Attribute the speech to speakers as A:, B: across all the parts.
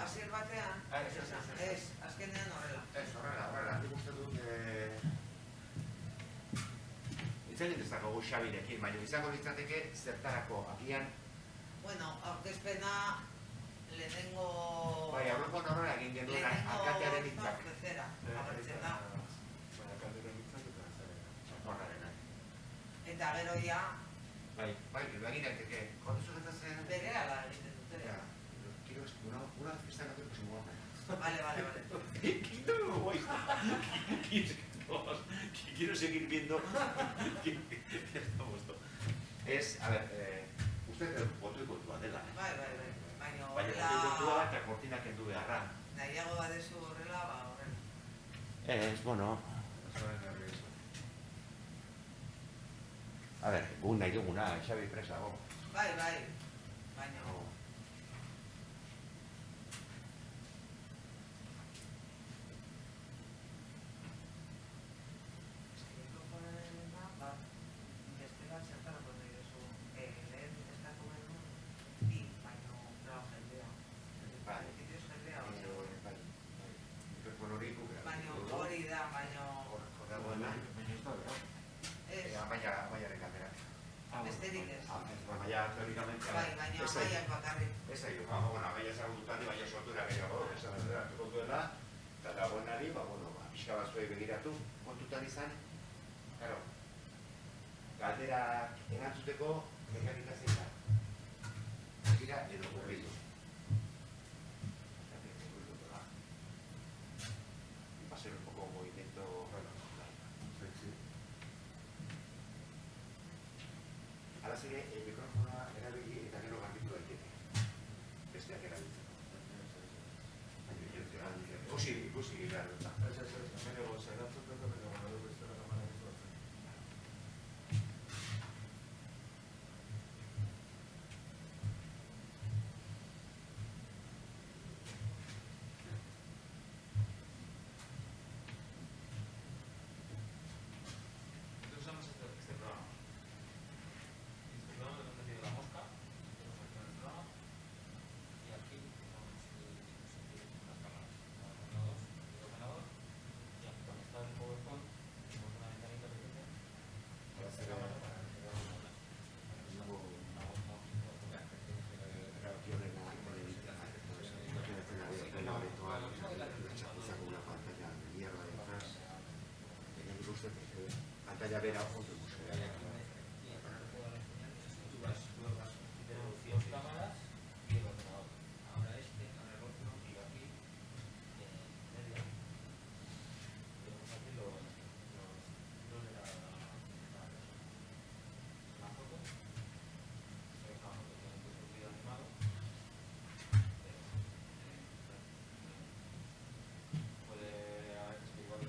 A: Asier batean, ez, azkenean horrela.
B: Ez, horrela, nik uste dut... Itzegin ez dago Xabirekin, baina izango litzateke zertarako agian...
A: Bueno, aurkezpena lehenengo...
B: Bai, aurreko horrela egin genuen alkatearen hitzak.
A: Bezera, agertzen da.
C: Alkatearen hitzak eta zerena.
B: Horrela.
A: Eta gero ya...
B: Bai, egin daiteke. Kontu gertatzen...
A: Bere ala egiten dute.
B: Quiero una vez que está en otro, pues muy guapa.
A: Vale.
B: Quito me voy. Quiero seguir viendo que estamos esto. Es, a ver, usted el boto y kontua dela.
A: Bai. Baina
B: boto y kontua eta kortinak kendu beharra.
A: Nahiago badezu horrela, horrela.
B: Ez, bueno... A ver, gu nahi duguna, Xabi presago.
A: Bai, baina... begiratu, kontutan izan, galdera erantzuteko mekanikazioa da. Gira edo gorritu. Va a ser un poco movimiento Ala zire, mikrofonoa erabili eta gero garbitu daiteke. Besteak erabiltzeko. Ikusi behar dut.
C: Hemeneko zeratzen dut, hemeneko bestera kamara gizuatzen.
D: Entonces usamos este programa. Este programa lo hemos metido en la mosca, tenemos aquí en el programa, y aquí tenemos las cámaras. El ordenador, y aquí conectado el PowerPoint, tenemos una ventanita pequeña para hacer cámara para generar una mosca.
B: Pantalla vera o de museo.
D: Tenemos dos cámaras y el ordenador. Ahora ahora el otro, y aquí media. Tenemos aquí los de la foto. Es una foto que hemos subido animado. Puede haber igual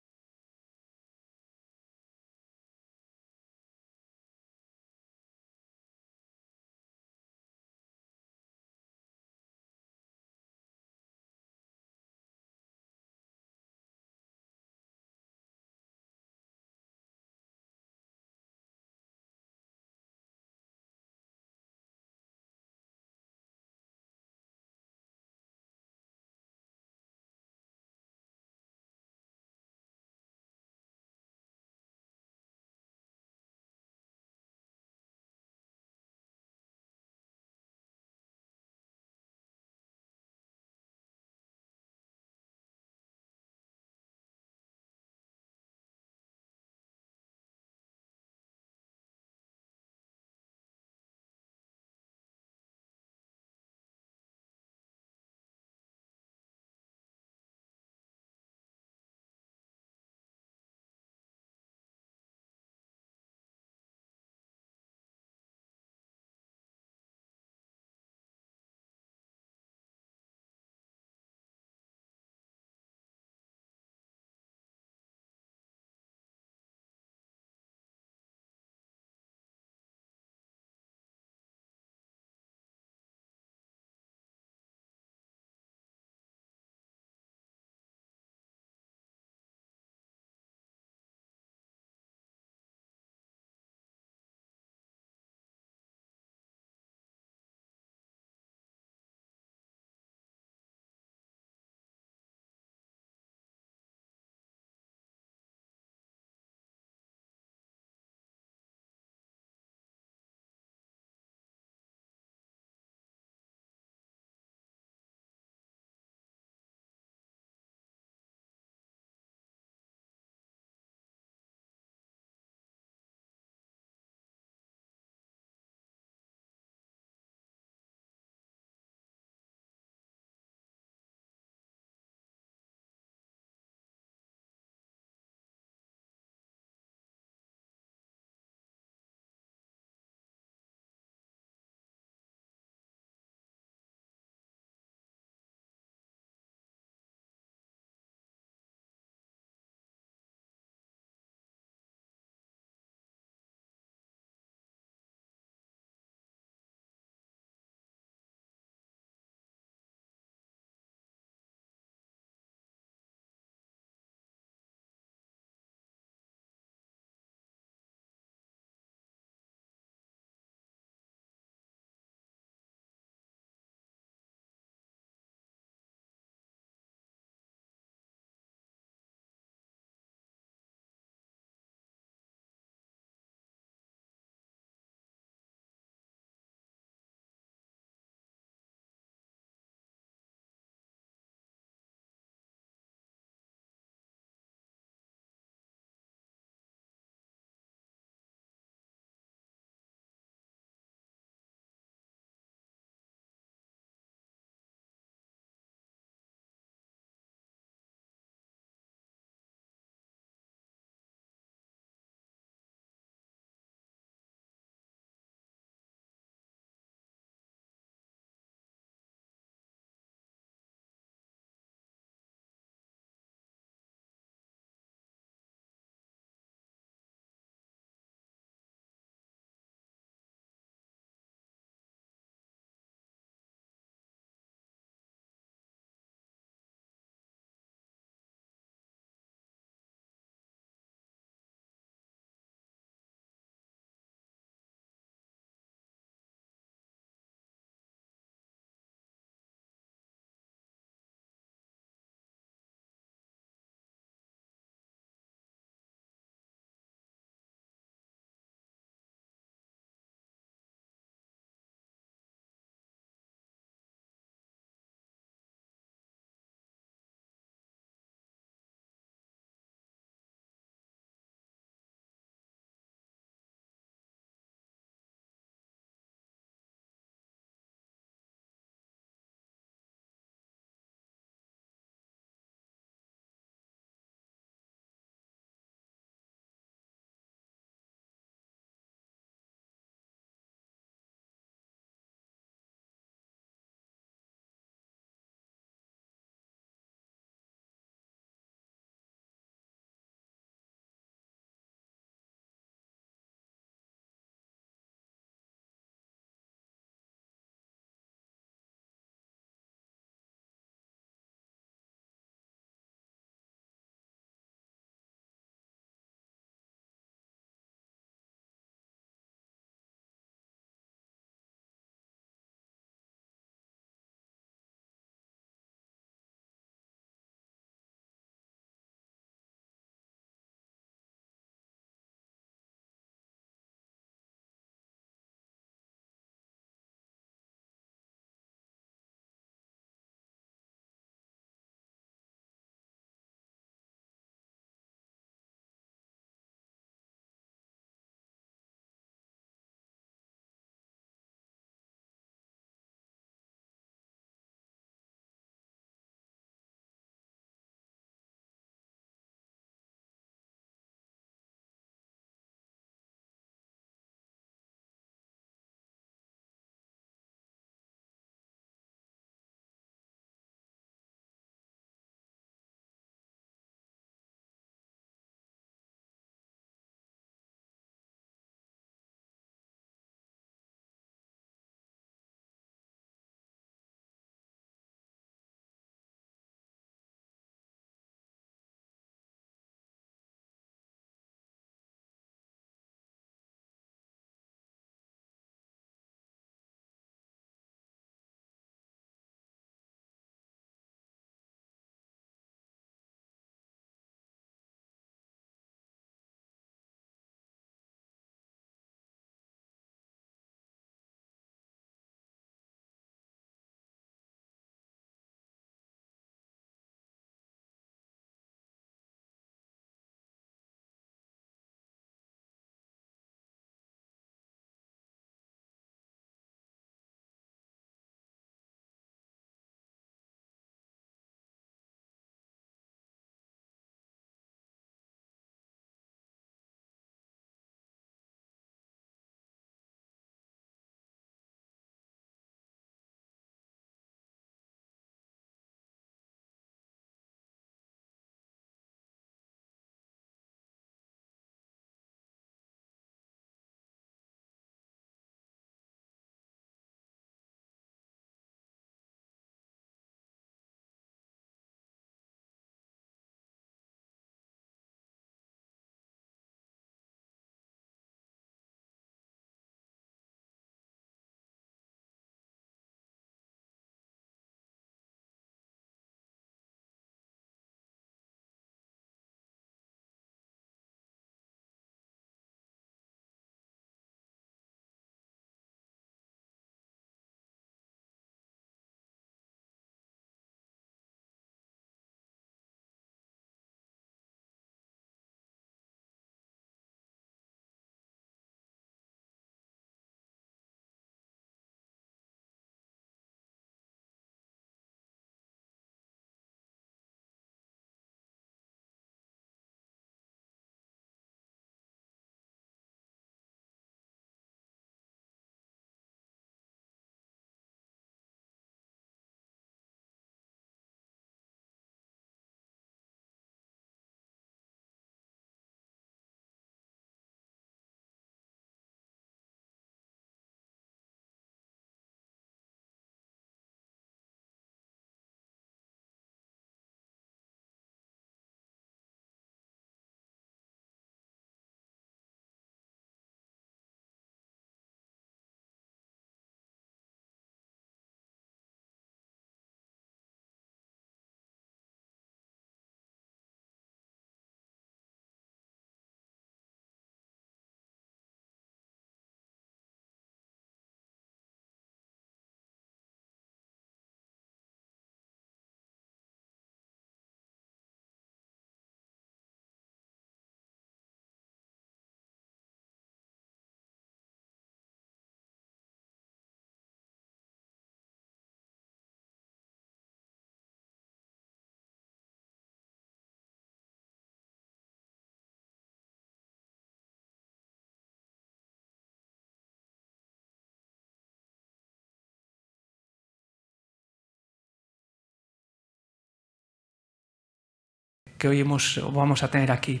E: que hoy vamos a tener aquí.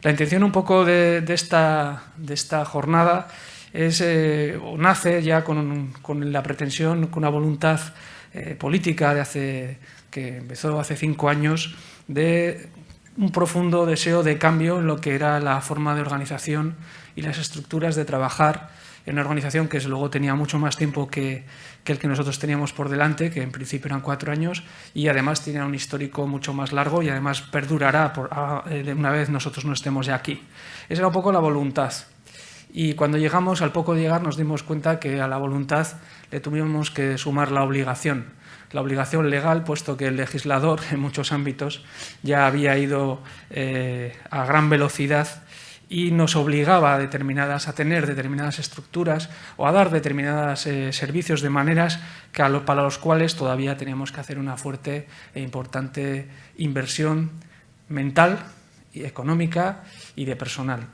E: La intención un poco de esta jornada es, nace ya con la pretensión, con una voluntad política que empezó hace 5 años, de un profundo deseo de cambio en lo que era la forma de organización y las estructuras de trabajar en una organización que desde luego tenía mucho más tiempo que el que nosotros teníamos por delante, que en principio eran 4 años, y además tenía un histórico mucho más largo y además perdurará una vez nosotros no estemos ya aquí. Esa era un poco la voluntad. Y cuando llegamos, al poco de llegar, nos dimos cuenta que a la voluntad le tuvimos que sumar la obligación legal, puesto que el legislador en muchos ámbitos ya había ido a gran velocidad y nos obligaba a tener determinadas estructuras o a dar determinados servicios de maneras para los cuales todavía teníamos que hacer una fuerte e importante inversión mental, y económica y de personal.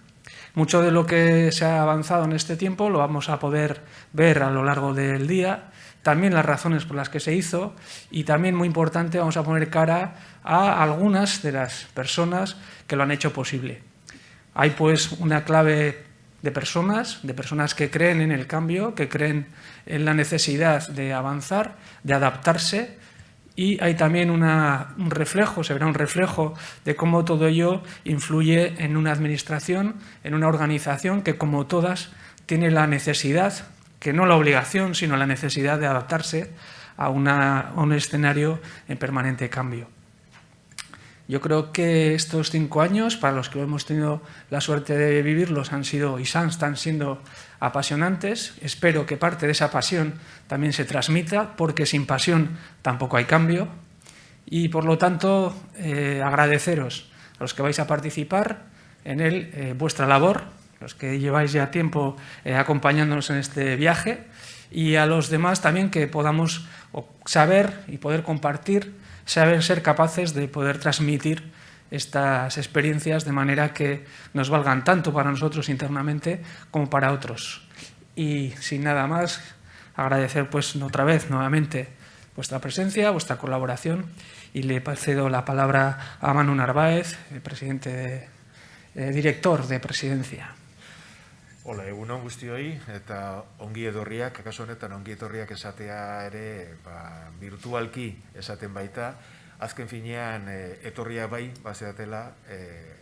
E: Mucho de lo que se ha avanzado en este tiempo lo vamos a poder ver a lo largo del día, también las razones por las que se hizo, y también, muy importante, vamos a poner cara a algunas de las personas que lo han hecho posible. Hay pues una clave de personas que creen en el cambio, que creen en la necesidad de avanzar, de adaptarse, y hay también se verá un reflejo de cómo todo ello influye en una administración, en una organización que, como todas, tiene la necesidad, que no la obligación, sino la necesidad de adaptarse a un escenario en permanente cambio. Yo creo que estos 5 años, para los que hemos tenido la suerte de vivirlos, han sido y están siendo apasionantes. Espero que parte de esa pasión también se transmita, porque sin pasión tampoco hay cambio. Y, por lo tanto, agradeceros a los que vais a participar en él vuestra labor, los que lleváis ya tiempo acompañándonos en este viaje, y a los demás también que podamos saber y poder compartir, ser capaces de poder transmitir estas experiencias de manera que nos valgan tanto para nosotros internamente como para otros. Y sin nada más, agradecer pues otra vez nuevamente vuestra presencia, vuestra colaboración, y le cedo la palabra a Manu Narváez, director de Presidencia.
C: Hola, egunon guztioi, eta ongi edorriak, kaso honetan ongi etorriak esatea ere virtualki esaten baita. Azken finean etorria bai, bazeatela,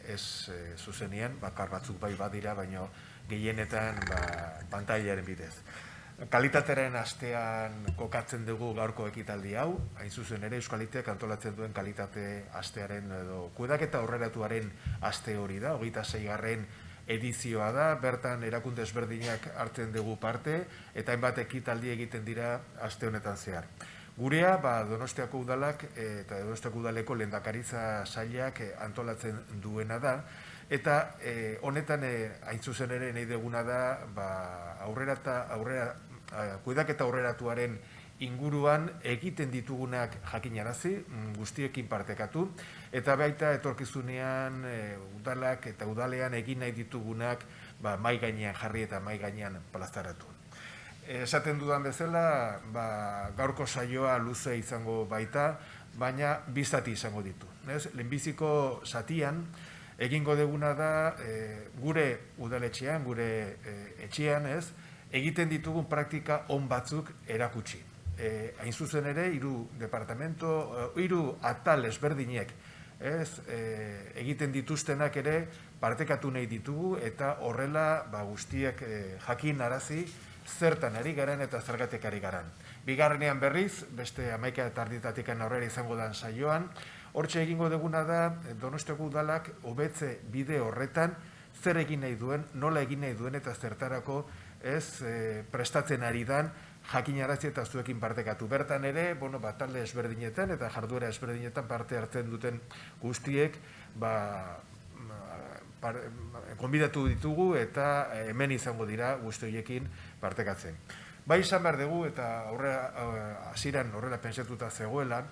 C: ez zuzenean, bakar batzuk bai badira, baina gehienetan pantailaren bidez. Kalitatearen astean kokatzen dugu gaurko ekitaldi hau, hain zuzen ere Euskaliteak antolatzen duen kalitate astearen edo kudeaketa aurreratuaren aste hori da, 26. edizioa da, bertan erakunde ezberdinak hartzen dugu parte, eta hainbat ekitaldi egiten dira aste honetan zehar. Gurea, Donostiako udalak eta Donostiako udaleko lehendakaritza sailak antolatzen duena da, eta honetan hain zuzen ere nahi duguna da kudeaketa aurreratuaren inguruan egiten ditugunak jakinarazi, guztiekin partekatu, eta baita etorkizunean udalak eta udalean egin nahi ditugunak mai gainean jarri eta mai gainean plazaratu. Esaten dudan bezala, gaurko saioa luze izango baita, baina bi zati izango ditu. Lehenbiziko zatian, egingo duguna da gure udaletxean, gure etxean, egiten ditugun praktika on batzuk erakutsi. Hain zuzen ere, 3 atal ezberdinek egiten dituztenak ere partekatu nahi ditugu, eta horrela guztiek jakin arazi zertan ari garen eta zergatik ari garan. Bigarrenean berriz, beste 11:30 aurrera izango den saioan, hortxe egingo duguna da Donostiako udalak hobetze bide horretan zer egin nahi duen, nola egin nahi duen eta zertarako prestatzen ari dan jakinarazi eta zuekin partekatu. Bertan ere, talde ezberdinetan eta jarduera ezberdinetan parte hartzen duten guztiek konbidatu ditugu eta hemen izango dira guzti horiekin partekatzen. Bai izan behar dugu, eta hasieran horrela pentsatuta zegoela,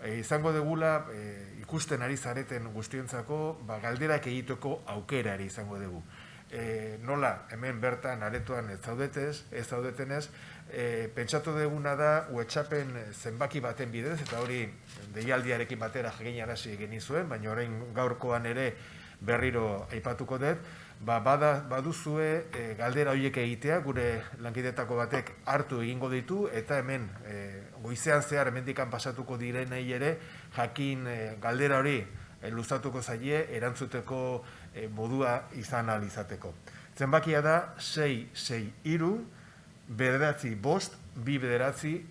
C: izango dugula ikusten ari zareten guztientzako galderak egiteko aukera ere izango dugu. nola hemen bertan aretoan ez zaudetenez, pentsatu duguna da webshopen zenbaki baten bidez, eta hori deialdiarekin batera jakinarazi genizuen, baina orain gaurkoan ere berriro aipatuko dut, baduzue galdera horiek egitea, gure lankidetako batek hartu egingo ditu, eta hemen goizean zehar hemendikan pasatuko direnei ere jakin galdera hori luzatuko zaie erantzuteko modua izan ahal izateko. Zenbakia da 663 952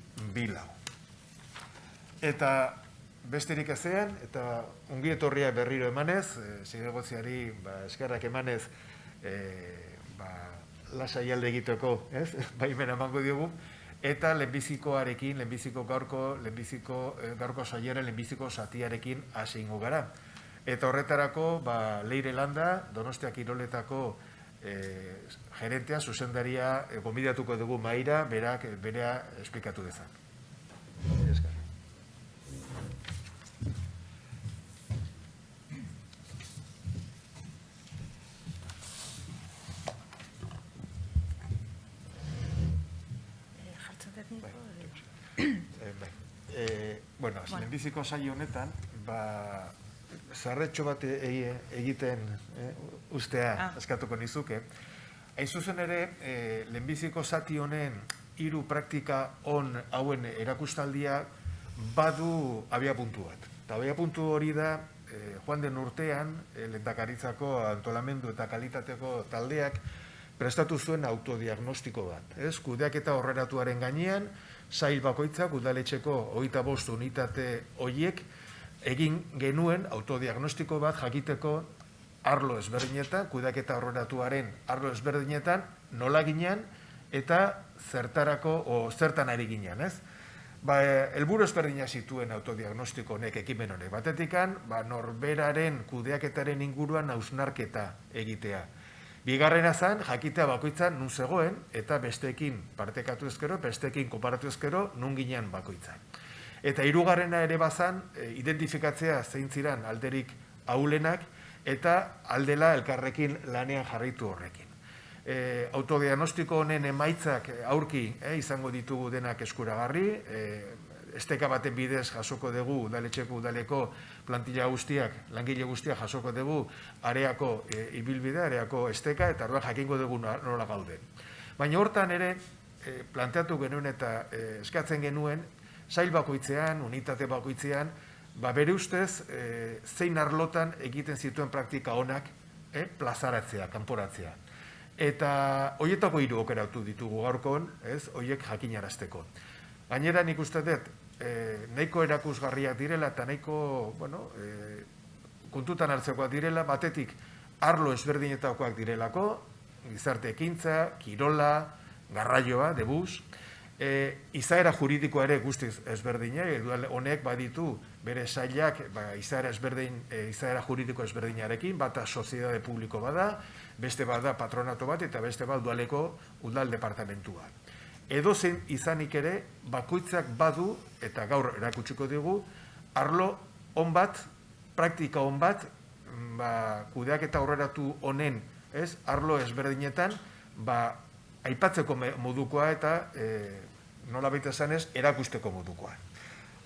C: Eta besterik ezean, eta ongi etorria berriro emanez, zinegotziari eskerrak emanez lasai alde egiteko, baimen emango diogu, eta lehenbiziko gaurko saiaren lehenbiziko zatiarekin hasi ingo gara. Eta horretarako, Leire Landa, Donostia Kiroletako gerentea, zuzendaria, gonbidatuko dugu mahaira, berea esplikatu dezan. Bueno, lehenbiziko saio honetan, zarretxo bat egiten ustea eskatuko nizuke. Hain zuzen ere, lehenbiziko zati honen 3 praktika hauen erakustaldia badu abiapuntu bat. Eta abiapuntu hori da, joan den urtean, lehendakaritzako antolamendu eta kalitateko taldeak prestatu zuen autodiagnostiko bat. Kudeaketa horreratuaren gainean, sail bakoitzak udaletxeko 25 unitate horiek egin genuen autodiagnostiko bat jakiteko arlo ezberdinetan, kudeaketa horreratuaren arlo ezberdinetan, nola ginen eta zertan ari ginen, ez? Helburu ezberdina zituen autodiagnostiko honek ekimen honek. Batetikan, norberaren kudeaketaren inguruan hausnarketa egitea. Bigarrena zen, jakitea bakoitzan nun zegoen, eta besteekin partekatu ezkero, besteekin konparatu ezkero, nun ginen bakoitzan. Eta hirugarrena ere bazan, identifikatzea zein ziren alderik ahulenak, eta aldela elkarrekin lanean jarraitu horrekin. Autodiagnostiko honen emaitzak aurki izango ditugu denak eskuragarri, esteka baten bidez jasoko dugu, udaletxeko udaleko plantilla guztiak, langile guztiak jasoko dugu areako ibilbidea, areako esteka, eta orduan jakingo dugu nola gauden. Baina hortan ere, planteatu genuen eta eskatzen genuen, sail bakoitzean, unitate bakoitzean, bere ustez, zein arlotan egiten zituen praktika onak, plazaratzea, kanporatzea. Eta horietako 3 aukeratu ditugu gaurkoan, horiek jakinarazteko. Gainera nik uste dut, nahiko erakusgarriak direla eta nahiko kontutan hartzekoak direla, batetik arlo ezberdinetakoak direlako, gizarte ekintza, kirola, garraioa, debuz, izaera juridikoa ere guztiz ezberdina, honek baditu bere sailak izaera juridiko ezberdinarekin, bata soziedade publiko bada, beste bada patronato bat eta beste bat udal departamentua. Edozein izanik ere, bakoitzak badu, eta gaur erakutsiko dugu, arlo on bat, praktika on bat, kudeaketa aurreratu honen, arlo ezberdinetan, aipatzeko modukoa eta nola baita esanez, erakusteko modukoa.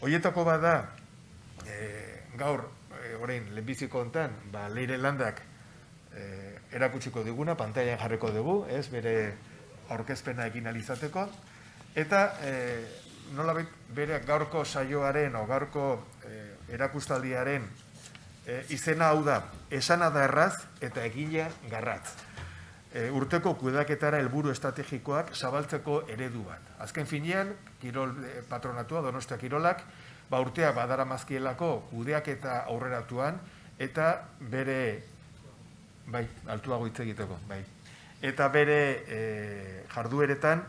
C: Horietako bada, gaur, orain, lehenbiziko hontan, Leire Landak erakutsiko diguna, pantailan jarriko dugu, bere aurkezpena egin alizateko, eta nolabait bere gaurko saioaren o gaurko erakustaldiaren izena hau da, esana da erraz eta egila garratz. Urteko kudeaketara helburu estrategikoak zabaltzeko eredu bat. Azken finean, Kirol Patronatua, Donostia Kirolak, urtea badaramazkielako kudeaketa aurreratuan, eta bere, altuago hitz egiteko, eta bere jardueretan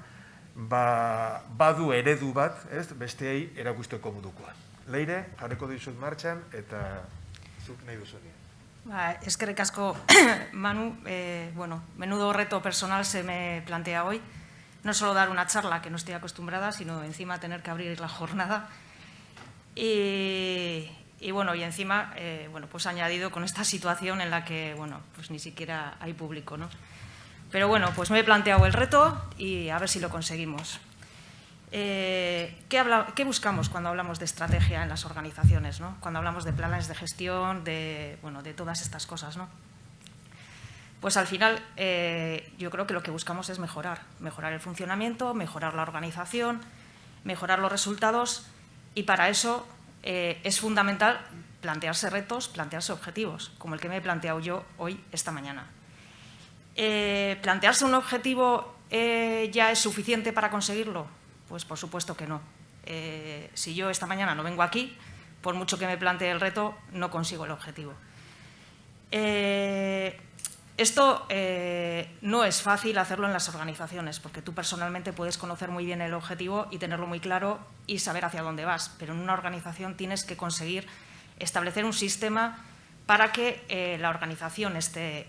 C: badu eredu bat, besteei erakusteko modukoa. Leire, jarriko dizut martxan, eta zuk nahi duzunean.
F: Eskerrik asko, Manu. Menudo reto personal se me plantea hoy. No solo dar una charla, que no estoy acostumbrada, sino encima tener que abrir la jornada. Y bueno, y encima, bueno, pues añadido con esta situación en la que, bueno, pues ni siquiera hay público, ¿no? Pero bueno, pues me he planteado el reto y a ver si lo conseguimos. ¿Qué buscamos cuando hablamos de estrategia en las organizaciones, ¿no? Cuando hablamos de planes de gestión, bueno, de todas estas cosas, ¿no? Pues al final yo creo que lo que buscamos es mejorar el funcionamiento, mejorar la organización, mejorar los resultados, y para eso es fundamental plantearse retos, plantearse objetivos, como el que me he planteado yo hoy, esta mañana. ¿Plantearse un objetivo ya es suficiente para conseguirlo? Pues por supuesto que no. Si yo esta mañana no vengo aquí, por mucho que me plantee el reto, no consigo el objetivo. Esto no es fácil hacerlo en las organizaciones, porque tú personalmente puedes conocer muy bien el objetivo y tenerlo muy claro y saber hacia dónde vas, pero en una organización tienes que conseguir establecer un sistema para que la organización esté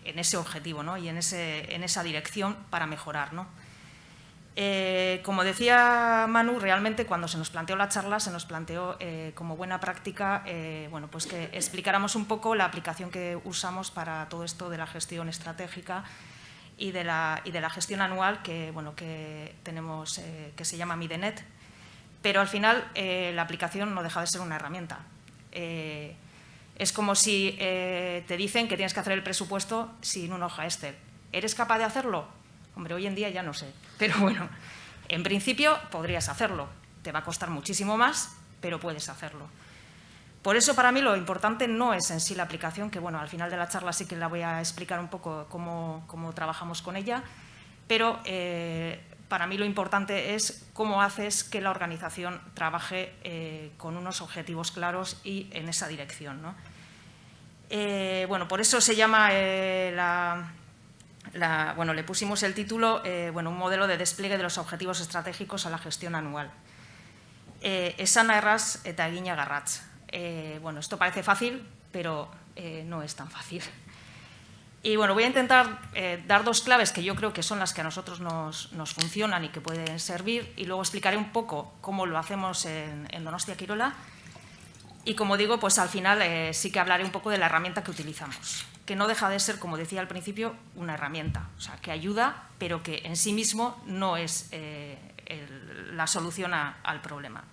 F: en ese objetivo, ¿no? Y en esa dirección para mejorar, ¿no? Como decía Manu, realmente cuando se nos planteó la charla se nos planteó como buena práctica bueno, pues que explicáramos un poco la aplicación que usamos para todo esto de la gestión estratégica y de la gestión anual que, bueno, que tenemos, que se llama Midenet, pero al final la aplicación no deja de ser una herramienta. Es como si te dicen que tienes que hacer el presupuesto sin una hoja Excel. ¿Eres capaz de hacerlo? Hombre, hoy en día ya no sé, pero bueno, en principio podrías hacerlo. Te va a costar muchísimo más, pero puedes hacerlo. Por eso, para mí, lo importante no es en sí la aplicación, que bueno, al final de la charla sí que la voy a explicar un poco cómo trabajamos con ella, pero para mí lo importante es cómo haces que la organización trabaje con unos objetivos claros y en esa dirección, ¿no? Bueno, por eso se llama bueno, le pusimos el título, bueno, un modelo de despliegue de los objetivos estratégicos a la gestión anual. Esan erraz eta egina garratz. Bueno, esto parece fácil, pero no es tan fácil. Y bueno, voy a intentar dar dos claves que yo creo que son las que a nosotros nos funcionan y que pueden servir, y luego explicaré un poco cómo lo hacemos en Donostia Kirola. Y como digo, pues al final sí que hablaré un poco de la herramienta que utilizamos, que no deja de ser, como decía al principio, una herramienta, o sea, que ayuda, pero que en sí mismo no es la solución al problema.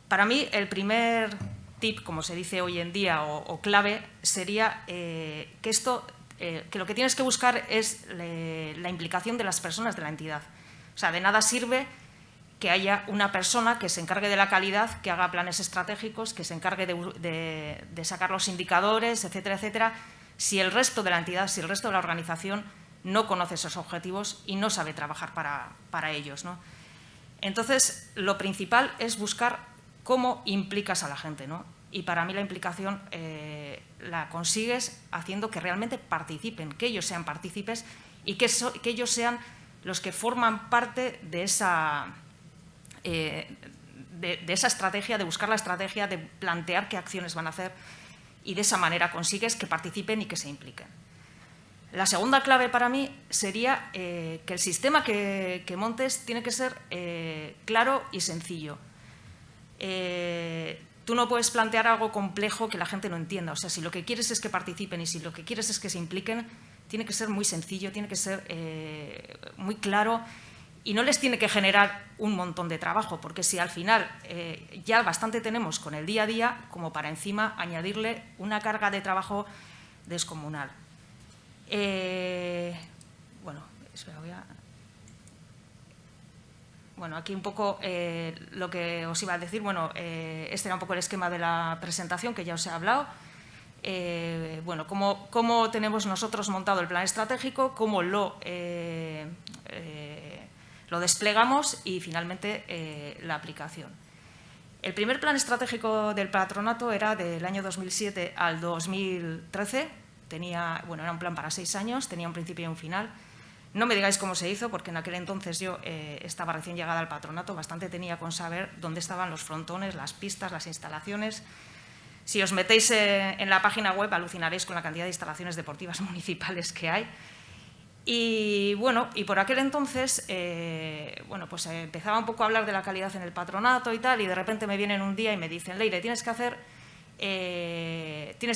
F: Para mí, el primer tip, como se dice hoy en día, o clave, sería que lo que tienes que buscar es la implicación de las personas de la entidad. O sea, de nada sirve que haya una persona que se encargue de la calidad, que haga planes estratégicos, que se encargue de sacar los indicadores, etcétera, etcétera, si el resto de la entidad, si el resto de la organización no conoce esos objetivos y no sabe trabajar para ellos, ¿no? Entonces, lo principal es buscar cómo implicas a la gente, ¿no? Y para mí la implicación la consigues haciendo que realmente participen, que ellos sean partícipes y que ellos sean los que forman parte de esa estrategia, de buscar la estrategia, de plantear qué acciones van a hacer, y de esa manera consigues que participen y que se impliquen. La segunda clave para mí sería que el sistema que montes tiene que ser claro y sencillo. Tú no puedes plantear algo complejo que la gente no entienda. O sea, si lo que quieres es que participen y si lo que quieres es que se impliquen, tiene que ser muy sencillo, tiene que ser muy claro, y no les tiene que generar un montón de trabajo, porque si al final ya bastante tenemos con el día a día como para encima añadirle una carga de trabajo descomunal. Bueno, espera, Bueno, aquí un poco lo que os iba a decir. Bueno, este era un poco el esquema de la presentación que ya os he hablado. Bueno, cómo tenemos nosotros montado el plan estratégico, cómo lo desplegamos y finalmente la aplicación. El primer plan estratégico del patronato era del año 2007 al 2013. Era un plan para 6 años, tenía un principio y un final. No me digáis cómo se hizo, porque en aquel entonces yo estaba recién llegada al patronato, bastante tenía con saber dónde estaban los frontones, las pistas, las instalaciones. Si os metéis en la página web alucinaréis con la cantidad de instalaciones deportivas municipales que hay. Y bueno, y por aquel entonces, bueno, pues empezaba un poco a hablar de la calidad en el patronato y tal, y de repente me vienen un día y me dicen: Leire, tienes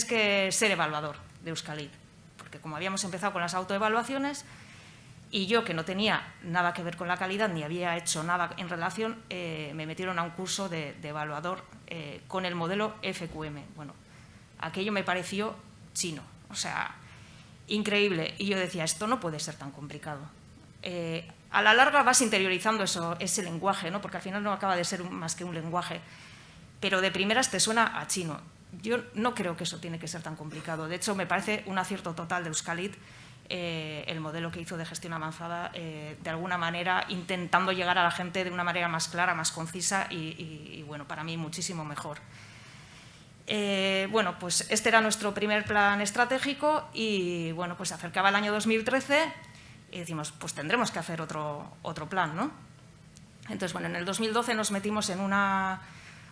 F: que ser evaluador de Euskalit, porque como habíamos empezado con las autoevaluaciones, y yo, que no tenía nada que ver con la calidad, ni había hecho nada en relación, me metieron a un curso de evaluador con el modelo FQM. Bueno, aquello me pareció chino, o sea, increíble. Y yo decía, esto no puede ser tan complicado. A la larga vas interiorizando ese lenguaje, ¿no? Porque al final no acaba de ser más que un lenguaje, pero de primeras te suena a chino. Yo no creo que eso tiene que ser tan complicado. De hecho, me parece un acierto total de Euskalit el modelo que hizo de gestión avanzada, de alguna manera intentando llegar a la gente de una manera más clara, más concisa y bueno, para mí muchísimo mejor. Bueno, pues este era nuestro primer plan estratégico y bueno, pues se acercaba el año 2013 y decimos, pues tendremos que hacer otro plan, ¿no? Entonces, bueno, en el 2012 nos metimos en una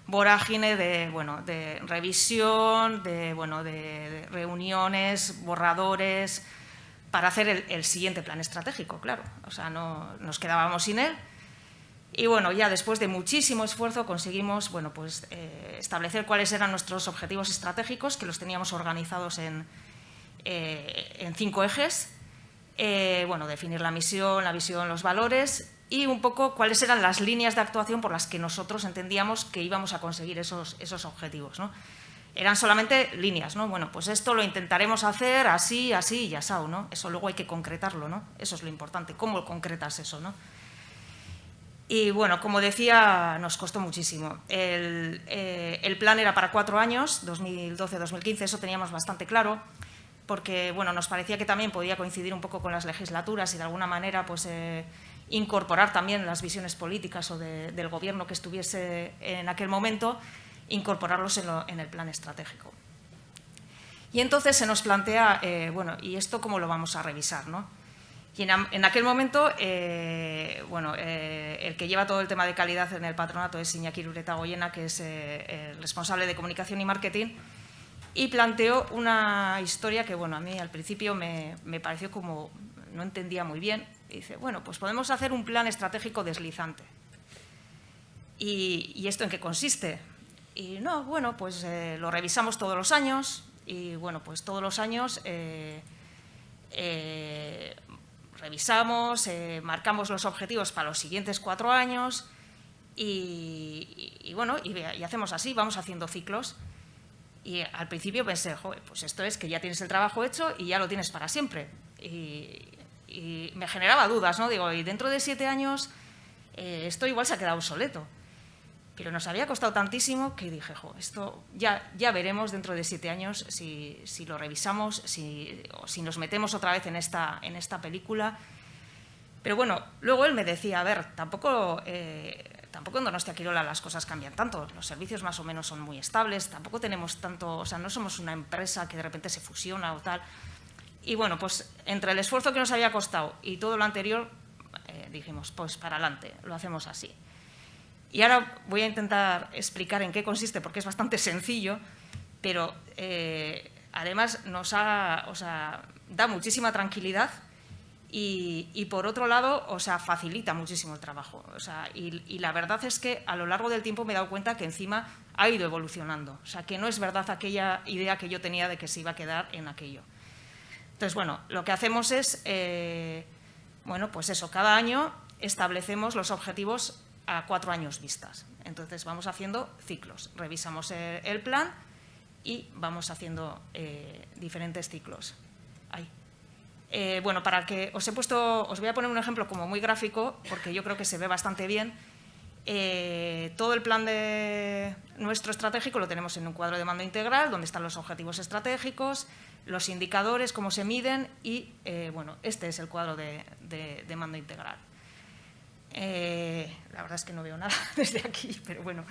F: vorágine de revisión, de reuniones, borradores, para hacer el siguiente plan estratégico, claro. O sea, no nos quedábamos sin él. Y bueno, ya después de muchísimo esfuerzo conseguimos, bueno, pues, establecer cuáles eran nuestros objetivos estratégicos, que los teníamos organizados en 5 ejes. Bueno, definir la misión, la visión, los valores y un poco cuáles eran las líneas de actuación por las que nosotros entendíamos que íbamos a conseguir esos objetivos, ¿no? Eran solamente líneas, ¿no? Bueno, pues esto lo intentaremos hacer así, así y asao, ¿no? Eso luego hay que concretarlo, ¿no? Eso es lo importante, ¿cómo concretas eso, no? Y bueno, como decía, nos costó muchísimo. El plan era para 4 años, 2012-2015, eso teníamos bastante claro, porque bueno, nos parecía que también podía coincidir un poco con las legislaturas y de alguna manera pues, incorporar también las visiones políticas o del gobierno que estuviese en aquel momento, incorporarlos en el plan estratégico. Y entonces se nos plantea, bueno, ¿y esto cómo lo vamos a revisar, no? Y en aquel momento, bueno, el que lleva todo el tema de calidad en el patronato es Iñaki Irureta-Goyena, que es el responsable de comunicación y marketing, y planteó una historia que, bueno, a mí al principio me pareció como, no entendía muy bien. Y dice, bueno, pues podemos hacer un plan estratégico deslizante. ¿Y esto en qué consiste? Y no, bueno, pues lo revisamos todos los años y, bueno, pues todos los años revisamos, marcamos los objetivos para los siguientes 4 años y bueno, y hacemos así, vamos haciendo ciclos. Y al principio pensé, joder, pues esto es que ya tienes el trabajo hecho y ya lo tienes para siempre. Y me generaba dudas, ¿no? Digo, y dentro de 7 años esto igual se ha quedado obsoleto. Pero nos había costado tantísimo que dije, jo, esto ya veremos dentro de 7 años si lo revisamos, o si nos metemos otra vez en esta película. Pero bueno, luego él me decía, a ver, tampoco en Donostia-Quirola las cosas cambian tanto, los servicios más o menos son muy estables, tampoco tenemos tanto, o sea, no somos una empresa que de repente se fusiona o tal. Y bueno, pues entre el esfuerzo que nos había costado y todo lo anterior, dijimos, pues para adelante, lo hacemos así. Y ahora voy a intentar explicar en qué consiste, porque es bastante sencillo, pero además da muchísima tranquilidad y por otro lado, facilita muchísimo el trabajo. Y la verdad es que a lo largo del tiempo me he dado cuenta que encima ha ido evolucionando. O sea, que no es verdad aquella idea que yo tenía de que se iba a quedar en aquello. Entonces, bueno, lo que hacemos es, bueno, pues eso, cada año establecemos los objetivos a 4 años vistas. Entonces vamos haciendo ciclos, revisamos el plan y vamos haciendo diferentes ciclos. Ahí. Bueno, para que os voy a poner un ejemplo como muy gráfico, porque yo creo que se ve bastante bien. Todo el plan de nuestro estratégico lo tenemos en un cuadro de mando integral, donde están los objetivos estratégicos, los indicadores, cómo se miden y, bueno, este es el cuadro de mando integral. La verdad es que no veo nada desde aquí, pero bueno.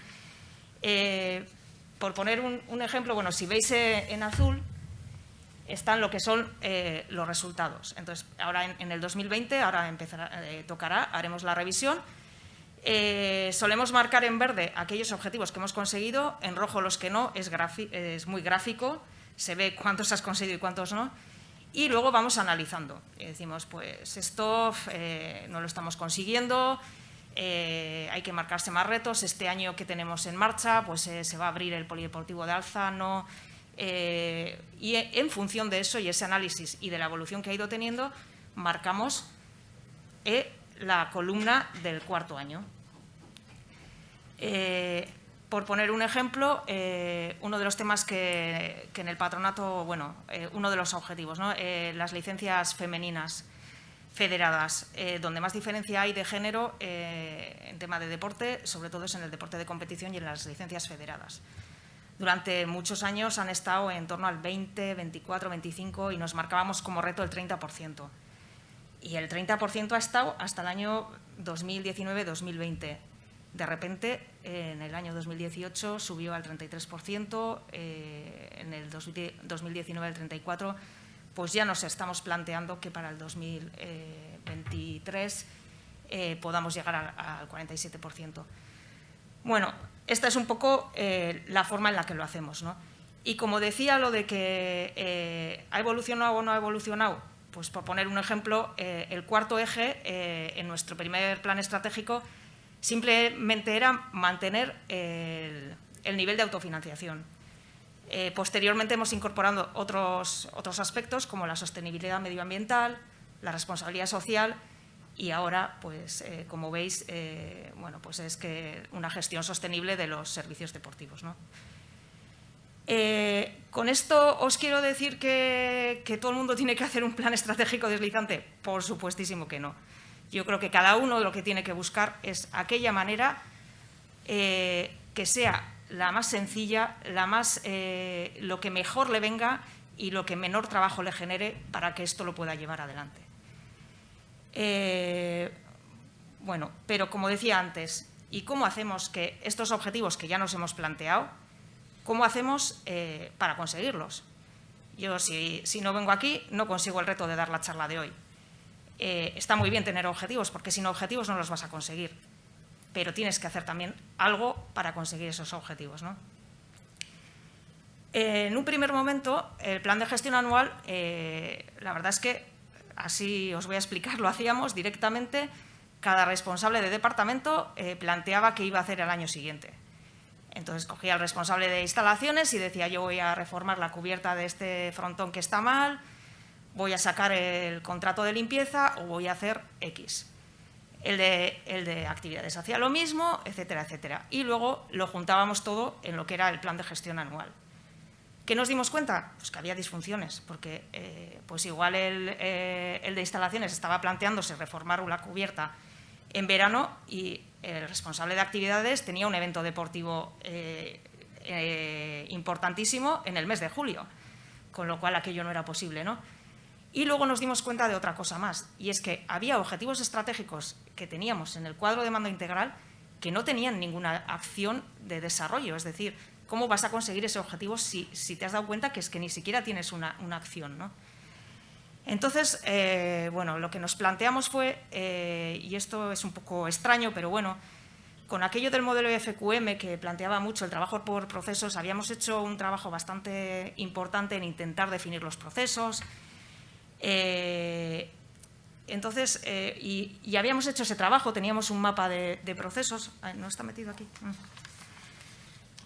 F: Por poner un ejemplo, bueno, si veis en azul, están lo que son los resultados. Entonces, ahora en el 2020, ahora tocará, haremos la revisión. Solemos marcar en verde aquellos objetivos que hemos conseguido, en rojo los que no, es muy gráfico, se ve cuántos has conseguido y cuántos no. y luego vamos analizando. Y decimos, pues esto no lo estamos consiguiendo, hay que marcarse más retos. Este año que tenemos en marcha, pues se va a abrir el Polideportivo de Alzano, y en función de eso y ese análisis y de la evolución que ha ido teniendo, marcamos la columna del cuarto año. Por poner un ejemplo, uno de los temas que en el patronato, bueno, uno de los objetivos, ¿no? Las licencias femeninas federadas, donde más diferencia hay de género en tema de deporte, sobre todo es en el deporte de competición y en las licencias federadas. Durante muchos años han estado en torno al 20, 24, 25 y nos marcábamos como reto el 30%. Y el 30% ha estado hasta el año 2019-2020. De repente, en el año 2018 subió al 33%, en el 2019 al 34%, pues ya nos estamos planteando que para el 2023 podamos llegar al 47%. Bueno, esta es un poco la forma en la que lo hacemos, ¿no? Y como decía, lo de que ha evolucionado o no ha evolucionado, pues por poner un ejemplo, el cuarto eje en nuestro primer plan estratégico simplemente era mantener el nivel de autofinanciación. Posteriormente hemos incorporado otros aspectos como la sostenibilidad medioambiental, la responsabilidad social y ahora, pues, como veis, bueno, pues es que una gestión sostenible de los servicios deportivos, ¿no? ¿Con esto os quiero decir que todo el mundo tiene que hacer un plan estratégico deslizante? Por supuestísimo que no. Yo creo que cada uno lo que tiene que buscar es aquella manera que sea la más sencilla, lo que mejor le venga y lo que menor trabajo le genere para que esto lo pueda llevar adelante. Bueno, pero como decía antes, ¿y cómo hacemos que estos objetivos que ya nos hemos planteado, cómo hacemos para conseguirlos? Yo, si no vengo aquí, no consigo el reto de dar la charla de hoy. Está muy bien tener objetivos, porque sin objetivos no los vas a conseguir, pero tienes que hacer también algo para conseguir esos objetivos, ¿no? En un primer momento, el plan de gestión anual, la verdad es que, así os voy a explicar, lo hacíamos directamente, cada responsable de departamento planteaba qué iba a hacer el año siguiente. Entonces cogía al responsable de instalaciones y decía, yo voy a reformar la cubierta de este frontón que está mal, voy a sacar el contrato de limpieza o voy a hacer X. El de actividades hacía lo mismo, etcétera, etcétera. Y luego lo juntábamos todo en lo que era el plan de gestión anual. ¿Qué nos dimos cuenta? Pues que había disfunciones, porque pues igual el de instalaciones estaba planteándose reformar una cubierta en verano y el responsable de actividades tenía un evento deportivo importantísimo en el mes de julio, con lo cual aquello no era posible, ¿no? Y luego nos dimos cuenta de otra cosa más, y es que había objetivos estratégicos que teníamos en el cuadro de mando integral que no tenían ninguna acción de desarrollo. Es decir, ¿cómo vas a conseguir ese objetivo si te has dado cuenta que es que ni siquiera tienes una acción, ¿no? Entonces, bueno, lo que nos planteamos fue, y esto es un poco extraño, pero bueno, con aquello del modelo FQM que planteaba mucho el trabajo por procesos, habíamos hecho un trabajo bastante importante en intentar definir los procesos. Entonces, y habíamos hecho ese trabajo, teníamos un mapa de procesos. ¿No está metido aquí?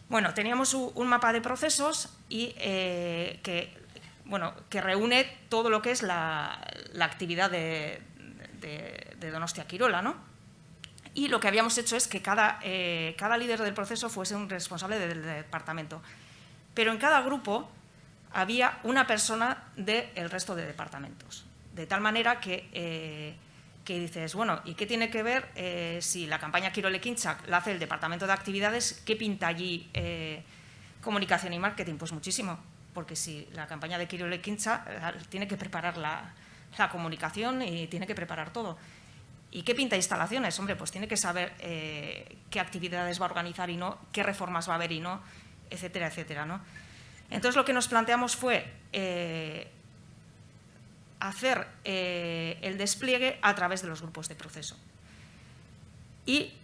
F: Bueno, teníamos un mapa de procesos y que reúne todo lo que es la actividad de Donostia Kirola, ¿no? Y lo que habíamos hecho es que cada líder del proceso fuese un responsable del departamento. Pero en cada grupo había una persona del resto de departamentos. De tal manera que dices, bueno, ¿y qué tiene que ver si la campaña Kirol Ekintzak la hace el departamento de actividades? ¿Qué pinta allí comunicación y marketing? Pues muchísimo, porque si la campaña de Kirol Ekintzak tiene que preparar la comunicación y tiene que preparar todo. ¿Y qué pinta instalaciones? Hombre, pues tiene que saber qué actividades va a organizar y no, qué reformas va a haber y no, etcétera, etcétera, ¿no? Entonces, lo que nos planteamos fue hacer el despliegue a través de los grupos de proceso. Y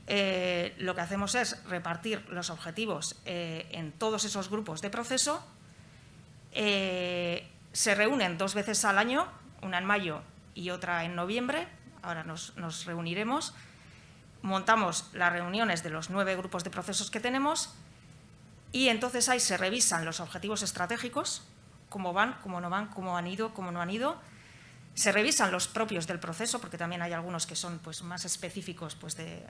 F: lo que hacemos es repartir los objetivos en todos esos grupos de proceso, se reúnen 2 veces al año, una en mayo y otra en noviembre. Ahora nos reuniremos, montamos las reuniones de los 9 grupos de procesos que tenemos y entonces ahí se revisan los objetivos estratégicos, cómo van, cómo no van, cómo han ido, cómo no han ido. Se revisan los propios del proceso, porque también hay algunos que son pues, más específicos pues, de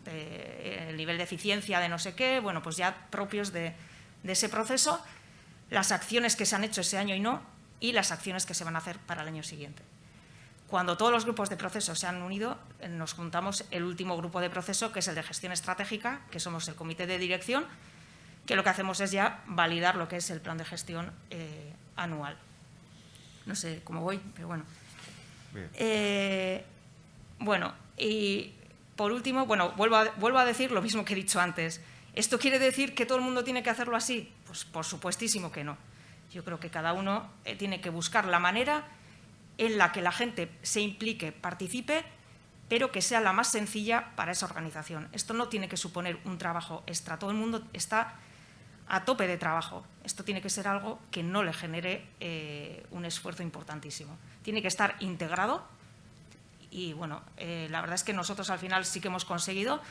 F: el nivel de eficiencia de no sé qué, bueno, pues ya propios de ese proceso, las acciones que se han hecho ese año y no, y las acciones que se van a hacer para el año siguiente. Cuando todos los grupos de proceso se han unido, nos juntamos el último grupo de proceso, que es el de gestión estratégica, que somos el comité de dirección, que lo que hacemos es ya validar lo que es el plan de gestión anual. No sé cómo voy, pero bueno. Bueno, y por último, bueno, vuelvo a decir lo mismo que he dicho antes. ¿Esto quiere decir que todo el mundo tiene que hacerlo así? Pues por supuestísimo que no. Yo creo que cada uno tiene que buscar la manera en la que la gente se implique, participe, pero que sea la más sencilla para esa organización. Esto no tiene que suponer un trabajo extra. Todo el mundo está a tope de trabajo. Esto tiene que ser algo que no le genere un esfuerzo importantísimo. Tiene que estar integrado y, bueno, la verdad es que nosotros al final sí que hemos conseguido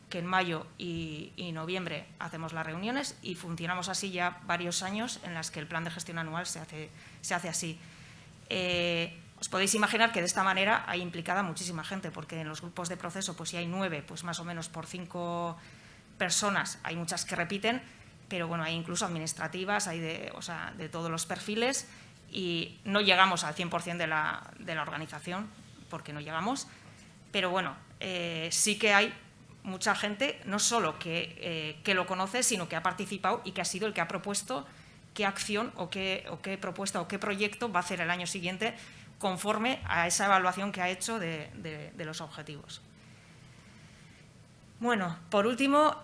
F: que en mayo y noviembre hacemos las reuniones y funcionamos así ya varios años en las que el plan de gestión anual se hace así. Os podéis imaginar que de esta manera hay implicada muchísima gente, porque en los grupos de proceso, pues si hay 9, pues más o menos por 5 personas, hay muchas que repiten, pero bueno, hay incluso administrativas, hay de todos los perfiles y no llegamos al 100% de la organización, porque no llegamos, pero bueno, sí que hay mucha gente, no solo que lo conoce, sino que ha participado y que ha sido el que ha propuesto qué acción o qué propuesta o qué proyecto va a hacer el año siguiente conforme a esa evaluación que ha hecho de los objetivos. Bueno, por último,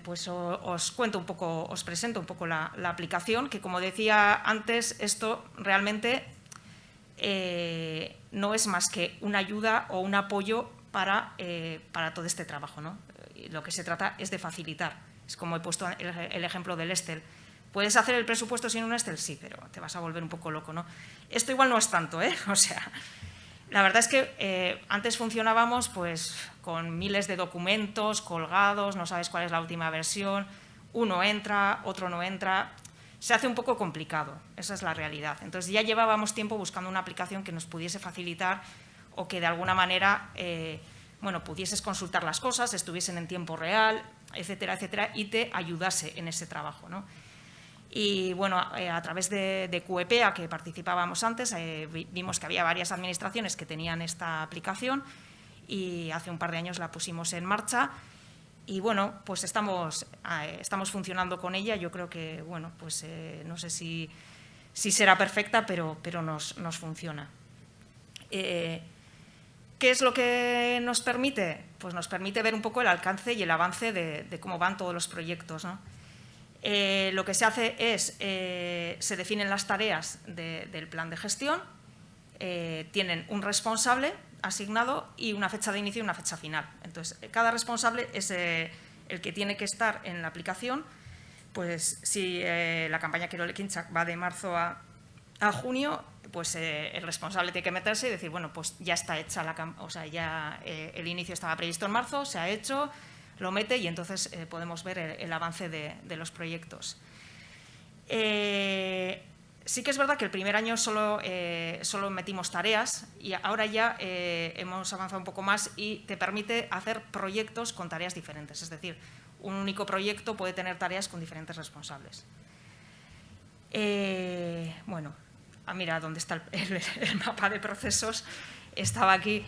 F: pues os cuento un poco, os presento un poco la aplicación, que como decía antes, esto realmente no es más que una ayuda o un apoyo para todo este trabajo, ¿no? Lo que se trata es de facilitar. Es como he puesto el ejemplo del Excel. ¿Puedes hacer el presupuesto sin un Excel? Sí, pero te vas a volver un poco loco, ¿no? Esto igual no es tanto, ¿eh? O sea, la verdad es que antes funcionábamos pues con miles de documentos colgados, no sabes cuál es la última versión, uno entra, otro no entra, se hace un poco complicado, esa es la realidad. Entonces ya llevábamos tiempo buscando una aplicación que nos pudiese facilitar o que de alguna manera bueno, pudieses consultar las cosas, estuviesen en tiempo real, etcétera, etcétera, y te ayudase en ese trabajo, ¿no? Y bueno, a través de QEP, a que participábamos antes, vimos que había varias administraciones que tenían esta aplicación y hace un par de años la pusimos en marcha y bueno, pues estamos funcionando con ella. Yo creo que, bueno, pues no sé si será perfecta, pero nos funciona. ¿Qué es lo que nos permite? Pues nos permite ver un poco el alcance y el avance de cómo van todos los proyectos, ¿no? Lo que se hace es, se definen las tareas del plan de gestión, tienen un responsable asignado y una fecha de inicio y una fecha final. Entonces, cada responsable es el que tiene que estar en la aplicación. Pues si la campaña Kirol Ekintzak va de marzo a junio, pues el responsable tiene que meterse y decir, bueno, pues ya está hecha la campaña, o sea, ya el inicio estaba previsto en marzo, se ha hecho, lo mete y entonces podemos ver el avance de los proyectos. Sí que es verdad que el primer año solo metimos tareas y ahora ya hemos avanzado un poco más y te permite hacer proyectos con tareas diferentes. Es decir, un único proyecto puede tener tareas con diferentes responsables. Bueno, mira dónde está el mapa de procesos. Estaba aquí.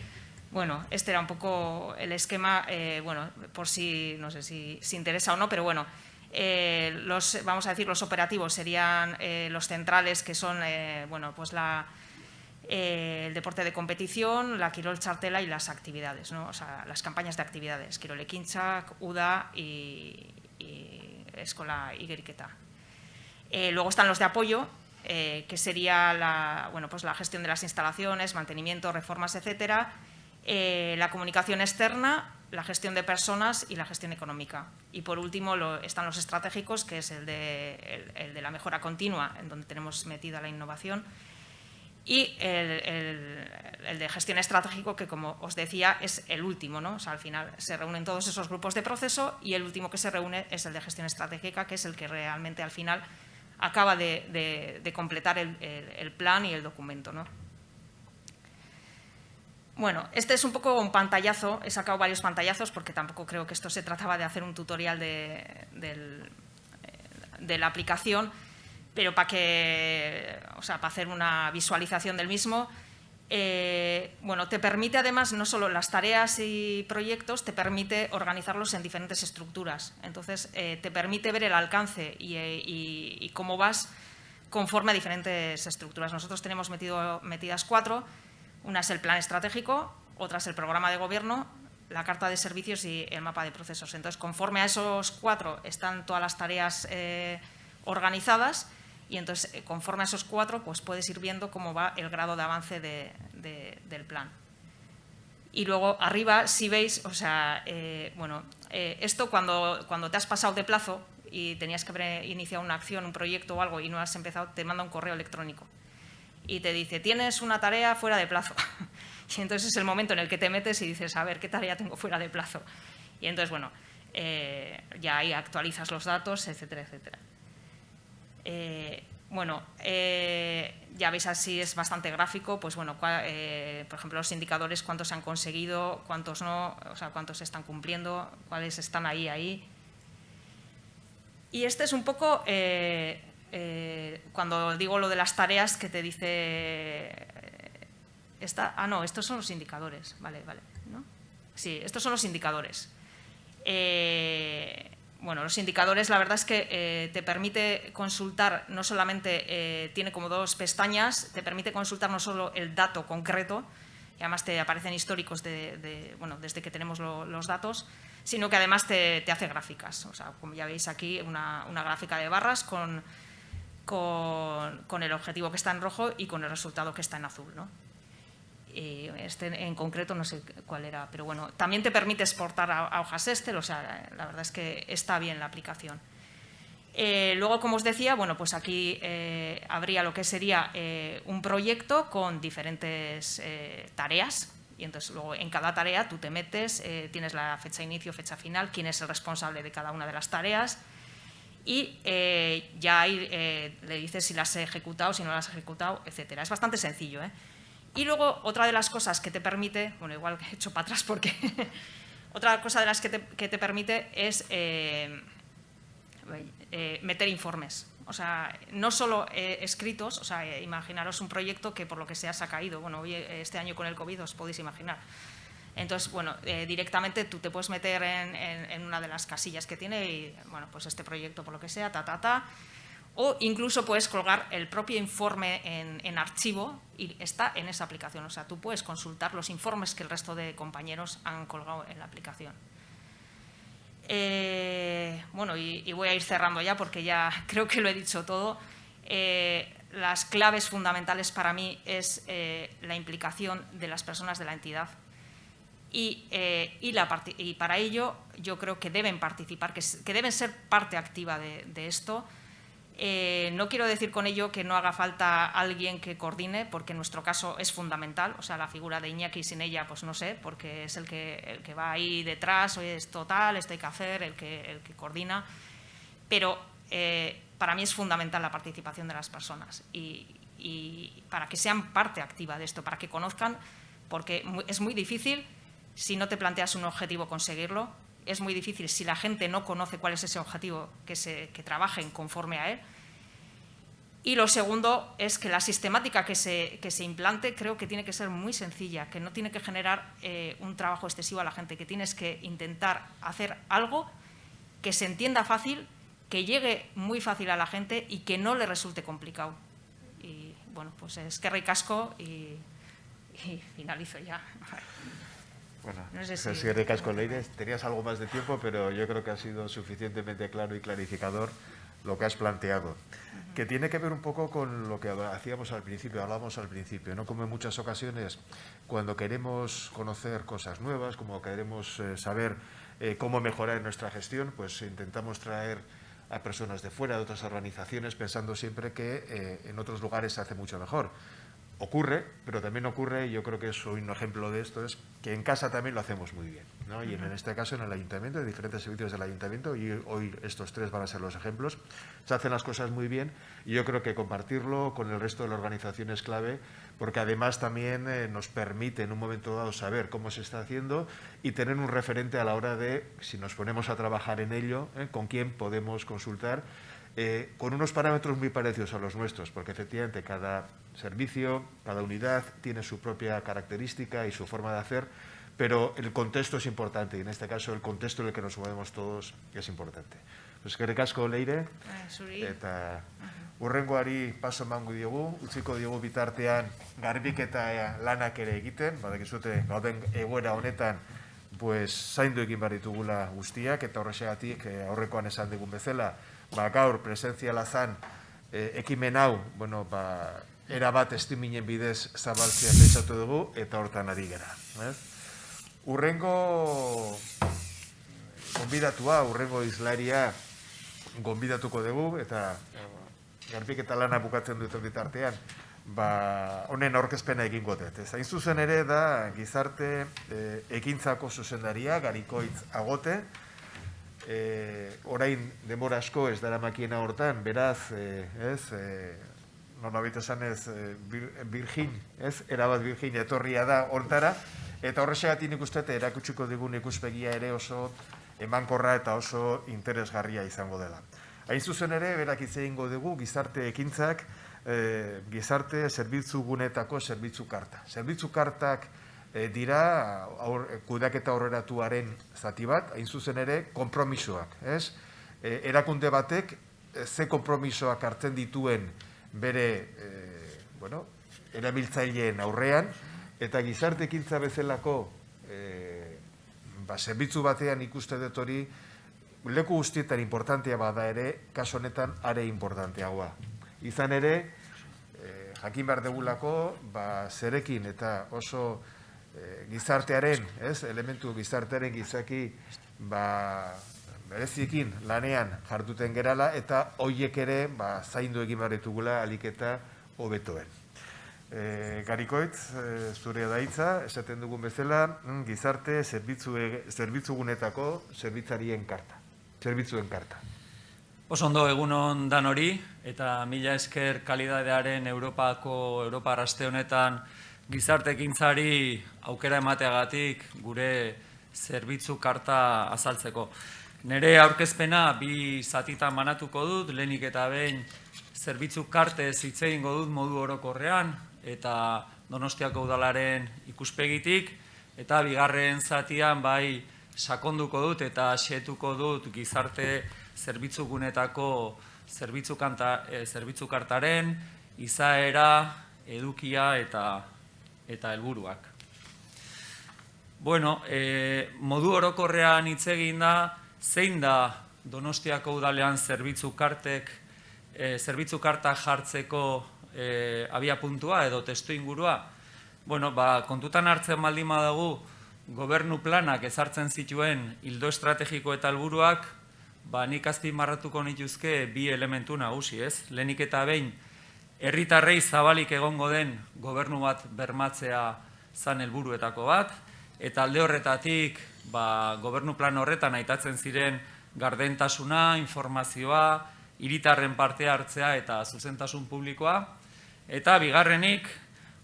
F: Bueno, este era un poco el esquema, bueno, por si, no sé si interesa o no, pero bueno, vamos a decir, los operativos serían los centrales, que son, bueno, pues el deporte de competición, la Kirol Txartela y las actividades, ¿no? O sea, las campañas de actividades, Kirol Ekintzak, UDA y Eskola Igeriketa. Luego están los de apoyo, que sería bueno, pues la gestión de las instalaciones, mantenimiento, reformas, etcétera. La comunicación externa la gestión de personas y la gestión económica. Y por último están los estratégicos, que es el de la mejora continua, en donde tenemos metida la innovación, y el de gestión estratégico, que como os decía es el último, ¿no? O sea, al final se reúnen todos esos grupos de proceso y el último que se reúne es el de gestión estratégica, que es el que realmente al final acaba de completar el plan y el documento, ¿no? Bueno, este es un poco un pantallazo, he sacado varios pantallazos porque tampoco creo que esto se trataba de hacer un tutorial de la aplicación, pero para hacer una visualización del mismo. Bueno, te permite además no solo las tareas y proyectos, te permite organizarlos en diferentes estructuras. Entonces, te permite ver el alcance y cómo vas conforme a diferentes estructuras. Nosotros tenemos metidas 4. Una es el plan estratégico, otra es el programa de gobierno, la carta de servicios y el mapa de procesos. Entonces, conforme a esos 4 están todas las tareas organizadas. Y entonces, conforme a esos 4, pues puedes ir viendo cómo va el grado de avance del plan. Y luego, arriba, si veis, esto cuando te has pasado de plazo y tenías que haber iniciado una acción, un proyecto o algo y no has empezado, te manda un correo electrónico. Y te dice, tienes una tarea fuera de plazo. Y entonces es el momento en el que te metes y dices, a ver, ¿qué tarea tengo fuera de plazo? Y entonces, bueno, ya ahí actualizas los datos, etcétera, etcétera. Ya veis, así es bastante gráfico, pues bueno, por ejemplo, los indicadores, cuántos se han conseguido, cuántos no, o sea, cuántos se están cumpliendo, cuáles están ahí. Y este es un poco, cuando digo lo de las tareas, que te dice, no, estos son los indicadores, vale, ¿no? Sí, estos son los indicadores. Bueno, los indicadores, la verdad es que te permite consultar, no solamente tiene como 2 pestañas, te permite consultar no solo el dato concreto, y además te aparecen históricos desde que tenemos los datos, sino que además te hace gráficas. O sea, como ya veis aquí, una gráfica de barras con el objetivo que está en rojo y con el resultado que está en azul, ¿no? Este en concreto no sé cuál era, pero bueno, también te permite exportar a hojas Excel, o sea, la verdad es que está bien la aplicación. Luego, como os decía, bueno, pues aquí habría lo que sería un proyecto con diferentes tareas, y entonces luego en cada tarea tú te metes, tienes la fecha de inicio, fecha final, quién es el responsable de cada una de las tareas, y ya ahí le dices si las has ejecutado, si no las has ejecutado, etcétera. Es bastante sencillo, ¿eh? Y luego, otra de las cosas que te permite, bueno, igual que he hecho para atrás porque otra cosa de las que te permite es meter informes. O sea, no solo escritos, o sea, imaginaros un proyecto que por lo que sea se ha caído. Bueno, hoy, este año con el COVID os podéis imaginar. Entonces, bueno, directamente tú te puedes meter en una de las casillas que tiene y, bueno, pues este proyecto por lo que sea, o incluso puedes colgar el propio informe en archivo y está en esa aplicación. O sea, tú puedes consultar los informes que el resto de compañeros han colgado en la aplicación. Bueno, y voy a ir cerrando ya porque ya creo que lo he dicho todo. Las claves fundamentales para mí es la implicación de las personas de la entidad. Y para ello yo creo que deben participar, que deben ser parte activa de esto. No quiero decir con ello que no haga falta alguien que coordine, porque en nuestro caso es fundamental. O sea, la figura de Iñaki sin ella, pues no sé, porque es el que va ahí detrás, oye, es total, esto hay que hacer, el que coordina. Pero para mí es fundamental la participación de las personas y para que sean parte activa de esto, para que conozcan, porque es muy difícil si no te planteas un objetivo conseguirlo. Es muy difícil si la gente no conoce cuál es ese objetivo, que trabajen conforme a él. Y lo segundo es que la sistemática que se implante creo que tiene que ser muy sencilla, que no tiene que generar un trabajo excesivo a la gente, que tienes que intentar hacer algo que se entienda fácil, que llegue muy fácil a la gente y que no le resulte complicado. Y bueno, pues eskerrik asko y finalizo ya.
C: Bueno,
F: no sé si...
C: Eskerrik asko, Leire. Tenías algo más de tiempo, pero yo creo que ha sido suficientemente claro y clarificador lo que has planteado, que tiene que ver un poco con lo que hacíamos al principio, hablábamos al principio, ¿no? Como en muchas ocasiones, cuando queremos conocer cosas nuevas, como queremos saber cómo mejorar nuestra gestión, pues intentamos traer a personas de fuera, de otras organizaciones, pensando siempre que en otros lugares se hace mucho mejor. Ocurre, pero también ocurre, y yo creo que es un ejemplo de esto, es que en casa también lo hacemos muy bien, ¿no? Y en este caso en el ayuntamiento, en diferentes servicios del ayuntamiento, y hoy estos tres van a ser los ejemplos, se hacen las cosas muy bien, y yo creo que compartirlo con el resto de la organización es clave, porque además también nos permite en un momento dado saber cómo se está haciendo y tener un referente a la hora de, si nos ponemos a trabajar en ello, con quién podemos consultar, con unos parámetros muy parecidos a los nuestros, porque efectivamente cada servicio, cada unidad tiene su propia característica y su forma de hacer, pero el contexto es importante, y en este caso el contexto en el que nos movemos todos es importante. Pues eskerrik asko, Leire, eta hurrengoari paso emango diogu, utziko diogu bitartean garbiketa lanak ere egiten, badakizute gauden egoera honetan pues zaindu egin behar ditugula guztiak, eta horrexegatik aurrekoan esan digun bezala, gaur presentziala zan ekimen hau, erabat estiminen bidez zabaltzea pentsatu dugu, eta hortan ari gara. Urrengo gonbidatua, urrengo izlaria gonbidatuko dugu, eta garbiketa lana bukatzen duten bitartean, honen aurkezpena egingo dut. Hain zuzen ere da gizarte ekintzako zuzendaria, Garikoitz Agote, orain denbora asko ez dara makiena hortan, beraz, normabit esan ez, erabat virgin etorria da hortara, eta horrexegatik nik uste erakutsiko digun ikuspegia ere oso emankorra eta oso interesgarria izango dela. Hain zuzen ere, berak hitz egingo dugu gizarte ekintzak, gizarte zerbitzu gunetako zerbitzu karta. Zerbitzu kartak dira kudeaketa aurreratuaren zati bat, hain zuzen ere, konpromisoak. Erakunde batek ze konpromisoak hartzen dituen bere erabiltzaileen aurrean, eta gizarte ekintza bezalako zerbitzu batean ikuste dut hori leku guztietan importantea bada ere, kasu honetan are importanteagoa. Izan ere, jakin behar degulako, zerekin eta oso gizartearen, elementu gizartearen gizaki bereziekin lanean jarduten gerala, eta hoiek ere zaindu egin behar ditugula alik eta hobetoen. Garikoitz, zure daitza, esaten dugun bezala, gizarte zerbitzugunetako zerbitzarien karta. Zerbitzuen karta.
G: Oso ondo egunon dan hori, eta mila esker kalidadearen Europa arraste honetan gizarte ekintzari aukera emateagatik gure zerbitzu karta azaltzeko. Nere aurkezpena bi zatitan banatuko dut, lehenik eta behin zerbitzu kartez hitz egingo dut modu orokorrean, eta Donostiako udalaren ikuspegitik, eta bigarren zatian bai sakonduko dut eta xetuko dut gizarte zerbitzugunetako zerbitzu kartaren izaera, edukia eta helburuak. Modu orokorrean hitz egin da, zein da Donostiako udalean zerbitzu kartak jartzeko abiapuntua edo testu ingurua? Kontutan hartzen baldin badagu, gobernu planak ezartzen zituen ildo estrategiko eta helburuak, nik azpimarratuko nituzke bi elementu nagusi, lehenik eta behin, herritarrei zabalik egongo den gobernu bat bermatzea zan helburuetako bat, eta alde horretatik gobernu plan horretan aitatzen ziren gardentasuna, informazioa, hiritarren parte hartzea eta zuzentasun publikoa, eta bigarrenik,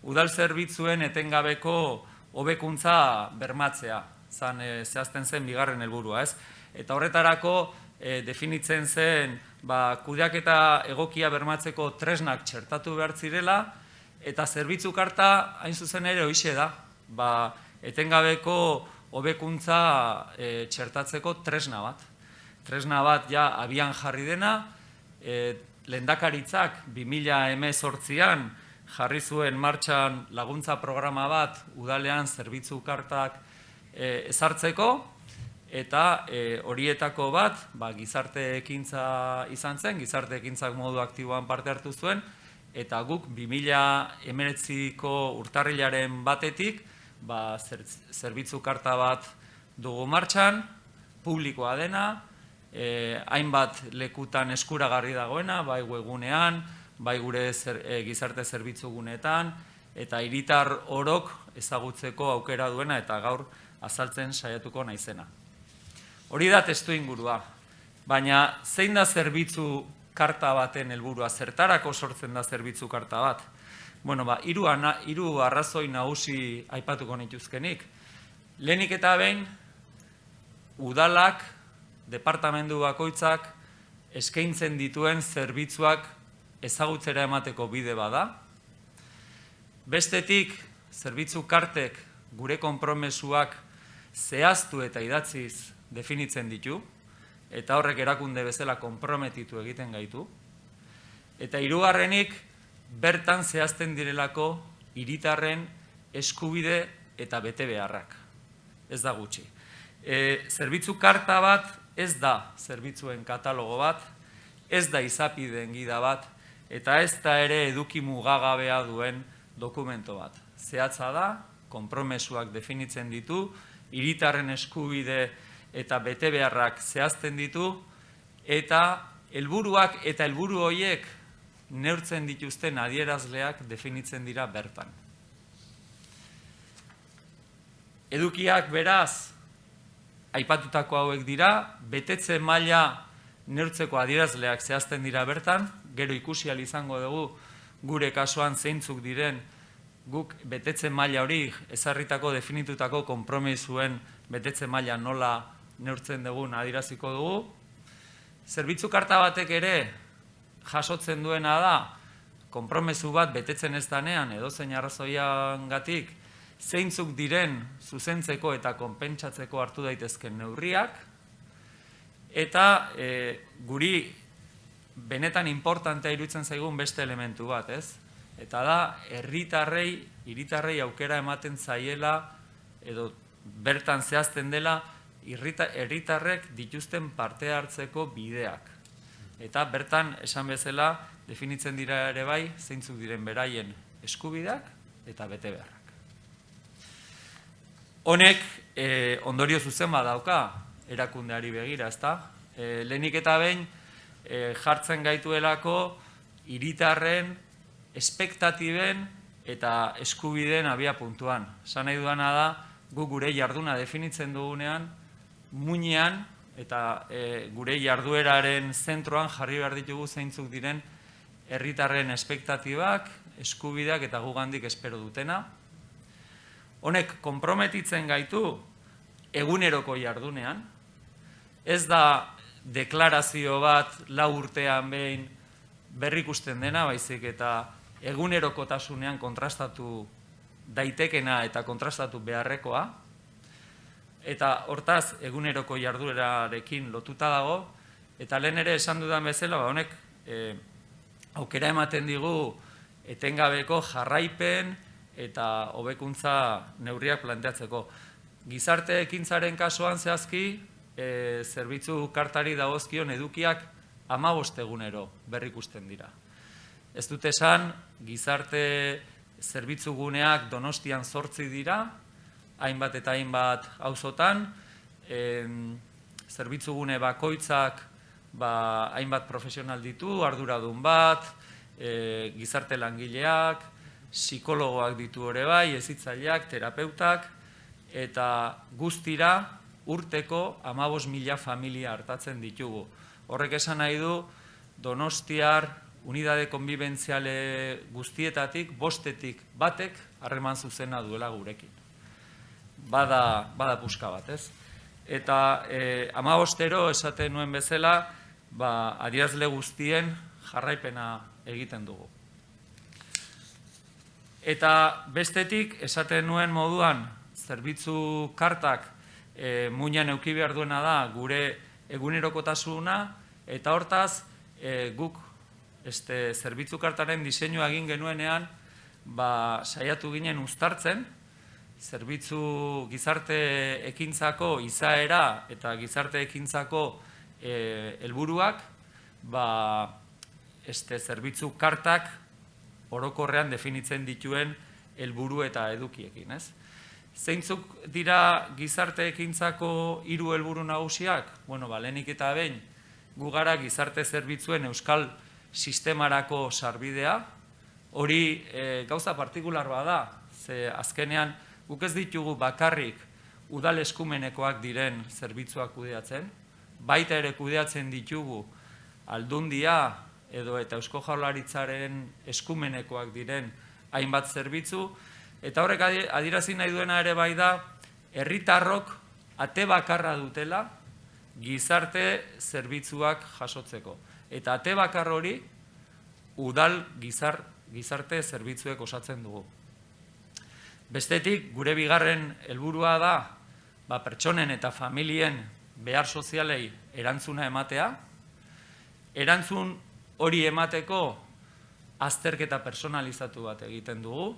G: udal zerbitzuen etengabeko hobekuntza bermatzea, zehazten zen bigarren helburua, Eta horretarako definitzen zen kudeaketa egokia bermatzeko tresnak txertatu behar zirela, eta zerbitzu karta hain zuzen ere hoixe da, etengabeko hobekuntza txertatzeko tresna bat. Tresna bat ja abian jarri dena, lehendakaritzak 2018an jarri zuen martxan laguntza programa bat udalean zerbitzu kartak ezartzeko, eta horietako bat gizarte ekintza izan zen, gizarte ekintzak modu aktiboan parte hartu zuen, eta guk 2019ko urtarrilaren batetik zerbitzu karta bat dugu martxan, publikoa dena, hainbat lekutan eskuragarri dagoena, bai webgunean, bai gure gizarte zerbitzu gunetan, eta hiritar orok ezagutzeko aukera duena eta gaur azaltzen saiatuko naizena. Hori da testu ingurua, baina zein da zerbitzu karta baten helburua, zertarako sortzen da zerbitzu karta bat? Bueno, hiru arrazoi nagusi aipatuko nituzkenik. Lehenik eta behin, udalak, departamentu bakoitzak eskaintzen dituen zerbitzuak ezagutzera emateko bide bada. Bestetik, zerbitzu kartek gure konpromesuak zehaztu eta idatziz definitzen ditu, eta horrek erakunde bezala konprometitu egiten gaitu. Eta hirugarrenik, bertan zehazten direlako hiritarren eskubide eta betebeharrak. Ez da gutxi. Zerbitzu karta bat ez da zerbitzuen katalogo bat, ez da izapideen gida bat, eta ez da ere eduki mugagabea duen dokumento bat. Zehatza da, konpromesuak definitzen ditu, hiritarren eskubide eta betebeharrak zehazten ditu, eta helburuak eta helburu horiek neurtzen dituzten adierazleak definitzen dira bertan. Edukiak beraz, aipatutako hauek dira, betetze maila neurtzeko adierazleak zehazten dira bertan, gero ikusi ahal izango dugu gure kasuan zeintzuk diren guk betetze maila hori ezarritako definitutako konpromesuen betetze maila nola neurtzen dugun adieraziko dugu. Zerbitzu karta batek ere jasotzen duena da, konpromesu bat betetzen ez danean edozein arrazoiangatik zeintzuk diren zuzentzeko eta konpentsatzeko hartu daitezken neurriak, eta guri benetan importantea iruditzen zaigun beste elementu bat, ez? Eta da, hiritarrei aukera ematen zaiela, edo bertan zehazten dela, herritarrek dituzten parte hartzeko bideak. Eta bertan, esan bezala, definitzen dira ere bai, zeintzuk diren beraien eskubideak eta betebeharrak. Honek ondorio zuzen badauka erakundeari begira, ezta? Lehenik eta behin jartzen gaituelako hiritarren espektatiben eta eskubideen abia puntuan. Esan nahi duana da, gu gure jarduna definitzen dugunean, muinean eta gure jardueraren zentroan jarri behar ditugu zeintzuk diren herritarren espektatibak, eskubideak eta gugandik espero dutena. Honek konprometitzen gaitu eguneroko jardunean, ez da deklarazio bat 4 urtean behin berrikusten dena, baizik eta egunerokotasunean kontrastatu daitekena eta kontrastatu beharrekoa, eta hortaz eguneroko jarduerarekin lotuta dago, eta lehen ere esan dudan bezala, honek aukera ematen digu etengabeko jarraipen eta hobekuntza neurriak planteatzeko. Gizarte ekintzaren kasuan zehazki, zerbitzu kartari dagozkion edukiak 15 egunero berrikusten dira. Ez dut esan, gizarte zerbitzu guneak Donostian 8 dira, hainbat eta hainbat auzotan, zerbitzu gune bakoitzak hainbat profesional ditu, arduradun bat, gizarte langileak, psikologoak ditu ere bai, hezitzaileak, terapeutak, eta guztira urteko 15.000 familia hartatzen ditugu. Horrek esan nahi du, Donostiar unidade konbibentziale guztietatik, 5etik batek harreman zuzena duela gurekin. Bada puska bat, ez? Eta 15 esaten nuen bezala, adierazle guztien jarraipena egiten dugu. Eta bestetik, esaten nuen moduan, zerbitzu kartak muinean eduki behar duena da gure egunerokotasuna, eta hortaz, guk zerbitzu kartaren diseinua egin genuenean, saiatu ginen uztartzen, zerbitzu gizarte ekintzako izaera eta gizarte ekintzako helburuak, zerbitzu kartak orokorrean definitzen dituen helburu eta edukiekin, ez? Zeintzuk dira gizarte ekintzako 3 helburu nagusiak? Bueno, lehenik eta behin, gu gara gizarte zerbitzuen euskal sistemarako sarbidea, hori gauza partikular bada, ze azkenean guk ez ditugu bakarrik udal eskumenekoak diren zerbitzuak kudeatzen, baita ere kudeatzen ditugu Aldundia edo eta Eusko Jaurlaritzaren eskumenekoak diren hainbat zerbitzu, eta horrek adierazi nahi duena ere bai da, herritarrok ate bakarra dutela gizarte zerbitzuak jasotzeko. Eta ate bakar hori udal gizarte zerbitzuek osatzen dugu. Bestetik, gure bigarren helburua da, pertsonen eta familien behar sozialei erantzuna ematea. Erantzun hori emateko azterketa personalizatu bat egiten dugu,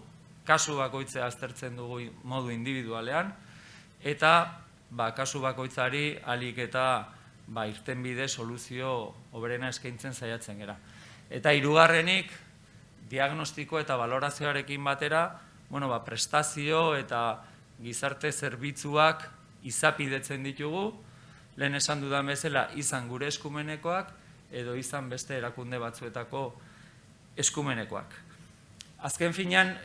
G: kasu bakoitzea aztertzen dugu modu individualean, eta kasu bakoitzari ahalik eta irtenbide soluzio hoberena eskaintzen saiatzen gera. Eta hirugarrenik, diagnostiko eta balorazioarekin batera, prestazio eta gizarte zerbitzuak izapidetzen ditugu, lehen esan dudan bezala izan gure eskumenekoak edo izan beste erakunde batzuetako eskumenekoak. Azken finean,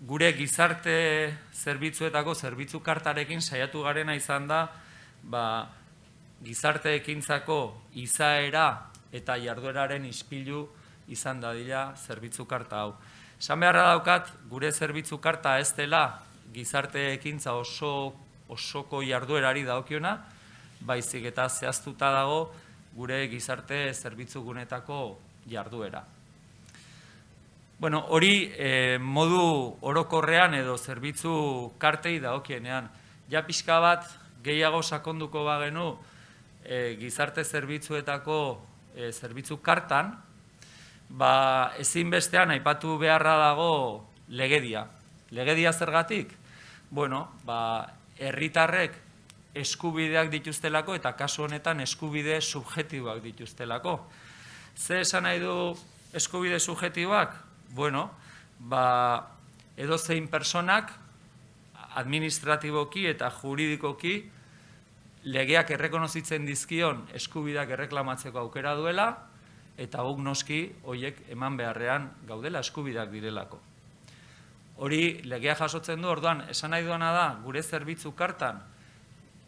G: gure gizarte zerbitzuetako zerbitzu kartarekin saiatu garena izan da, gizarte ekintzako izaera eta jardueraren ispilu izan dadila zerbitzu karta hau. Esan beharra daukat, gure zerbitzu karta ez dela gizarte ekintza osoko jarduerari dagokiona, baizik eta zehaztuta dago gure gizarte zerbitzu gunetako jarduera. Hori modu orokorrean edo zerbitzu kartei dagokienean. Ja pixka bat gehiago sakonduko bagenu gizarte zerbitzuetako zerbitzu kartan, ezinbestean aipatu beharra dago legedia. Legedia zergatik? Herritarrek eskubideak dituztelako eta kasu honetan eskubide subjektiboak dituztelako. Ze esan nahi du eskubide subjektiboak? Edozein personak administratiboki eta juridikoki legeak errekonozitzen dizkion eskubideak erreklamatzeko aukera duela, eta guk noski horiek eman beharrean gaudela eskubideak direlako. Hori legea jasotzen du, orduan, esan nahi duena da, gure zerbitzu kartan,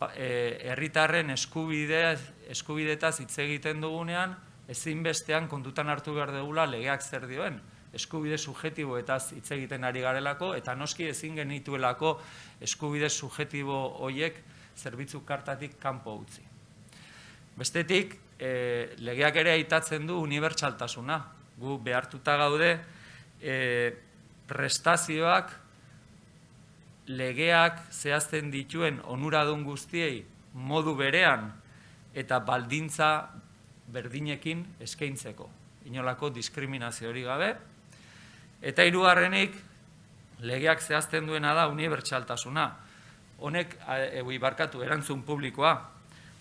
G: herritarren eskubideetaz hitz egiten dugunean, ezinbestean kontutan hartu behar dugula legeak zer dioen, eskubide subjektiboetaz hitz egiten ari garelako, eta noski ezin genituelako eskubide subjektibo horiek zerbitzu kartatik kanpo utzi. Bestetik, legeak ere aitatzen du unibertsaltasuna. Gu behartuta gaude prestazioak legeak zehazten dituen onuradun guztiei modu berean eta baldintza berdinekin eskaintzeko. Inolako diskriminazio hori gabe. Eta hirugarrenik, legeak zehazten duena da unibertsaltasuna. Honek, erantzun publikoa.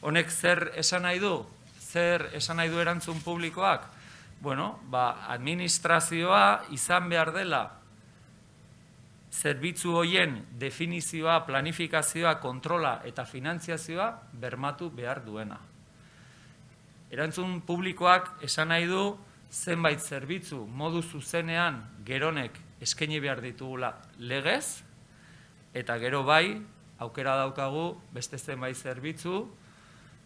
G: Honek zer esan nahi du? Zer esan nahi du erantzun publikoak? Administrazioa izan behar dela zerbitzu horien definizioa, planifikazioa, kontrola eta finantziazioa bermatu behar duena. Erantzun publikoak esan nahi du zenbait zerbitzu modu zuzenean geronek eskaini behar ditugula legez, eta gero bai, aukera daukagu beste zenbait zerbitzu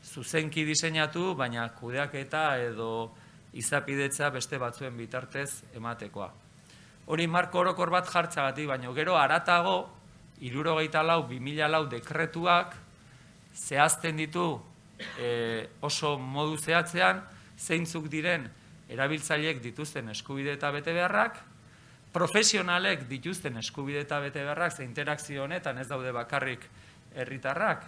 G: zuzenki diseinatu, baina kudeaketa edo izapidetza beste batzuen bitartez ematekoa. Hori marko orokor bat jartzagatik, baina gero haratago 74/2004 dekretuak zehazten ditu oso modu zehatzean zeintzuk diren erabiltzaileek dituzten eskubide eta betebeharrak, profesionalek dituzten eskubide eta betebeharrak, ze interakzio honetan ez daude bakarrik herritarrak,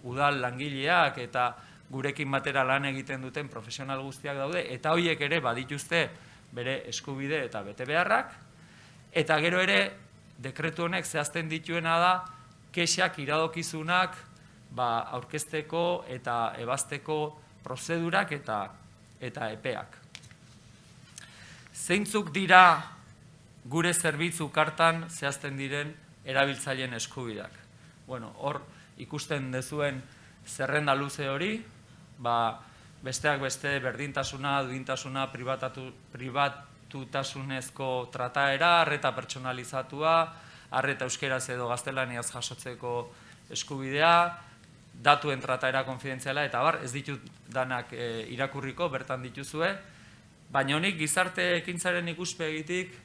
G: udal langileak eta gurekin batera lan egiten duten profesional guztiak daude, eta horiek ere badituzte bere eskubide eta betebeharrak, eta gero ere dekretu honek zehazten dituena da kexak iradokizunak aurkezteko eta ebazteko prozedurak eta epeak. Zeintzuk dira gure zerbitzu kartan zehazten diren erabiltzaileen eskubideak? Bueno, hor ikusten dezuen zerrenda luze hori, besteak beste berdintasuna, duintasuna, pribatutasunezko trataera, arreta pertsonalizatua, arreta euskeraz edo gaztelaniaz jasotzeko eskubidea, datuen trataera konfidentziala, eta ez ditut danak irakurriko, bertan dituzue, baina honik gizarte ekintzaren ikuspegitik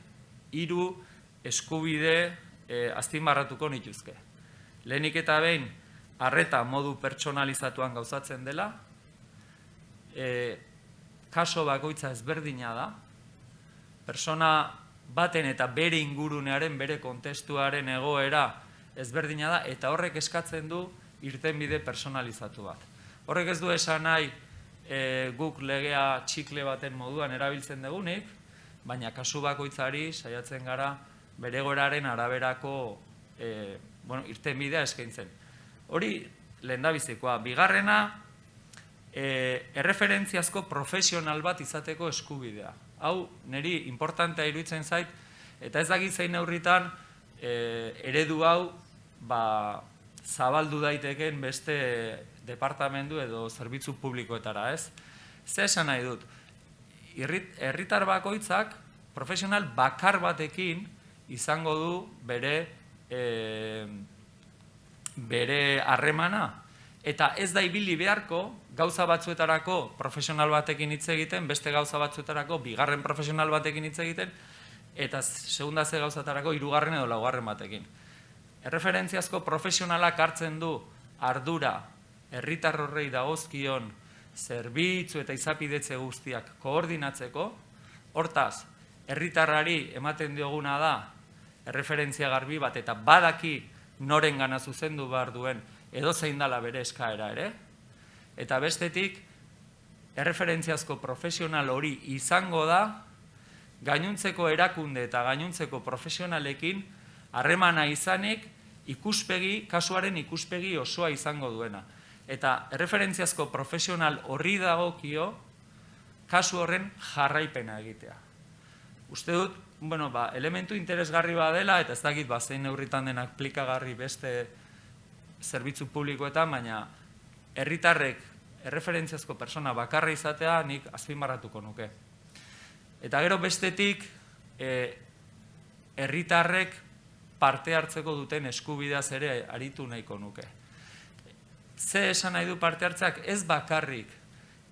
G: 3 eskubide azpimarratuko nituzke. Lehenik eta behin, arreta modu pertsonalizatuan gauzatzen dela, kaso bakoitza ezberdina da, persona baten eta bere ingurunearen, bere kontestuaren egoera ezberdina da, eta horrek eskatzen du irtenbide personalizatu bat. Horrek ez du esan nahi guk legea txikle baten moduan erabiltzen dugunik, baina kasu bakoitzari saiatzen gara bere egoeraren araberako irtenbidea eskaintzen. Hori lehendabizikoa. Bigarrena, erreferentziazko profesional bat izateko eskubidea. Hau, niri importantea iruditzen zait, eta ez dakit zein neurritan eredu hau zabaldu daiteken beste departamentu edo zerbitzu publikoetara, ez? Ze esan nahi dut? Herritar bakoitzak profesional bakar batekin izango du bere harremana, eta ez da ibili beharko gauza batzuetarako profesional batekin hitz egiten, beste gauza batzuetarako bigarren profesional batekin hitz egiten, eta segunda ze gauzatarako 3. edo 4. batekin. Erreferentziazko profesionalak hartzen du ardura herritar horrei dagozkion zerbitzu eta izapidetze guztiak koordinatzeko. Hortaz, herritarrari ematen dioguna da erreferentzia garbi bat eta badaki norengana zuzendu behar duen edozein dela bere eskaera ere. Eta bestetik, erreferentziazko profesional hori izango da gainontzeko erakunde eta gainontzeko profesionalekin harremana izanik kasuaren ikuspegi osoa izango duena. Eta erreferentziazko profesional horri dagokio kasu horren jarraipena egitea. Uste dut, elementu interesgarri badela, eta ez dakit zein neurritan den aplikagarri beste zerbitzu publikoetan, baina herritarrek erreferentziazko persona bakarra izatea nik azpimarratuko nuke. Eta gero bestetik, herritarrek parte hartzeko duten eskubideaz ere aritu nahiko nuke. Ze esan nahi du parte hartzeak ez bakarrik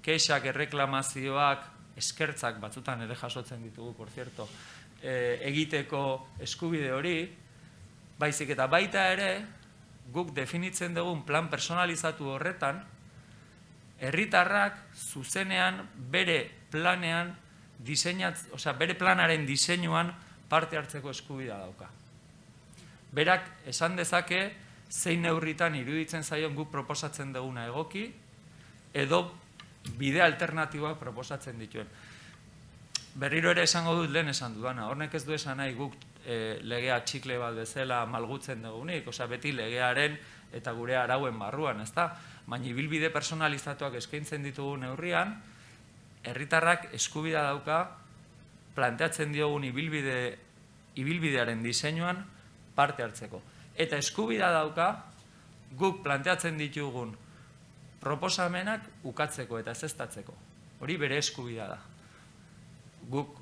G: kexak, erreklamazioak, eskertzak batzutan ere jasotzen ditugu, por cierto, egiteko eskubide hori, baizik eta baita ere guk definitzen dugun plan personalizatu horretan, herritarrak zuzenean bere planean bere planaren diseinuan parte hartzeko eskubidea dauka. Berak esan dezake zein neurritan iruditzen zaion guk proposatzen duguna egoki, edo bide alternatiboak proposatzen dituen. Berriro ere esango dut lehen esan dudana, hornek ez du esan nahi guk legea txikle bat bezala malgutzen dugunik, beti legearen eta gure arauen barruan, ezta? Baina ibilbide personalizatuak eskaintzen ditugu neurrian, herritarrak eskubidea dauka planteatzen diogun ibilbidearen diseinuan parte hartzeko. Eta eskubidea dauka guk planteatzen ditugun proposamenak ukatzeko eta ezeztatzeko. Hori bere eskubidea da. Guk,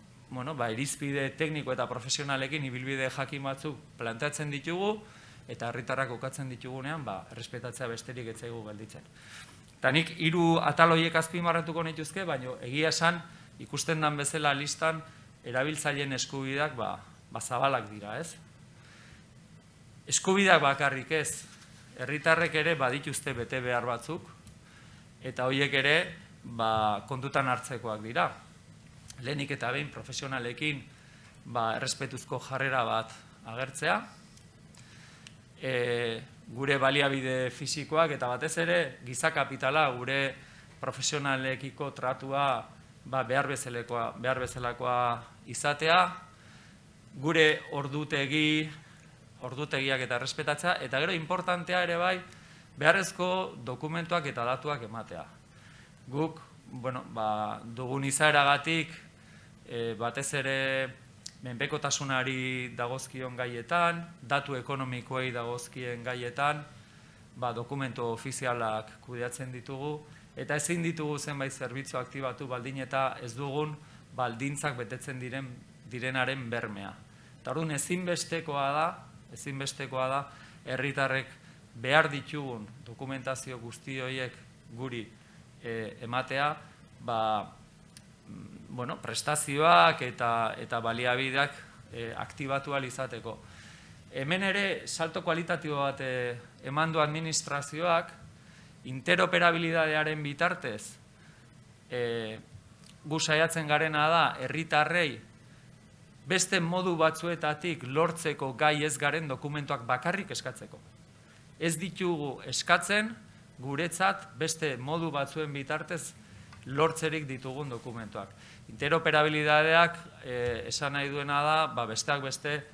G: irizpide tekniko eta profesionalekin ibilbide jakin batzuk planteatzen ditugu, eta herritarrak ukatzen ditugunean, errespetatzea besterik ez zaigu gelditzen. Eta nik 3 atal horiek azpimarratuko nituzke, baina egia esan, ikusten dan bezala listan, erabiltzaileen eskubideak zabalak dira, ez? Eskubideak bakarrik ez, herritarrek ere badituzte bete behar batzuk, eta horiek ere kontutan hartzekoak dira. Lehenik eta behin profesionalekin errespetuzko jarrera bat agertzea, gure baliabide fisikoak eta batez ere giza kapitala gure profesionalekiko tratua behar bezalakoa izatea, gure ordutegi, ordutegiak eta errespetatzea, eta gero importantea ere bai, beharrezko dokumentuak eta datuak ematea. Guk, dugun izaeragatik, batez ere menpekotasunari dagozkion gaietan, datu ekonomikoei dagozkien gaietan, dokumentu ofizialak kudeatzen ditugu, eta ezin ditugu zenbait zerbitzu aktibatu baldin eta ez dugun baldintzak betetzen direnaren bermea. Eta orduan ezinbestekoa da, herritarrek behar ditugun dokumentazio guzti horiek guri ematea, prestazioak eta baliabideak aktibatu ahal izateko. Hemen ere, salto kualitatibo bat eman du administrazioak, interoperabilidadearen bitartez, gu saiatzen garena da, herritarrei beste modu batzuetatik lortzeko gai ez garen dokumentuak bakarrik eskatzeko. Ez ditugu eskatzen, guretzat beste modu batzuen bitartez lortzerik ditugun dokumentuak. Interoperabilidadeak esan nahi duena da, besteak beste,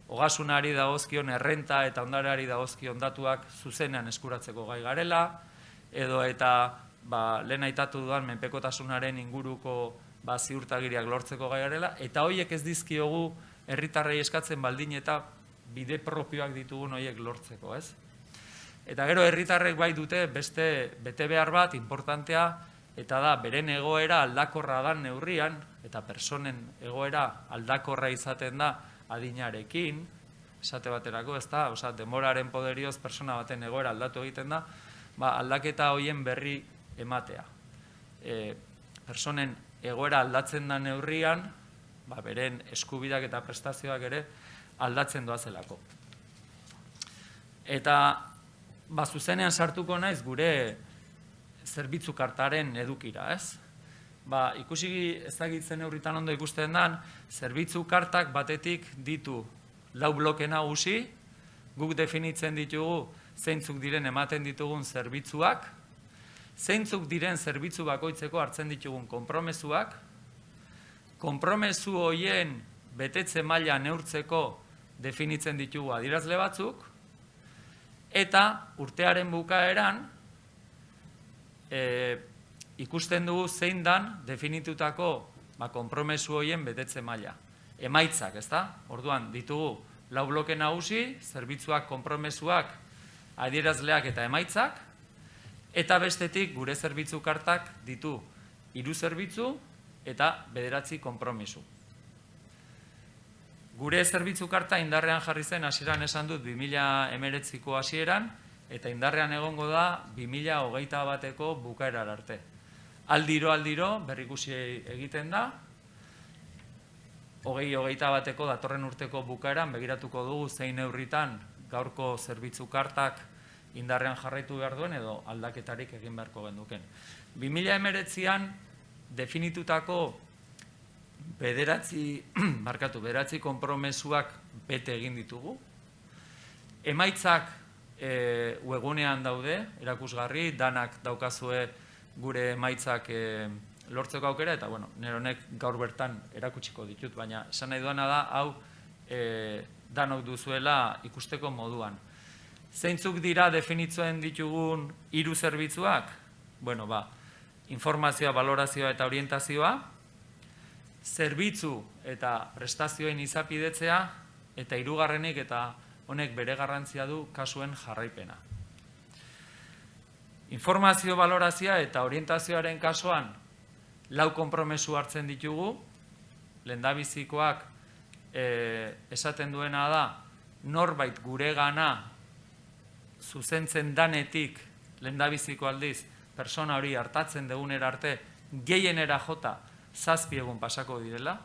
G: ogasunari dagozkion errenta eta ondareari dagozkion datuak zuzenean eskuratzeko gai garela, edo eta lehen aitatu dudan menpekotasunaren inguruko ziurtagiriak lortzeko gai garela, eta horiek ez dizkiogu herritarrei eskatzen baldin eta bide propioak ditugun horiek lortzeko, ez? Eta gero herritarrek bai dute beste bete behar bat, importantea, eta da, beren egoera aldakorra dan neurrian, eta personen egoera aldakorra izaten da adinarekin, esate baterako, ez da, demoraren poderioz persona baten egoera aldatu egiten da, aldaketa horien berri ematea. Personen egoera aldatzen da neurrian, beren eskubideak eta prestazioak ere aldatzen doazelako. Eta, zuzenean sartuko naiz gure zerbitzu kartaren edukira, ez? Ikusi ezagitzen neurritan ondo ikusten dan, zerbitzu kartak batetik ditu 4 bloke nagusi, guk definitzen ditugu zeintzuk diren ematen ditugun zerbitzuak, zeintzuk diren zerbitzu bakoitzeko hartzen ditugun konpromezuak, konpromezu horien betetze maila neurtzeko definitzen ditugu adierazle batzuk, eta urtearen bukaeran ikusten dugu zein dan definitutako konpromezu horien betetze maila. Emaitzak, ez da? Orduan, ditugu 4 bloke nagusi, zerbitzuak, konpromezuak, adierazleak eta emaitzak, eta bestetik gure zerbitzu kartak ditu 3 zerbitzu eta 9 konpromisu. Gure zerbitzu karta indarrean jarri zen hasieran esan dut 2019ko hasieran, eta indarrean egongo da 2021ko bukaerar arte. Aldiro berrikusi egiten da, 2021ko datorren urteko bukaeran begiratuko dugu zein neurritan gaurko zerbitzu kartak indarrean jarraitu behar duen edo aldaketarik egin beharko genduken. 2019an definitutako 9 konpromezuak bete egin ditugu. Emaitzak webgunean daude, erakusgarri, danak daukazue gure emaitzak lortzeko aukera, eta neronek gaur bertan erakutsiko ditut, baina esan nahi duena da, hau danok duzuela ikusteko moduan. Zeintzuk dira definitzen ditugun 3 zerbitzuak? Informazioa, balorazioa eta orientazioa, zerbitzu eta prestazioen izapidetzea, eta 3. eta honek bere garrantzia du kasuen jarraipena. Informazio, balorazioa eta orientazioaren kasuan 4 konpromezu hartzen ditugu, lehendabizikoak esaten duena da, norbait gure gana zuzentzen danetik lehendabiziko aldiz persona hori hartatzen degunera arte gehienera jota 7 egun pasako direla.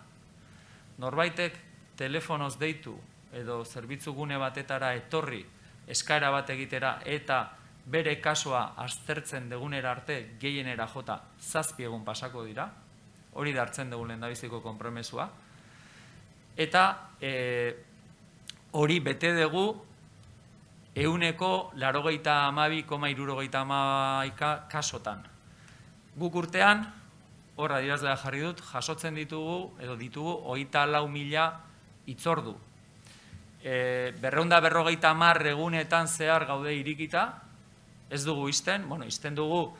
G: Norbaitek telefonoz deitu edo zerbitzu gune batetara etorri eskaera bat egitera eta bere kasua aztertzen degunera arte gehienera jota 7 egun pasako dira. Hori da hartzen dugun lehendabiziko konpromesua. Eta hori bete dugu 82,71 kasotan. Guk urtean, hor adierazlea jarri dut, jasotzen ditugu, edo ditugu 24.000 hitzordu. 250 egunetan zehar gaude irikita, ez dugu izten, izten dugu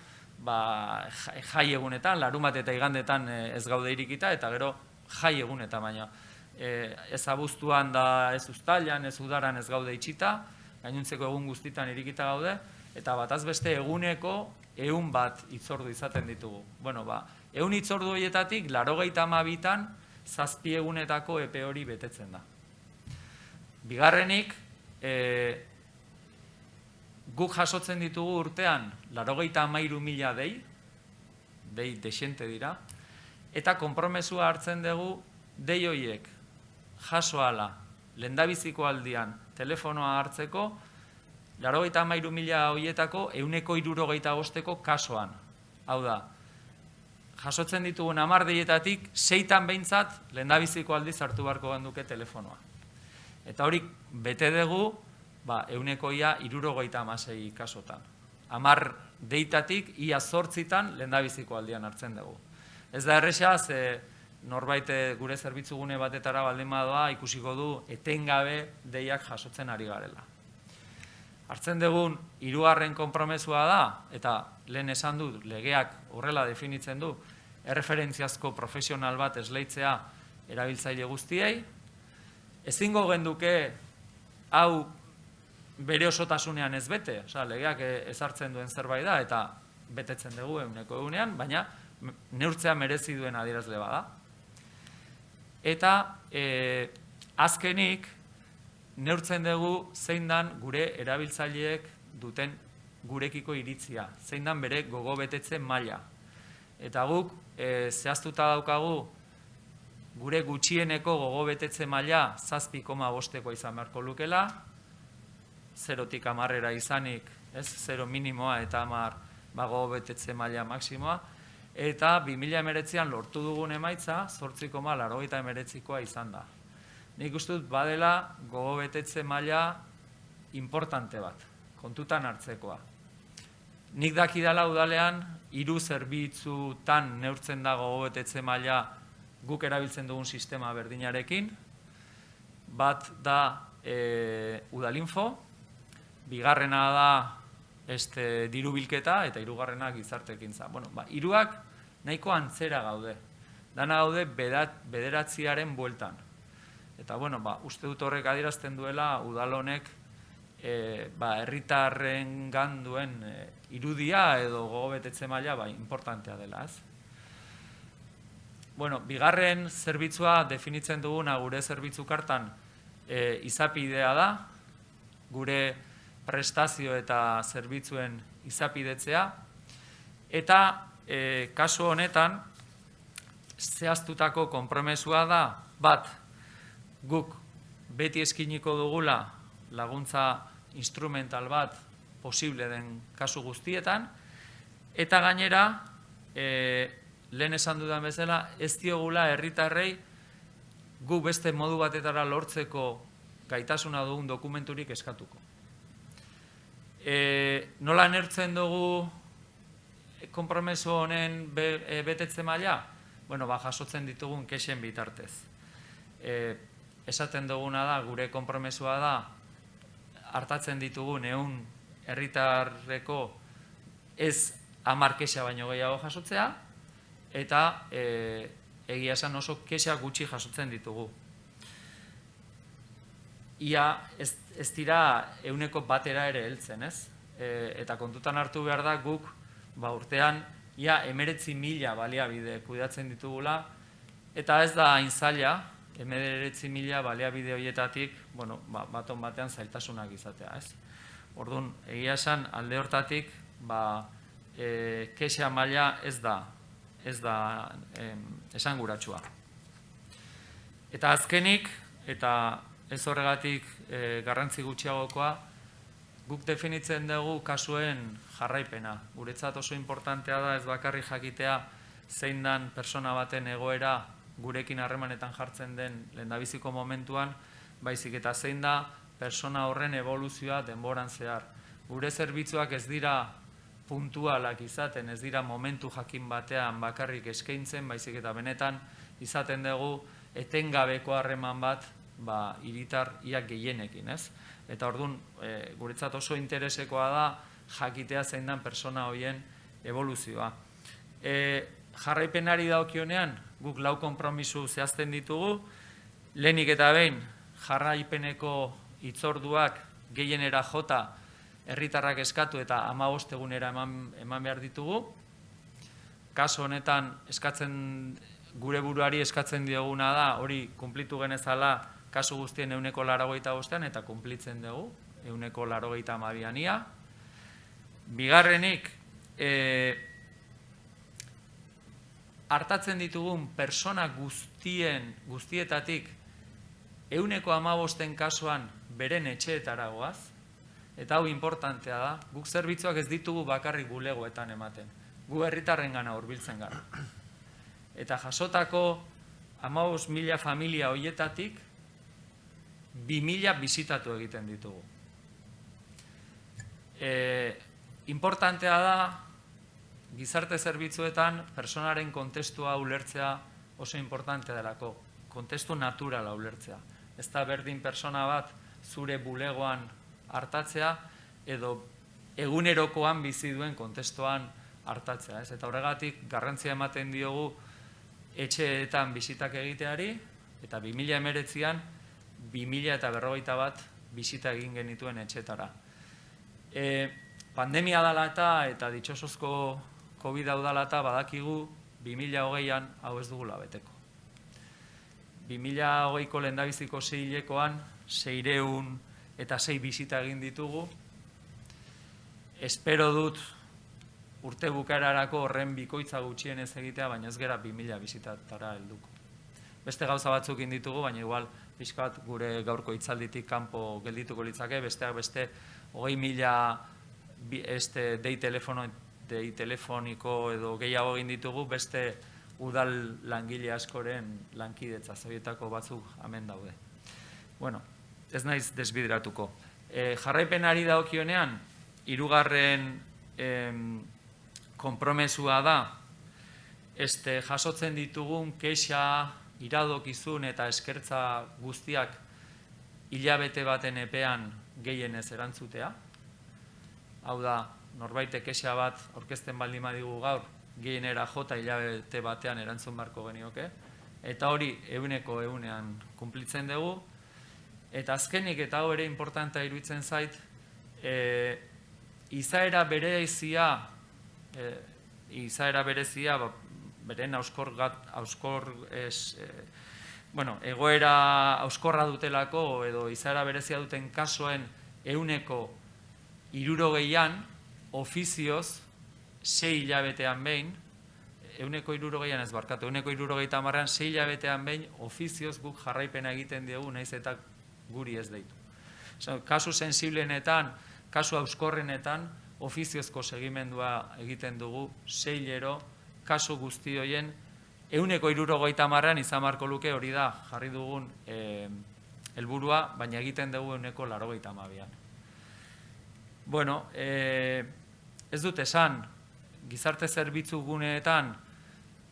G: jai egunetan, larumat eta igandetan ez gaude irikita, eta gero jai egunetan, baina ez abuztuan da ez uztailan, ez udaran ez gaude itxita, gainuntzeko egun guztitan irikita gaude, eta bataz beste eguneko 100 hitzordu izaten ditugu. 100 hitzordu horietatik 92an 7 egunetako epe hori betetzen da. Bigarrenik, guk jasotzen ditugu urtean 93.000 dei desente dira, eta konpromesua hartzen dugu dei horiek jaso ala, lehendabiziko aldian telefonoa hartzeko, 93.000 horietako 165 kasuan. Hau da, jasotzen ditugun 10 deietatik 6tan behintzat lehendabiziko aldiz hartu beharko genduke telefonoa. Eta hori bete dugu 166 kasotan. 10 deitatik ia 8tan lehendabiziko aldian hartzen dugu. Ez da erresa, norbait gure zerbitzugune batetara baldin badoa ikusiko du etengabe deiak jasotzen ari garela. Hartzen dugun 3. konpromesua da, eta lehen esan du, legeak horrela definitzen du, erreferentziazko profesional bat esleitzea erabiltzaile guztiei, ezingo genduke hau bere osotasunean ez bete, legeak ezartzen duen zerbait da, eta betetzen dugu egunean, baina neurtzea merezi duen adierazle bada. Eta azkenik, neurtzen dugu zein dan gure erabiltzaileek duten gurekiko iritzia, zein dan bere gogo betetze maila. Eta guk zehaztuta daukagu gure gutxieneko gogo betetze maila 7,5 izan beharko lukela, 0tik 10 izanik, 0 minimoa eta 10 gogo betetze maila maksimoa, eta 2019an lortu dugun emaitza 8,89koa izan da. Nik uste dut badela gogo betetze maila importante bat, kontutan hartzekoa. Nik dakidala udalean 3 zerbitzutan neurtzen da gogo betetze maila guk erabiltzen dugun sistema berdinarekin. Bat da Udalinfo, bigarrena da diru bilketa eta 3. gizarte ekintza. Hiruak nahiko antzera gaude. Dana gaude 9 bueltan. Eta, uste dut horrek adierazten duela udal honek herritarren duen irudia edo gogo betetze maila importantea dela, ez? Bigarren zerbitzua definitzen duguna gure zerbitzu kartan izapidea da, gure prestazio eta zerbitzuen izapidetzea, eta kasu honetan zehaztutako konpromesua da, bat, guk beti eskiniko dugula laguntza instrumental bat posible den kasu guztietan, eta gainera, lehen esan dudan bezala, ez diogula herritarrei gu beste modu batetara lortzeko gaitasuna dugun dokumenturik eskatuko. Nola nertzen dugu konpromeso honen betetze maila? Jasotzen ditugun kexen bitartez. Esaten duguna da, gure konpromesua da, hartatzen ditugu 100 herritarreko ez 10 kexa baino gehiago jasotzea, eta egia esan oso kexa gutxi jasotzen ditugu. Ia ez dira 100 ere heltzen, ez? Eta kontutan hartu behar da guk urtean ia 19.000 baliabide kudeatzen ditugula, eta ez da hain zaila, 19.000 baliabide horietatik, baton batean zailtasunak izatea, ez? Orduan, egia esan alde hortatik, kexa maila ez da esanguratsua. Eta azkenik, eta ez horregatik garrantzi gutxiagokoa, guk definitzen dugu kasuen jarraipena. Guretzat oso importantea da ez bakarrik jakitea zein dan persona baten egoera gurekin harremanetan jartzen den lehendabiziko momentuan, baizik eta zein da persona horren evoluzioa denboran zehar. Gure zerbitzuak ez dira puntualak izaten, ez dira momentu jakin batean bakarrik eskaintzen, baizik eta benetan izaten dugu etengabeko harreman bat hiritar ia gehienekin, ez? Eta orduan, guretzat oso interesekoa da jakitea zein den persona horien evoluzioa. Jarraipenari dagokionean, guk 4 konpromisu zehazten ditugu, lehenik eta behin jarraipeneko hitzorduak gehienera jota herritarrak eskatu eta 15 egunera eman behar ditugu. Kaso honetan gure buruari eskatzen dioguna da hori kunplitu genezala kasu guztien 185 eta kunplitzen dugu 182an ia. Bigarrenik, hartatzen ditugun persona guztietatik 115 kasuan beren etxeetara goaz, eta hau importantea da, guk zerbitzuak ez ditugu bakarrik bulegoetan ematen, gu herritarrengana hurbiltzen gara. Eta jasotako 15.000 familia horietatik 2.000 bisitatu egiten ditugu. Importantea da, gizarte zerbitzuetan personaren kontestua ulertzea oso importantea delako, kontestu naturala ulertzea. Ez da berdin persona bat zure bulegoan hartatzea edo egunerokoan bizi duen kontestuan hartatzea. Eta horregatik garrantzia ematen diogu etxeetan bisitak egiteari eta 2019an 2051 bisita egin genituen etxetara. Pandemia dela eta ditxosozko COVID hau dela eta badakigu 2020an hau ez dugula beteko. 2020ko lehendabiziko 6 hilekoan 606 bisita egin ditugu. Espero dut urte bukaerarako horren bikoitza gutxienez egitea, baina ez gera 2000 bisitatara helduko. Beste gauza batzuk egin ditugu, baina igual pixkat gure gaurko hitzalditik kanpo geldituko litzake, besteak beste 20.000 dei telefoniko edo gehiago egin ditugu, beste udal langile askoren lankidetza horietako batzuk hemen daude. Bueno, ez naiz desbideratuko. Jarraipenari dagokionean, 3. konpromesua da, jasotzen ditugun kexa, iradokizun eta eskertza guztiak hilabete baten epean gehienez erantzutea. Hau da, norbaitek kexa bat aurkezten baldin badigu gaur, gehienera jota hilabete batean erantzun beharko genioke. Eta hori 100%an kunplitzen dugu. Eta azkenik, eta hau ere importantea iruditzen zait, izaera berezia, beren egoera auskorra dutelako edo izaera berezia duten kasuen 160an ofizioz 6 hilabetean behin, 160an ez barkatu, 160an 6 hilabetean behin ofizioz guk jarraipena egiten diegu, nahiz eta guri ez deitu. Kasu sensibleenetan, kasu auskorrenetan, ofiziozko segimendua egiten dugu 6 hilero, kasu guzti horien 160an izan beharko luke, hori da jarri dugun helburua, baina egiten dugu 182an. Bueno, ez dut esan, gizarte zerbitzu guneetan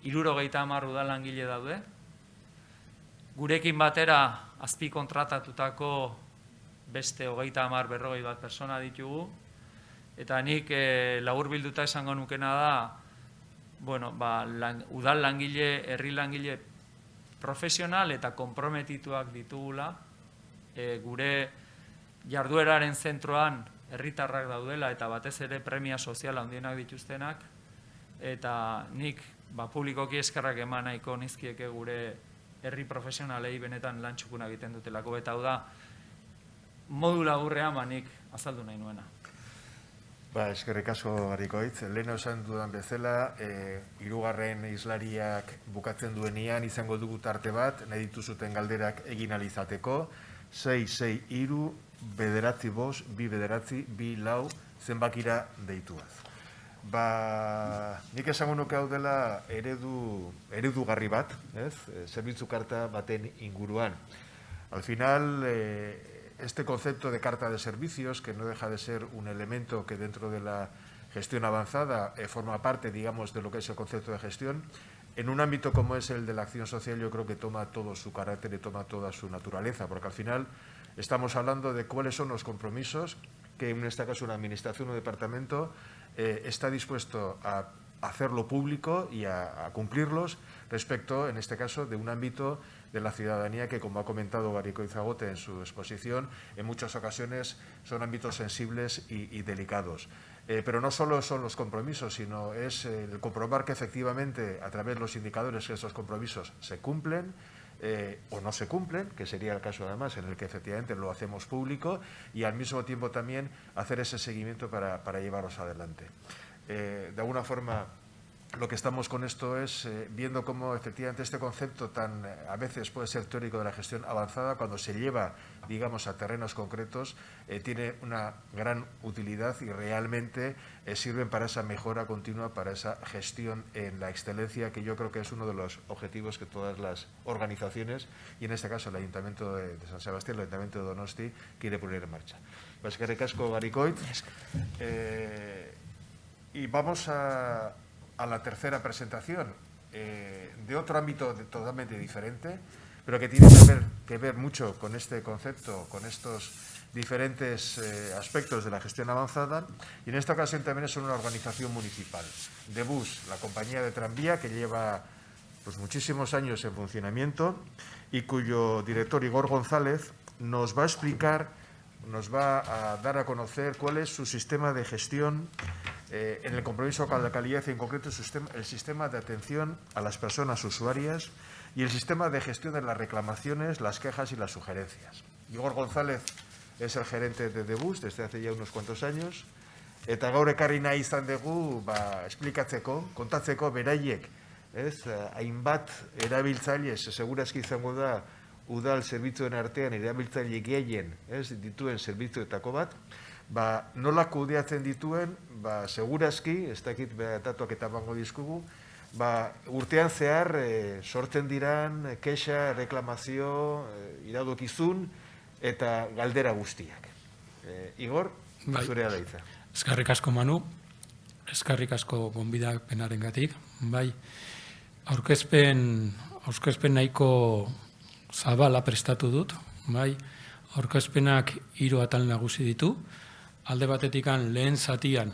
G: 70 udal langile daude, gurekin batera azpi kontratatutako beste 30-40 bat persona ditugu, eta nik laburbilduta esango nukena da, udal langile, herri langile profesional eta konprometituak ditugula, gure jardueraren zentroan herritarrak daudela eta batez ere premia soziala handienak dituztenak, eta nik publikoki eskerrak eman nahiko nizkieke gure herri profesionalei benetan lan txukuna egiten dutelako, eta hau da, modu laburrean nik azaldu nahi nuena.
C: Eskerrik asko Garikoitz. Lehen esan dudan bezala, 3. islariak bukatzen duenean izango dugu tarte bat, nahi dituzuten galderak egin alizateko, 662-952-2 zenbakira deituaz. Nik esango nuke hau dela eredugarri bat, zerbitzu karta baten inguruan. Al final, este concepto de carta de servicios, que no deja de ser un elemento que dentro de la gestión avanzada forma parte, digamos, de lo que es el concepto de gestión, en un ámbito como es el de la acción social, yo creo que toma todo su carácter y toma toda su naturaleza, porque al final estamos hablando de cuáles son los compromisos que en este caso una administración o departamento está dispuesto a hacerlo público y a cumplirlos respecto, en este caso, de un ámbito de la ciudadanía que, como ha comentado Garicoizagote en su exposición, en muchas ocasiones son ámbitos sensibles y delicados. Pero no solo son los compromisos, sino es el comprobar que efectivamente, a través de los indicadores, que esos compromisos se cumplen o no se cumplen, que sería el caso además en el que efectivamente lo hacemos público, y al mismo tiempo también hacer ese seguimiento para llevarlos adelante. De alguna forma, lo que estamos con esto es viendo cómo efectivamente este concepto tan a veces puede ser teórico de la gestión avanzada, cuando se lleva, digamos, a terrenos concretos, tiene una gran utilidad y realmente sirven para esa mejora continua, para esa gestión en la excelencia, que yo creo que es uno de los objetivos que todas las organizaciones, y en este caso el Ayuntamiento de San Sebastián, el Ayuntamiento de Donosti, quiere poner en marcha. Eskerrik asko, Garicoit. Y vamos a la tercera presentación, de otro ámbito totalmente diferente, pero que tiene que ver mucho con este concepto, con estos diferentes aspectos de la gestión avanzada, y en esta ocasión también es una organización municipal, Debus, la compañía de tranvía que lleva pues muchísimos años en funcionamiento y cuyo director Igor González nos va a explicar, nos va a dar a conocer cuál es su sistema de gestión en el compromiso con la calidad y en concreto el sistema de atención a las personas usuarias y el sistema de gestión de las reclamaciones, las quejas y las sugerencias. Igor González es el gerente de Debus desde hace ya unos cuantos años, eta gaur ekarri nahi izan dugu esplikatzeko, kontatzeko beraiek, hainbat erabiltzaile, segurazki izango da udal zerbitzuen artean erabiltzaile gehien dituen zerbitzuetako bat, nola kudeatzen dituen, segurazki, ez dakit datuak eta bango dizkugu, urtean zehar sortzen diran kexa, reklamazio, iradokizun eta galdera guztiak. Igor, zurea da hitza.
H: Eskerrik asko, Manu, eskerrik asko gonbidapenarengatik. Bai, aurkezpen nahiko zabala prestatu dut, bai, aurkezpenak 3 atal nagusi ditu. Alde batetikan lehen zatian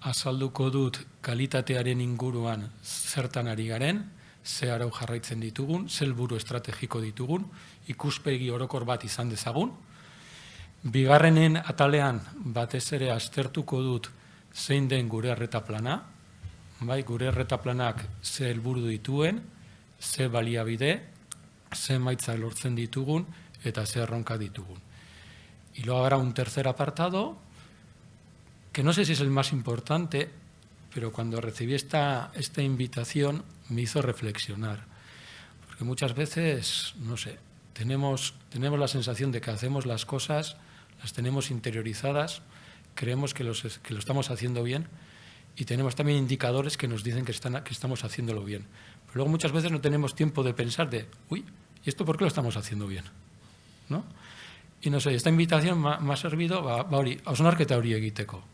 H: azalduko dut kalitatearen inguruan zertan ari garen, ze arau jarraitzen ditugun, ze helburu estrategiko ditugun, ikuspegi orokor bat izan dezagun. Bigarrenen atalean batez ere aztertuko dut zein den gure arreta plana, bai, gure arreta planak ze helburu dituen, ze baliabide, ze emaitzak lortzen ditugun eta ze erronka ditugun. Y luego habrá un tercer apartado, que no sé si es el más importante, pero cuando recibí esta invitación me hizo reflexionar. Porque muchas veces, no sé, tenemos la sensación de que hacemos las cosas, las tenemos interiorizadas, creemos que lo estamos haciendo bien y tenemos también indicadores que nos dicen que estamos haciéndolo bien. Pero luego muchas veces no tenemos tiempo de pensar de, uy, ¿y esto por qué lo estamos haciendo bien? ¿No? Y no sé, esta invitación me ha servido hori, hausnarketa hori egiteko.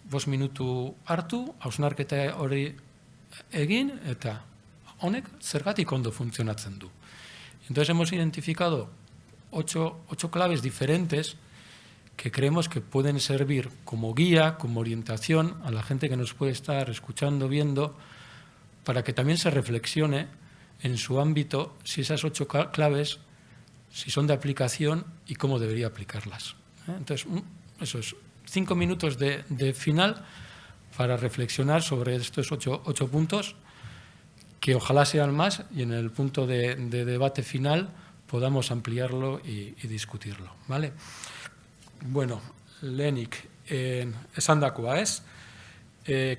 H: 5 minutu hartu, hausnarketa hori egin, eta honek zergatik ondo funtzionatzen du. Entonces hemos identificado 8 claves diferentes que creemos que pueden servir como guía, como orientación a la gente que nos puede estar escuchando, viendo, para que también se reflexione en su ámbito si esas 8 claves, si son de aplicación y cómo debería aplicarlas. Entonces, eso es 5 minutos de final para reflexionar sobre estos 8 puntos, que ojalá sean más y en el punto de debate final podamos ampliarlo y discutirlo, ¿vale? Bueno, lehenik, esandakoa ez,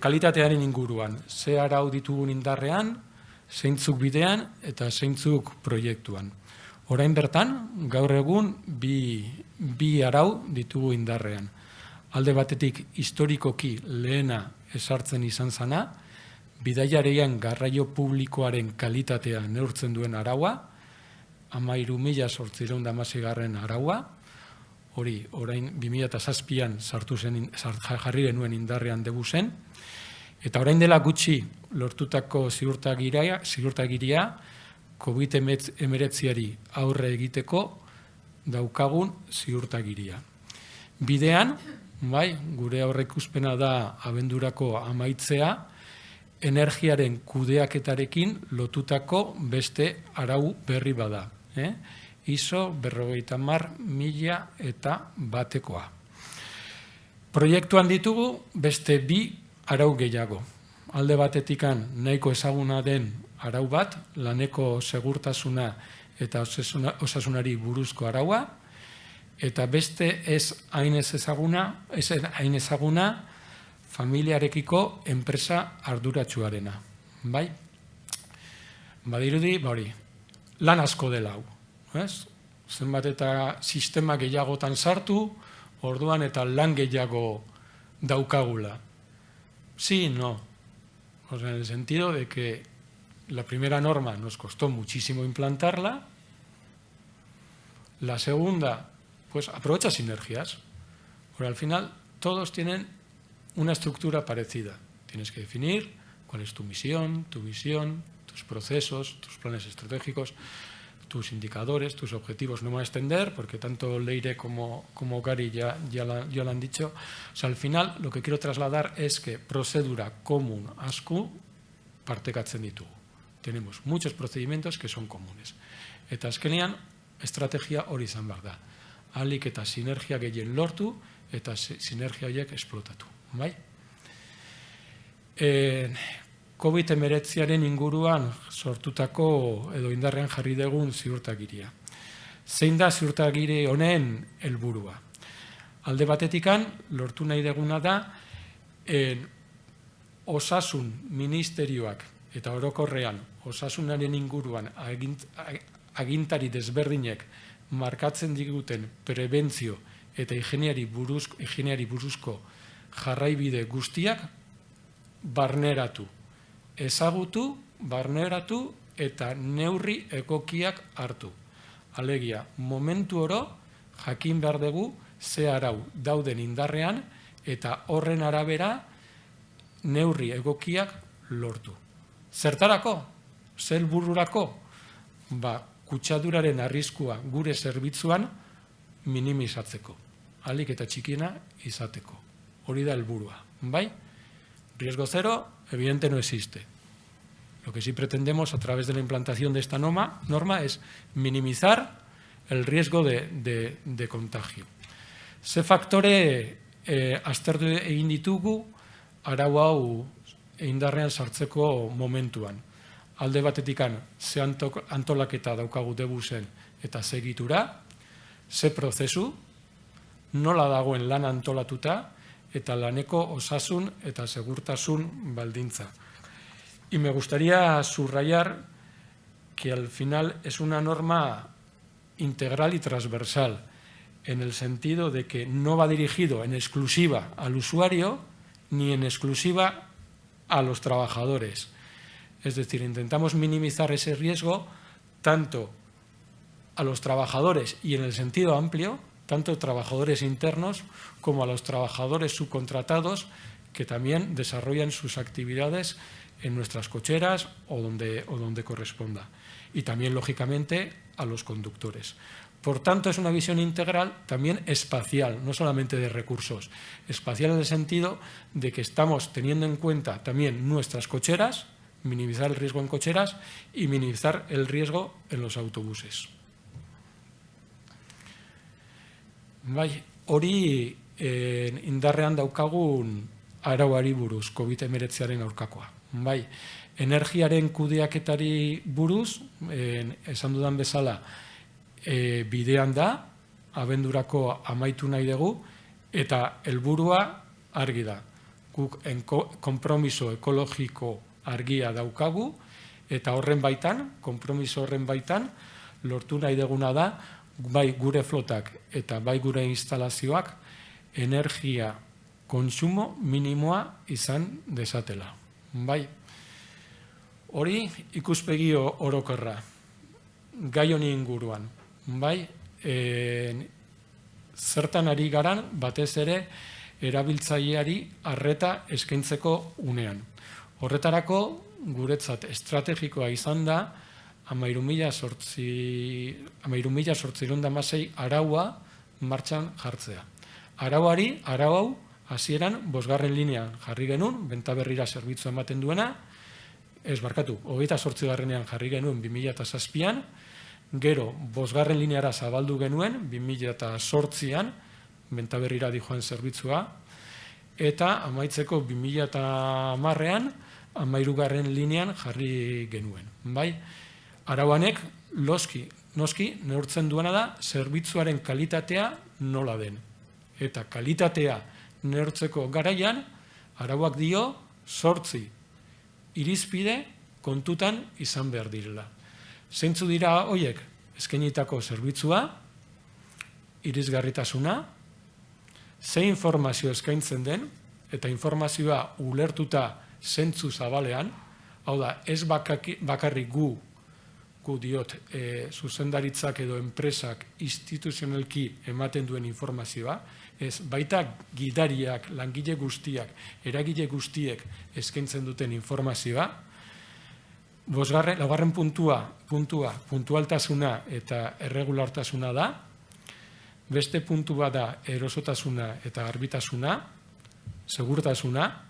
H: kalitatearen inguruan, ze arau ditugun indarrean, zeintzuk bidean eta zeintzuk proiektuan. Orain bertan, gaur egun, bi arau ditugu indarrean. Alde batetik historikoki lehena esartzen izan zana, bidaiarien garraio publikoaren kalitatea neurtzen duen araua, 13.816 araua, hori orain 2007an jarri genuen indarrean Debusen, Eta orain dela gutxi lortutako ziurtagiria COVID-19 aurre egiteko daukagun ziurtagiria. Bidean, bai, gure aurreikuspena da abendurako amaitzea, energiaren kudeaketarekin lotutako beste arau berri bada. ISO 50001 Proiektuan ditugu beste 2 arau gehiago. Alde batetikan nahiko ezaguna den arau bat, laneko segurtasuna eta osasunari buruzko araua, eta beste ez hain ezaguna familiarekiko enpresa arduratsuarena. Bai? Badirudi, lan asko dela hau. Zenbat eta sistema gehiagotan sartu, orduan eta lan gehiago daukagula. Sí, no. En el sentido de que la primera norma nos costó muchísimo implantarla. La segunda, pues aprovecha sinergias. Pero al final todos tienen una estructura parecida. Tienes que definir cuál es tu misión, tu visión, tus procesos, tus planes estratégicos, tus indicadores, tus objetivos. No me voy a extender porque tanto Leire como Gary ya lo han dicho. O sea, al final lo que quiero trasladar es que prozedura komun asko partekatzen ditugu. Tenemos muchos procedimientos que son comunes. Eta azkenean, estrategia hori izan behar da. Ahalik eta sinergia gehien lortu eta sinergia horiek esplotatu. Bai? COVID-19 inguruan sortutako edo indarrean jarri dugun ziurtagiria. Zein da ziurtagiri honen helburua? Alde batetikan, lortu nahi duguna da, osasun ministerioak eta orokorrean osasunaren inguruan agintari desberdinek markatzen diguten prebentzio eta higienari buruzko jarraibide guztiak barneratu. Ezagutu, barneratu eta neurri egokiak hartu. Alegia, momentu oro jakin behar dugu ze arau dauden indarrean eta horren arabera neurri egokiak lortu. Zertarako? Zer helbururako? Kutsaduraren arriskua gure zerbitzuan minimizatzeko. Ahalik eta txikiena izateko. Hori da helburua. Bai? Riesgo cero, evidente, no existe. Lo que sí pretendemos a través de la implantación de esta norma es minimizar el riesgo de contagio. Ze faktore aztertu egin ditugu arau hau indarrean sartzeko momentuan. Alde batetikan, ze antolaketa daukagu debusen eta ze egitura, ze prozesu, nola dagoen lan antolatuta, eta laneko osasun eta segurtasun baldintza. Y me gustaría subrayar que al final es una norma integral y transversal, en el sentido de que no va dirigido en exclusiva al usuario ni en exclusiva a los trabajadores. Es decir, intentamos minimizar ese riesgo tanto a los trabajadores y en el sentido amplio, tanto trabajadores internos como a los trabajadores subcontratados que también desarrollan sus actividades en nuestras cocheras o donde corresponda. Y también, lógicamente, a los conductores. Por tanto, es una visión integral también espacial, no solamente de recursos. Espacial en el sentido de que estamos teniendo en cuenta también nuestras cocheras, minimizar el riesgo en cocheras y minimizar el riesgo en los autobuses. Bai, hori indarrean daukagun arauari buruz, COVID-19 aurkakoa. Bai, energiaren kudeaketari buruz, esan dudan bezala, bidean da, abendurako amaitu nahi dugu, eta helburua argi da. Guk konpromiso ekologiko argia daukagu, eta horren baitan, konpromiso horren baitan, lortu nahi duguna da, bai gure flotak eta bai gure instalazioak energia kontsumo minimoa izan desatela. Bai, hori ikuspegi orokorra, gai honi inguruan. Bai, zertan ari garan batez ere erabiltzaileari arreta eskaintzeko unean. Horretarako, guretzat estrategikoa izan da 13.816 araua martxan jartzea. Arau hau, hasieran 5. linean jarri genuen, Bentaberrira zerbitzu ematen duena, 28. jarri genuen 2007an, gero 5. lineara zabaldu genuen 2008an, Bentaberrira dijoan zerbitzua, eta amaitzeko 2010an, 13. linean jarri genuen. Bai? Arauanek, noski, neurtzen duena da, zerbitzuaren kalitatea nola den. Eta kalitatea neurtzeko garaian, arauak dio 8 irizpide kontutan izan behar direla. Zeintzu dira horiek? Eskainitako zerbitzua, irisgarritasuna, ze informazio eskaintzen den, eta informazioa ulertuta zentzu zabalean, hau da, ez bakarrik gu diot, zuzendaritzak edo enpresak instituzionalki ematen duen informazioa, ez baita gidariak, langile guztiak, eragile guztiek eskaintzen duten informazioa. 5. puntualtasuna eta erregulartasuna da. Beste puntua da erosotasuna eta garbitasuna, segurtasuna,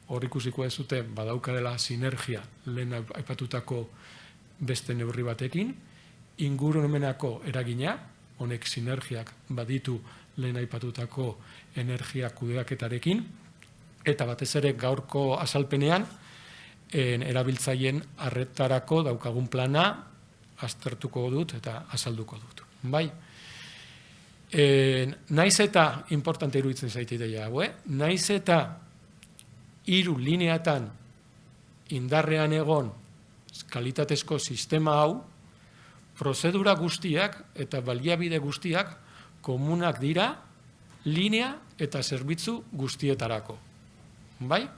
H: hor ikusiko ez dute badaukadela sinergia lehen aipatutako beste neurri batekin, ingurumenako eragina, honek sinergiak baditu lehen aipatutako energia kudeaketarekin, eta batez ere gaurko azalpenean, erabiltzaileen arretarako daukagun plana aztertuko dut eta azalduko dut. Bai? Naiz eta, importante iruditzen zaite ideia hau, naiz eta 3 lineatan indarrean egon kalitatezko sistema hau, prozedura guztiak eta baliabide guztiak komunak dira linea eta zerbitzu guztietarako. Bai?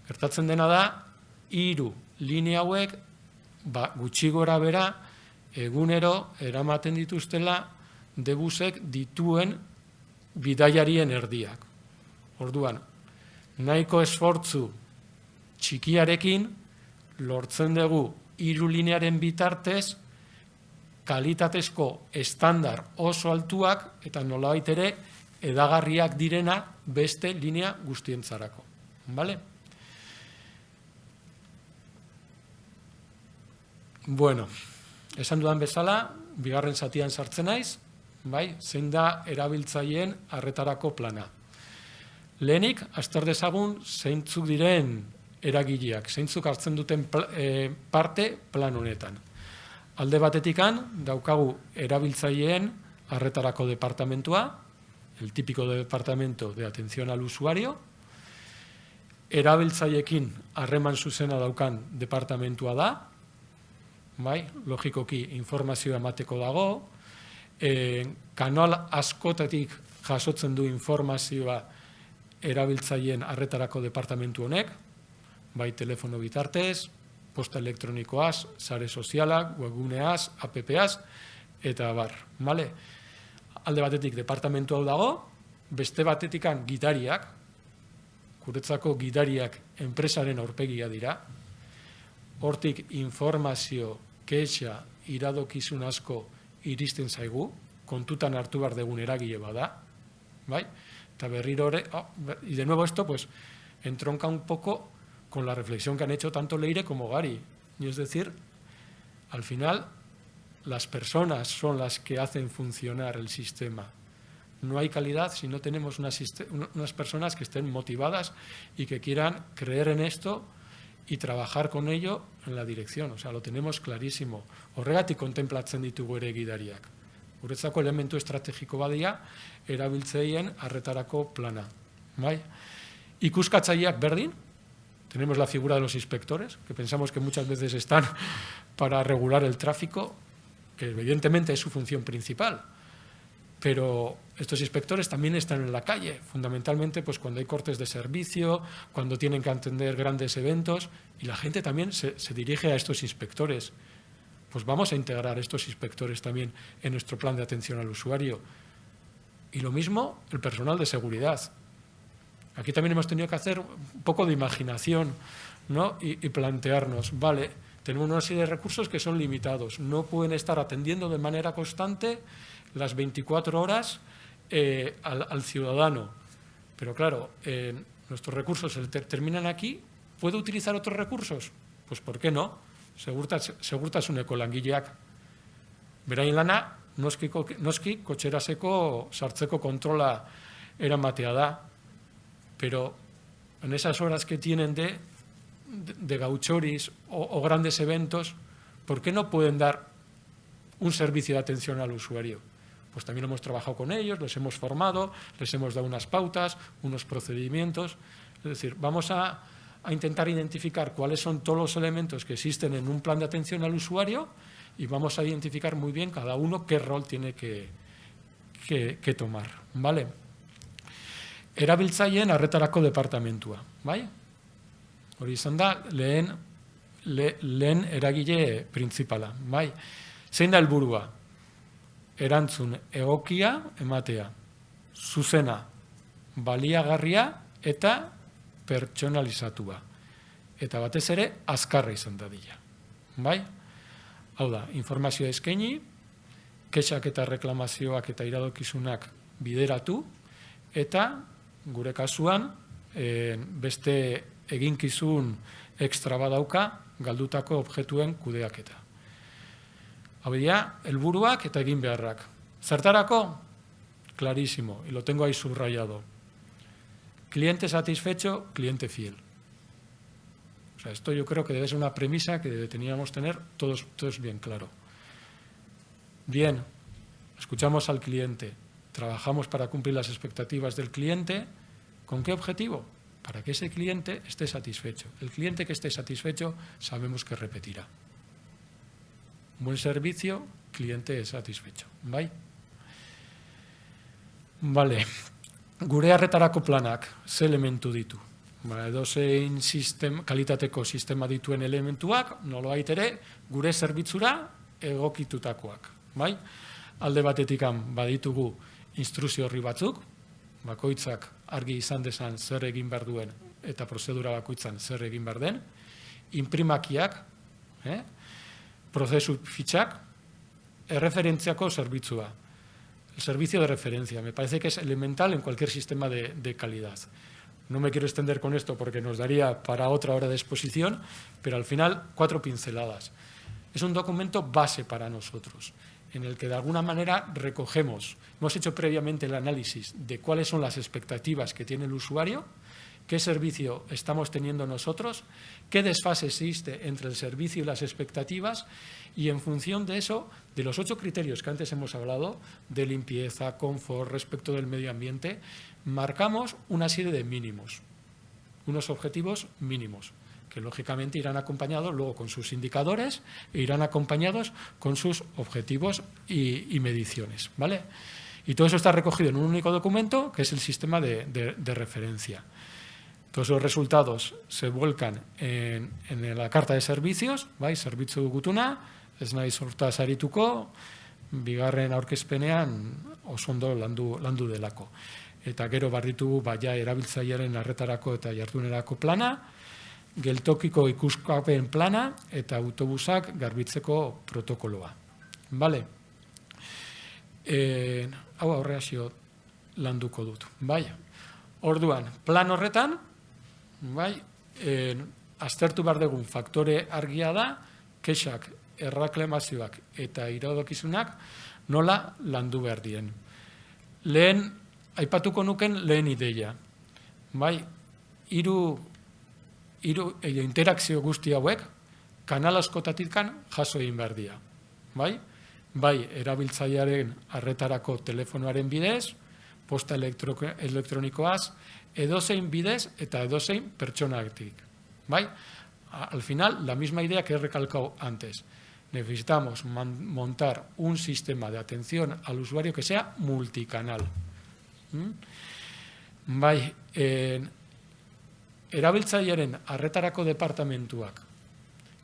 H: Gertatzen dena da, 3 linea hauek gutxi gora bera egunero eramaten dituztela debusek dituen bidaiarien erdiak. Orduan, nahiko esfortzu txikiarekin lortzen dugu 3 linearen bitartez kalitatezko estandar oso altuak eta nolabait ere edagarriak direna beste linea guztientzarako. Bale? Bueno, esan dudan bezala, bigarren zatian sartzen naiz, bai, zein da erabiltzaileen arretarako plana. Lehenik, azter dezagun zeintzuk diren eragileak, zeintzuk hartzen duten parte plan honetan. Alde batetikan, daukagu erabiltzaileen arretarako departamentua, el típico departamento de atención al usuario, erabiltzaileekin harreman zuzena daukan departamentua da, bai, logikoki informazioa emateko dago, kanal askotatik jasotzen du informazioa erabiltzaileen arretarako departamentu honek, bai telefono bitartez, posta elektronikoaz, sare sozialak, webguneaz, appaz, eta bar. Vale? Alde batetik departamentu hau dago, beste batetikan gidariak, guretzako gidariak enpresaren aurpegia dira, hortik informazio, kexa, iradokizun asko iristen zaigu, kontutan hartu behar degun eragile bada, bai? Eta berriro hori, y de nuevo esto, pues, entronca un poco con la reflexión que han hecho tanto Leire como Gary. Y es decir, al final, las personas son las que hacen funcionar el sistema. No hay calidad si no tenemos unas personas que estén motivadas y que quieran creer en esto y trabajar con ello en la dirección. O sea, lo tenemos clarísimo. Horregatik kontenplatzen ditugu ere gidariak. Guretzako elementu estrategiko badia erabiltzaileen arretarako plana. Bai? Ikuskatzaileak berdin, tenemos la figura de los inspectores, que pensamos que muchas veces están para regular el tráfico, que evidentemente es su función principal, pero estos inspectores también están en la calle, fundamentalmente pues cuando hay cortes de servicio, cuando tienen que atender grandes eventos, y la gente también se dirige a estos inspectores. Pues vamos a integrar estos inspectores también en nuestro plan de atención al usuario. Y lo mismo el personal de seguridad. Aquí también hemos tenido que hacer un poco de imaginación, ¿no? y plantearnos, vale, tenemos una serie de recursos que son limitados, no pueden estar atendiendo de manera constante las 24 horas al ciudadano. Pero claro, nuestros recursos terminan aquí, ¿puedo utilizar otros recursos? Pues ¿por qué no? Segurtasuneko langileak. Beraien lana, noski kotxeraseko sartzeko kontrola eramatea da. Pero en esas horas que tienen de gauchoris o grandes eventos, ¿por qué no pueden dar un servicio de atención al usuario? Pues también hemos trabajado con ellos, les hemos formado, les hemos dado unas pautas, unos procedimientos. Es decir, vamos a intentar identificar cuáles son todos los elementos que existen en un plan de atención al usuario y vamos a identificar muy bien cada uno qué rol tiene que tomar, ¿vale? Erabiltzaileen arretarako departamentua, bai? Hori izan da, lehen eragile printzipala, bai? Zein da helburua? Erantzun egokia ematea, zuzena, baliagarria eta pertsonalizatua. Eta batez ere, azkarra izan dadila, bai? Hau da, informazioa eskaini, kexak eta reklamazioak eta iradokizunak bideratu, eta gure kasuan beste eginkizun ekstra badauka galdutako objektuen kudeaketa. Hau dira, helburuak eta egin beharrak. Zertarako? Clarísimo, y lo tengo ahí subrayado. Cliente satisfecho, cliente fiel. O sea, esto yo creo que debe ser una premisa que teníamos tener todos bien claro. Bien, escuchamos al cliente, trabajamos para cumplir las expectativas del cliente. ¿Con qué objetivo? Para que ese cliente esté satisfecho. El cliente que esté satisfecho sabemos que repetirá. Buen servicio, cliente satisfecho. Bai? Vale. Gure arretarako planak ze elementu ditu? Edozein kalitateko sistema dituen elementuak, nolabait ere, gure zerbitzura egokitutakoak. Bai? Alde batetik baditugu instrukzio horri batzuk, bakoitzak argi izan dezan zer egin behar duen eta prozedura bakoitzan zer egin behar den, imprimakiak, prozesu fitxak, erreferentziako zerbitzua. El servicio de referencia, me parece que es elemental en cualquier sistema de calidad. No me quiero extender con esto porque nos daría para otra hora de exposición, pero al final 4 pinceladas. Es un documento base para nosotros, en el que de alguna manera recogemos, hemos hecho previamente el análisis de cuáles son las expectativas que tiene el usuario, qué servicio estamos teniendo nosotros, qué desfase existe entre el servicio y las expectativas, y en función de eso, de los 8 criterios que antes hemos hablado, de limpieza, confort, respecto del medio ambiente, marcamos una serie de mínimos, unos objetivos mínimos, que lógicamente irán acompañados luego con sus indicadores e irán acompañados con sus objetivos y mediciones, ¿vale? Y todo eso está recogido en un único documento, que es el sistema de referencia. Todos los resultados se vuelcan en la carta de servicios, bai, zerbitzu gutuna, ez naiz hortaz arituko, bigarren aurkezpenean oso ondo landu delako. Eta gero barritugu ja erabiltzailearen arretarako eta jardunerako plana, geltokiko ikuskapen plana eta autobusak garbitzeko protokoloa. Bale? Hau aurreazio landuko dut. Bai? Orduan, plan horretan, bai, aztertu behar dugun faktore argia da, kexak, erreklamazioak eta iradokizunak nola landu behar dien. Lehen, aipatuko nuken lehen ideia. Bai, hiru interakzio guzti hauek kanal askotatikan jaso egin behar dira. Bai, erabiltzailearen arretarako telefonoaren bidez, posta elektronikoaz, edozein bidez eta edozein pertsonatik. Bai? Al final, la misma idea que he recalcado antes. Necesitamos montar un sistema de atención al usuario que sea multicanal. Bai, erabiltzailearen arretarako departamentuak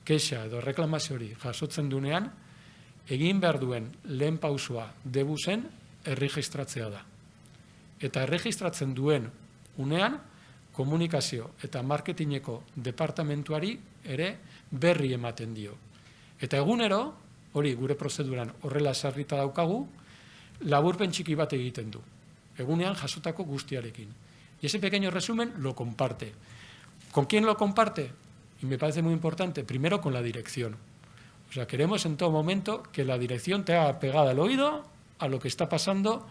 H: kexa edo reklamazio hori jasotzen duenean, egin behar duen lehen pausua debuzen erregistratzea da. eta erregistratzen duen unean, komunikazio eta marketingeko departamentuari ere berri ematen dio. Eta egunero, hori gure prozeduran horrela sarrita daukagu, laburpen txiki bat egiten du. Egunean jasotako guztiarekin. Y ese pequeño resumen lo comparte. ¿Con quién lo comparte? Y me parece muy importante, primero con la dirección. O sea, queremos en todo momento que la dirección te haga pegada al oído a lo que está pasando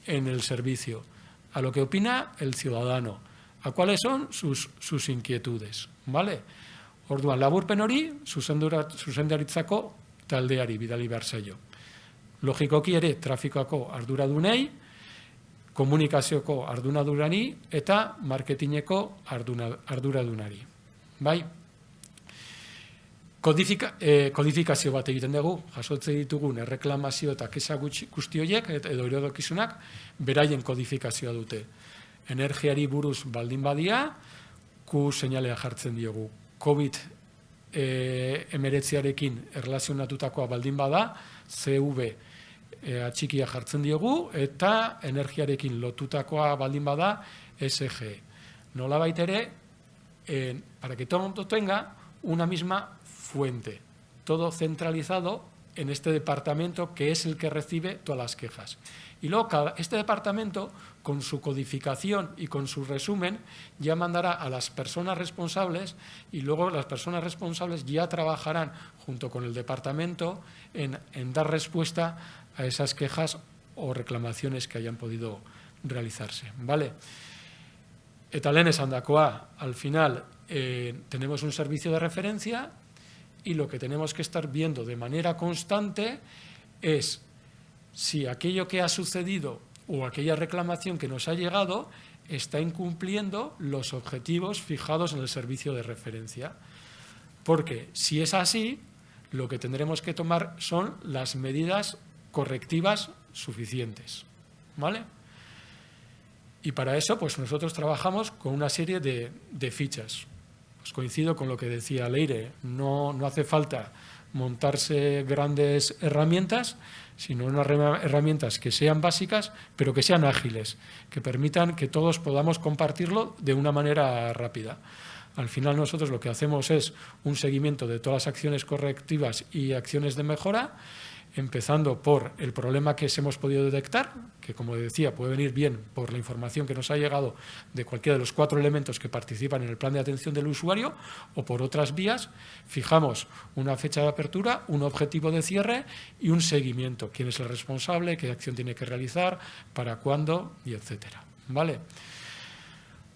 H: en el servicio, a lo que opina el ciudadano, a cuáles son sus inquietudes, ¿vale? Orduan, laburpen hori, zuzendaritzako taldeari bidali behar zaio. Logikoki ere, trafikoako arduradunei, komunikazioko arduradunari eta marketingeko arduradunari. Bai? Kodifikazio bat egiten dugu, jasotze ditugun erreklamazio eta kexa guzti horiek edo irodokizunak beraien kodifikazioa dute. Energiari buruz baldin badia, Q seinalea jartzen diogu. COVID-19arekin erlazionatutakoa baldin bada, CV atxikia jartzen diogu, eta energiarekin lotutakoa baldin bada, SG. Nolabait ere, para que todo el mundo tenga una misma fuente, todo centralizado en este departamento que es el que recibe todas las quejas. Y luego este departamento, con su codificación y con su resumen, ya mandará a las personas responsables y luego las personas responsables ya trabajarán junto con el departamento en dar respuesta a esas quejas o reclamaciones que hayan podido realizarse. ¿Vale? Eta lehen esandakoa, al final tenemos un servicio de referencia y lo que tenemos que estar viendo de manera constante es si aquello que ha sucedido o aquella reclamación que nos ha llegado está incumpliendo los objetivos fijados en el servicio de referencia. Porque si es así, lo que tendremos que tomar son las medidas correctivas suficientes. ¿Vale? Y para eso, pues nosotros trabajamos con una serie de fichas. Pues coincido con lo que decía Leire, no hace falta montarse grandes herramientas, sino unas herramientas que sean básicas, pero que sean ágiles, que permitan que todos podamos compartirlo de una manera rápida. Al final nosotros lo que hacemos es un seguimiento de todas las acciones correctivas y acciones de mejora, empezando por el problema que hemos podido detectar, que como decía puede venir bien por la información que nos ha llegado de cualquiera de los 4 elementos que participan en el plan de atención del usuario, o por otras vías, fijamos una fecha de apertura, un objetivo de cierre y un seguimiento. ¿Quién es el responsable? ¿Qué acción tiene que realizar? ¿Para cuándo? Y etcétera. ¿Vale?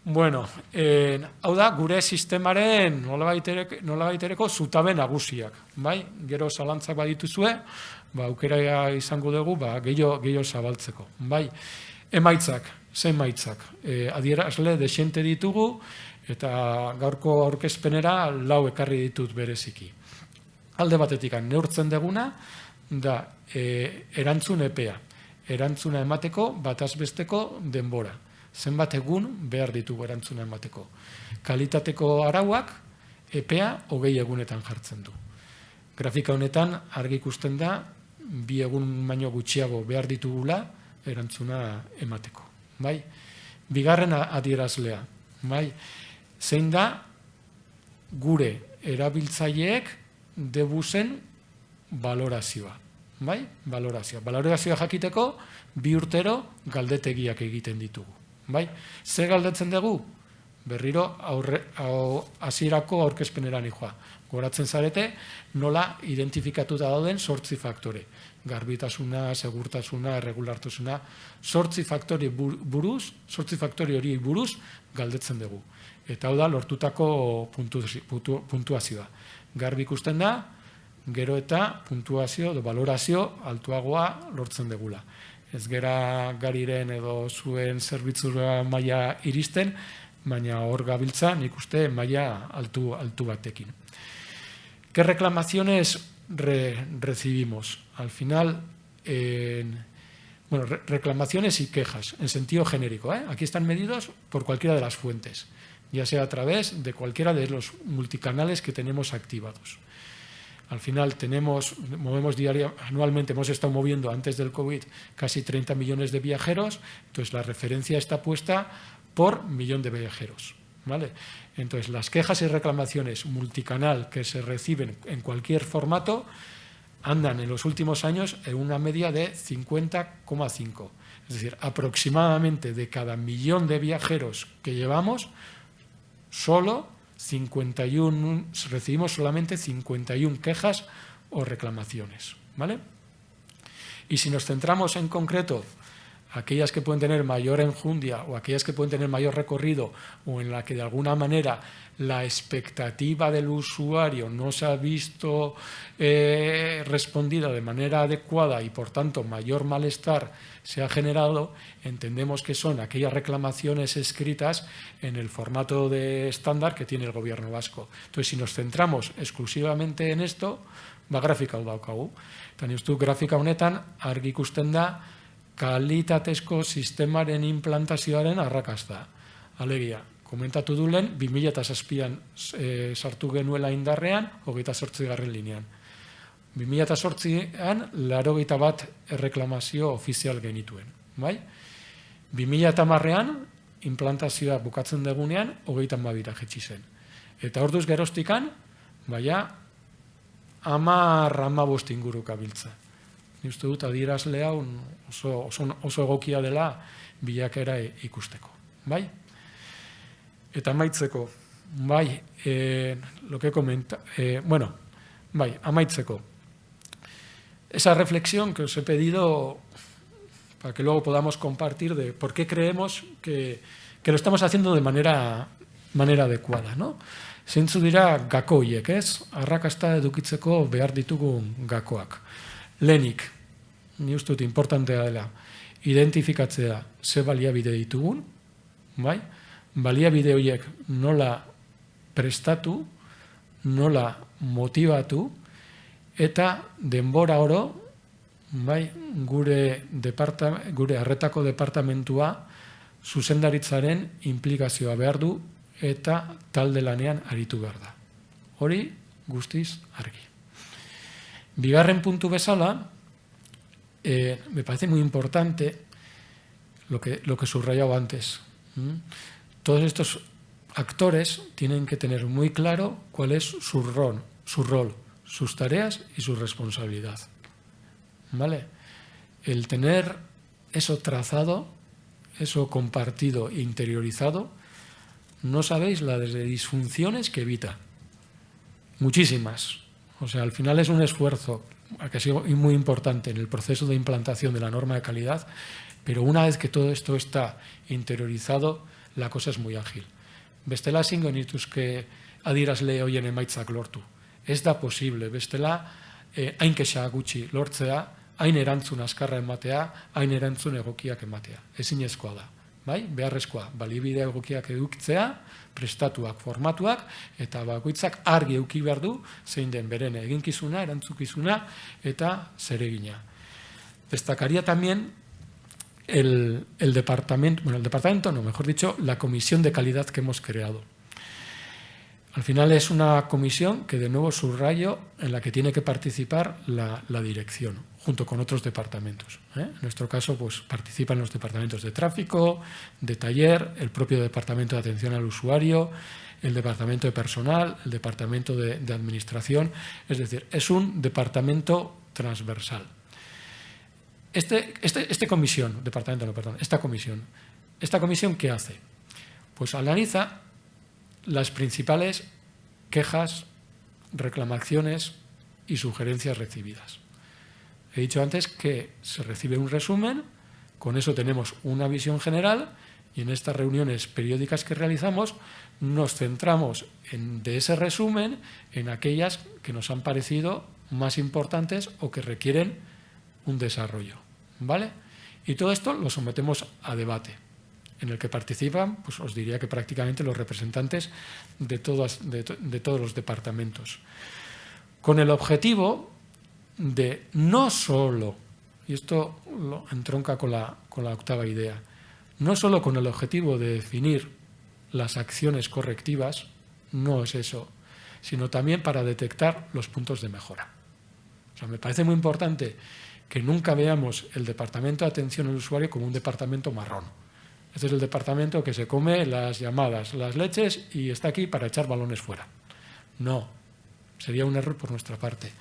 H: Bueno, hau da, gure sistemaren nolabaitereko zutabe nagusiak. Bai? Gero zalantzak badituzue, aukera izango dugu gehiago zabaltzeko. Bai? Emaitzak, zein maitzak. Adierazle desiente ditugu, eta gaurko aurkezpenera 4 ekarri ditut bereziki. Alde batetik, neurtzen deguna, da erantzun epea. Erantzuna emateko, batazbesteko denbora. Zenbat egun behar ditugu erantzuna emateko. Kalitateko arauak epea 20 egunetan jartzen du. Grafika honetan argi ikusten da 2 egun baino gutxiago behar ditugula erantzuna emateko. Bai? Bigarren adierazlea. Bai? Zein da gure erabiltzaileek debuzen balorazioa. Bai? Balorazioa. Balorazioa jakiteko 2 urtero galdetegiak egiten ditugu. Bai? Zer galdetzen dugu? Berriro hasierako aurkezpenera nijoa. Goratzen zarete, nola identifikatuta dauden 8 faktore. Garbitasuna, segurtasuna, erregulartasuna, 8 faktore hori buruz galdetzen dugu. Eta hau da, lortutako puntuazioa. Garbi ikusten da, gero eta puntuazio, balorazio altuagoa lortzen degula. Ez gera gariren edo zuen zerbitzura maila iristen, baina hor gabiltza nik uste maila altu batekin. ¿Qué reclamaciones recibimos? Al final, reclamaciones y quejas, en sentido genérico. Aquí están medidos por cualquiera de las fuentes, ya sea a través de cualquiera de los multicanales que tenemos activados. Al final anualmente hemos estado moviendo antes del COVID casi 30 millones de viajeros, entonces la referencia está puesta por millón de viajeros, ¿vale? Entonces las quejas y reclamaciones multicanal que se reciben en cualquier formato andan en los últimos años en una media de 50,5. Es decir, aproximadamente de cada millón de viajeros que llevamos, recibimos solamente 51 quejas o reclamaciones, ¿vale? Y si nos centramos en concreto aquellas que pueden tener mayor enjundia o aquellas que pueden tener mayor recorrido o en la que de alguna manera la expectativa del usuario no se ha visto respondida de manera adecuada y por tanto mayor malestar se ha generado, entendemos que son aquellas reclamaciones escritas en el formato de estándar que tiene el Gobierno vasco. Entonces, si nos centramos exclusivamente en esto, grafika hau daukagu. Eta ni uste dut grafika honetan argi ikusten da kalitatezko sistemaren implantazioaren arrakasta. Alegia, komentatu du lehen, 2007an sartu genuela indarrean, 28. linean. 2008an, 81 erreklamazio ofizial genituen. 2010an, implantazioa bukatzen dugunean, 32 jetxi zen. Eta orduz geroztikan, 10-15 inguru kabiltza. Ni uste dut adierazle hau oso egokia dela bilakaera ikusteko. Bai? Eta amaitzeko, amaitzeko. Esa reflexión que os he pedido para que luego podamos compartir de por qué creemos que lo estamos haciendo de manera adecuada, ¿no? Zeintzu dira gako hiek, ez? Arrakasta edukitzeko behar ditugun gakoak. Lehenik, ni uste dut importantea dela, identifikatzea ze baliabide ditugun, bai? Baliabide horiek nola prestatu, nola motivatu, eta denbora oro, bai, gure arretako departamentua zuzendaritzaren implikazioa behar du eta talde lanean aritu behar da. Hori guztiz argi. Bigarren puntu bezala, me parece muy importante lo que subrayaba antes. Todos estos actores tienen que tener muy claro cuál es su rol, sus tareas y su responsabilidad. ¿Vale? El tener eso trazado, eso compartido e interiorizado, no sabéis la de disfunciones que evita. Muchísimas. O sea, al final es un esfuerzo que ha sido muy importante en el proceso de implantación de la norma de calidad, pero una vez que todo esto está interiorizado, la cosa es muy ágil. Bestela ezingo nituzke adierazle horien emaitzak lortu. Ez da posible, bestela hain kexa gutxi lortzea, hain erantzun azkarra ematea, hain erantzun egokiak ematea. Ezinezkoa da. Bai? Beharrezkoa, balibide egokiak edukitzea, prestatuak, formatuak, eta bakoitzak argi eduki behar du, zein den beren eginkizuna, erantzukizuna, eta zeregina. Destacaría también el departamento, mejor dicho, la comisión de calidad que hemos creado. Al final es una comisión que de nuevo subrayo en la que tiene que participar la dirección, junto con otros departamentos. En nuestro caso, pues participan los departamentos de tráfico, de taller, el propio departamento de atención al usuario, el departamento de personal, el departamento de administración. Es decir, es un departamento transversal. Esta comisión, ¿qué hace? Pues analiza las principales quejas, reclamaciones y sugerencias recibidas. He dicho antes que se recibe un resumen, con eso tenemos una visión general y en estas reuniones periódicas que realizamos nos centramos de ese resumen en aquellas que nos han parecido más importantes o que requieren un desarrollo. ¿Vale? Y todo esto lo sometemos a debate, en el que participan, pues os diría que prácticamente los representantes de todos los departamentos, con el objetivo de no solo, y esto lo entronca con la octava idea, no solo con el objetivo de definir las acciones correctivas, no es eso, sino también para detectar los puntos de mejora. O sea, me parece muy importante que nunca veamos el departamento de atención al usuario como un departamento marrón. Este es el departamento que se come las llamadas, las leches y está aquí para echar balones fuera. No, sería un error por nuestra parte.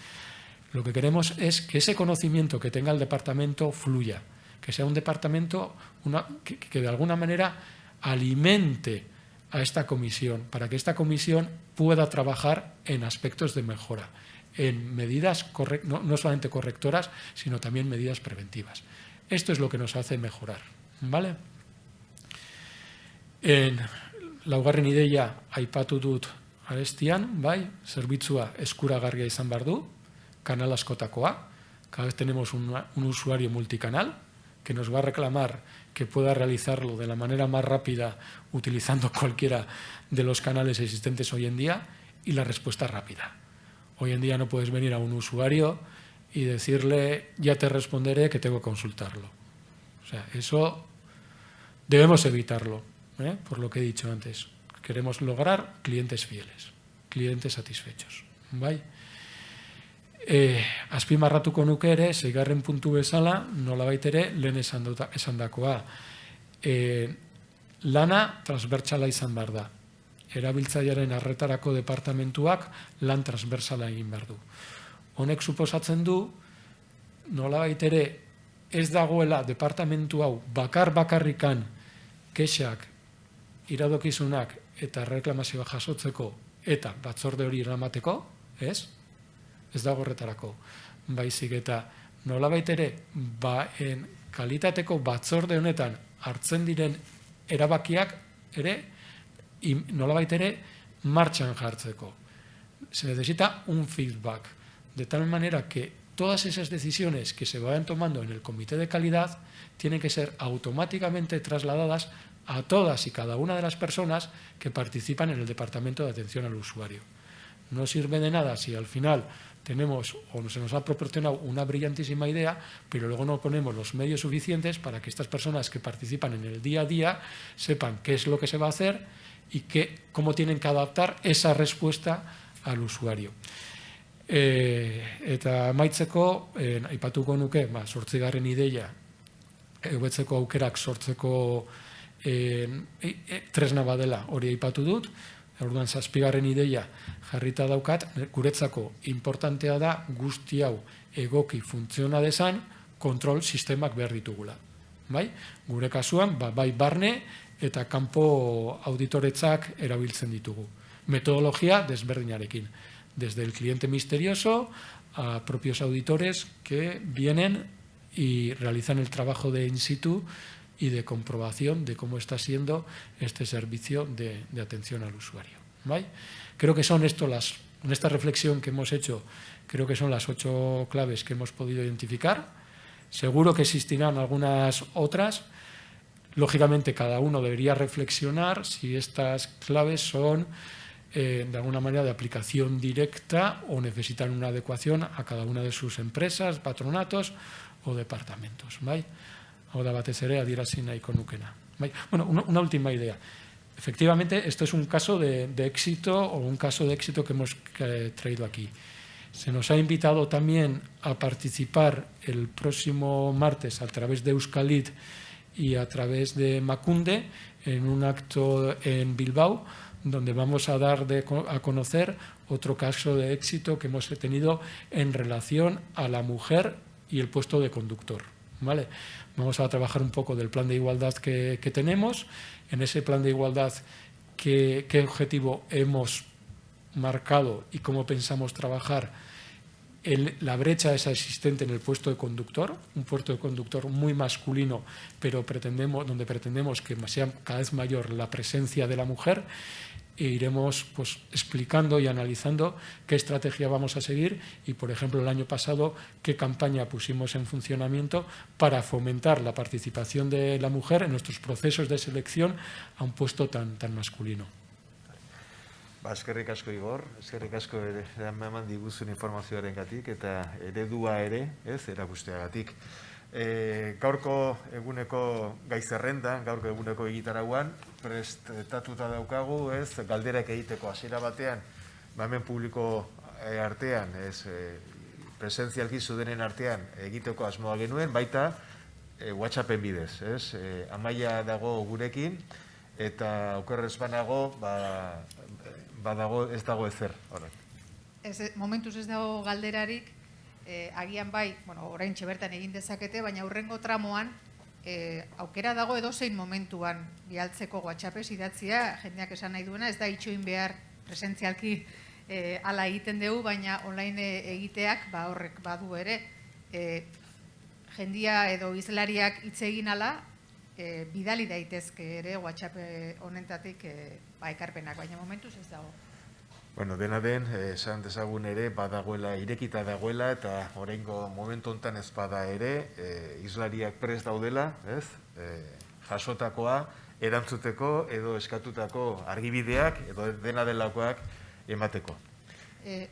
H: Lo que queremos es que ese conocimiento que tenga el departamento fluya, que sea un departamento que de alguna manera alimente a esta comisión, para que esta comisión pueda trabajar en aspectos de mejora, en medidas no solamente correctoras, sino también medidas preventivas. Esto es lo que nos hace mejorar, ¿vale? Laugarren ideia aipatu dut arestian, bai, zerbitzua eskuragarria izan behar du, kanal askotakoa, cada vez tenemos un usuario multicanal que nos va a reclamar que pueda realizarlo de la manera más rápida utilizando cualquiera de los canales existentes hoy en día, y la respuesta rápida. Hoy en día no puedes venir a un usuario y decirle ya te responderé que tengo que consultarlo. O sea, eso debemos evitarlo, por lo que he dicho antes. Queremos lograr clientes fieles, clientes satisfechos. Bai? Azpimarratuko nuke ere, 6. puntu bezala, nolabait ere, lehen esandakoa. Lana transbertsala izan behar da. Erabiltzailearen arretarako departamentuak lan transversala egin behar du. Honek suposatzen du, nolabait ere, ez dagoela departamentu hau bakarrikan kexak, iradokizunak eta reklamazioa jasotzeko eta batzorde hori eramateko, ez? Ez dago horretarako. Baizik eta nolabait ere, kalitateko batzorde honetan hartzen diren erabakiak ere, nolabait ere, martxan jartzeko. Se necesita un feedback, de tal manera que todas esas decisiones que se vayan tomando en el comité de calidad tienen que ser automáticamente trasladadas a todas y cada una de las personas que participan en el departamento de atención al usuario. No sirve de nada si al final tenemos o se nos ha proporcionado una brillantísima idea, pero luego no ponemos los medios suficientes para que estas personas que participan en el día a día sepan qué es lo que se va a hacer y cómo tienen que adaptar esa respuesta al usuario. Eta amaitzeko, aipatuko nuke, 8. ideia, hobetzeko aukerak sortzeko tresna badela hori aipatu dut. Orduan 7. ideia jarrita daukat, guretzako importantea da guzti hau egoki funtziona dezan kontrol sistemak behar ditugula. Gure kasuan, bai barne eta kanpo auditoretzak erabiltzen ditugu. Metodologia desberdinarekin. Desde el cliente misterioso a propios auditores que vienen y realizan el trabajo de in situ y de comprobación de cómo está siendo este servicio de atención al usuario. ¿Vale? Creo que son en esta reflexión que hemos hecho, creo que son las 8 claves que hemos podido identificar. Seguro que existirán algunas otras. Lógicamente, cada uno debería reflexionar si estas claves son de alguna manera de aplicación directa o necesitan una adecuación a cada una de sus empresas, patronatos o departamentos. ¿Vale? Ahora batez ere adierazi nahiko nukena. Bueno, una última idea. Efectivamente, esto es un caso de éxito o un caso de éxito que hemos traído aquí. Se nos ha invitado también a participar el próximo martes a través de Euskalit y a través de Emakunde en un acto en Bilbao, donde vamos a dar a conocer otro caso de éxito que hemos tenido en relación a la mujer y el puesto de conductor. ¿Vale? Vamos a trabajar un poco del plan de igualdad que tenemos. En ese plan de igualdad, qué objetivo hemos marcado y cómo pensamos trabajar la brecha esa existente en el puesto de conductor, un puesto de conductor muy masculino, pero donde pretendemos que sea cada vez mayor la presencia de la mujer, e iremos explicando y analizando qué estrategia vamos a seguir y, por ejemplo, el año pasado, qué campaña pusimos en funcionamiento para fomentar la participación de la mujer en nuestros procesos de selección a un puesto tan masculino.
C: Eskerrik asko, Igor, eskerrik asko eman diguzun informazioarengatik eta eredua ere, erakusteagatik. Gaurko eguneko gai zerrenda, gaurko eguneko egitarauan, prestatuta daukagu, galderak egiteko hasiera batean, hemen publiko artean, presentzialki zudenen artean egiteko asmoa genuen, baita WhatsAppen bidez, Amaia dago gurekin, eta okerrez banago, badago ez dago ezer.
I: Momentuz ez dago galderarik, agian bai, orain bertan egin dezakete, baina hurrengo tramoan, aukera dago edozein momentuan bialtzeko WhatsAppez idatzia, jendeak esan nahi duena, ez da itxoin behar presentzialki ala egiten dugu, baina online egiteak horrek badu ere, jendia edo izlariak hitz egin ala, bidali daitezke ere WhatsApp honetatik ekarpenak, baina momentuz ez dago.
C: Bueno, dena den, esan dezagun ere, badagoela, irekita dagoela, eta oraingo momentu honetan ez bada ere, izlariak prest daudela, jasotakoa, erantzuteko edo eskatutako argibideak edo dena delakoak emateko.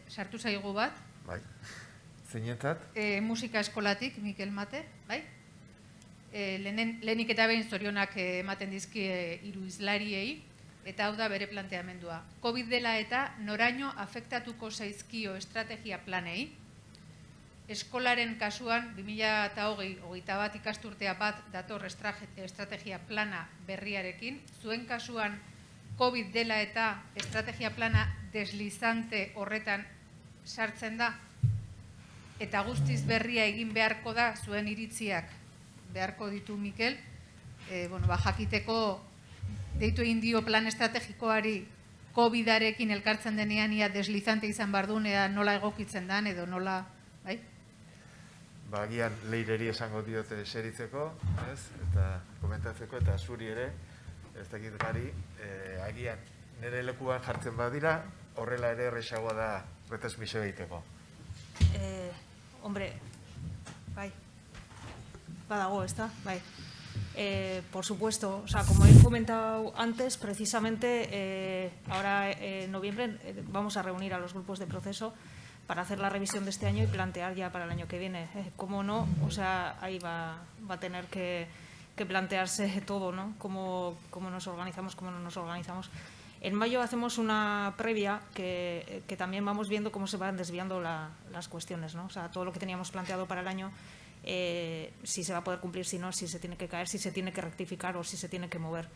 I: Sartu zaigu bat.
C: Bai. Zeinetat?
I: Musika eskolatik, Mikel Mate, bai? Lehenik eta behin zorionak ematen dizkie hiru izlariei, eta hau da bere planteamendua. COVID dela eta noraino afektatuko zaizkio estrategia planei, eskolaren kasuan 2021 ikasturtea bat dator estrategia plana berriarekin, zuen kasuan COVID dela eta estrategia plana deslizante horretan sartzen da, eta guztiz berria egin beharko da, zuen iritziak beharko ditu Mikel, jakiteko deitu egin dio plan estrategikoari COVID-arekin elkartzen denean ia deslizante izan bardun, nola egokitzen dan edo nola, bai?
C: Agian Leireri esango diote eseritzeko, eta komentatzeko, eta zuri ere, ez dakit gari, agian nire lekuan jartzen badira, horrela ere erresagoa da retransmisio egiteko.
F: Hombre, bai, badago, ez da, bai. Por supuesto, o sea, como he comentado antes, precisamente ahora en noviembre vamos a reunir a los grupos de proceso para hacer la revisión de este año y plantear ya para el año que viene. ¿Cómo no? O sea, ahí va a tener que plantearse todo, ¿no? Cómo nos organizamos, cómo no nos organizamos. En mayo hacemos una previa que también vamos viendo cómo se van desviando las cuestiones, ¿no? O sea, todo lo que teníamos planteado para el año, si se va a poder cumplir, si no, si se tiene que caer, si se tiene que rectificar o si se tiene que mover.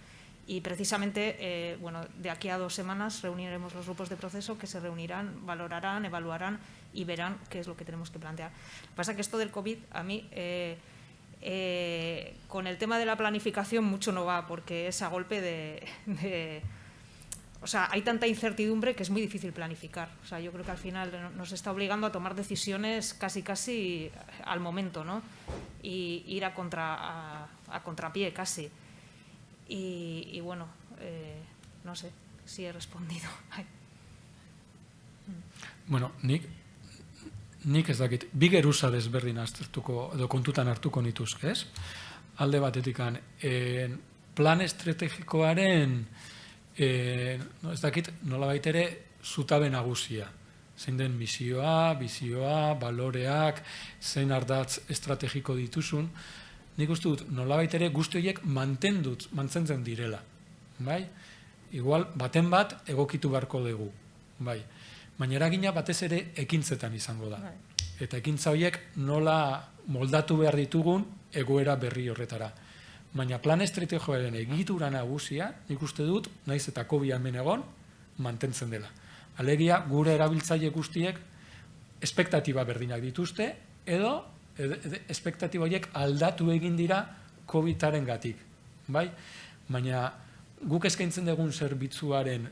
F: Y precisamente, de aquí a 2 semanas reuniremos los grupos de proceso que se reunirán, valorarán, evaluarán y verán qué es lo que tenemos que plantear. Lo que pasa es que esto del COVID, a mí, con el tema de la planificación mucho no va, porque es a golpe de o sea, hay tanta incertidumbre que es muy difícil planificar. O sea, yo creo que al final nos está obligando a tomar decisiones casi al momento, ¿no? Y ir a contrapié casi. Y bueno, no sé si he respondido.
H: Bueno, nik ez dakit, bi geruza desberdin aztertuko edo kontutan hartuko nituzke, ez? Alde batetikan, plan estrategikoaren ez dakit nolabait ere zutabe nagusia. Zein den bizioa, baloreak, zein ardatz estrategiko dituzun. Nik uste dut nolabait ere guzti horiek mantentzen direla. Bai? Igual baten bat egokitu beharko dugu. Bai? Baina eragina batez ere ekintzetan izango da. Eta ekintza horiek nola moldatu behar ditugun egoera berri horretara. Baina plan estrategikoaren egitura nagusia, nik uste dut, naiz eta COVID hemen egon, mantentzen dela. Alegia, gure erabiltzaile guztiek espektatiba berdinak dituzte, edo espektatiba horiek aldatu egin dira COVID-aren gatik. Bai? Baina guk eskaintzen dugun zerbitzuaren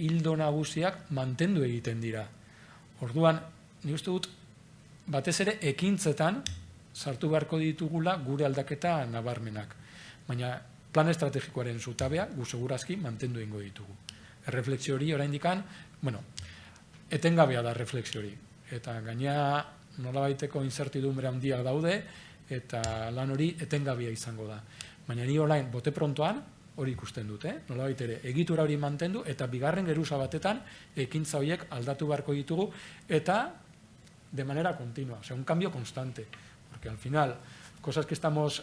H: hildo nagusiak mantendu egiten dira. Orduan, nik uste dut, batez ere ekintzetan, sartu beharko ditugula gure aldaketa nabarmenak. Baina plan estrategikoaren zutabea gu segurazki mantendu egingo ditugu. Erreflexio hori oraindikan, etengabea da erreflexio hori. Eta gaina nolabaiteko incertidumbre handiak daude eta lan hori etengabea izango da. Baina ni orain bote prontoan hori ikusten dut, nolabait ere egitura hori mantendu eta bigarren geruza batetan ekintza horiek aldatu beharko ditugu eta de manera continua, o sea, un cambio constante. Porque al final, cosas que estamos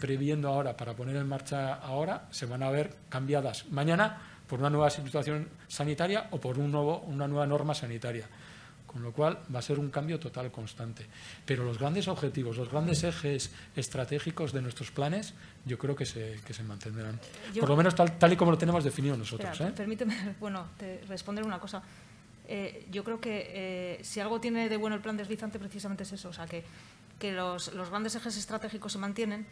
H: previendo ahora para poner en marcha ahora, se van a ver cambiadas mañana por una nueva situación sanitaria o por una nueva norma sanitaria. Con lo cual va a ser un cambio total constante. Pero los grandes objetivos, los grandes ejes estratégicos de nuestros planes, yo creo que se mantendrán. Por lo menos tal y como lo tenemos definido nosotros.
F: Espera, permíteme, responder una cosa. Yo creo que si algo tiene de bueno el plan deslizante precisamente es eso, o sea, que los grandes ejes estratégicos se mantienen,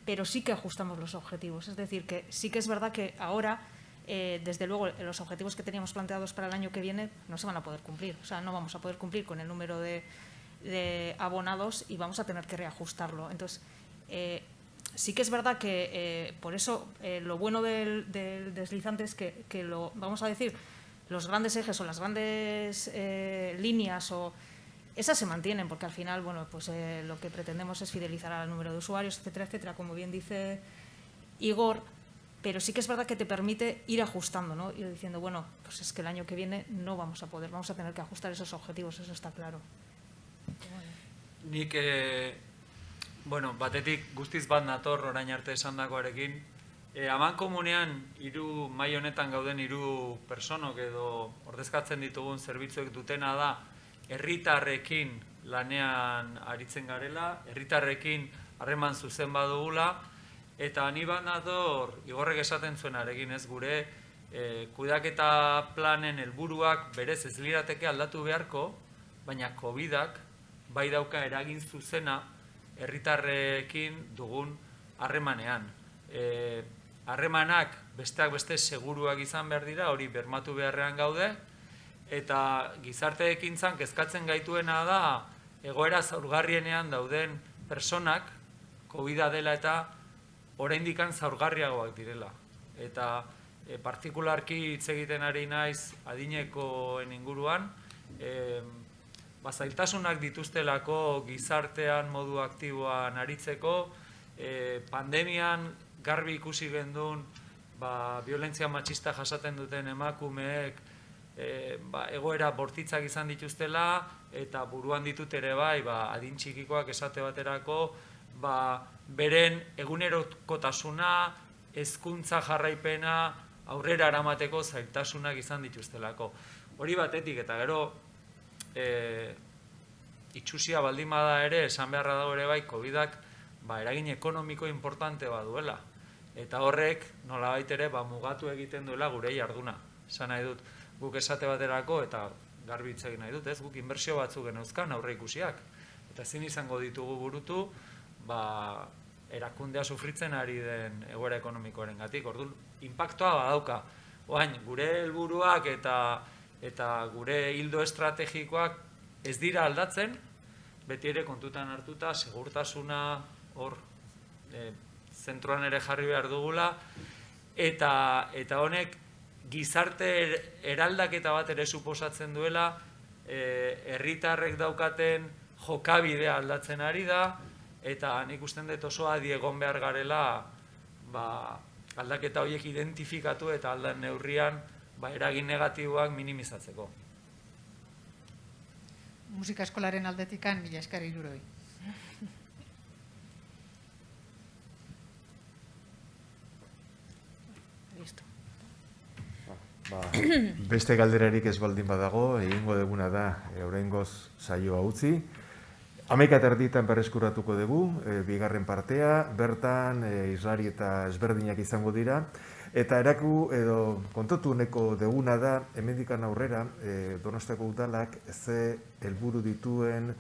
F: pero sí que ajustamos los objetivos. Es decir, que sí que es verdad que ahora, desde luego, los objetivos que teníamos planteados para el año que viene no se van a poder cumplir. O sea, no vamos a poder cumplir con el número de abonados y vamos a tener que reajustarlo. Entonces, sí que es verdad que por eso lo bueno del deslizante es que vamos a decir, los grandes ejes o las grandes líneas esas se mantienen, porque al final, bueno, pues lo que pretendemos es fidelizar al número de usuarios, etcétera, etcétera, como bien dice Igor, pero sí que es verdad que te permite ir ajustando, ¿no? Ir diciendo, bueno, pues es que el año que viene no vamos a poder, vamos a tener que ajustar esos objetivos, eso está claro.
G: Nik, bueno, batetik guztiz bat nator orain arte esandakoarekin. Amankomunean mahai honetan gauden 3 personok edo ordezkatzen ditugun zerbitzuek dutena da herritarrekin lanean aritzen garela, herritarrekin harreman zuzen badugula, eta ni bat nator Igorrek esaten zuenarekin, ez gure kudeaketa planen helburuak berez ez lirateke aldatu beharko, baina COVID-ak bai dauka eragin zuzena herritarrekin dugun harremanean. Harremanak besteak beste seguruak izan behar dira, hori bermatu beharrean gaude, eta gizarte ekintzan kezkatzen gaituena da egoera zaurgarrienean dauden personak COVID-a dela eta oraindikan zaurgarriagoak direla. Eta partikularki hitz egiten ari naiz adinekoen inguruan, zailtasunak dituztelako gizartean modu aktiboan aritzeko, pandemian garbi ikusi gendun violentzia matxista jasaten duten emakumeek egoera bortitzak izan dituztela, eta buruan ditut ere bai adin txikikoak esate baterako beren egunerokotasuna, hezkuntza jarraipena aurrera eramateko zailtasunak izan dituztelako. Hori batetik, eta gero itxusia baldin bada ere, esan beharra dago ere bai, COVID-ak eragin ekonomiko importante baduela. Eta horrek nolabait ere mugatu egiten duela gure jarduna. Esan nahi dut, guk esate baterako, eta garbi hitz egin nahi dut, guk inbertsio batzuk geneuzkan aurre ikusiak. Eta ezin izango ditugu burutu, erakundea sufritzen ari den egoera ekonomikoaren gatik. Orduan, inpaktoa badauka. Oain, gure helburuak eta gure ildo estrategikoak ez dira aldatzen, beti ere kontutan hartuta, segurtasuna hor zentroan ere jarri behar dugula, eta honek gizarte eraldaketa bat ere suposatzen duela, herritarrek daukaten jokabidea aldatzen ari da, eta nik usten dut oso adi egon behar garela aldaketa horiek identifikatu eta aldan neurrian eragin negatiboak minimizatzeko.
I: Musika eskolaren aldetikan, mila esker hiruroi.
C: Beste galderarik ez baldin badago, egingo deguna da, oraingoz saioa utzi. 11:30 berreskuratuko dugu, bigarren partea, bertan islari eta ezberdinak izango dira. Eta kontatu neko deguna da, hemendikan aurrera, Donostiako udalak ze helburu dituen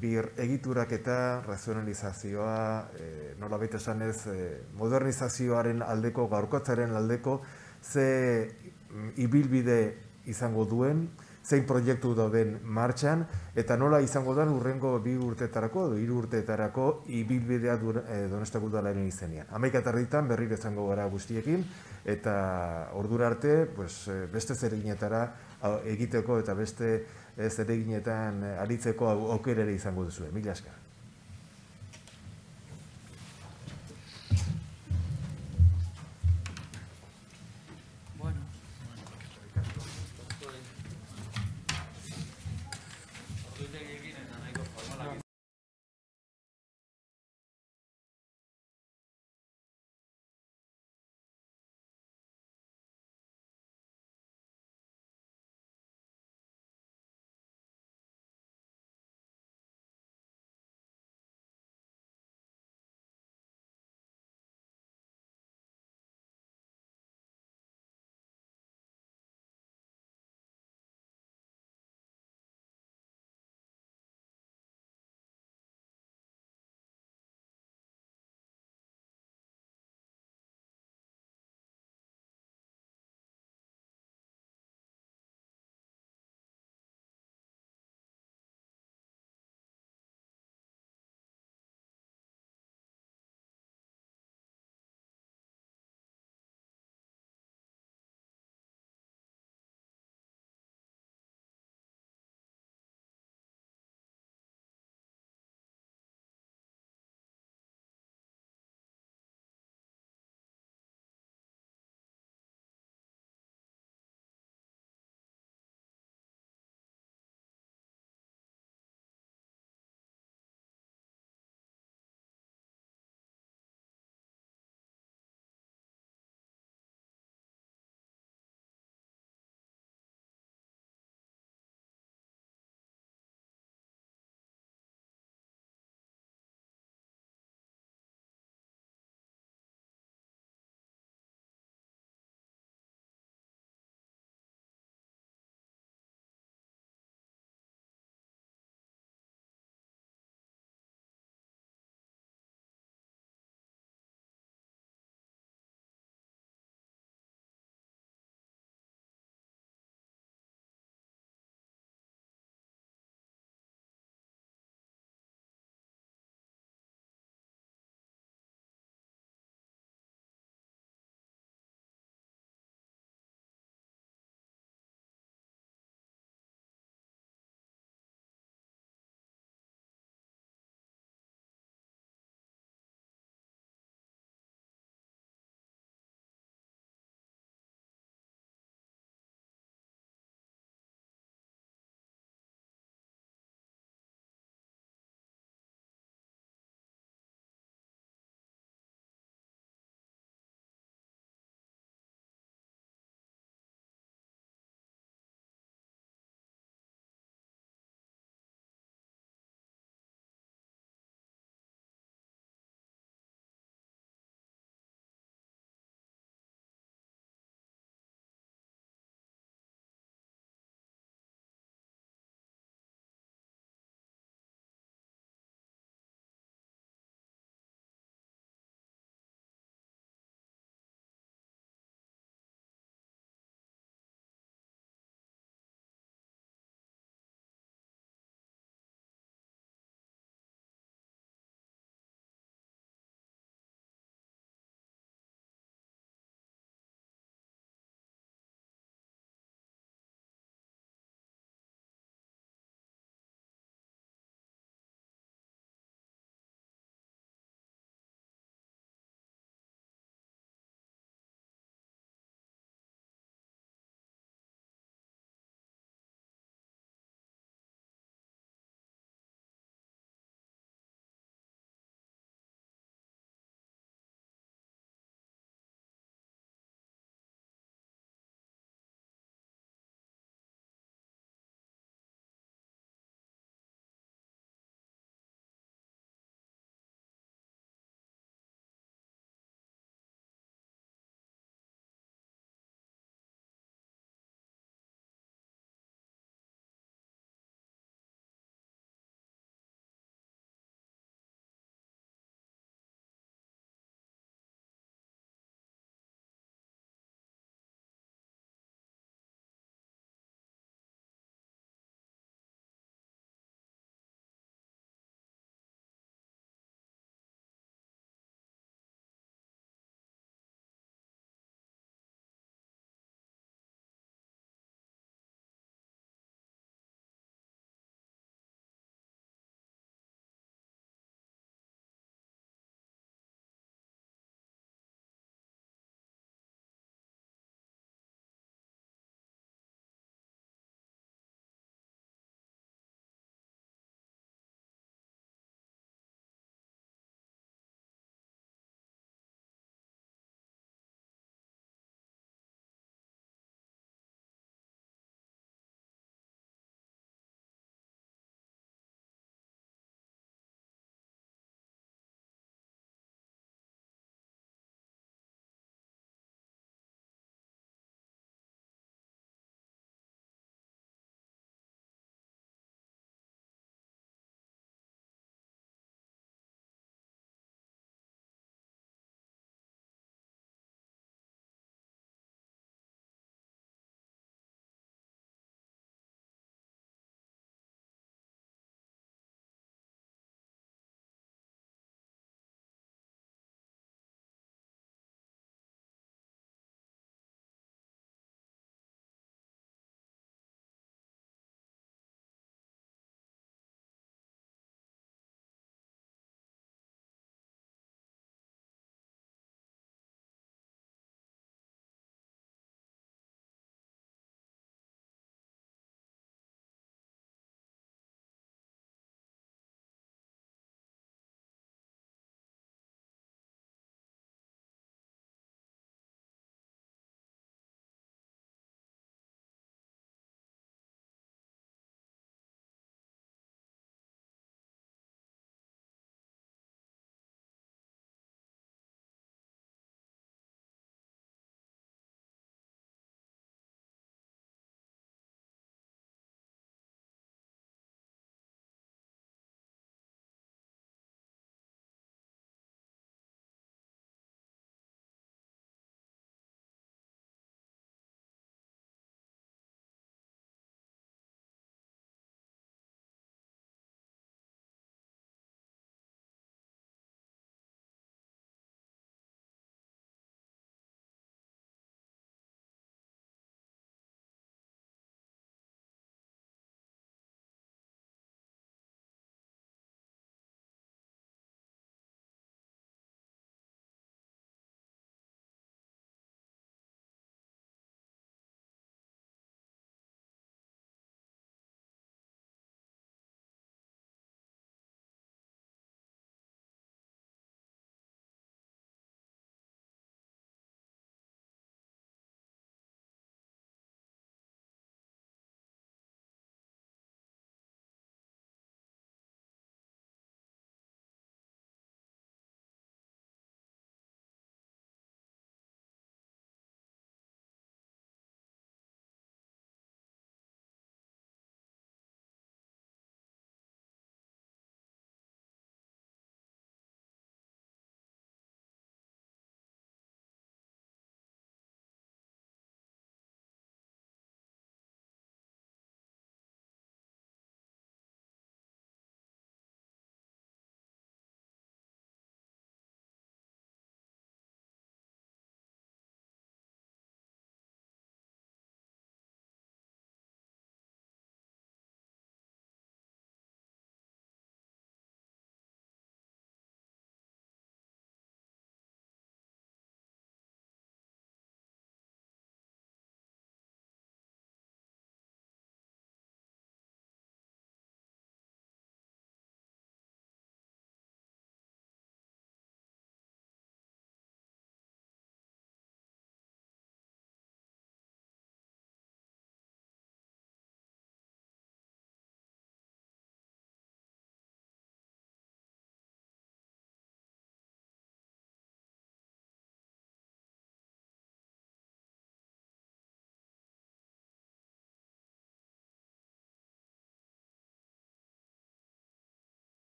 C: bir egiturak eta razionalizazioa, nolabait esanez, modernizazioaren aldeko, gaurkotzaren aldeko, ze ibilbide izango duen, zein proiektu dauden martxan, eta nola izango da urrengo 2 urteetarako edo 3 urteetarako ibilbidea Donostiako udalaren izenean. 11:30 berriro izango gara guztiekin, eta ordura arte beste zereginetara egiteko eta beste zereginetan aritzeko aukera ere izango duzue. Mila esker.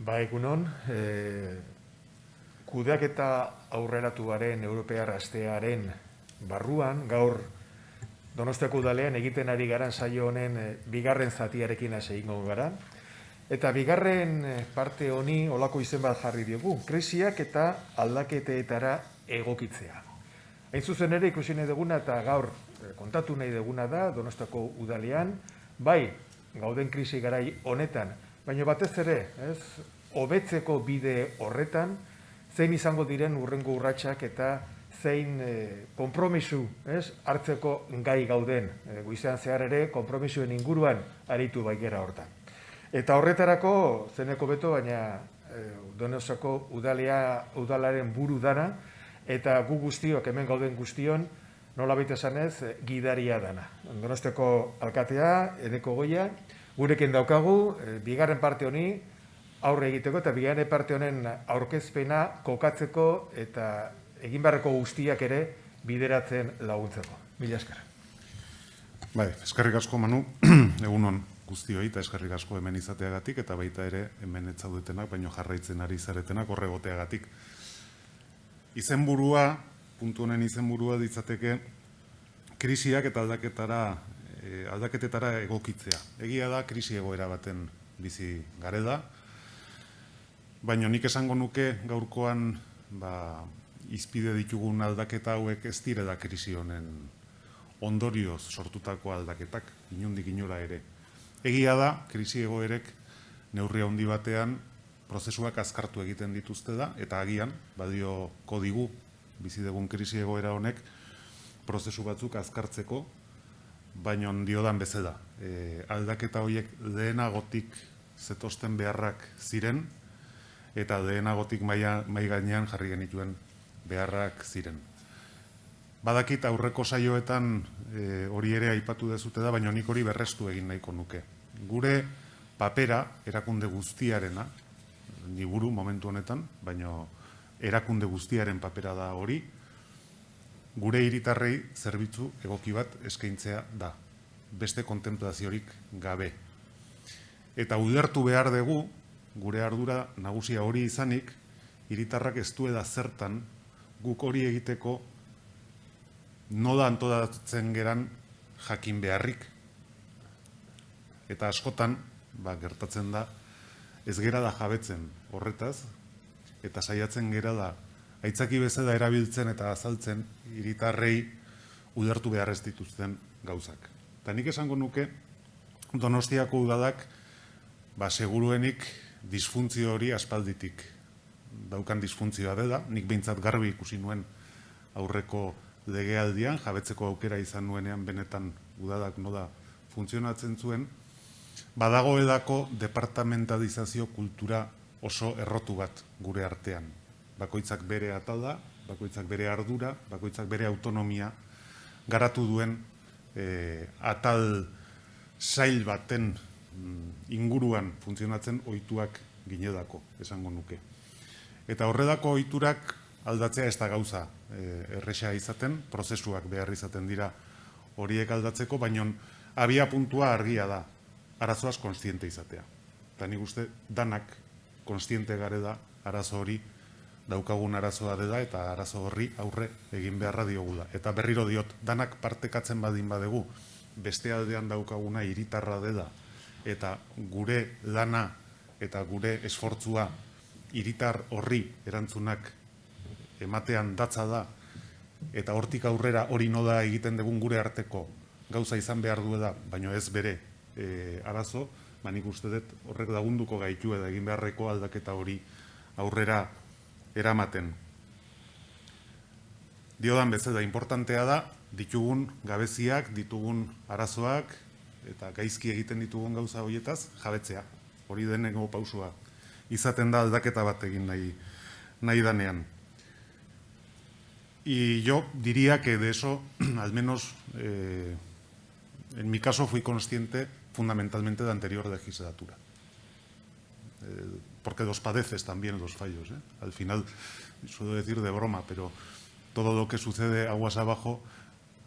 C: Ba, egunon, kudeaketa aurreratuaren Europear astearen barruan, gaur Donostiako udalean egiten ari garan saio honen bigarren zatiarekin hasi egingo gara. Eta bigarren parte honi olako izen bat jarri diogu, krisiak eta aldaketeetara egokitzea. Hain zuzen ere ikusi nahi duguna eta gaur kontatu nahi duguna da Donostiako udalean, bai gauden krisi garai honetan, baina batez ere, hobetzeko bide horretan, zein izango diren hurrengo urratsak eta zein konpromisu hartzeko gai gauden. Goizean zehar ere konpromisuen inguruan aritu baigera hortan. Eta horretarako, zeneko beto, baina Donostiako udalaren buru dana, eta gu guztiok, hemen gauden guztion, nola baita esanez, gidaria dana. Donostiako alkatea, Eneko Goia, gurekin daukagu, bigarren parte honi aurre egiteko, eta bigarren parte honen aurkezpena kokatzeko, eta egin beharreko guztiak ere bideratzen laguntzeko. Mila esker.
J: Bai, eskerrik asko Manu, egunon guztioi eta eskerrik asko hemen izateagatik eta baita ere hemen etzaudetenak, baino jarraitzen ari zaretenak horregoteagatik. Izenburua, puntu honen izenburua ditzateke krisiak eta aldaketetara egokitzea. Egia da, krisi egoera baten bizi garela, baino nik esango nuke gaurkoan izpide ditugun aldaketa hauek ez direla krisi honen ondorioz sortutako aldaketak, inondik inora ere. Egia da, krisi egoerek neurri handi batean prozesuak azkartu egiten dituzte da, eta agian, badio kodigu, bizi dugun krisi egoera honek, prozesu batzuk azkartzeko, baina diodan bezala. Aldaketa horiek lehenagotik zetosten beharrak ziren, eta lehenagotik mai gainean jarri genituen beharrak ziren. Badakit aurreko saioetan hori ere aipatu dezute da, baina nik hori berrestu egin nahiko nuke. Gure papera, erakunde guztiarena, ni buru momentu honetan, baina erakunde guztiaren papera da hori, gure hiritarrei zerbitzu egoki bat eskaintzea da, beste kontemplaziorik gabe. Eta ulertu behar dugu, gure ardura nagusia hori izanik, hiritarrak ez duela zertan guk hori egiteko nola antolatzen geran jakin beharrik. Eta askotan, gertatzen da, ez gera da jabetzen horretaz, eta saiatzen gera da aitzaki bezala erabiltzen eta azaltzen hiritarrei ulertu behar ez dituzten gauzak. Eta nik esango nuke, Donostiako udalak, seguruenik disfuntzio hori aspalditik daukan disfuntzioa dela, nik behintzat garbi ikusi nuen aurreko legealdian, jabetzeko aukera izan nuenean benetan udalak nola funtzionatzen zuen, badagoelako departamentalizazio kultura oso errotu bat gure artean. Bakoitzak bere atalda, bakoitzak bere ardura, bakoitzak bere autonomia, garatu duen atal sail baten inguruan funtzionatzen ohituak ginedako, esango nuke. Eta horredako ohiturak aldatzea ez da gauza erresa izaten, prozesuak behar izaten dira horiek aldatzeko, baina abia puntua argia da, arazoaz konstiente izatea. Eta nik uste danak konstiente garela arazo hori daukagun arazoa dela eta arazo horri aurre egin beharra diogula. Eta berriro diot, danak partekatzen badin badegu, beste aldean daukaguna hiritarra dela, eta gure lana eta gure esfortzua hiritar horri erantzunak ematean datza da, eta hortik aurrera hori noda egiten dugun gure arteko gauza izan behar duela, baino ez bere arazo, nik uste dut horrek lagunduko gaitu eta egin beharreko aldaketa hori aurrera eramaten. Diodan bezala, importantea da, ditugun gabeziak, ditugun arazoak, eta gaizki egiten ditugun gauza horietaz, jabetzea. Hori deneko pausua izaten da aldaketa bat egin nahi danean. Y yo diría que de eso, al menos en mi caso, fui consciente fundamentalmente de la anterior legislatura. Porque los padeces también los fallos. Al final, suelo decir de broma, pero todo lo que sucede aguas abajo,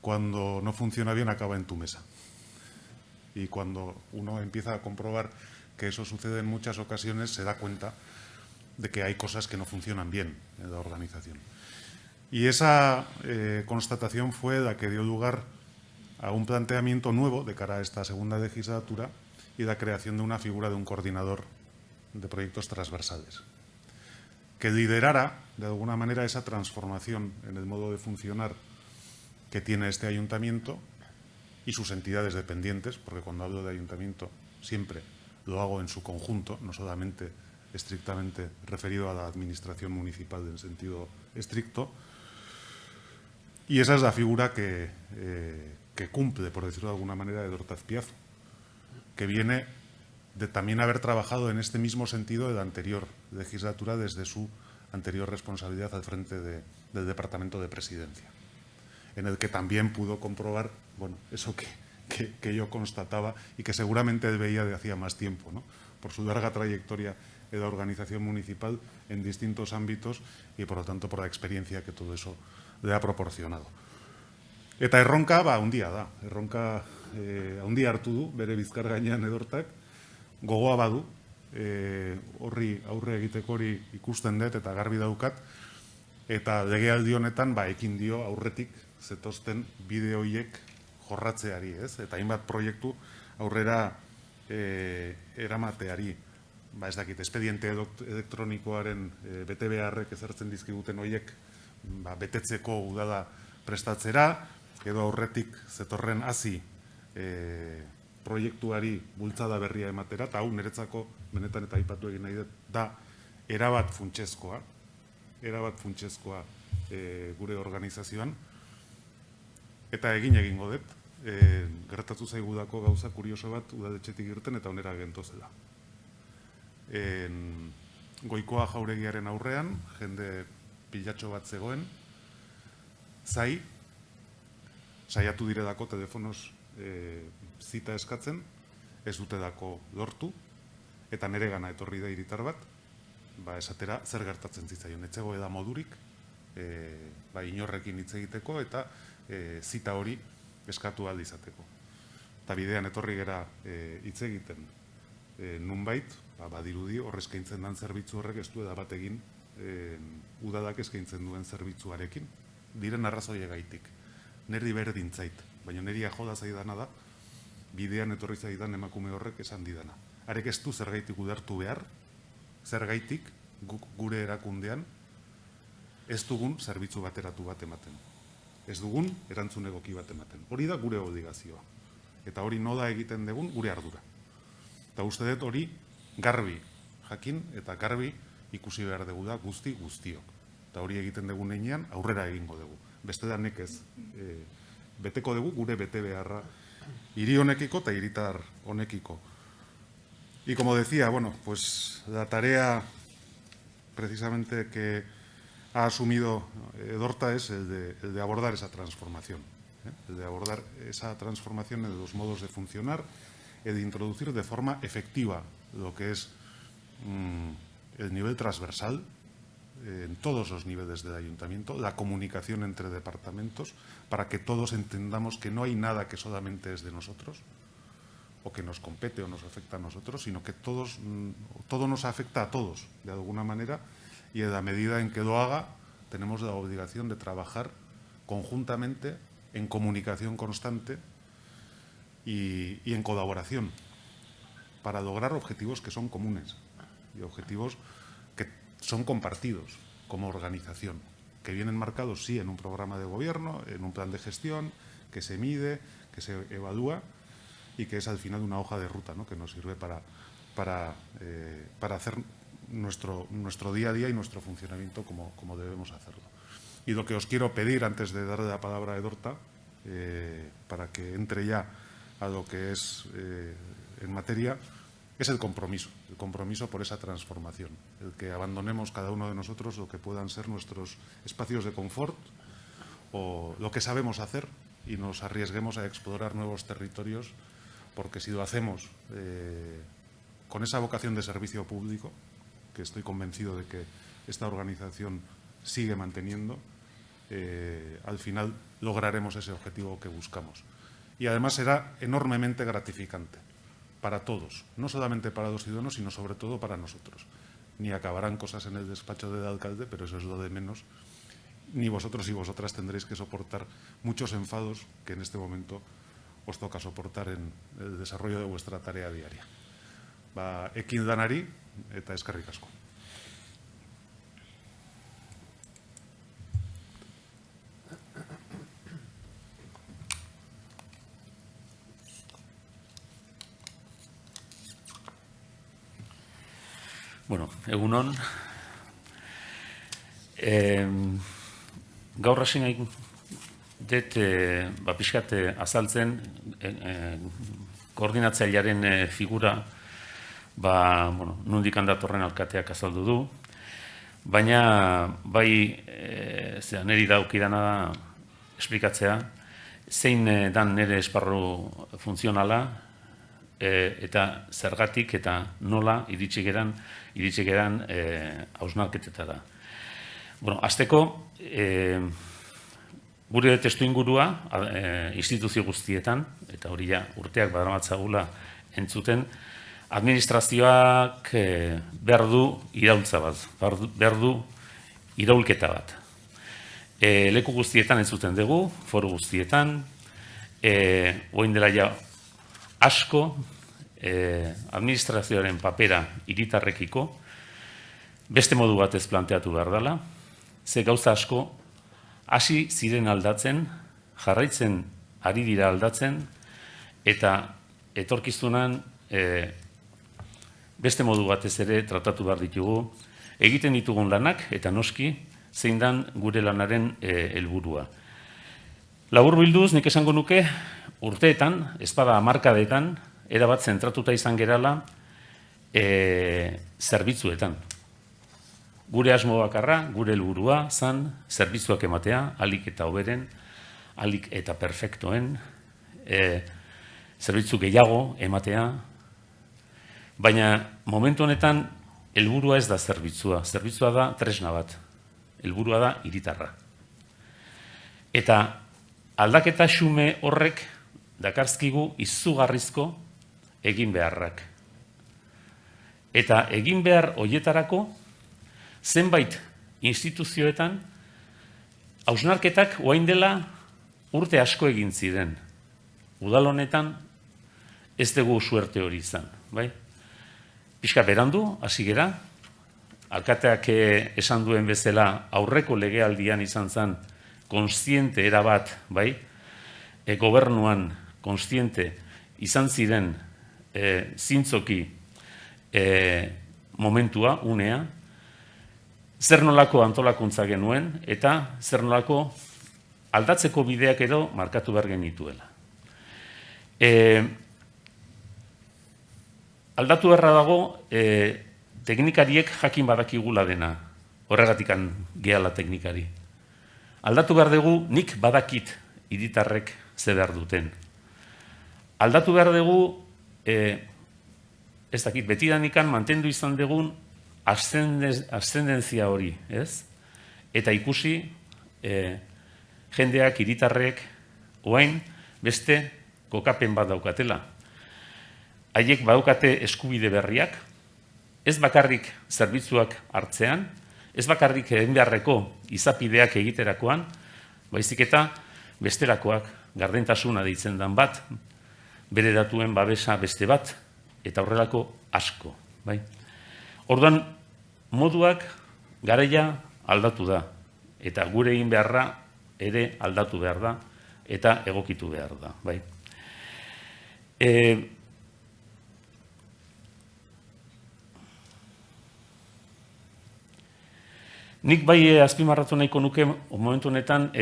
J: cuando no funciona bien, acaba en tu mesa. Y cuando uno empieza a comprobar que eso sucede en muchas ocasiones, se da cuenta de que hay cosas que no funcionan bien en la organización. Y esa constatación fue la que dio lugar a un planteamiento nuevo de cara a esta segunda legislatura y la creación de una figura de un coordinador de proyectos transversales, que liderara de alguna manera esa transformación en el modo de funcionar que tiene este ayuntamiento y sus entidades dependientes, porque cuando hablo de ayuntamiento siempre lo hago en su conjunto, no solamente estrictamente referido a la administración municipal en sentido estricto. Y esa es la figura que cumple, por decirlo de alguna manera, Edorta Azpiazu, que viene de también haber trabajado en este mismo sentido de la anterior legislatura desde su anterior responsabilidad al frente del Departamento de Presidencia, en el que también pudo comprobar, bueno, eso que yo constataba y que seguramente él veía de hacía más tiempo, ¿no? Por su larga trayectoria en la organización municipal en distintos ámbitos y, por lo tanto, por la experiencia que todo eso le ha proporcionado. Eta erronka, handia da. Erronka handia hartu du, bere bizkar gainean Edortak, gogoa badu, horri aurre egiteko hori ikusten dut eta garbi daukat, eta legealdi honetan ekin dio aurretik zetozten bide horiek jorratzeari, ez? Eta hainbat proiektu aurrera eramateari. Ez dakit, espediente elektronikoaren bete beharrek ezartzen dizkiguten horiek betetzeko udala prestatzera, edo aurretik zetorren hasi proiektuari bultzada berria ematera, eta hau niretzako benetan eta aipatu egin nahi dut, da erabat funtsezkoa gure organizazioan, eta egingo dut, gertatu zaigudako gauza kurioso bat udaletxetik irten eta onera gentozela. Goikoa jauregiaren aurrean, jende pilatxo bat zegoen, saiatu direlako telefonoz zita eskatzen, ez dute dako lortu, eta nire gana etorri da hiritar bat, esatera zer gertatzen zitzaion, etxego eda modurik, inorrekin hitz egiteko eta zita hori eskatu ahal izateko. Eta bidean etorri gera hitz egiten nunbait, badirudi hor eskaintzen den zerbitzu horrek ez du bat egin udalak eskaintzen duen zerbitzuarekin, diren arrazoiegaitik. Neri berdin zait, baina neri joda zaidana da, bidean etorri zaidan emakume horrek esan didana. Arek ez du zergaitik udertu behar, zergaitik gure erakundean ez dugun zerbitzu bateratu bat ematen. Ez dugun erantzun egoki bat ematen. Hori da gure obligazioa. Eta hori nola egiten dugun gure ardura. Eta uste dut hori garbi jakin eta garbi ikusi behar dugu da guztiok. Eta hori egiten dugu neinean aurrera egingo dugu. Beste da nekez beteko dugu gure bete beharra hiri honekiko eta hiritar honekiko. Y como decía, bueno, pues la tarea precisamente que ha asumido Edorta es el de abordar esa transformación. El de abordar esa transformación en los modos de funcionar y de introducir de forma efectiva lo que es el nivel transversal en todos los niveles del ayuntamiento, la comunicación entre departamentos, para que todos entendamos que no hay nada que solamente es de nosotros, o que nos compete o nos afecta a nosotros, sino que todo nos afecta a todos, de alguna manera, y en la medida en que lo haga, tenemos la obligación de trabajar conjuntamente, en comunicación constante y en colaboración, para lograr objetivos que son comunes y objetivos que son compartidos como organización, que vienen marcados, sí, en un programa de gobierno, en un plan de gestión, que se mide, que se evalúa, y que es al final una hoja de ruta, ¿no?, que nos sirve para hacer nuestro día a día y nuestro funcionamiento como debemos hacerlo. Y lo que os quiero pedir antes de darle la palabra a Edorta, para que entre ya a lo que es en materia, es el compromiso por esa transformación, el que abandonemos cada uno de nosotros lo que puedan ser nuestros espacios de confort o lo que sabemos hacer y nos arriesguemos a explorar nuevos territorios, porque si lo hacemos con esa vocación de servicio público, que estoy convencido de que esta organización sigue manteniendo, al final lograremos ese objetivo que buscamos. Y además será enormemente gratificante, para todos, no solamente para los ciudadanos, sino sobre todo para nosotros. Ni acabarán cosas en el despacho del alcalde, pero eso es lo de menos. Ni vosotros y vosotras tendréis que soportar muchos enfados que en este momento os toca soportar en el desarrollo de vuestra tarea diaria. Ekin danari eta eskerrik asko.
K: Bueno, egunon. Gaur hasi nahi dut pixkat azaltzen koordinatzailearen figura nondik datorren alkateak azaldu du, baina bai niri daukidana da esplikatzea zein dan nire esparru funtzionala eta zergatik eta nola iritsi geran hausnarketetara. Azteko, gure testu ingurua instituzio guztietan, eta hori ja urteak badamatzagula entzuten, administrazioak behar du iraultza bat, behar du iraulketa bat. Leku guztietan entzuten dugu, foru guztietan, oin dela ja asko, administrazioaren papera hiritarrekiko, beste modu batez planteatu behar dela, ze gauza asko hasi ziren aldatzen, jarraitzen ari dira aldatzen, eta etorkizunan beste modu batez ere tratatu behar ditugu, egiten ditugun lanak, eta noski, zein dan gure lanaren helburua. Laburbilduz, nik esango nuke, urteetan, ezpada hamarkadetan, erabat zentratuta izan gerala zerbitzuetan. Gure asmo bakarra, gure helburua zan, zerbitzuak ematea, alik eta hoberen, alik eta perfektoen, zerbitzu gehiago ematea, baina momentu honetan helburua ez da zerbitzua, zerbitzua da tresna bat, helburua da hiritarra. Eta aldaketa xume horrek dakarzkigu izugarrizko egin beharrak. Eta egin behar horietarako zenbait instituzioetan hausnarketak orain dela urte asko egin ziren. Udal honetan ez dugu suerte hori izan, bai? Pixka berandu, hasi gera, alkateak esan duen bezala aurreko legealdian izan zen konstiente erabat, bai? Gobernuan konstiente izan ziren zintzoki momentua, unea, zer nolako antolakuntza genuen eta zer nolako aldatzeko bideak edo markatu behar genituela. Aldatu beharra dago teknikariek jakin badakigula dena, horregatikan gehala teknikari. Aldatu behar dugu nik badakit hiritarrek ze behar duten. Aldatu behar dugu, ez dakit, betidanikan mantendu izan dugun ascendentzia hori, ez? Eta ikusi jendeak, hiritarrek, oain beste kokapen bat daukatela. Haiek badaukate eskubide berriak, ez bakarrik zerbitzuak hartzean, ez bakarrik egin beharreko izapideak egiterakoan, baizik eta bestelakoak, gardentasuna deitzen dan bat, bere datuen babesa beste bat, eta horrelako asko, bai? Orduan, moduak garaia aldatu da, eta gure egin beharra ere aldatu behar da, eta egokitu behar da, bai? Nik bai azpimarratu nahiko nuke momentu honetan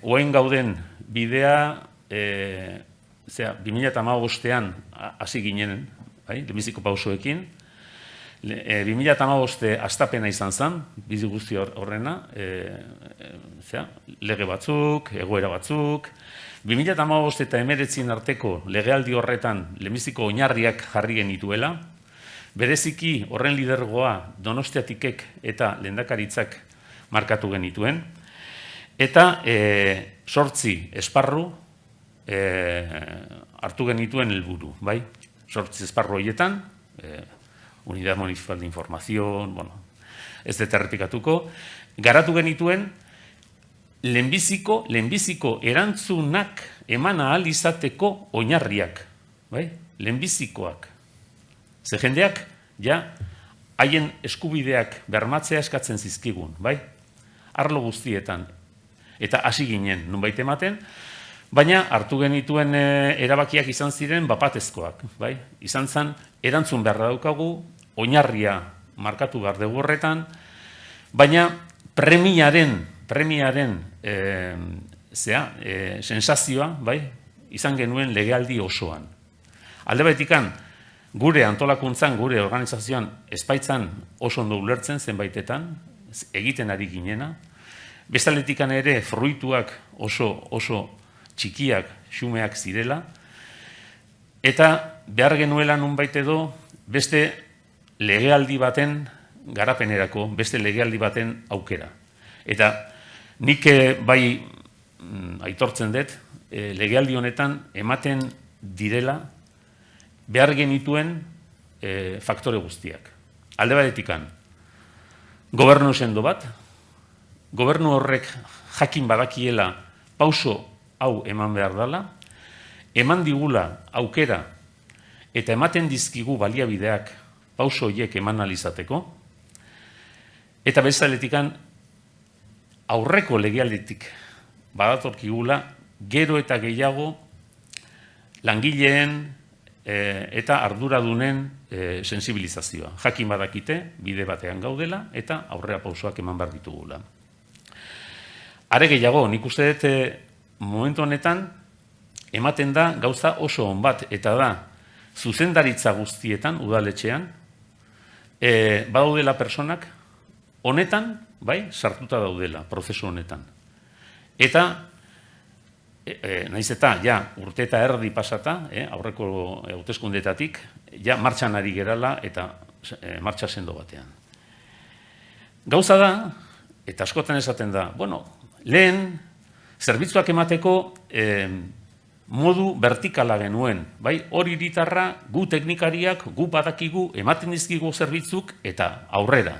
K: oain gauden bidea 2015ean hasi ginen, lehenbiziko pausoekin. 2015 hastapena izan zen, bizi guzti horrena, lege batzuk, egoera batzuk. 2015 eta 2019 arteko legealdi horretan lehenbiziko oinarriak jarri genituela. Bereziki horren lidergoa Donostiatikek eta lehendakaritzak markatu genituen. Eta 8 esparru hartu genituen helburu, bai? sortzi esparru horietan, Unidad Municipal de Información, bueno, ez dut errepikatuko, garatu genituen lehenbiziko erantzunak eman ahal izateko oinarriak, bai? Lehenbizikoak. Ze jendeak, ja, haien eskubideak bermatzea eskatzen zizkigun, bai? Arlo guztietan. Eta hasi ginen, nunbait ematen, baina hartu genituen erabakiak izan ziren bapatezkoak, bai? Izan zen, erantzun beharra daukagu, oinarria markatu behar dugu horretan, baina premiaren sensazioa, bai? Izan genuen legealdi osoan. Alde baitikan, gure antolakuntzan, gure organizazioan espaitzan oso ondo ulertzen zenbaitetan, egiten ari ginena, bestaletikan ere fruituak oso txikiak, xumeak zirela, eta behar genuela nunbait edo beste legealdi baten garapenerako, beste legealdi baten aukera. Eta nik bai aitortzen dut, legealdi honetan ematen direla behar genituen faktore guztiak. Alde batetikan, gobernu sendo bat, gobernu horrek jakin badakiela pauso hau eman behar dela, eman digula aukera eta ematen dizkigu baliabideak pauso horiek eman alizateko, eta bezaletikan aurreko legealditik badatorkigula gero eta gehiago langileen eta arduradunen sensibilizazioa. Jakin badakite, bide batean gaudela, eta aurrea pausoak eman behar ditugula. Are gehiago, nik uste dut momentu honetan, ematen da gauza oso on bat, eta da, zuzendaritza guztietan, udaletxean, badaudela personak, honetan, bai, sartuta daudela, prozesu honetan. Eta, naiz eta, ja, urte eta erdi pasata, aurreko hauteskundetatik, ja, martxan ari gerala eta martxa sendo batean. Gauza da, eta askotan esaten da, bueno, lehen, zerbitzuak emateko modu vertikala genuen, bai, hori hiritarra, gu teknikariak, gu badakigu, ematen dizkigu zerbitzuk eta aurrera.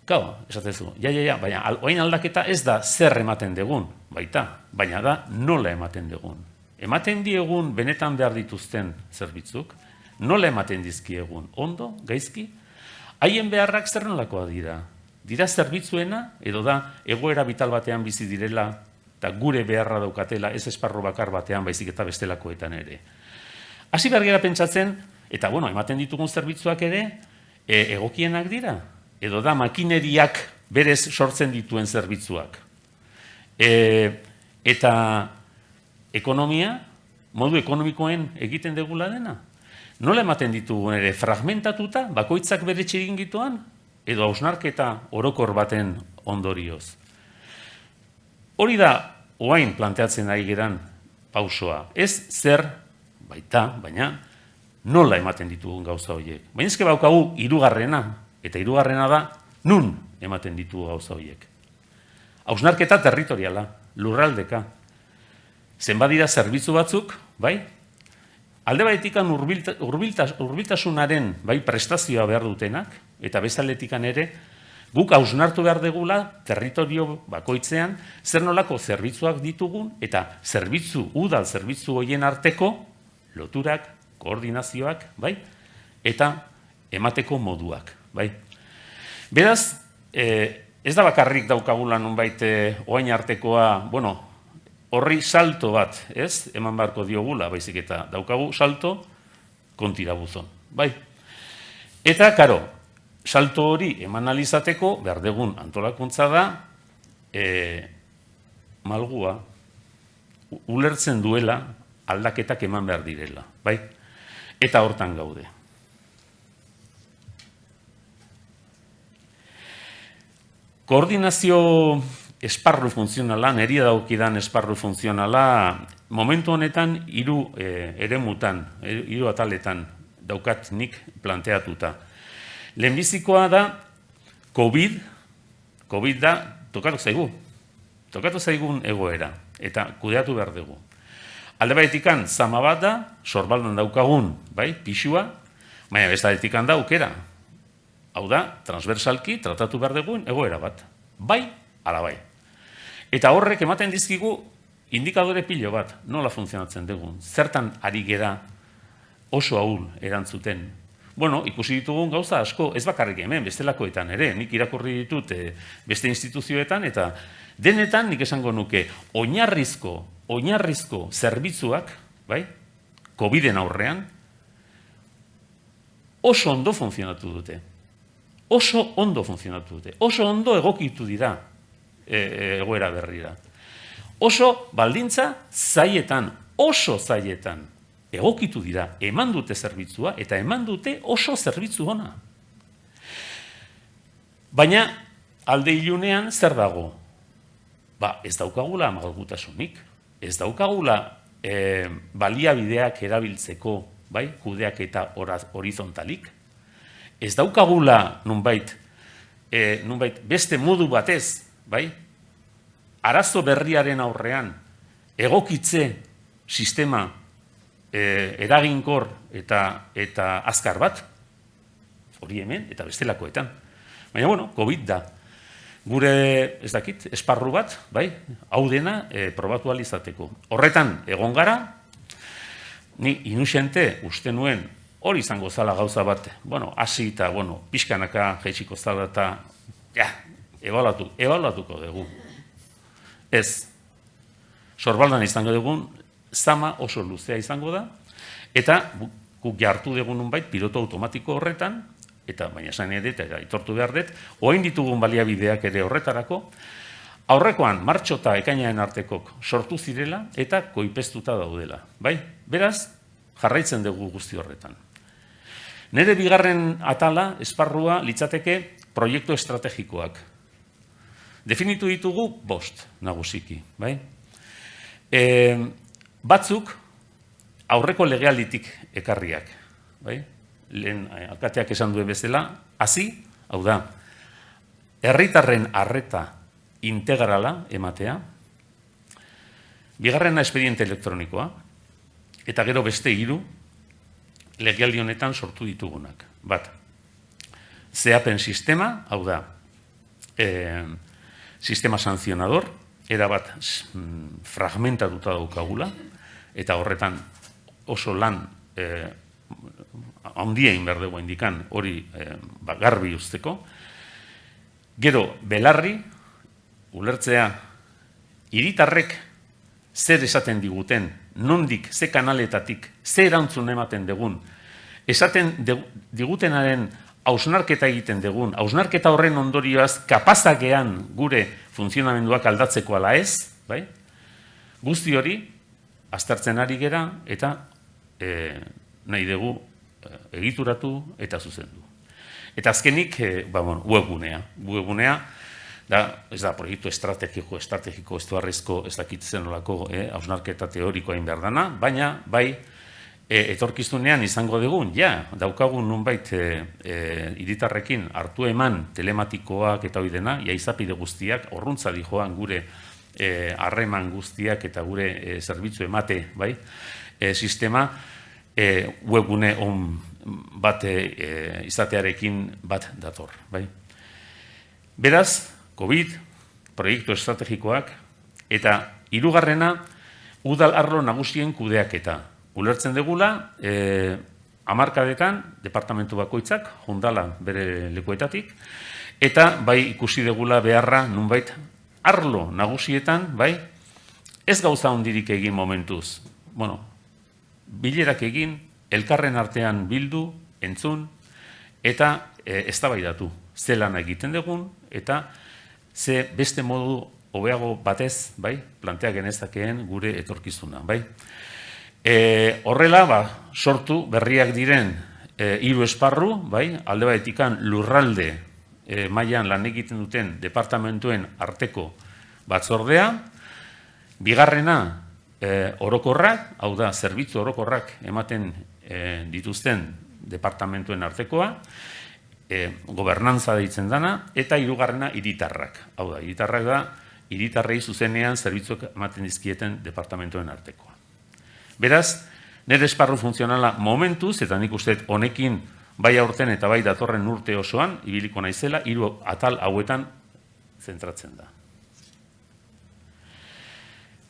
K: Gau, esatezu, baina oain aldaketa ez da zer ematen degun, baita, baina da nola ematen degun. Ematen diegun benetan behar dituzten zerbitzuk, nola ematen dizkiegun, ondo, gaizki, haien beharrak zer nolakoa dira. Dira zerbitzuena, edo da egoera vital batean bizi direla, eta gure beharra daukatela, ez esparru bakar batean baizik eta bestelakoetan ere. Hasi behar gara pentsatzen, eta bueno, ematen ditugun zerbitzuak ere, egokienak dira. Edo da makineriak berez sortzen dituen zerbitzuak. Eta ekonomia, modu ekonomikoen egiten degula dena. Nola ematen ditugun ere fragmentatuta, bakoitzak bere txiringituan, edo hausnarketa orokor baten ondorioz. Hori da, oain planteatzen ari geran pausoa. Ez zer, baita, baina nola ematen ditugun gauza horiek. Baina ezke baukagu hirugarrena, eta hirugarrena da, nun ematen ditugu gauza horiek. Hausnarketa territoriala, lurraldeka. Zenbadira zerbitzu batzuk, bai? Alde baitikan hurbiltasunaren bai prestazioa behar dutenak, eta bezaletikan ere, guk hausnartu behar degula territorio bakoitzean, zer nolako zerbitzuak ditugun, eta udal zerbitzu horien arteko loturak, koordinazioak, bai? Eta emateko moduak, bai? Beraz, ez da bakarrik daukagula nunbait oain artekoa, bueno, horri salto bat, ez? Eman beharko diogula, baizik eta daukagu salto kontirabuzon, bai? Eta, karo, salto hori eman alizateko, behar degun antolakuntza da, malgua, ulertzen duela aldaketak eman behar direla, bai? Eta hortan gaude. Koordinazio esparru funtzionala, niri daukidan esparru funtzionala, momentu honetan hiru eremutan, hiru ataletan daukat nik planteatuta. Lehenbizikoa da COVID da tokatu zaigun egoera, eta kudeatu behar dugu. Alde batetikan zama bat da, sorbaldan daukagun, bai, pixua, baina beste batetikan da aukera. Hau da, transversalki tratatu behar dugun egoera bat. Bai, ala bai. Eta horrek ematen dizkigu indikadore pilo bat, nola funtzionatzen dugun. Zertan ari gera oso ahul erantzuten. Bueno, ikusi ditugun gauza asko, ez bakarrik hemen, bestelakoetan ere, nik irakurri ditut beste instituzioetan, eta denetan nik esango nuke oinarrizko zerbitzuak, bai, COVID-en aurrean, oso ondo funtzionatu dute. Oso ondo funtzionatu dute. Oso ondo egokitu dira egoera berrira. Oso baldintza zaietan, oso zaietan, egokitu dira, eman dute zerbitzua, eta eman dute oso zerbitzu ona. Baina, alde ilunean zer dago? Ba, ez daukagula malgutasunik, ez daukagula baliabideak erabiltzeko, bai, kudeak eta horizontalik, ez daukagula nunbait beste modu batez, bai, arazo berriaren aurrean egokitze sistema eraginkor eta azkar bat, hori hemen eta bestelakoetan. Baina, bueno, COVID da. Gure, ez dakit, esparru bat, bai, hau dena probatu ahal izateko. Horretan, egon gara, ni inusiente uste nuen hori izango zala gauza bat, bueno, hasi eta, bueno, pixkanaka jaitsiko zala eta, ja, ebaluatuko dugu. Ez, sorbaldan izango dugun, zama oso luzea izango da, eta guk jartu dugun nunbait piloto automatiko horretan, eta baina esan edet, eta itortu behar dut, oain ditugun baliabideak ere horretarako, aurrekoan martxo eta ekainaren artekok sortu zirela eta koipeztuta daudela. Bai? Beraz, jarraitzen dugu guzti horretan. Nere bigarren atala, esparrua, litzateke proiektu estrategikoak. Definitu ditugu 5 nagusiki. Bai? Batzuk aurreko legealditik ekarriak. Bai? Lehen alkateak esan duen bezala, hasi, hau da, herritarren arreta integrala ematea, bigarrena espediente elektronikoa, eta gero beste 3 legealdi honetan sortu ditugunak. Bat, zehapen sistema, hau da, sistema sanzionador, erabat fragmentatuta daukagula, eta horretan oso lan handia behar dugu indikan hori garbi usteko. Gero, belarri, ulertzea, hiritarrek zer esaten diguten, nondik, ze kanaletatik, ze erantzun ematen dugun, esaten digutenaren hausnarketa egiten dugun, hausnarketa horren ondorioaz kapazakean gure funtzionamenduak aldatzeko ala ez, bai? Guzti hori, aztertzen ari gera eta nahi dugu egituratu eta zuzendu. Eta azkenik, webgunea, ez da proiektu estrategiko ez duarrezko ez dakitzen olako hausnarketa teorikoa behar dana, baina bai etorkizunean izango dugun, daukagun nunbait hiritarrekin hartu eman telematikoak eta hori dena, izapide guztiak, horruntza joan gure harreman guztiak eta gure zerbitzu emate, bai, sistema, webgune bat izatearekin bat dator. Beraz, COVID, proiektu estrategikoak, eta 3. udal arlo nagusien kudeaketa. Ulertzen degula, hamarkadetan, departamentu bakoitzak, jundala bere lekuetatik, eta bai ikusi degula beharra nunbait arlo nagusietan, bai, ez gauza hondirik egin momentuz. Bueno, bilerak egin, elkarren artean bildu, entzun, eta eztabaidatu. Ze lana egiten dugun, eta ze beste modu hobeago batez, bai, plantea genezakeen gure etorkizuna, bai. Horrela, sortu berriak diren 3 esparru, bai, alde batetikan lurralde mailan lan egiten duten departamentuen arteko batzordea, bigarrena orokorrak, hau da, zerbitzu orokorrak ematen dituzten departamentuen artekoa, gobernantza deitzen dana, eta 3. hiritarrak. Hau da, hiritarrak da, hiritarrei zuzenean zerbitzuak ematen dizkieten departamentuen artekoa. Beraz, nire esparru funtzionala momentuz, eta nik uste honekin bai aurten eta bai datorren urte osoan, ibiliko naizela, 3 atal hauetan zentratzen da.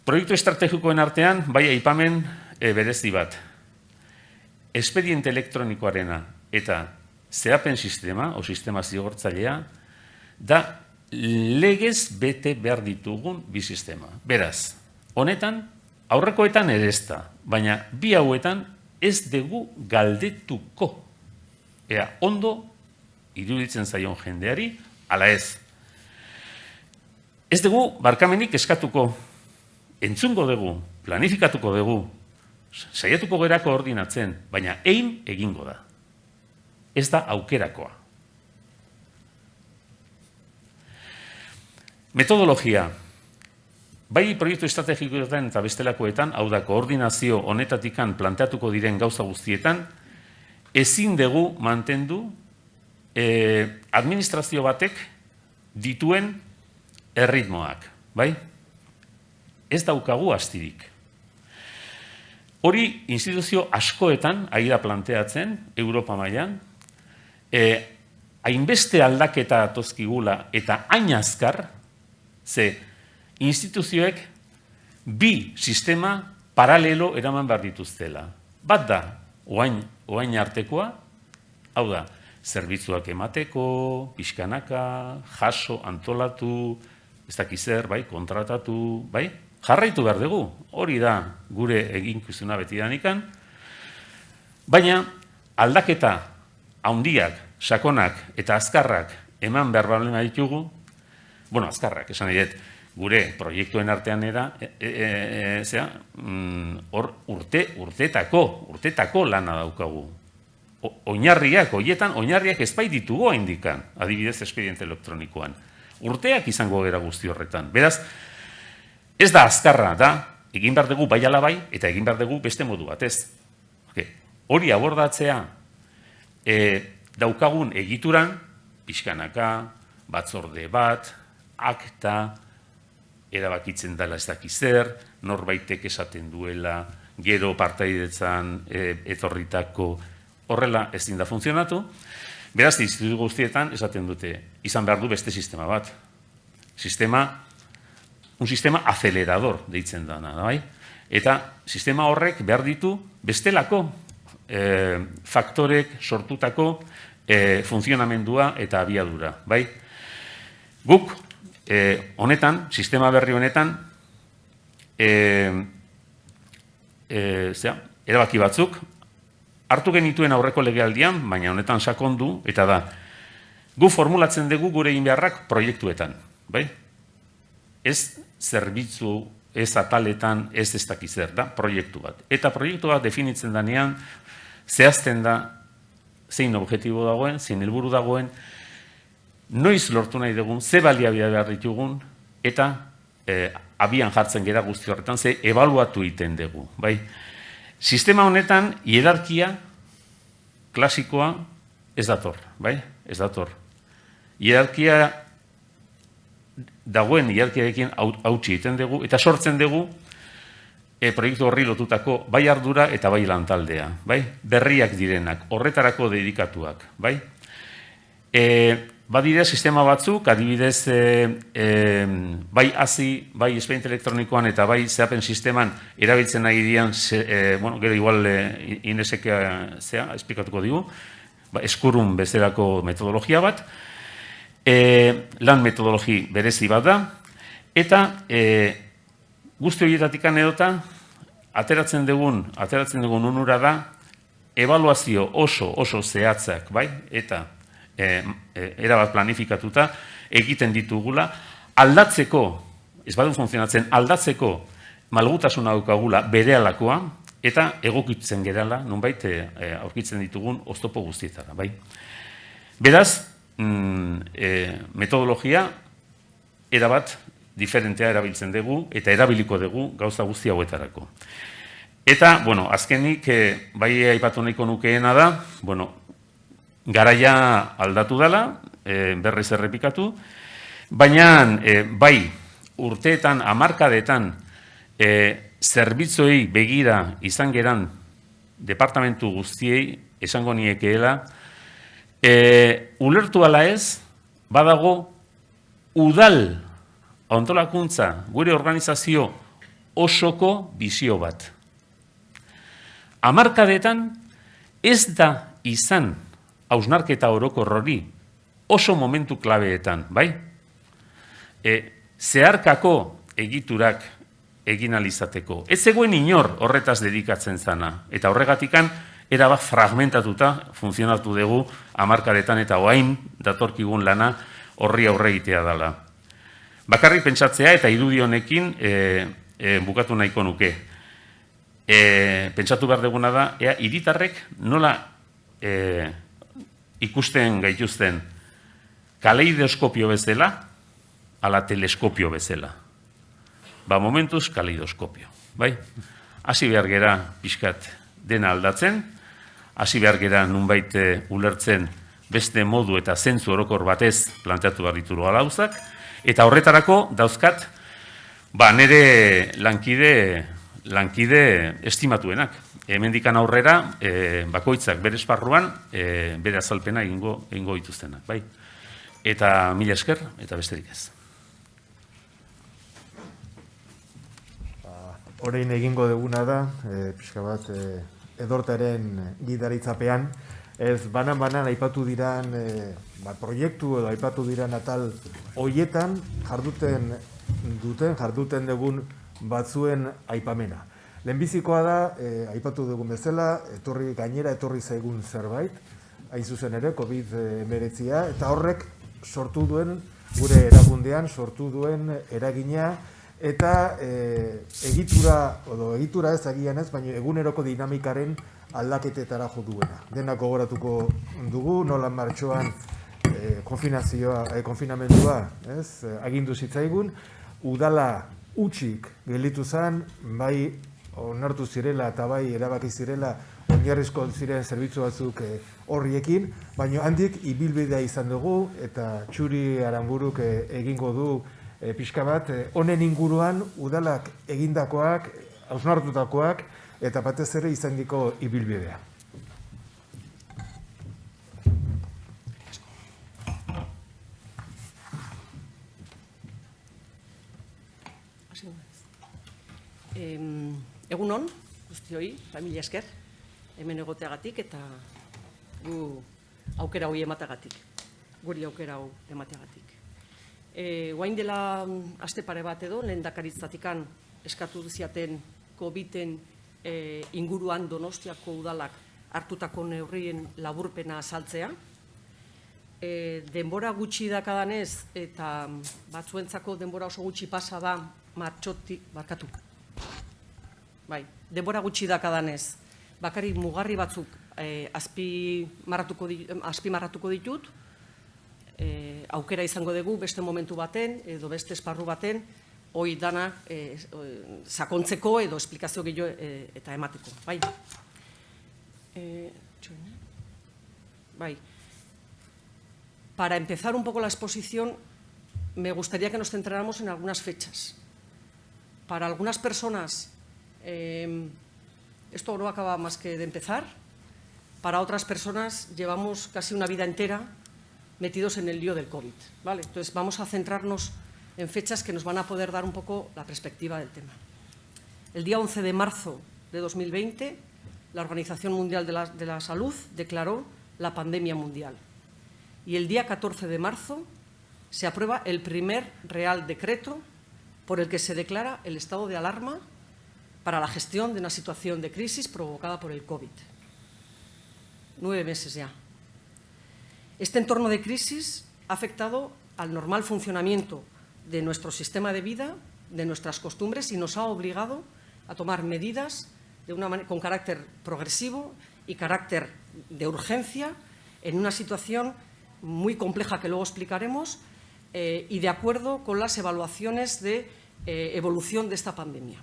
K: Proiektu estrategikoen artean, bai aipamen berezi bat. Espediente elektronikoarena eta zehapen sistema, o sistema zigortzailea, da legez bete behar ditugun bi sistema. Beraz, honetan, aurrekoetan ere ez da, baina bi hauetan ez dugu galdetuko. Ea, ondo, iruditzen zaion jendeari, ala ez. Ez dugu barkamenik eskatuko, entzungo dugu, planifikatuko dugu, saiatuko gera koordinatzen, baina egin egingo da. Ez da aukerakoa. Metodologia. Bai proiektu estrategikoetan eta bestelakoetan, hau da koordinazio honetatikan planteatuko diren gauza guztietan, ezin dugu mantendu administrazio batek dituen erritmoak, bai? Ez daukagu astirik. Hori instituzio askoetan, ari da planteatzen, Europa mailan, hainbeste aldaketa atozkigula eta hain azkar, ze instituzioek bi sistema paralelo eraman behar dituztela. Bat da, oain artekoa, hau da, zerbitzuak emateko, pixkanaka, jaso, antolatu, ez dakizer, bai, kontratatu, bai, jarraitu behar dugu, hori da gure eginkizuna betidanikan, baina aldaketa handiak, sakonak eta azkarrak eman behar balema ditugu, bueno, azkarrak, esan nahi dut, gure proiektuen artean hor urtetako lana daukagu. Oinarriak, horietan, oinarriak ez bai ditugu haindikan, adibidez espediente elektronikoan. Urteak izango gara guzti horretan. Beraz, ez da azkarra, da, egin behar dugu bai ala bai, eta egin behar dugu beste modu batez. Hori abordatzea daukagun egituran, pixkanaka, batzorde bat, akta, erabakitzen dela ez dakizer, norbaitek esaten duela, gero partaidetzan etorritako, horrela ezin da funtzionatu. Beraz, institutu guztietan esaten dute, izan behar du beste sistema bat. Un sistema acelerador deitzen dana, bai? Eta sistema horrek behar ditu bestelako faktorek sortutako funtzionamendua eta abiadura, bai? Guk, honetan, sistema berri honetan, erabaki batzuk, hartu genituen aurreko legealdian, baina honetan sakondu, eta da, gu formulatzen dugu gure egin beharrak proiektuetan, bai? Ez zerbitzu, ez ataletan, ez dakizer, da, proiektu bat. Eta proiektu bat definitzen danean, zehazten da, zein objektibo dagoen, zein helburu dagoen, noiz lortu nahi dugun, ze baliabide behar ditugun, eta abian jartzen gera guzti horretan, ze ebaluatu egiten dugu, bai? Sistema honetan, hierarkia klasikoa ez dator, bai? Ez dator. Hierarkia dagoen hierarkiarekin hautsi egiten dugu, eta sortzen dugu proiektu horri lotutako bai ardura eta bai lantaldea, bai? Berriak direnak, horretarako dedikatuak, bai? Badire sistema batzuk, adibidez, bai ASI, bai espediente elektronikoan eta bai zehapen sisteman erabiltzen nahi dian, gero igual Inesek esplikatuko digu, eskurun bezalako metodologia bat, lan metodologi berezi bat da, eta guzti horietatik anedota, ateratzen dugun unura da, ebaluazio oso zehatzak, bai, eta erabat planifikatuta egiten ditugula, aldatzeko, ez badu funtzionatzen, aldatzeko malgutasuna daukagula berealakoa, eta egokitzen gerala, nonbait aurkitzen ditugun oztopo guztietara, bai. Beraz, metodologia erabat diferentea erabiltzen dugu, eta erabiliko dugu gauza guzti hauetarako. Eta, bueno, azkenik, bai aipatu nahiko nukeena da, bueno, garaia aldatu dela, berriz errepikatu, baina bai urteetan, hamarkadetan zerbitzuei begira izan geran departamentu guztiei esango niekeela, ulertu ala ez, badago udal antolakuntza gure organizazio osoko bizio bat. Hamarkadetan ez da izan hausnarketa orokor hori oso momentu klabeetan, bai? Zeharkako egiturak egin alizateko. Ez zegoen inor horretaz dedikatzen zana. Eta horregatikan, erabat fragmentatuta funtzionatu dugu hamarkadetan eta oain datorkigun lana horri aurre egitea dela. Bakarrik pentsatzea eta irudi honekin bukatu nahiko nuke. Pentsatu behar duguna da, hiritarrek nola ikusten gaituzten kaleidoskopio bezala, ala teleskopio bezala. Ba, momentuz kaleidoskopio, bai? Hasi behar gera pixkat dena aldatzen, hasi behar gera nunbait ulertzen beste modu eta zentzu orokor batez planteatu behar dituru alauzak, eta horretarako dauzkat, ba, nire lankide estimatuenak. Hemendikan aurrera, bakoitzak bere esparruan, bere azalpena egingo dituztenak, bai? Eta mila esker, eta besterik ez.
C: Orain egingo duguna da, pixka bat, edortaren gidaritzapean, ez banan aipatu diran proiektu edo aipatu diran atal hoietan jarduten dugun batzuen aipamena. Lehenbizikoa da, aipatu dugun bezala, gainera etorri zaigun zerbait, hain zuzen ere, COVID-19, eta horrek sortu duen, gure erakundean sortu duen eragina, eta egitura ez agian ez, baina eguneroko dinamikaren aldaketetara jo duena. Denak gogoratuko dugu, nola martxoan konfinamendua agindu zitzaigun, udala utxik gelditu zen, bai onartu zirela eta bai erabaki zirela oinarrizko ziren zerbitzu batzuk horriekin, baina handik ibilbidea izan dugu eta Txuri Aranburuk egingo du pixka bat, honen inguruan udalak egindakoak, hausnartutakoak, eta batez ere izandiko ibilbidea.
L: Egunon, guztioi, familia esker, hemen egoteagatik eta gu aukera hori emateagatik, guri aukera hori emateagatik. Guain dela aste pare bat edo, lehendakaritzatikan eskatu duziaten COVID-en inguruan Donostiako udalak hartutako neurrien laburpena azaltzea. Denbora gutxi dakadanez eta batzuentzako denbora oso gutxi pasa da martxotik, barkatu. Bai, denbora gutxi dakadanez, bakarrik mugarri batzuk azpimarratuko ditut, aukera izango dugu beste momentu baten edo beste esparru baten hoi dana sakontzeko edo esplikazio gehiago eta emateko. Bai. Para empezar un poco la exposición, me gustaría que nos centráramos en algunas fechas. Para algunas personas, esto no acaba más que de empezar. Para otras personas, llevamos casi una vida entera metidos en el lío del COVID, ¿vale? Entonces, vamos a centrarnos en fechas que nos van a poder dar un poco la perspectiva del tema. El día 11 de marzo de 2020, la Organización Mundial de la Salud declaró la pandemia mundial. Y el día 14 de marzo se aprueba el primer Real Decreto por el que se declara el estado de alarma para la gestión de una situación de crisis provocada por el COVID. 9 meses ya. Este entorno de crisis ha afectado al normal funcionamiento de nuestro sistema de vida, de nuestras costumbres y nos ha obligado a tomar medidas con carácter progresivo y carácter de urgencia en una situación muy compleja que luego explicaremos y de acuerdo con las evaluaciones de evolución de esta pandemia.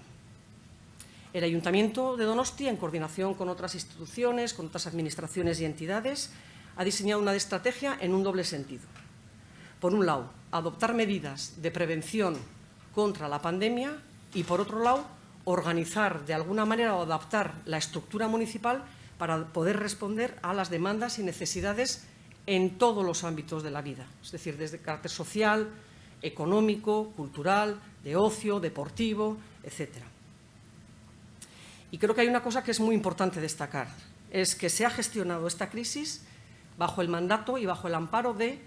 L: El Ayuntamiento de Donostia, en coordinación con otras instituciones, con otras administraciones y entidades, ha diseñado una estrategia en un doble sentido. Por un lado, adoptar medidas de prevención contra la pandemia y, por otro lado, organizar de alguna manera o adaptar la estructura municipal para poder responder a las demandas y necesidades en todos los ámbitos de la vida, es decir, desde carácter social, económico, cultural, de ocio, deportivo, etc. Y creo que hay una cosa que es muy importante destacar, es que se ha gestionado esta crisis bajo el mandato y bajo el amparo de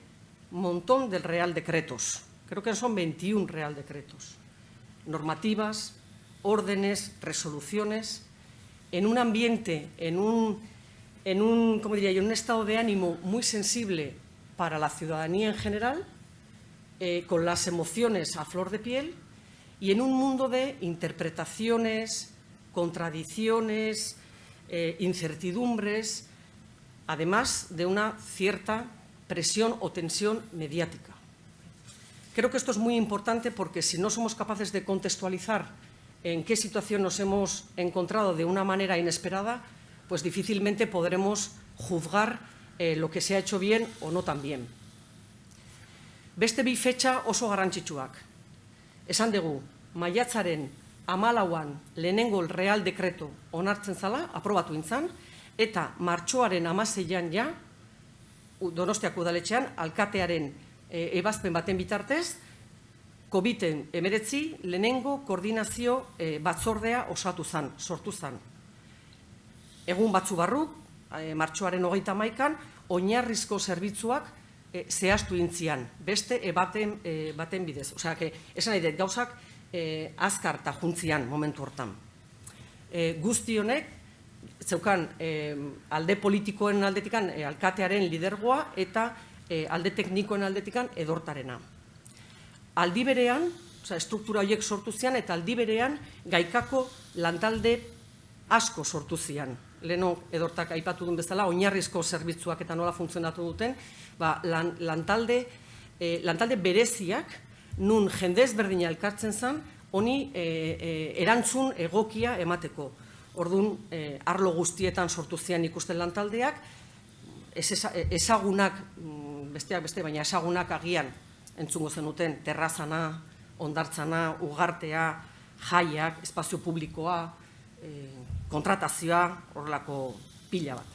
L: un montón de Real Decretos. Creo que son 21 Real Decretos, normativas, órdenes, resoluciones, en un ambiente, en un estado de ánimo muy sensible para la ciudadanía en general, con las emociones a flor de piel y en un mundo de interpretaciones, contradicciones, incertidumbres, además de una cierta presión o tensión mediática. Creo que esto es muy importante porque si no somos capaces de contextualizar en qué situación nos hemos encontrado de una manera inesperada, pues difícilmente podremos juzgar lo que se ha hecho bien o no tan bien. Beste bi fetxa oso garrantzitsuak. Esan dugu, maiatzaren 14an lehenengo Real Dekreto onartzen zala, aprobatu intzan, eta martxoaren 16an ja, Donostiako udaletxean, alkatearen ebazpen baten bitartez, COVID-19 lehenengo koordinazio batzordea sortu zan. Egun batzu barruk, martxoaren 31an, oinarrizko zerbitzuak zehaztu intzian, beste baten bidez. Osea, esan nahi dut, gauzak azkar eta juntzian momentu hortan. Guzti honek, zeukan alde politikoen aldetikan alkatearen lidergoa eta alde teknikoen aldetikan edortarena. Aldi berean, estruktura horiek sortu zian eta aldi berean gaikako lantalde asko sortu zian. Leheno edortak aipatu duen bezala, oinarrizko zerbitzuak eta nola funtzionatu duten, lantalde bereziak, nun jende ezberdina elkartzen zen, honi erantzun egokia emateko. Orduan, arlo guztietan sortu zian ikusten lantaldeak, ezagunak, besteak beste, baina ezagunak agian entzungo zenuten, terrazana, ondartzana, ugartea, jaiak, espazio publikoa, kontratazioa, horrelako pila bat.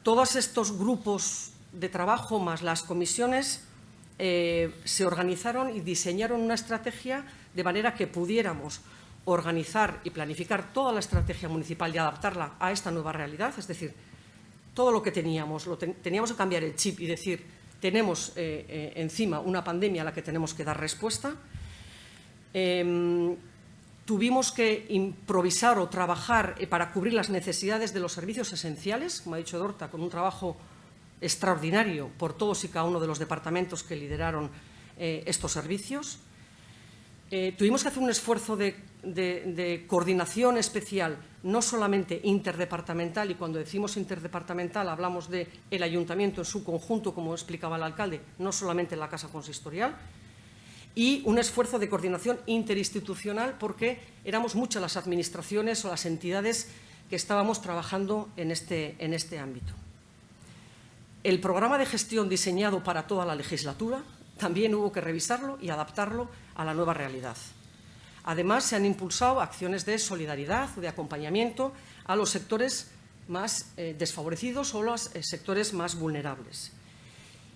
L: Todos estos grupos de trabajo más las comisiones se organizaron y diseñaron una estrategia de manera que pudiéramos organizar y planificar toda la estrategia municipal y adaptarla a esta nueva realidad, es decir, todo lo que teníamos que cambiar el chip y decir, tenemos encima una pandemia a la que tenemos que dar respuesta. Tuvimos que improvisar o trabajar para cubrir las necesidades de los servicios esenciales, como ha dicho Dorta, con un trabajo extraordinario por todos y cada uno de los departamentos que lideraron estos servicios. Tuvimos que hacer un esfuerzo de coordinación especial, no solamente interdepartamental, y cuando decimos interdepartamental hablamos del ayuntamiento en su conjunto, como explicaba el alcalde, no solamente la Casa Consistorial, y un esfuerzo de coordinación interinstitucional porque éramos muchas las administraciones o las entidades que estábamos trabajando en este ámbito. El programa de gestión diseñado para toda la legislatura también hubo que revisarlo y adaptarlo a la nueva realidad. Además, se han impulsado acciones de solidaridad o de acompañamiento a los sectores más desfavorecidos o los sectores más vulnerables.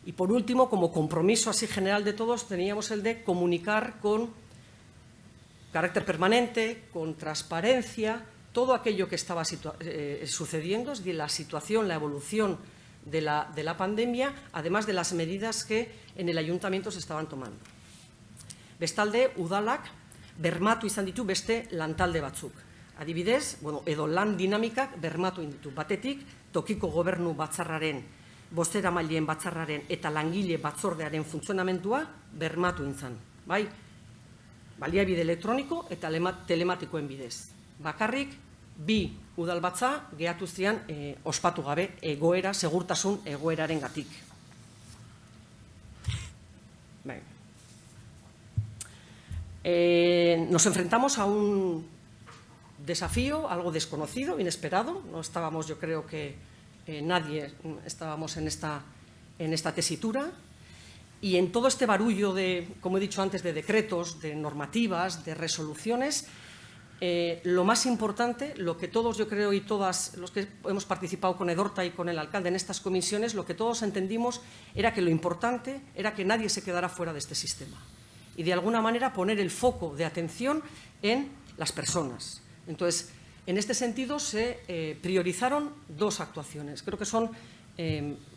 L: Y por último, como compromiso así general de todos, teníamos el de comunicar con carácter permanente, con transparencia, todo aquello que estaba sucediendo, es decir, la situación, la evolución de la pandemia, además de las medidas que en el ayuntamiento se estaban tomando. Bestalde, udalak bermatu izan ditu beste lantalde batzuk. Adibidez, edo lan dinamikak bermatu inditu. Batetik, tokiko gobernu batzarraren, bozeramaileen batzarraren eta langile batzordearen funtzionamentua bermatu intzan. Bai, baliabide elektroniko eta telematikoen bidez. Bakarrik, bi udalbatza gehatu zian ospatu gabe egoera, segurtasun egoeraren gatik. Nos enfrentamos a un desafío, algo desconocido, inesperado. No estábamos, yo creo que nadie estábamos en esta tesitura. Y en todo este barullo de, como he dicho antes, de decretos, de normativas, de resoluciones, lo más importante, lo que todos, yo creo, y todas los que hemos participado con Edorta y con el alcalde en estas comisiones, lo que todos entendimos era que lo importante era que nadie se quedara fuera de este sistema y, de alguna manera, poner el foco de atención en las personas. Entonces, en este sentido, se priorizaron dos actuaciones. Creo que son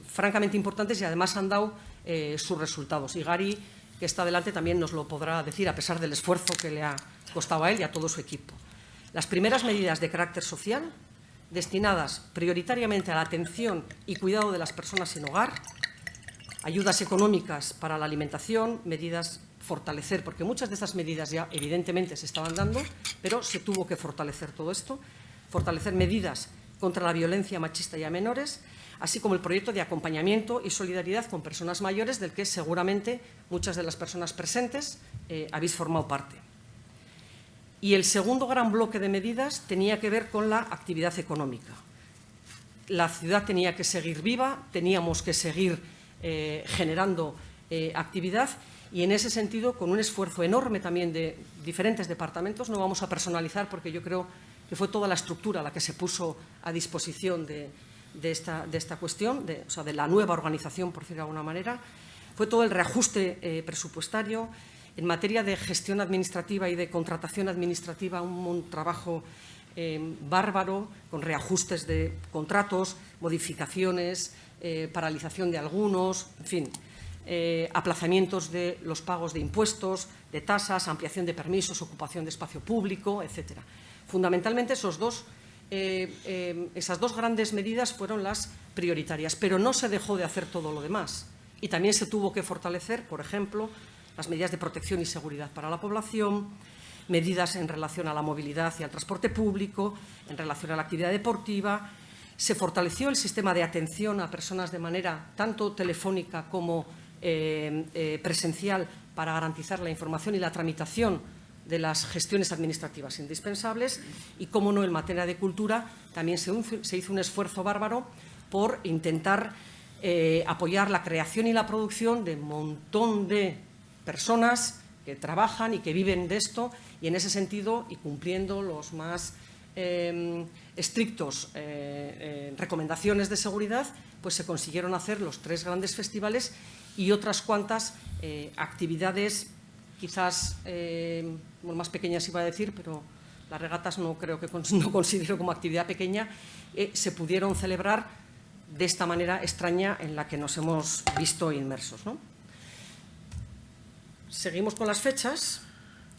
L: francamente importantes y, además, han dado sus resultados. Y Gary, que está delante, también nos lo podrá decir, a pesar del esfuerzo que le ha costado a él y a todo su equipo. Las primeras medidas de carácter social, destinadas prioritariamente a la atención y cuidado de las personas sin hogar, ayudas económicas para la alimentación, medidas fortalecer, porque muchas de esas medidas ya evidentemente se estaban dando, pero se tuvo que fortalecer todo esto, fortalecer medidas contra la violencia machista y a menores, así como el proyecto de acompañamiento y solidaridad con personas mayores, del que seguramente muchas de las personas presentes habéis formado parte. Y el segundo gran bloque de medidas tenía que ver con la actividad económica. La ciudad tenía que seguir viva, teníamos que seguir generando actividad, y en ese sentido, con un esfuerzo enorme también de diferentes departamentos, no vamos a personalizar porque yo creo que fue toda la estructura la que se puso a disposición de esta cuestión, de la nueva organización, por decirlo de alguna manera, fue todo el reajuste presupuestario. En materia de gestión administrativa y de contratación administrativa, un trabajo bárbaro, con reajustes de contratos, modificaciones, paralización de algunos, en fin, aplazamientos de los pagos de impuestos, de tasas, ampliación de permisos, ocupación de espacio público, etc. Fundamentalmente esas dos grandes medidas fueron las prioritarias, pero no se dejó de hacer todo lo demás. Y también se tuvo que fortalecer, por ejemplo, las medidas de protección y seguridad para la población, medidas en relación a la movilidad y al transporte público, en relación a la actividad deportiva. Se fortaleció el sistema de atención a personas de manera tanto telefónica como presencial, para garantizar la información y la tramitación de las gestiones administrativas indispensables. Y, cómo no, en materia de cultura también se hizo un esfuerzo bárbaro por intentar apoyar la creación y la producción de un montón de personas que trabajan y que viven de esto, y en ese sentido, y cumpliendo los más estrictos recomendaciones de seguridad, pues se consiguieron hacer los 3 grandes festivales y otras cuantas actividades, quizás más pequeñas iba a decir, pero las regatas no considero como actividad pequeña, se pudieron celebrar de esta manera extraña en la que nos hemos visto inmersos, ¿no? Seguimos con las fechas,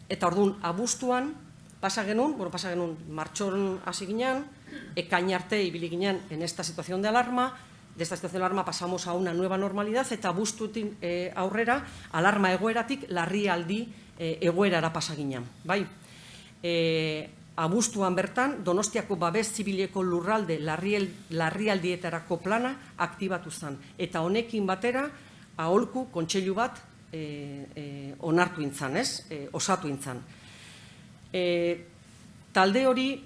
L: eta orduan abuztuan pasa genuen martxon hasi ginen, ekain arte ibili ginen en esta situación de alarma. De esta situación de alarma pasamos a una nueva normalidad, eta abuztutik aurrera alarma egoeratik larrialdi egoerara pasa ginen, bai. Abuztuan bertan Donostiako babes zibileko lurralde larrialdietarako plana aktibatu zen, eta honekin batera aholku kontseilu bat onartu intzan, osatu intzan. Talde hori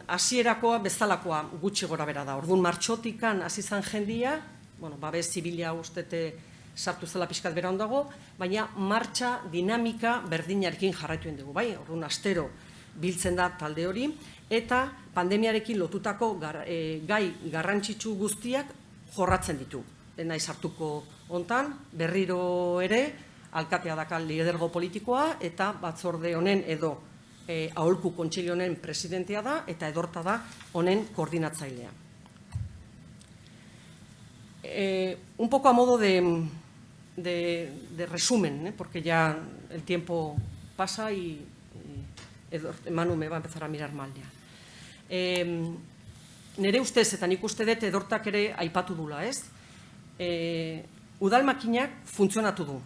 L: hasierakoa bezalakoa gutxi gora bera da. Orduan martxotikan hasi izan jendia, babes zibila ustete sartu zela pixkat bera ondago, baina martxa dinamika berdinarekin jarraituen dugu, bai? Orduan astero biltzen da talde hori, eta pandemiarekin lotutako gai garrantzitsu guztiak jorratzen ditu. Naiz hartuko hontan, berriro ere, alkatea dakal lidergo politikoa, eta batzorde honen edo aholku kontseilu honen presidentea da, eta Edorta da honen koordinatzailea. Un poco a modo de resumen, porque ya el tiempo pasa y Manu me va a empezar a mirar mal ya. Nere ustez, eta nik uste dut Edortak ere aipatu dula, ez? Udalmakinak funtzionatu du.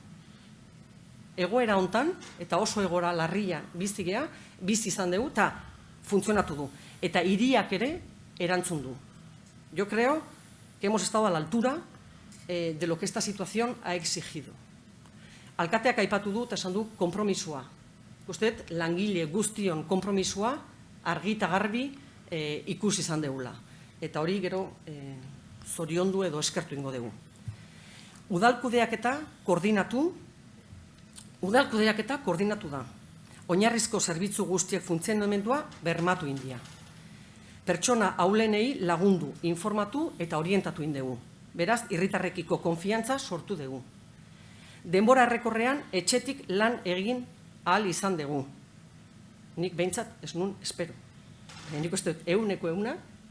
L: Egoera hontan, eta oso egoera larria bizigea, bizi izan dugu, eta funtzionatu du. Eta hiriak ere erantzun du. Yo creo que hemos estado a la altura de lo que esta situación ha exigido. Alkateak aipatu du, eta esan du, konpromisua. Uste, langile guztion konpromisua argi eta garbi ikusi izan degula. Eta hori gero zoriondu edo eskertu ingo dugu. Udalkudeaketa koordinatu da. Oinarrizko zerbitzu guztiek funtzionamendua bermatu india. Pertsona aulenei lagundu, informatu eta orientatu indegu. Beraz, herritarrekiko konfiantza sortu dugu. Denbora errekorrean etxetik lan egin ahal izan dugu. Nik behintzat ez nun espero. Nik uste dut euneko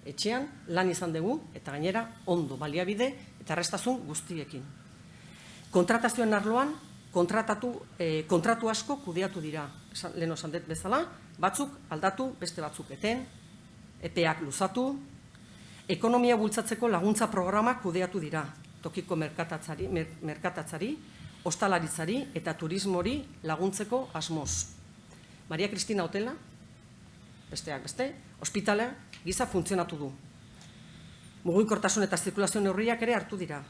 L: etxean lan izan dugu eta gainera ondo baliabide eta errestazun guztiekin. Kontratazioen arloan kontratu asko kudeatu dira. Lehen esan dut bezala, batzuk aldatu, beste batzuk eten, epeak luzatu, ekonomia bultzatzeko laguntza programak kudeatu dira. Tokiko merkatatzari, ostalaritzari eta turismori laguntzeko asmoz. Maria Cristina Hotela, besteak beste, ospitalea giza funtzionatu du. Mugikortasun eta zirkulazio neurriak ere hartu dira.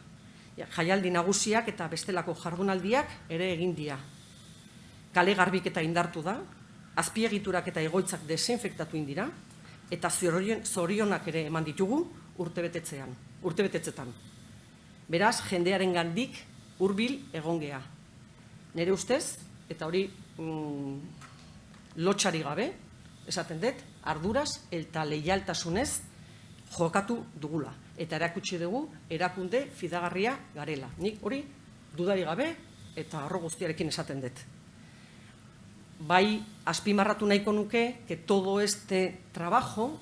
L: Jaialdi nagusiak eta bestelako jardunaldiak ere egin dira. Kale garbiketa indartu da, azpiegiturak eta egoitzak desinfektatu indira, eta zorionak ere eman ditugu urtebetetzetan. Beraz, jendearen gandik hurbil egon gea. Nere ustez, eta hori lotxari gabe, esaten dut, arduraz eta leialtasunez jokatu dugula. Eta erakutsi dugu, erakunde fidagarria garela. Nik hori dudari gabe eta arro guztiarekin esaten dut. Bai, azpimarratu nahiko nuke que todo este trabajo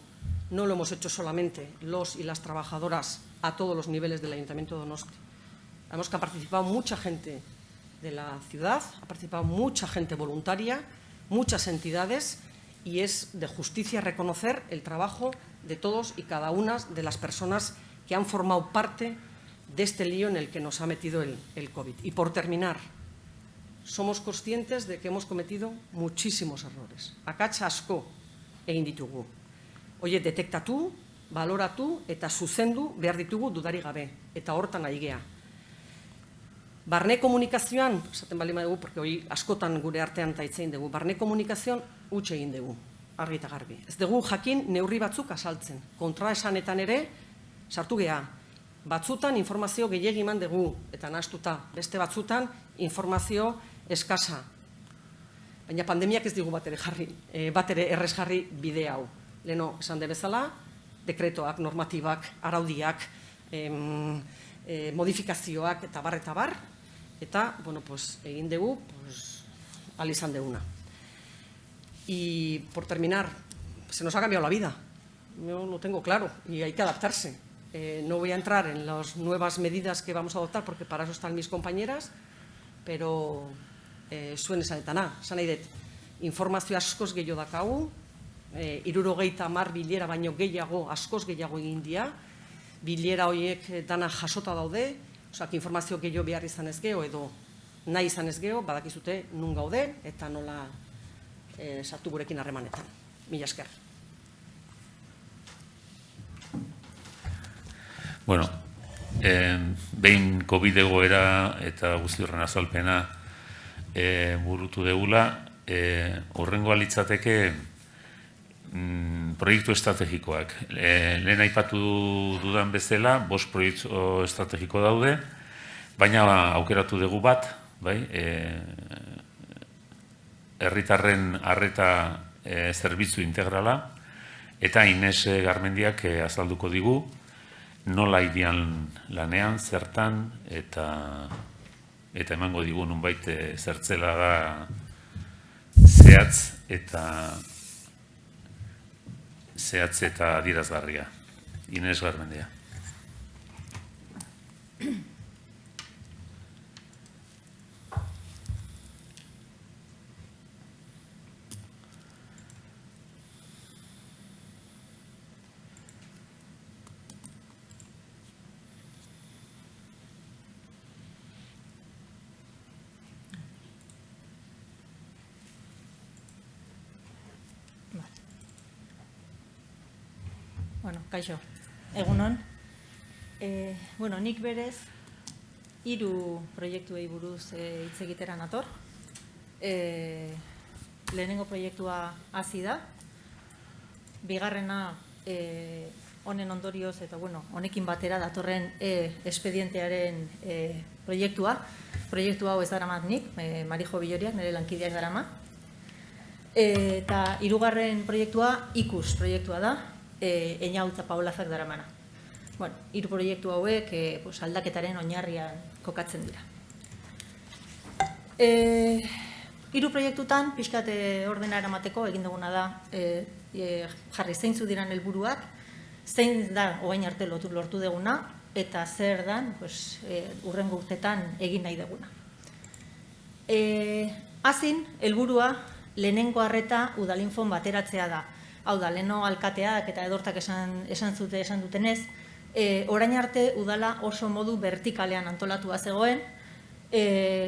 L: no lo hemos hecho solamente los y las trabajadoras a todos los niveles del Ayuntamiento de Donosti. Sabemos que ha participado mucha gente de la ciudad, ha participado mucha gente voluntaria, muchas entidades, y es de justicia reconocer el trabajo de todos y cada una de las personas que han formado parte de este lío en el que nos ha metido el COVID. Y por terminar, somos conscientes de que hemos cometido muchísimos errores. Akats asko egin ditugu. Oie, detektatu, baloratu eta zuzendu behar ditugu dudari gabe. Eta hortan ari gea. Barne komunikazioan, esaten bali dugu, porque hori askotan gure artean taitzein dugu, barne komunikazioan utxe egin dugu, argi eta garbi. Ez dugu jakin neurri batzuk azaltzen. Kontraesanetan ere, sartu gea, batzutan informazio gehiegi eman dugu, eta nahastuta, beste batzutan informazio eskasa. Baina pandemiak ez digu bat ere errez jarri bide hau. Leheno, esan de bezala, dekretoak, normatibak, araudiak, modifikazioak eta bar, eta, bueno, pues, egin dugu, pues, ahal izan duguna. Y por terminar, se nos ha cambiado la vida. Yo lo tengo claro y hay que adaptarse. No voy a entrar en las nuevas medidas que vamos a adoptar porque para eso están mis compañeras, pero zuen esanetana, esan nahi dut, informazio askoz gehiago dakagu, 70 bilera baino gehiago, askoz gehiago egin dira, bilera horiek dana jasota daude, osak informazio gehiago behar izan ez geho edo nahi izan ez geho, badakizute nun gaude eta nola sartu gurekin harremanetan. Mila esker.
K: Bueno, behin COVID egoera eta guzti horren azalpena burutu degula, horrengoa litzateke proiektu estrategikoak. Lehen aipatu dudan bezala, 5 proiektu estrategiko daude, baina aukeratu dugu bat, bai, herritarren arreta zerbitzu integrala, eta Ines Garmendiak azalduko digu, nola hirian lanean, zertan, eta emango digu nunbait zertzela da zehatz eta adierazgarria. Ines Garmendia.
F: Bueno, kaixo, egunon. Nik berez, 3 proiektuei buruz hitz egitera nator. Lehenengo proiektua hasi da. Bigarrena
M: honen ondorioz, eta honekin batera datorren espedientearen proiektua. Proiektu hau ez daramat nik, Marijo Villoriak, nire lankideak darama. Eta hirugarren proiektua ikus proiektua da, Eñau eta Paolazak daramana. Hiru proiektu hauek aldaketaren oinarrian kokatzen dira. Hiru proiektutan, pixkat ordena eramateko, egin duguna da, jarri zeintzu diran helburuak, zein da orain arte lortu duguna, eta zer dan hurrengo urtetan egin nahi duguna. Hazin, helburua lehenengo arreta udalinfon bateratzea da. Hau da, leheno alkateak eta edortak esan dutenez, orain arte udala oso modu vertikalean antolatua zegoen,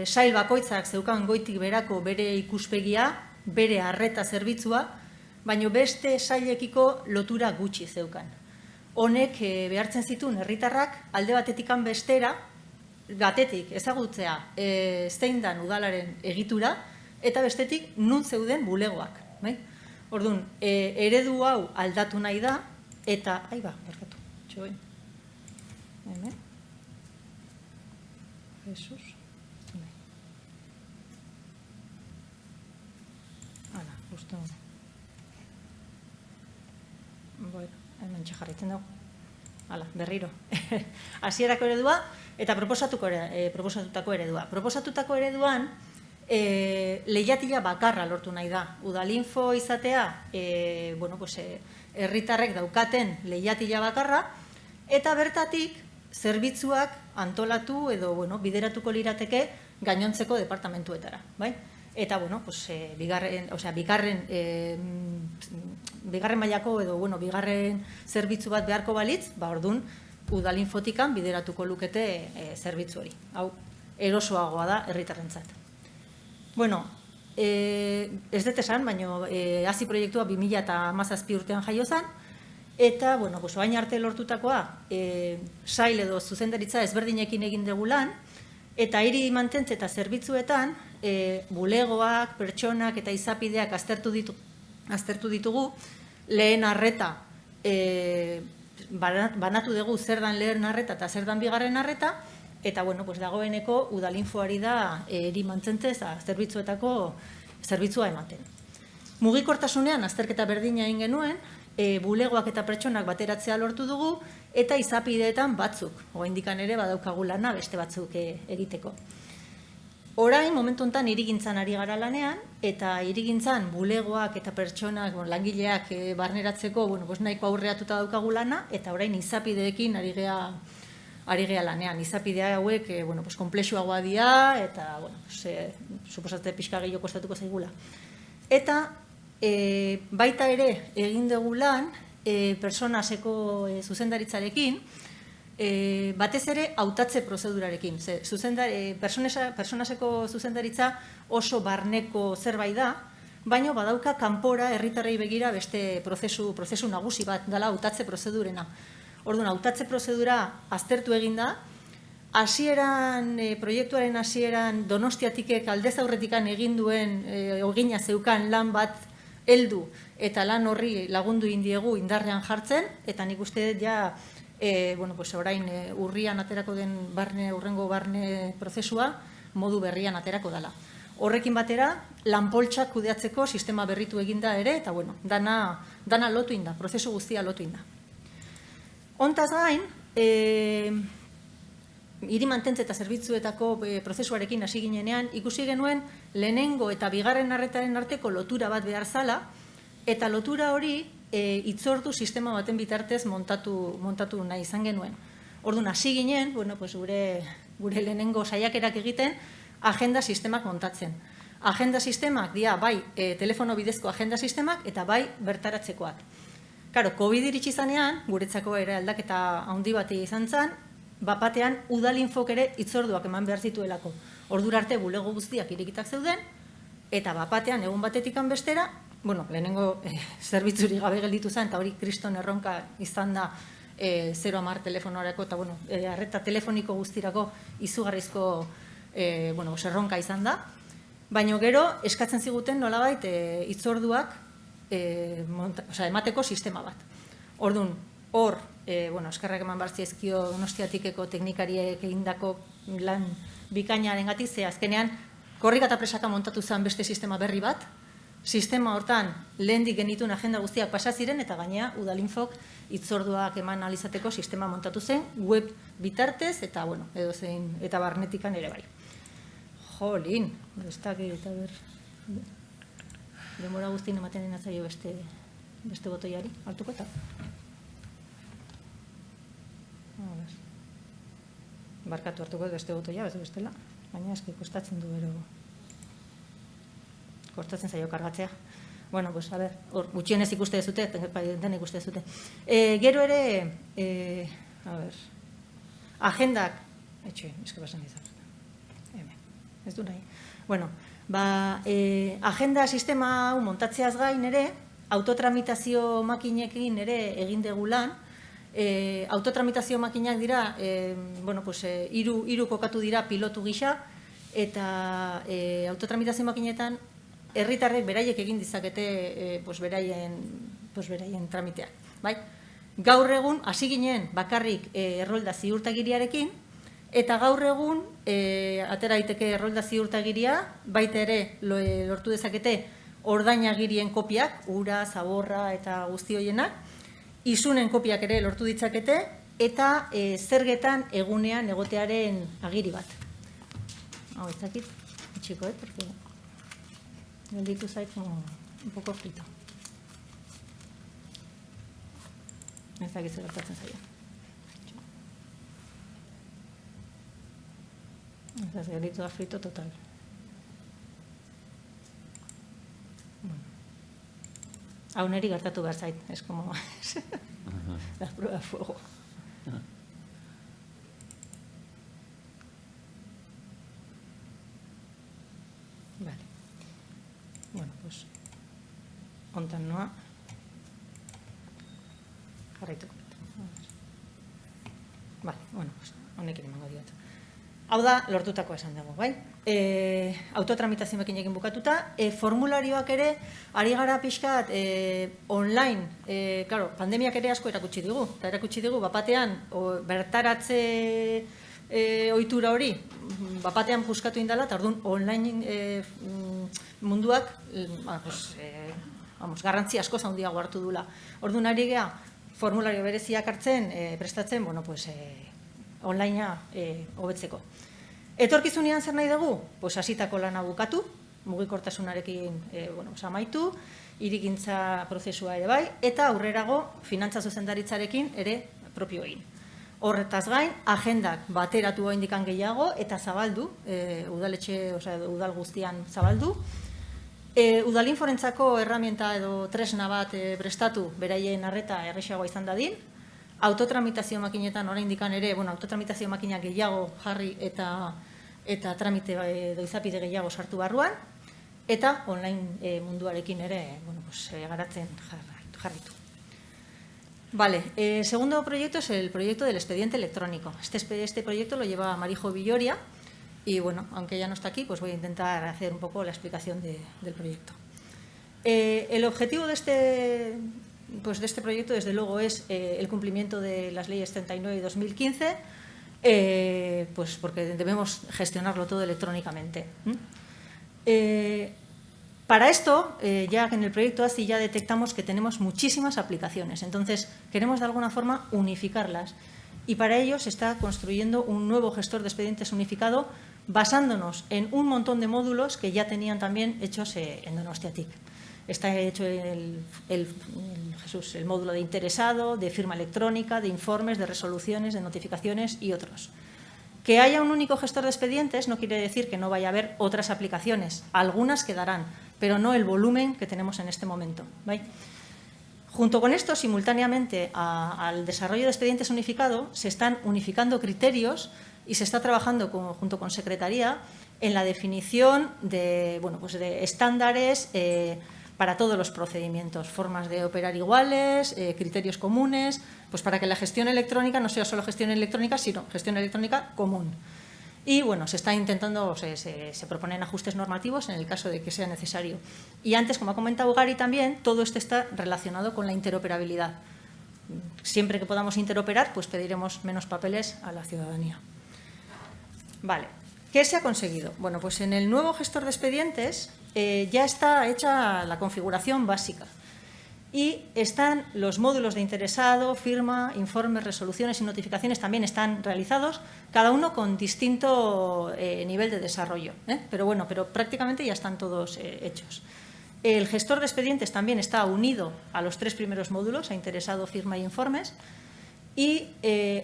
M: sail bakoitzak zeukan goitik berako bere ikuspegia, bere arreta zerbitzua, baino beste sailekiko lotura gutxi zeukan. Honek behartzen zituen herritarrak alde batetikan bestera, batetik ezagutzea zein dan udalaren egitura, eta bestetik nun zeuden bulegoak. Orduan, eredu hau aldatu nahi da, eta, barkatu, txoen. Jesus. Hala, justo. Hemen txajarritzen dugu. Hala, berriro. Hasierako eredua eta proposatutako eredua. Proposatutako ereduan, lehiatila bakarra lortu nahi da. Udalinfo izatea, herritarrek daukaten lehiatila bakarra, eta bertatik zerbitzuak antolatu edo bideratuko lirateke gainontzeko departamentuetara. Eta, bigarren mailako edo, bigarren zerbitzu bat beharko balitz, orduan, udalinfotikan bideratuko lukete zerbitzu hori. Hau, erosoagoa da herritarrentzat. Ez dut esan, baina hasi proiektua 2017 urtean jaio zen, eta, oain arte lortutakoa, sail edo zuzendaritza ezberdinekin egin dugu lan, eta hiri mantentze eta zerbitzuetan, bulegoak, pertsonak eta izapideak aztertu ditugu, lehen arreta, banatu dugu zer dan lehen arreta eta zer dan bigarren arreta, eta dagoeneko udalinfoari da hiri mantentze eta zerbitzuetako zerbitzua ematen. Mugikortasunean azterketa berdina egin genuen, bulegoak eta pertsonak bateratzea lortu dugu, eta izapideetan batzuk, oraindikan ere badaukagu lana beste batzuk egiteko. Orain, momentu honetan, hirigintzan ari gara lanean, eta hirigintzan bulegoak eta pertsonak, langileak barneratzeko, nahiko aurreatuta daukagu lana, eta orain izapideekin ari gea lanean. Izapidea hauek, konplexuagoa dira, eta, suposatze pixka gehiago kostatuko zaigula. Eta, baita ere, egin dugu lan, personaseko zuzendaritzarekin, batez ere hautatze prozedurarekin. Personaseko zuzendaritza oso barneko zerbait da, baina badauka kanpora herritarrei begira beste prozesu nagusi bat dela hautatze prozedurena. Orduan, hautatze prozedura aztertu egin da, proiektuaren hasieran Donostiatikek aldez aurretikan egin duen ogina zeukan lan bat heldu eta lan horri lagundu indiegu indarrean jartzen, eta nik uste ja orain urrian aterako den urrengo barne prozesua modu berrian aterako dela. Horrekin batera, lanpoltsak kudeatzeko sistema berritu eginda ere, eta dana lotu inda, prozesu guztia lotu inda. Hontaz gain, hiri mantentze eta zerbitzuetako prozesuarekin hasi ginenean, ikusi genuen lehenengo eta bigarren arretaren arteko lotura bat behar zala, eta lotura hori hitzordu sistema baten bitartez montatu nahi izan genuen. Orduan, hasi ginen, gure lehenengo saiakerak egiten, agenda sistemak montatzen. Agenda sistemak dira bai telefono bidezko agenda sistemak eta bai bertaratzekoak. Karo, COVID iritsi zanean, guretzako ere aldaketa handi bat izan zen, bapatean udalinfok ere hitzorduak eman behar zituelako. Ordura arte bulego guztiak irekitak zeuden, eta bapatean egun batetikan bestera, lehenengo zerbitzuri gabe gelditu zen, eta hori kriston erronka izan da 010 telefonorako, eta arreta telefoniko guztirako izugarrizko erronka izan da. Baina gero, eskatzen ziguten nolabait hitzorduak emateko sistema bat. Orduan, hor, eskerrak eman bartziezkio Donostiatikeko teknikariek egindako lan bikainaren gatik, ze azkenean korrika eta presaka montatu zen beste sistema berri bat, sistema hortan lehendik genituen agenda guztiak pasa ziren eta gainea Udalinfok hitzorduak eman alizateko sistema montatu zen, web bitartez eta edozein eta barnetikan ere bai. Jolin, ez dakit eta demora guztien ematen denatzaio beste botoiari, hartuko eta. Barkatu hartuko beste botoia, ez bestela, baina eski kostatzen du bero. Kostatzen zaio kargatzea. Bueno, pues, a ver, gutxienez ikuste dezute, den ikuste dezute. Gero ere, a ver, agendak, eske basen izan. Ez du nahi. Bueno, agenda sistema hau montatzeaz gain ere, autotramitazio makinekin ere egin dugu lan. Autotramitazio makinak dira, hiru kokatu dira pilotu gisa, eta autotramitazio makinetan herritarrek beraiek egin dizakete beraien tramiteak. Gaur egun, hasi ginen bakarrik errolda ziurtagiriarekin, eta gaur egun, atera daiteke errolda ziurtagiria, baita ere lortu dezakete ordainagirien kopiak, ura, zaborra eta guzti horienak, isunen kopiak ere lortu ditzakete, eta zergetan egunean egotearen agiri bat. Hau, ez dakit, itxiko, porque gelditu zait un poco frito. Ez dakit zer gertatzen zaio. Ez gelditu da frito total. Hau neri gertatu behar zait, es como la prueba de fuego. Vale. Bueno, pues, ontan noa, jarraituko. Vale, bueno, pues, honekin emango diot. Hau da, lortutako esan dugu, bai? Autotramitazio makinekin bukatuta, formularioak ere, ari gara pixkat online, claro, pandemiak ere asko erakutsi digu, eta erakutsi digu, bapatean, bertaratze ohitura hori, bapatean puskatu indala, eta orduan online munduak, garrantzi asko zaundiago hartu dula. Orduan ari gea, formulario bereziak hartzen, prestatzen, onlinea hobetzeko. Etorkizunean zer nahi dugu? Hasitako lana bukatu, mugikortasunarekin amaitu, hirigintza prozesua ere bai, eta aurrerago finantza zuzendaritzarekin ere propio egin. Horretaz gain, agendak bateratu oraindikan gehiago eta zabaldu, udal guztian zabaldu. Udalinforentzako erramienta edo tresna bat prestatu beraien arreta errazagoa izan dadin, autotramitazio makinetan oraindikan ere, autotramitazio makina gehiago jarri eta tramite edo izapide gehiago sartu barruan, eta online munduarekin ere garatzen jarritu. Vale, segundo proyecto es el proyecto del expediente electrónico. Este proyecto lo lleva Marijo Villoria y, aunque ella no está aquí, pues voy a intentar hacer un poco la explicación del proyecto. El objetivo de este proyecto, desde luego, es el cumplimiento de las leyes 39 y 2015, porque debemos gestionarlo todo electrónicamente. Para esto, ya en el proyecto ASI ya detectamos que tenemos muchísimas aplicaciones, entonces queremos de alguna forma unificarlas y para ello se está construyendo un nuevo gestor de expedientes unificado basándonos en un montón de módulos que ya tenían también hechos en Donostiatik. Está hecho el módulo de interesado, de firma electrónica, de informes, de resoluciones, de notificaciones y otros. Que haya un único gestor de expedientes no quiere decir que no vaya a haber otras aplicaciones. Algunas quedarán, pero no el volumen que tenemos en este momento. ¿Vale? Junto con esto, simultáneamente al desarrollo de expedientes unificado, se están unificando criterios y se está trabajando junto con Secretaría en la definición de estándares para todos los procedimientos, formas de operar iguales, criterios comunes, pues para que la gestión electrónica no sea solo gestión electrónica, sino gestión electrónica común. Y se está intentando, se proponen ajustes normativos en el caso de que sea necesario. Y antes, como ha comentado Gary también, todo esto está relacionado con la interoperabilidad. siempre que podamos interoperar, pues pediremos menos papeles a la ciudadanía. Vale, ¿qué se ha conseguido? Bueno, pues en el nuevo gestor de expedientes ya está hecha la configuración básica y están los módulos de interesado, firma, informes, resoluciones y notificaciones también están realizados, cada uno con distinto nivel de desarrollo, pero prácticamente ya están todos hechos. El gestor de expedientes también está unido a los 3 primeros módulos, a interesado, firma e informes, y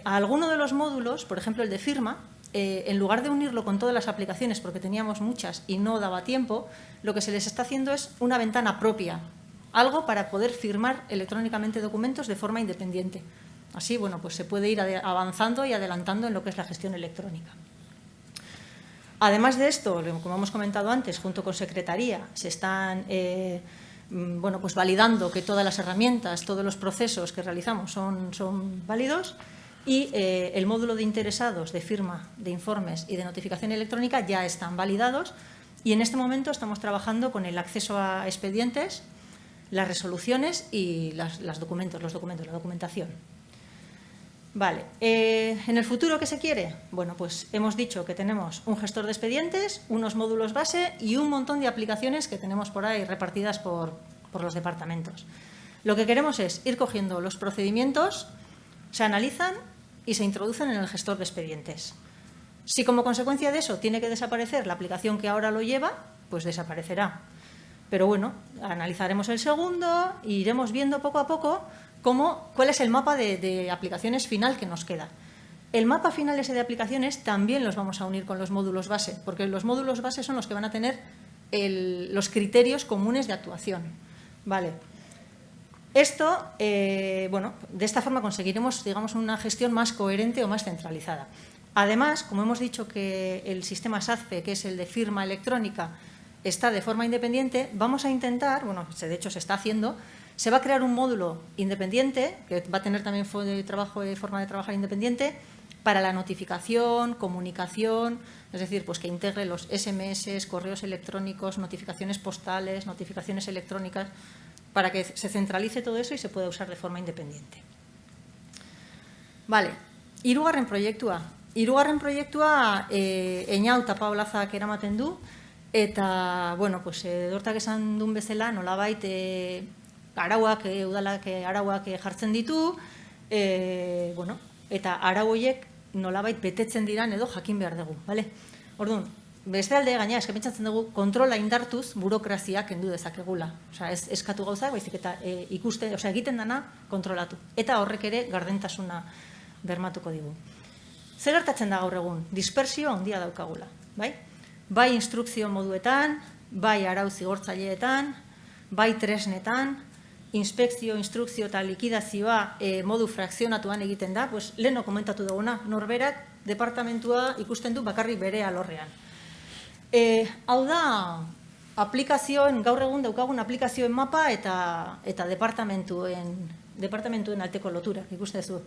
M: a alguno de los módulos, por ejemplo el de firma, en lugar de unirlo con todas las aplicaciones, porque teníamos muchas y no daba tiempo, lo que se les está haciendo es una ventana propia, algo para poder firmar electrónicamente documentos de forma independiente. Así, bueno, pues se puede ir avanzando y adelantando en lo que es la gestión electrónica. Además de esto, como hemos comentado antes, junto con Secretaría, se están pues validando que todas las herramientas, todos los procesos que realizamos son válidos y el módulo de interesados, de firma, de informes y de notificación electrónica ya están validados y en este momento estamos trabajando con el acceso a expedientes, las resoluciones y los documentos, la documentación. Vale, ¿en el futuro qué se quiere? Bueno, pues hemos dicho que tenemos un gestor de expedientes, unos módulos base y un montón de aplicaciones que tenemos por ahí repartidas por los departamentos. Lo que queremos es ir cogiendo los procedimientos, se analizan y se introducen en el gestor de expedientes. Si como consecuencia de eso tiene que desaparecer la aplicación que ahora lo lleva, pues desaparecerá. Pero bueno, analizaremos el segundo e iremos viendo poco a poco cuál es el mapa de aplicaciones final que nos queda. El mapa final ese de aplicaciones también los vamos a unir con los módulos base, porque los módulos base son los que van a tener los criterios comunes de actuación. Vale. Esto, de esta forma conseguiremos, digamos, una gestión más coherente o más centralizada. Además, como hemos dicho que el sistema SACFE, que es el de firma electrónica, está de forma independiente, vamos a intentar, de hecho se está haciendo, se va a crear un módulo independiente, que va a tener también forma de trabajar independiente, para la notificación, comunicación, es decir, pues que integre los SMS, correos electrónicos, notificaciones postales, notificaciones electrónicas, para que se centralice todo eso y se pueda usar de forma independiente. Vale, hirugarren proiektua. Hirugarren proiektua Eñau eta Paulazak eramaten du, eta, dortak esan duen bezala, nolabait udalak arauak jartzen ditu, eta arau horiek nolabait betetzen diran edo jakin behar dugu, bale? Orduan, beste alde gaina, pentsatzen dugu, kontrola indartuz burokraziak kendu dezakegula. Osea, ez eskatu gauzak, baizik eta egiten dana kontrolatu. Eta horrek ere gardentasuna bermatuko digu. Zer gertatzen da gaur egun? Dispersio handia daukagula, bai? Bai instrukzio moduetan, bai arau zigortzaileetan, bai tresnetan, inspekzio, instrukzio eta likidazioa modu frakzionatuan egiten da, leheno komentatu duguna, norberak departamentua ikusten du bakarrik bere alorrean. Hau da, aplikazioen, gaur egun daukagun aplikazioen mapa eta departamentuen arteko loturak ikusten zu.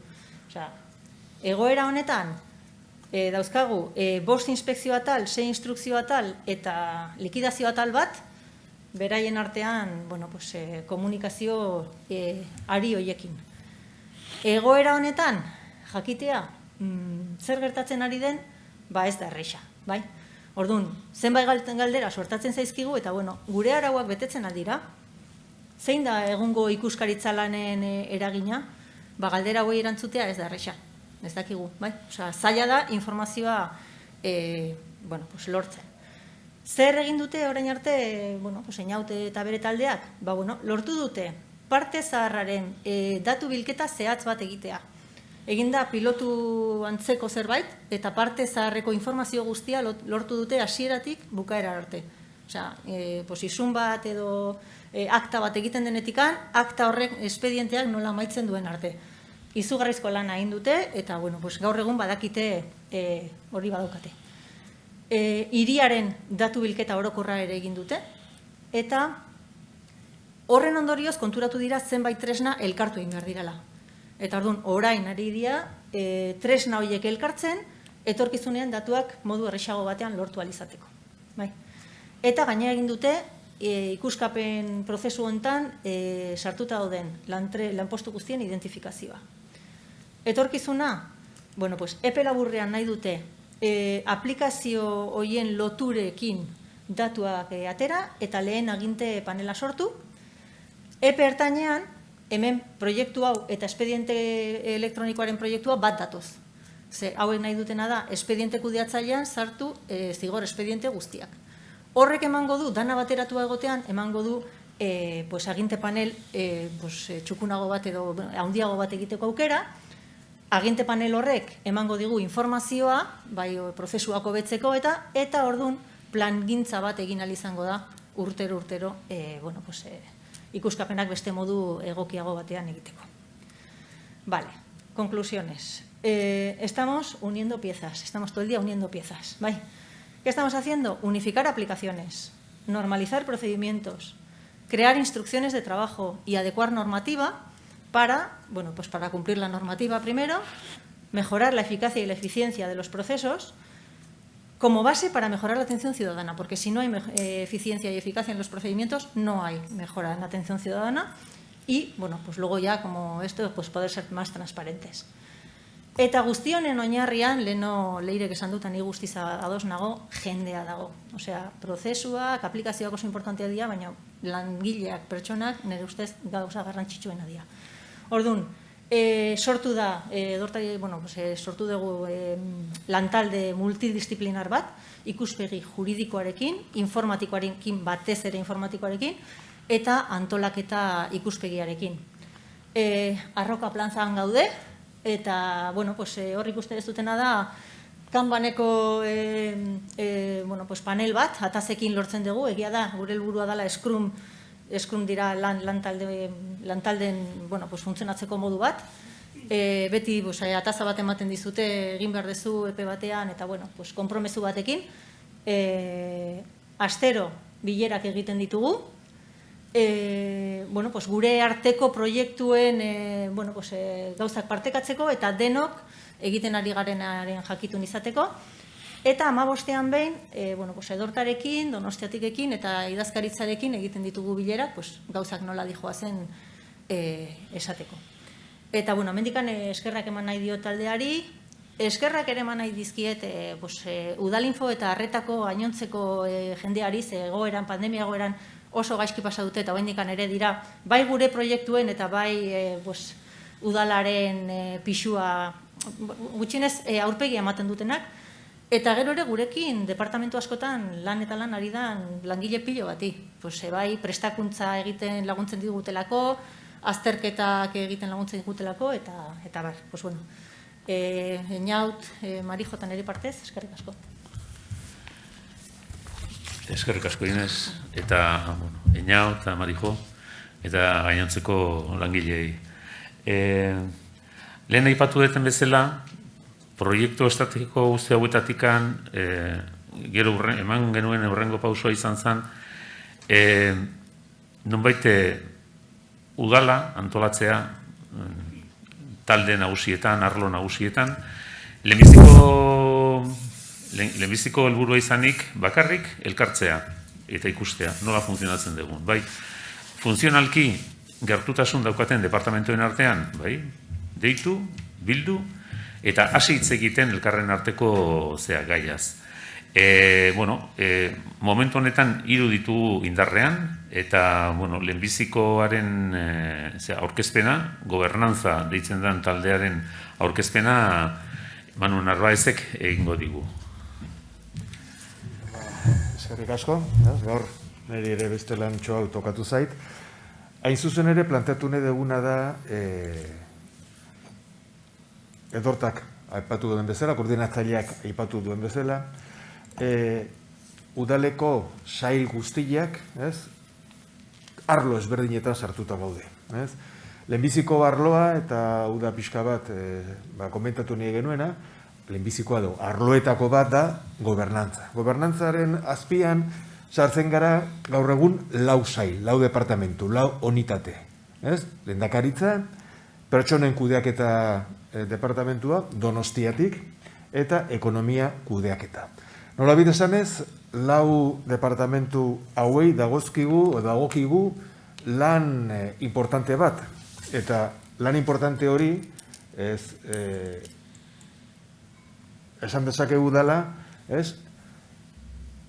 M: Egoera honetan, dauzkagu, 5 inspekzio atal, 6 instrukzio atal eta likidazio atal bat, beraien artean komunikazio ari hoiekin. Egoera honetan, jakitea, zer gertatzen ari den, ez da erreixa, bai? Orduan, zenbait galdera sortatzen zaizkigu, eta gure arauak betetzen aldira, zein da egungo ikuskaritza lanen eragina, galdera hauei erantzutea ez da erreixa, ez dakigu, bai? Zaila da informazioa lortzen. Zer egin dute orain arte, Eñaute eta bere taldeak? Lortu dute parte zaharraren datu bilketa zehatz bat egitea. Egin da pilotu antzeko zerbait, eta parte zaharreko informazio guztia lortu dute hasieratik bukaera arte. Izun bat edo akta bat egiten denetikan, akta horrek espedienteak nola amaitzen duen arte. Izugarrizko lana egin dute, eta gaur egun badakite hori badaukate. Hiriaren datu bilketa orokorra ere egin dute, eta horren ondorioz konturatu dira zenbait tresna elkartu egin behar direla. Eta orduan, orain ari dira, tresna horiek elkartzen, etorkizunean datuak modu errexago batean lortu alizateko. Eta gainera egin dute, ikuskapen prozesu hontan sartuta dauden lanpostu guztien identifikazioa. Etorkizuna, epe laburrean nahi dute aplikazio horien loturekin datuak atera eta lehen aginte panela sortu. Epe ertainean, hemen proiektu hau eta espediente elektronikoaren proiektua bat datoz. Ze hauek nahi dutena da, espediente kudeatzailean sartu zigor espediente guztiak. Horrek emango du, dana bateratua egotean, emango du aginte panel txukunago bat edo handiago bat egiteko aukera. Aginte panel horrek emango digu informazioa, bai prozesuak hobetzeko eta ordun plangintza bat egin ahal izango da urtero ikuskapenak beste modu egokiago batean egiteko. Vale, conclusiones. Estamos uniendo piezas, estamos todo el día uniendo piezas, ¿vale? ¿Qué estamos haciendo? Unificar aplicaciones, normalizar procedimientos, crear instrucciones de trabajo y adecuar normativa para cumplir la normativa primero, mejorar la eficacia y la eficiencia de los procesos como base para mejorar la atención ciudadana, porque si no hay eficiencia y eficacia en los procedimientos, no hay mejora en la atención ciudadana y, luego ya, como esto, poder ser más transparentes. Eta guztionen oinarrian, leheno leirek esan dutan ni guztiz ados nago, jendea dago. Osea, prozesuak, aplikazioak oso importantea dira, baina langileak, pertsonak, nire ustez gauza garrantzitsuena dira. Orduan, sortu da, sortu dugu lantalde multidisziplinar bat, ikuspegi juridikoarekin, informatikoarekin, batez ere informatikoarekin, eta antolaketa ikuspegiarekin. Arroka plantzan gaude, eta hor ikusten ez dutena da Kanbaneko panel bat, atazekin lortzen dugu, egia da, gure helburua dela Scrum dira lantalden funtzionatzeko modu bat. Beti ataza bat ematen dizute, egin behar dezu epe batean, eta konpromezu batekin. Astero bilerak egiten ditugu. Gure arteko proiektuen gauzak partekatzeko eta denok egiten ari garenaren jakitun izateko. Eta 15ean behin, edortarekin, donostiatikekin eta idazkaritzarekin egiten ditugu bilerak, gauzak nola dijoazen esateko. Eta, mendikan eskerrak eman nahi dio taldeari, eskerrak ere eman nahi dizkiet Udalinfo eta Arretako gainontzeko jendeari, egoeran, pandemia egoeran oso gaizki pasa dute eta oraindikan ere dira, bai gure proiektuen eta bai udalaren pixua, gutxienez aurpegia ematen dutenak, eta gero ere gurekin departamentu askotan lan eta lan ari da langile pilo bati. Bai prestakuntza egiten laguntzen digutelako, azterketak egiten laguntzen digutelako, eta bar, Eñaut, Marijo eta nire partez, eskerrik asko.
K: Eskerrik asko Inez, eta Eñaut eta Marijo, eta gainontzeko langilei. Lehen aipatu deten bezala, proiektu estrategiko guzti hauetatikan, gero eman genuen hurrengo pausua izan zen, nonbait udala antolatzea talde nagusietan, arlo nagusietan, lehenbiziko helburua izanik bakarrik elkartzea eta ikustea, nola funtzionatzen dugun. Bai, funtzionalki gertutasun daukaten departamentuen artean, bai, deitu, bildu, eta hasi hitz egiten elkarren arteko gaiaz. Momentu honetan 3 ditugu indarrean, eta lehenbizikoaren aurkezpena, gobernantza deitzen den taldearen aurkezpena, Manu Narbaezek egingo digu.
C: Eskerrik asko, gaur niri ere beste lan txoa tokatu zait. Hain zuzen ere planteatu nahi duguna da edortak aipatu duen bezala, koordinatzaileak aipatu duen bezala, udaleko sail guztiak, arlo ezberdinetan sartuta gaude. Lehenbiziko arloa eta uda pixka bat komentatu nahi genuena, lehenbizikoa du, arloetako bat da gobernantza. Gobernantzaren azpian sartzen gara gaur egun 4 sail, 4 departamentu, 4 unitate. Lehendakaritza, pertsonen kudeaketa departamentua, Donostiatik, eta ekonomia kudeaketa. Nolabait esanez, lau departamentu hauei dagokigu lan importante bat. Eta lan importante hori, esan dezakegu dela,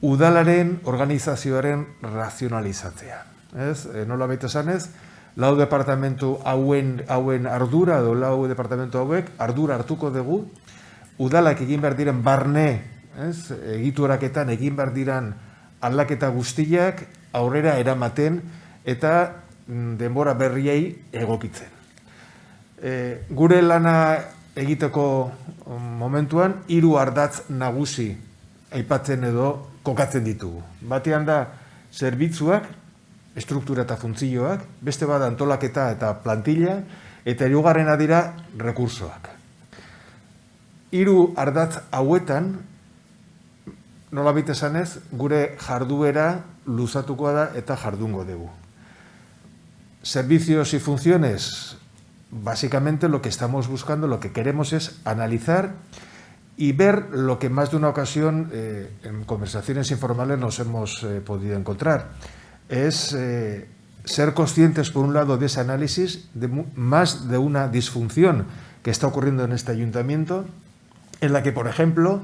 C: udalaren organizazioaren razionalizatzea. Nola baita esanez, lau departamentu hauen ardura, edo lau departamentu hauek ardura hartuko dugu, udalak egin behar diren barne, egituraketan egin behar diren aldaketa guztiak aurrera eramaten eta denbora berriei egokitzen. Gure lana egiteko momentuan, 3 ardatz nagusi aipatzen edo kokatzen ditugu. Batean da zerbitzuak, struktura eta funtzioak, beste bada antolaketa eta plantilla, eta hirugarrena dira rekursoak. 3 ardatz hauetan, nolabait esanez, gure jarduera luzatuko da eta jardungo dugu. Servicios y funciones, básicamente lo que estamos buscando, lo que queremos es analizar y ver lo que más de una ocasión en conversaciones informales nos hemos podido encontrar. Es ser conscientes, por un lado, de ese análisis, de más de una disfunción que está ocurriendo en este ayuntamiento, en la que, por ejemplo,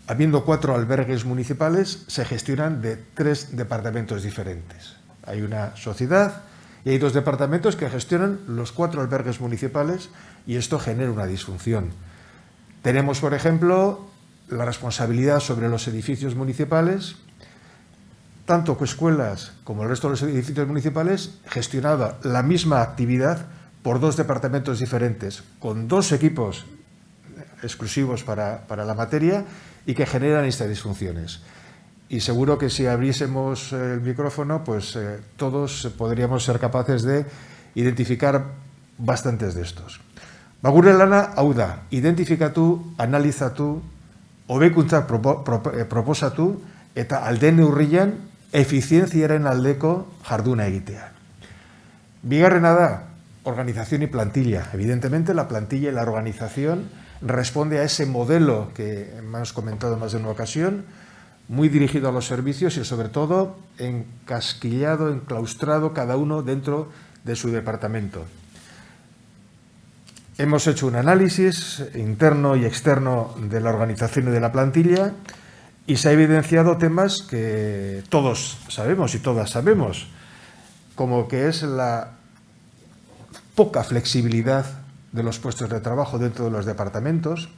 C: habiendo 4 albergues municipales, se gestionan de 3 departamentos diferentes. Hay una sociedad y hay 2 departamentos que gestionan los 4 albergues municipales y esto genera una disfunción. Tenemos, por ejemplo, la responsabilidad sobre los edificios municipales, tanto escuelas como el resto de los edificios municipales, gestionada la misma actividad por 2 departamentos diferentes, con 2 equipos exclusivos para la materia y que generan estas disfunciones. Y seguro que si abriésemos el micrófono, pues todos podríamos ser capaces de identificar bastantes de estos. Gure lana hau da, identifikatu, analizatu, hobekuntzak proposatu eta alden neurrian efizientziaren aldeko jarduna egitea. Bigarrena da, organización y plantilla. Evidentemente, la plantilla y la organización responde a ese modelo que hemos comentado más de una ocasión, muy dirigido a los servicios y sobre todo encasquillado, enclaustrado cada uno dentro de su departamento. Hemos hecho un análisis interno y externo de la organización y de la plantilla y se ha evidenciado temas que todos sabemos y todas sabemos, como que es la poca flexibilidad de los puestos de trabajo dentro de los departamentos.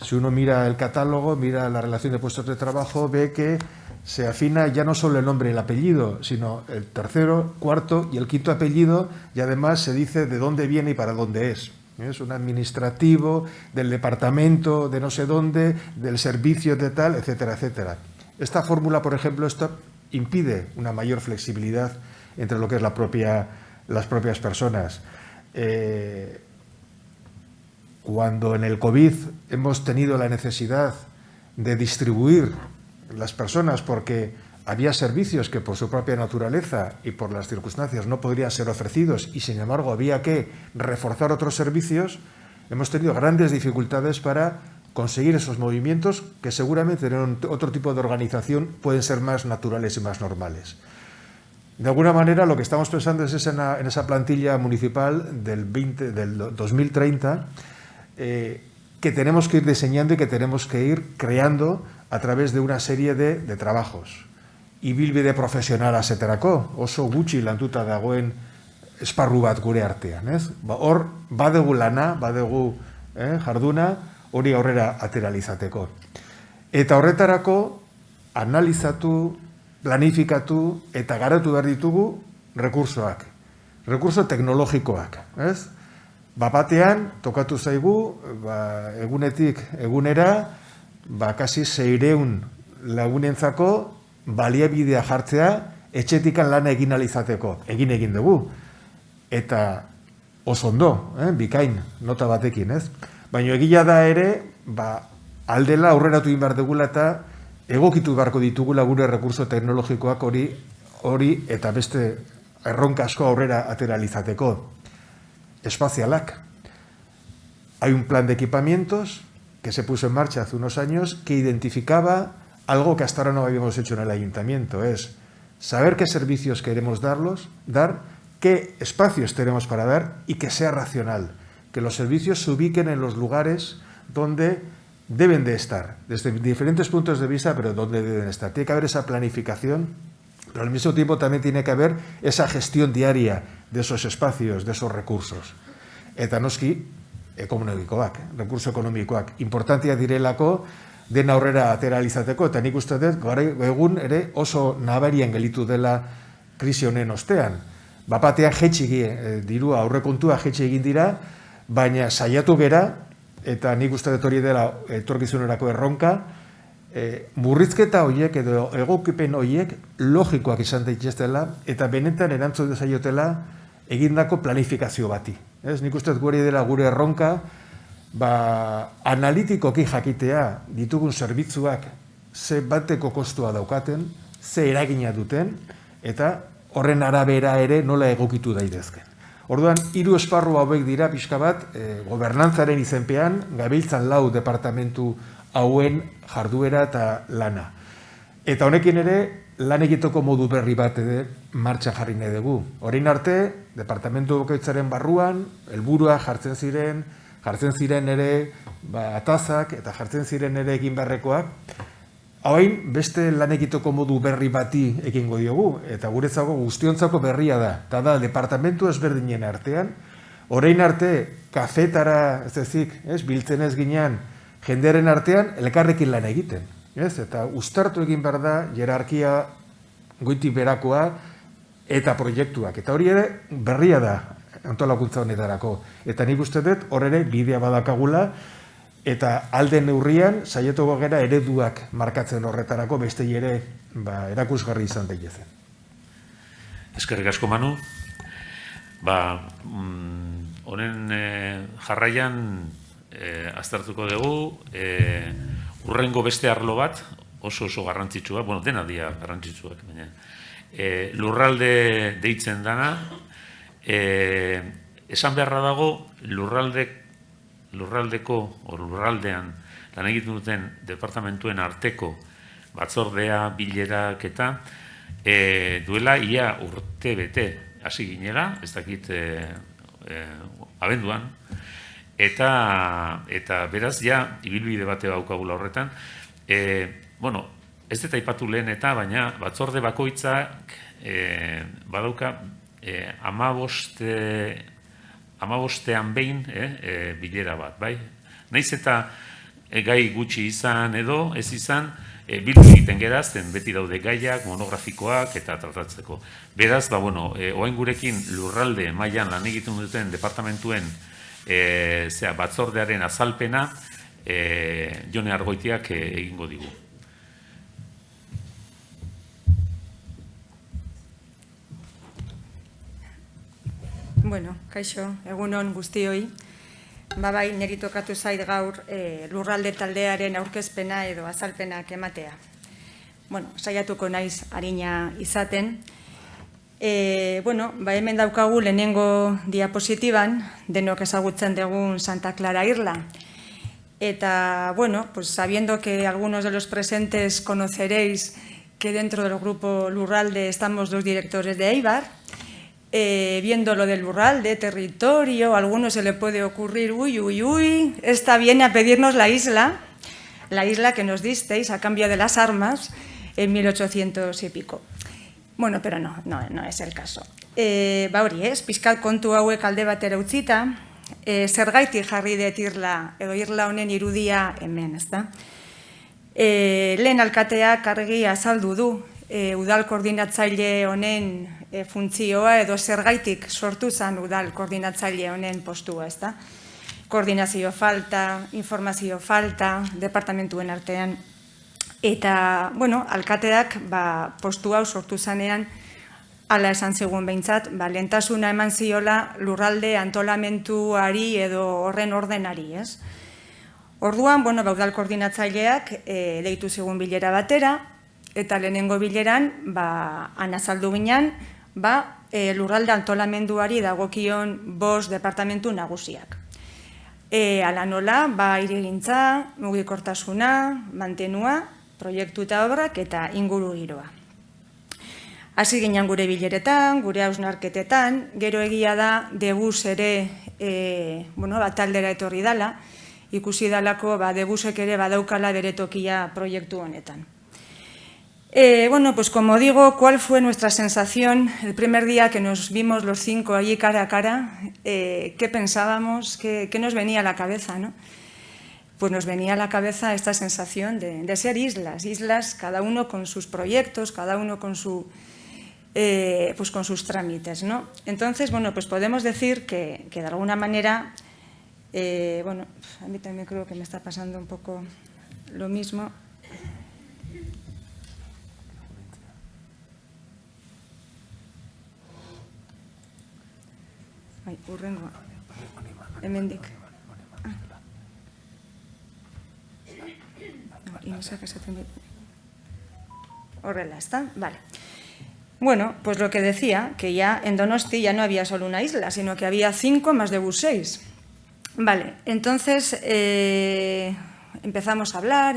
C: Si uno mira el catálogo, mira la relación de puestos de trabajo, ve que se afina ya no solo el nombre y el apellido, sino el tercero, cuarto y el quinto apellido, y además se dice de dónde viene y para dónde es. Es un administrativo del departamento de no sé dónde, del servicio de tal, etcétera, etcétera. Esta fórmula, por ejemplo, esto impide una mayor flexibilidad entre lo que es las propias personas. Cuando en el COVID hemos tenido la necesidad de distribuir las personas porque había servicios que por su propia naturaleza y por las circunstancias no podrían ser ofrecidos y sin embargo había que reforzar otros servicios, hemos tenido grandes dificultades para conseguir esos movimientos que seguramente en otro tipo de organización pueden ser más naturales y más normales. De alguna manera lo que estamos pensando es en esa plantilla municipal del 2030 que tenemos que ir diseñando y que tenemos que ir creando a través de una serie de trabajos. Ibilbide profesionala zeterako, oso gutxi landuta dagoen esparru bat gure artean. Hor, badegu lana, badegu jarduna, hori aurrera ateralizateko. Eta horretarako, analizatu, planifikatu eta garatu behar ditugu rekursoak. Rekurso teknologikoak. Batean, tokatu zaigu, egunetik egunera, kasi 600 lagunentzako baliabidea jartzea etxetikan lana egin alizateko. Egin dugu. Eta oso ondo, bikain, nota batekin, ez? Baina egia da ere, aldela aurreratu egin behar dugula eta egokitu beharko ditugula gure rekurso teknologikoak hori eta beste erronka asko aurrera ateralizateko. Espacialak. Hay un plan de equipamientos que se puso en marcha hace unos años que identificaba algo que hasta ahora no habíamos hecho en el ayuntamiento, es saber qué servicios queremos dar, qué espacios tenemos para dar y que sea racional, que los servicios se ubiquen en los lugares donde deben de estar, desde diferentes puntos de vista, pero donde deben estar. Tiene que haber esa planificación, pero al mismo tiempo también tiene que haber esa gestión diaria de esos espacios, de esos recursos. Eta noski, ekonomikoak, recurso ekonomikoak, importantia direlako den aurrera atera izateko, eta nik uste dut, egun ere oso nabarian gelitu dela krisi honen ostean. Bapatean dirua aurrekontua jetxi egin dira, baina saiatu gera, eta nik uste dut hori dela etorkizunerako erronka, murrizketa horiek edo egokipen horiek logikoak izan daitezela eta benetan erantzun zaiotela egindako planifikazio bati. Nik uste dut hori dela gure erronka, analitikoki jakitea ditugun zerbitzuak ze bateko kostua daukaten, ze eragina duten, eta horren arabera ere nola egokitu daitezken. Orduan, 3 esparru hauek dira pixka bat, gobernantzaren izenpean, gabiltzan 4 departamentu hauen jarduera eta lana. Eta honekin ere, lan egiteko modu berri bat martxan jarri nahi dugu. Orain arte, departamentu bakoitzaren barruan, helburua jartzen ziren ere atazak eta jartzen ziren ere egin beharrekoak. Hain beste lan egiteko modu berri bati egingo diogu, eta guretzako guztiontzako berria da. Eta da, departamentu ezberdinen artean, orain arte, kafetara, biltzen ez ginean, jendearen artean, elkarrekin lan egiten. Eta uztartu egin behar da, jerarkia goitik berakoa eta proiektuak. Eta hori ere, berria da, antolakuntza honetarako. Eta nik uste dut, hor ere, bidea badakagula, eta alden neurrian, saiatuko gara ereduak markatzen horretarako, beste ere erakusgarri izan daitezen.
K: Eskerrik asko, Manu. Honen jarraian aztertuko dugu, urrengo beste arlo bat, oso garrantzitsua, dena dira garrantzitsuak, baina lurralde deitzen dana, esan beharra dago lurraldean lan egiten duten departamentuen arteko batzordea, bilerak eta duela ia urte bete hasi ginela, ez dakit abenduan, eta beraz ja ibilbide bate baukagula horretan. Ez dut aipatu lehen eta, baina batzorde bakoitzak badauka 15ean behin bilera bat, bai? Naiz eta gai gutxi izan edo ez izan, bildu egiten gerazten, beti daude gaiak, monografikoak eta tratatzeko. Beraz, oain gurekin lurralde mailan lan egiten duten departamentuen batzordearen azalpena Jone Argoitiak egingo digu.
N: Kaixo, egunon guztioi. Bai, niri tokatu zait gaur lurralde taldearen aurkezpena edo azalpenak ematea. Saiatuko naiz arina izaten. Hemen daukagu lehenengo diapositiban, denok ezagutzen dugun Santa Clara Irla. Eta, sabiendo que algunos de los presentes conoceréis que dentro del grupo Lurralde estamos 2 directores de Eibar, viendo lo del Lurralde, territorio, a algunos se le puede ocurrir, uy, esta viene a pedirnos la isla que nos disteis a cambio de las armas en 1800 y pico. Pero no es el caso. Hori ez, pizkat kontu hauek alde batera utzita, zergaitik jarri dut irla honen irudia hemen, ezta? Lehen alkateak argi azaldu du, udal koordinatzaile honen funtzioa edo zergaitik sortu zen udal koordinatzaile honen postua, ezta? Koordinazio falta, informazio falta, departamentuen artean. Eta, alkateak postu hau sortu zanean, ala esan zigun behintzat, lehentasuna eman ziola lurralde antolamentuari edo horren ordenari, ez? Orduan, udal koordinatzaileak deitu zigun bilera batera, eta lehenengo bileran, anazaldu ginen, lurralde antolamenduari dagokion 5 departamentu nagusiak. Ala nola, hirigintza, mugikortasuna, mantenua proiektu eta obrak eta inguru giroa. Hasi ginen gure bileretan, gure hausnarketetan, gero egia da Debus ere taldera etorri dala, ikusi dalako Debusek ere badaukala bere tokia proiektu honetan. Pues como digo, ¿cuál fue nuestra sensación el primer día que nos vimos los 5 allí cara a cara? ¿Qué pensábamos? ¿Qué nos venía a la cabeza, no? Pues nos venía a la cabeza esta sensación de ser islas, cada uno con sus proyectos, cada uno con sus trámites, ¿no? Entonces, pues podemos decir que de alguna manera, a mí también creo que me está pasando un poco lo mismo. Urrengo, hemendik. Horrela, ¿está? Vale. Bueno, pues lo que decía, que ya en Donosti ya no había solo una isla, sino que había 5 más Debus 6. Vale, entonces empezamos a hablar,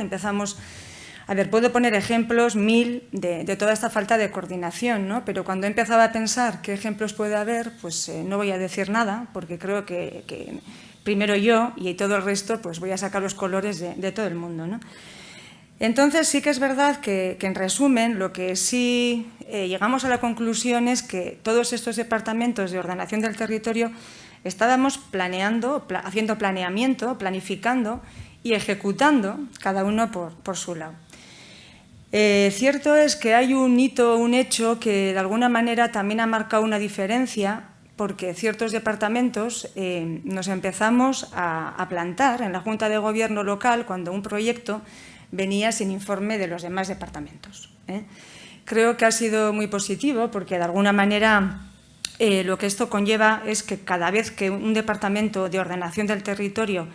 N: a ver, puedo poner ejemplos 1000 de toda esta falta de coordinación, ¿no? Pero cuando he empezado a pensar qué ejemplos puede haber, pues no voy a decir nada, porque creo que primero yo y todo el resto, pues voy a sacar los colores de todo el mundo, ¿no? Entonces sí que es verdad que en resumen lo que sí llegamos a la conclusión es que todos estos departamentos de ordenación del territorio estábamos planeando, haciendo planeamiento, planificando y ejecutando cada uno por su lado. Cierto es que hay un hito, un hecho que de alguna manera también ha marcado una diferencia, porque ciertos departamentos nos empezamos a plantar en la Junta de Gobierno local cuando un proyecto venía sin informe de los demás departamentos. Creo que ha sido muy positivo porque de alguna manera lo que esto conlleva es que cada vez que un departamento de ordenación del territorio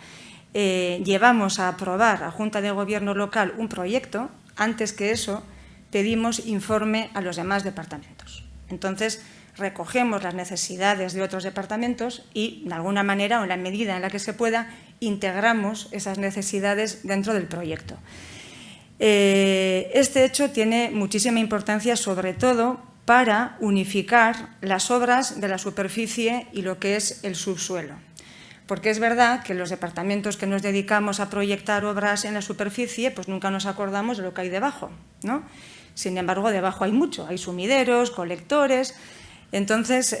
N: llevamos a aprobar a Junta de Gobierno local un proyecto, antes que eso pedimos informe a los demás departamentos. Entonces, recogemos las necesidades de otros departamentos y, de alguna manera, o en la medida en la que se pueda, integramos esas necesidades dentro del proyecto. Este hecho tiene muchísima importancia, sobre todo para unificar las obras de la superficie y lo que es el subsuelo. Porque es verdad que los departamentos que nos dedicamos a proyectar obras en la superficie, pues nunca nos acordamos de lo que hay debajo, ¿no? Sin embargo, debajo hay mucho, hay sumideros, colectores. Entonces,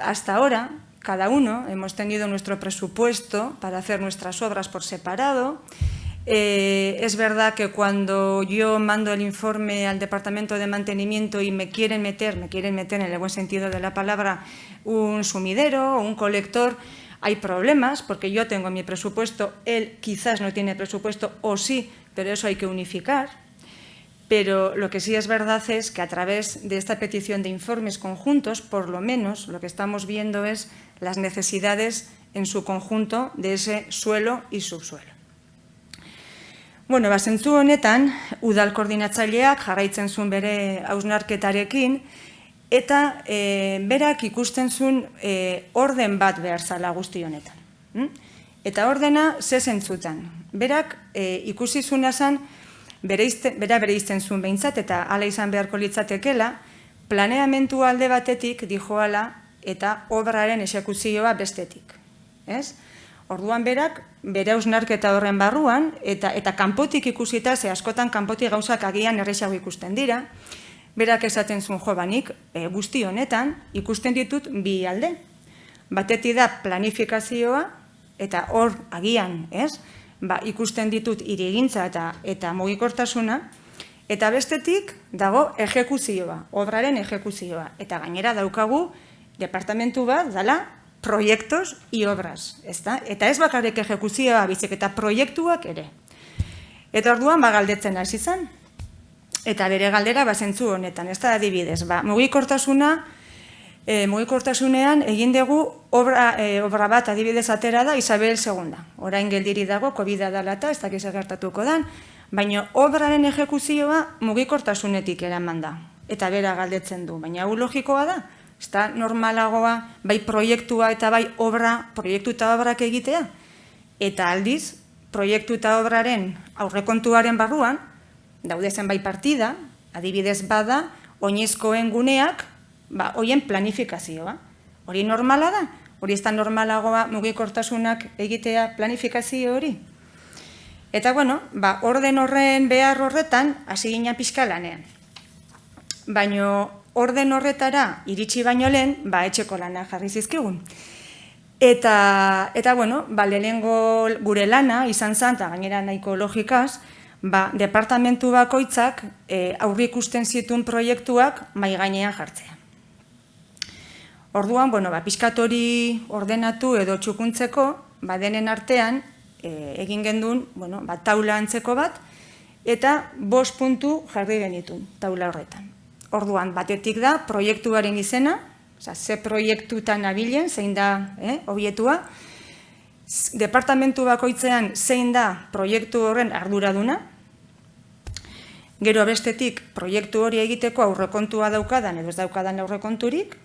N: hasta ahora, cada uno hemos tenido nuestro presupuesto para hacer nuestras obras por separado. Es verdad que cuando yo mando el informe al Departamento de Mantenimiento y me quieren meter en el buen sentido de la palabra, un sumidero o un colector, hay problemas porque yo tengo mi presupuesto, él quizás no tiene presupuesto o sí, pero eso hay que unificar. Pero lo que sí es verdad es que a través de esta petición de informes conjuntos, por lo menos lo que estamos viendo es las necesidades en su conjunto de ese suelo y subsuelo. Zentzu honetan, udal koordinatzaileak jarraitzen zuen bere hausnarketarekin, eta berak ikusten zuen orden bat behar zala guzti honetan. Eta ordena ze zentzutan. Berak ikusi zuena zen, bera bereizten zuen behintzat, eta hala izan beharko litzatekela, planeamentu alde batetik dijoala eta obraren exekuzioa bestetik. Orduan berak, bere hausnarketa horren barruan, eta kanpotik ikusita, ze askotan kanpotik gauzak agian erresago ikusten dira, berak esaten zuen jobanik guzti honetan ikusten ditut bi alde. Batetik da planifikazioa, eta hor agian, ikusten ditut hirigintza eta mugikortasuna, eta bestetik dago ejekuzioa, obraren ejekuzioa. Eta gainera daukagu departamentu bat dala proiektos y obras. Eta ez bakarrik ejekuzioa bizik eta proiektuak ere. Eta orduan galdetzen hasi zen. Eta bere galdera zentzu honetan, ez da adibidez. Mugikordasunean egin dugu obra bat adibidez atera da Isabel II. Orain geldiri dago, COVID-a dela eta ez dakiz gertatuko dan, baina obraren ejekuzioa mugikortasunetik eraman da. Eta bera galdetzen du, baina hau logikoa da. Ez da normalagoa, bai proiektua eta bai obra, proiektu eta obrak egitea. Eta aldiz, proiektu eta obraren aurrekontuaren barruan, daude zenbait partida, adibidez bada, oinezkoen guneak, hoien planifikazioa. Hori normala da? Hori ez da normalagoa mugikortasunak egitea planifikazio hori? Eta, bueno, orden horren behar horretan, hasi ginen pixka lanean. Baina orden horretara iritsi baino lehen, etxeko lana jarri zizkigun. Eta bueno, lehenengo gure lana izan zen, eta gainera nahiko logikaz, departamentu bakoitzak aurrikusten zituen proiektuak mahai gainean jartzea. Orduan, pixkat hori ordenatu edo txukuntzeko, denen artean, egin genduen, taula antzeko bat, eta 5 puntu jarri genitun taula horretan. Orduan, batetik da, proiektuaren izena, ze proiektutan abilen, zein da obietua, departamentu bakoitzean zein da proiektu horren arduraduna, gero bestetik proiektu hori egiteko aurrekontua daukadan edo ez daukadan aurrekonturik,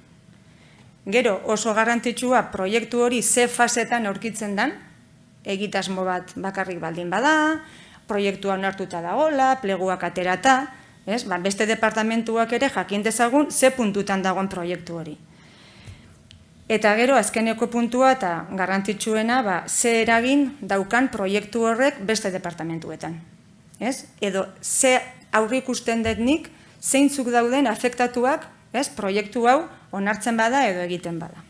N: gero oso garrantzitsua proiektu hori ze fasetan aurkitzen dan, egitasmo bat bakarrik baldin bada, proiektua onartuta dagoela, pleguak aterata, beste departamentuak ere jakin dezagun ze puntutan dagoen proiektu hori. Eta gero azkeneko puntua eta garrantzitsuena ze eragin daukan proiektu horrek beste departamentuetan. Edo ze aurrikusten dut nik zeintzuk dauden afektatuak proiektu hau onartzen bada edo egiten bada.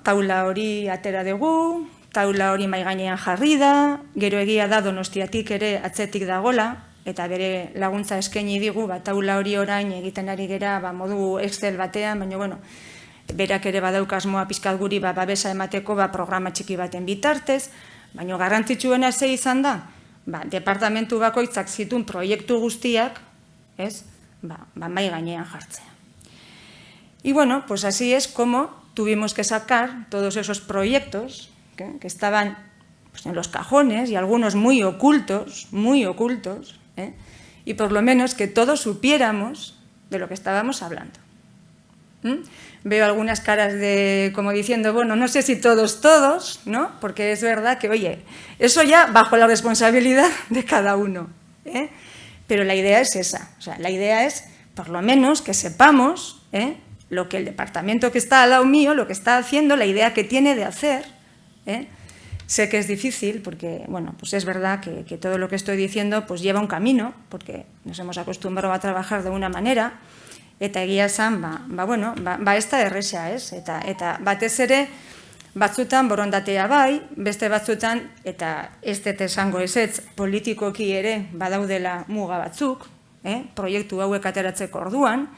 N: Taula hori atera dugu, taula hori mahai gainean jarri da, gero egia da Donostiatik ere atzetik dagola, eta bere laguntza eskaini digu, taula hori orain egiten ari gera modu Excel batean, baina berak ere badaukasmoa pizkat guri babesa emateko programa txiki baten bitartez, baina garrantzitsuena ze izan da, departamentu bakoitzak zituen proiektu guztiak, mahai gainean jartzea. Y bueno, pues así es como tuvimos que sacar todos esos proyectos que estaban en los cajones y algunos muy ocultos, y por lo menos que todos supiéramos de lo que estábamos hablando. Veo algunas caras como diciendo, bueno, no sé si todos, ¿no? Porque es verdad que, oye, eso ya bajo la responsabilidad de cada uno, pero la idea es esa, o sea, la idea es por lo menos que sepamos lo que el departamento que está al lado mío, lo que está haciendo, la idea que tiene de hacer. Sé que es difícil porque, bueno, pues es verdad que todo lo que estoy diciendo pues lleva un camino, porque nos hemos acostumbrado a trabajar de una manera, eta egia esan, ez da erresa, eta batez ere, batzutan borondatea bai, beste batzutan, eta ez dut esango ezetz, politikoki ere badaudela muga batzuk, proiektu hauek ateratzeko orduan,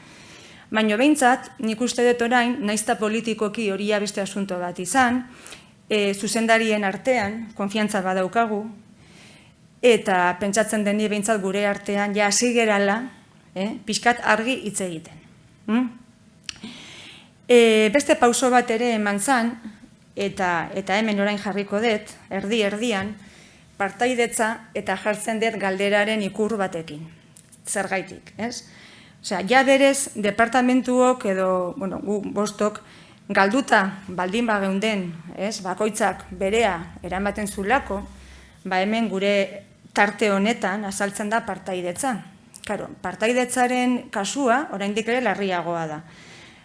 N: baina behintzat, nik uste dut orain, naizta politikoki horia beste asunto bat izan, zuzendarien artean, konfiantza badaukagu, eta pentsatzen deni behintzat gure artean, ja hasi gerala, pixkat argi hitz egiten. Beste pauso bat ere eman zan, eta hemen orain jarriko dut, erdian, partaidetza eta jartzen dut galderaren ikur batekin. Zergaitik, ez? Osea, ja berez, departamentuok edo, bueno, gu bostok, galduta baldin bageunden, ez? Bakoitzak berea eramaten zulako, hemen gure tarte honetan azaltzen da partaidetza. Claro, partaidetzaren kasua oraindik ere larriagoa da.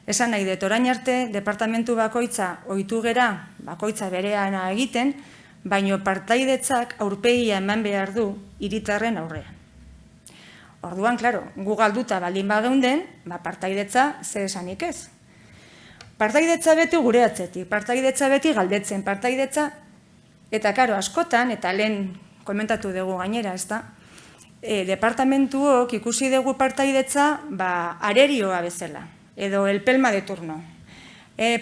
N: Esan nahi dut, orain arte, departamentu bakoitza ohitu gera, bakoitza bereana egiten, baino partaidetzak aurpegia eman behar du hiritarren aurrean. Orduan, claro, gu galduta baldin bageunden, partaidetza zer esanik ez. Partaidetza beti gure atzetik, partaidetza beti galdetzen, partaidetza, eta claro, askotan, eta lehen komentatu dugu gainera, ez da, departamentuok ikusi dugu partaidetza arerioa bezala, edo el pelma de turno.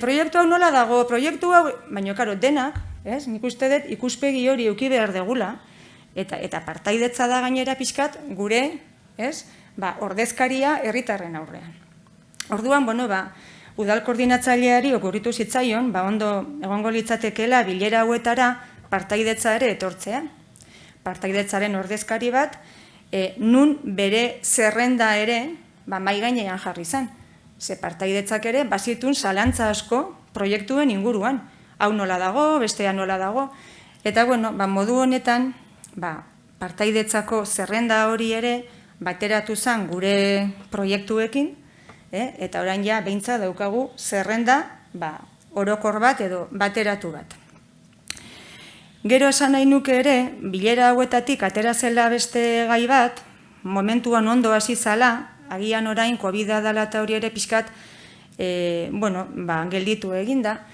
N: Proiektu hau nola dago, proiektu hau, baina karo, denak, nik uste dut ikuspegi hori euki behar degula, eta partaidetza da gainera pixkat gure, ordezkaria herritarren aurrean. Orduan, bueno, udal koordinatzaileari okurritu zitzaion, ondo egongo litzatekela bilera hauetara partaidetza ere etortzea. Partaidetzaren ordezkari bat, nun bere zerrenda ere mahai gainean jarri zen. Ze partaidetzak ere bazitun zalantza asko proiektuen inguruan. Hau nola dago, bestea nola dago. Eta, bueno, modu honetan, partaidetzako zerrenda hori ere bateratu zen gure proiektuekin, eta orain ja behintzat daukagu zerrenda orokor bat edo bateratu bat. Gero esan nahi nuke ere, bilera hauetatik atera zela beste gai bat, momentuan ondo hasi zala, agian orain COVID-a dela eta hori ere pixkat gelditu eginda,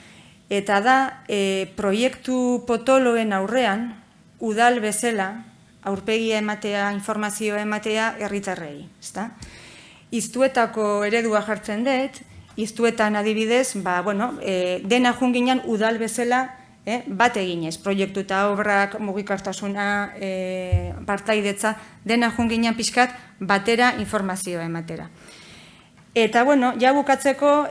N: eta da proiektu potoloen aurrean, udal bezala, aurpegia ematea, informazioa ematea herritarrei. Iztuetako eredua jartzen dut, iztuetan adibidez, dena junginan udal bezala bat eginez, proiektu eta obrak, mugikortasuna, partaidetza, dena junginan pixkat batera informazioa ematera. Eta, ya bukatzeko,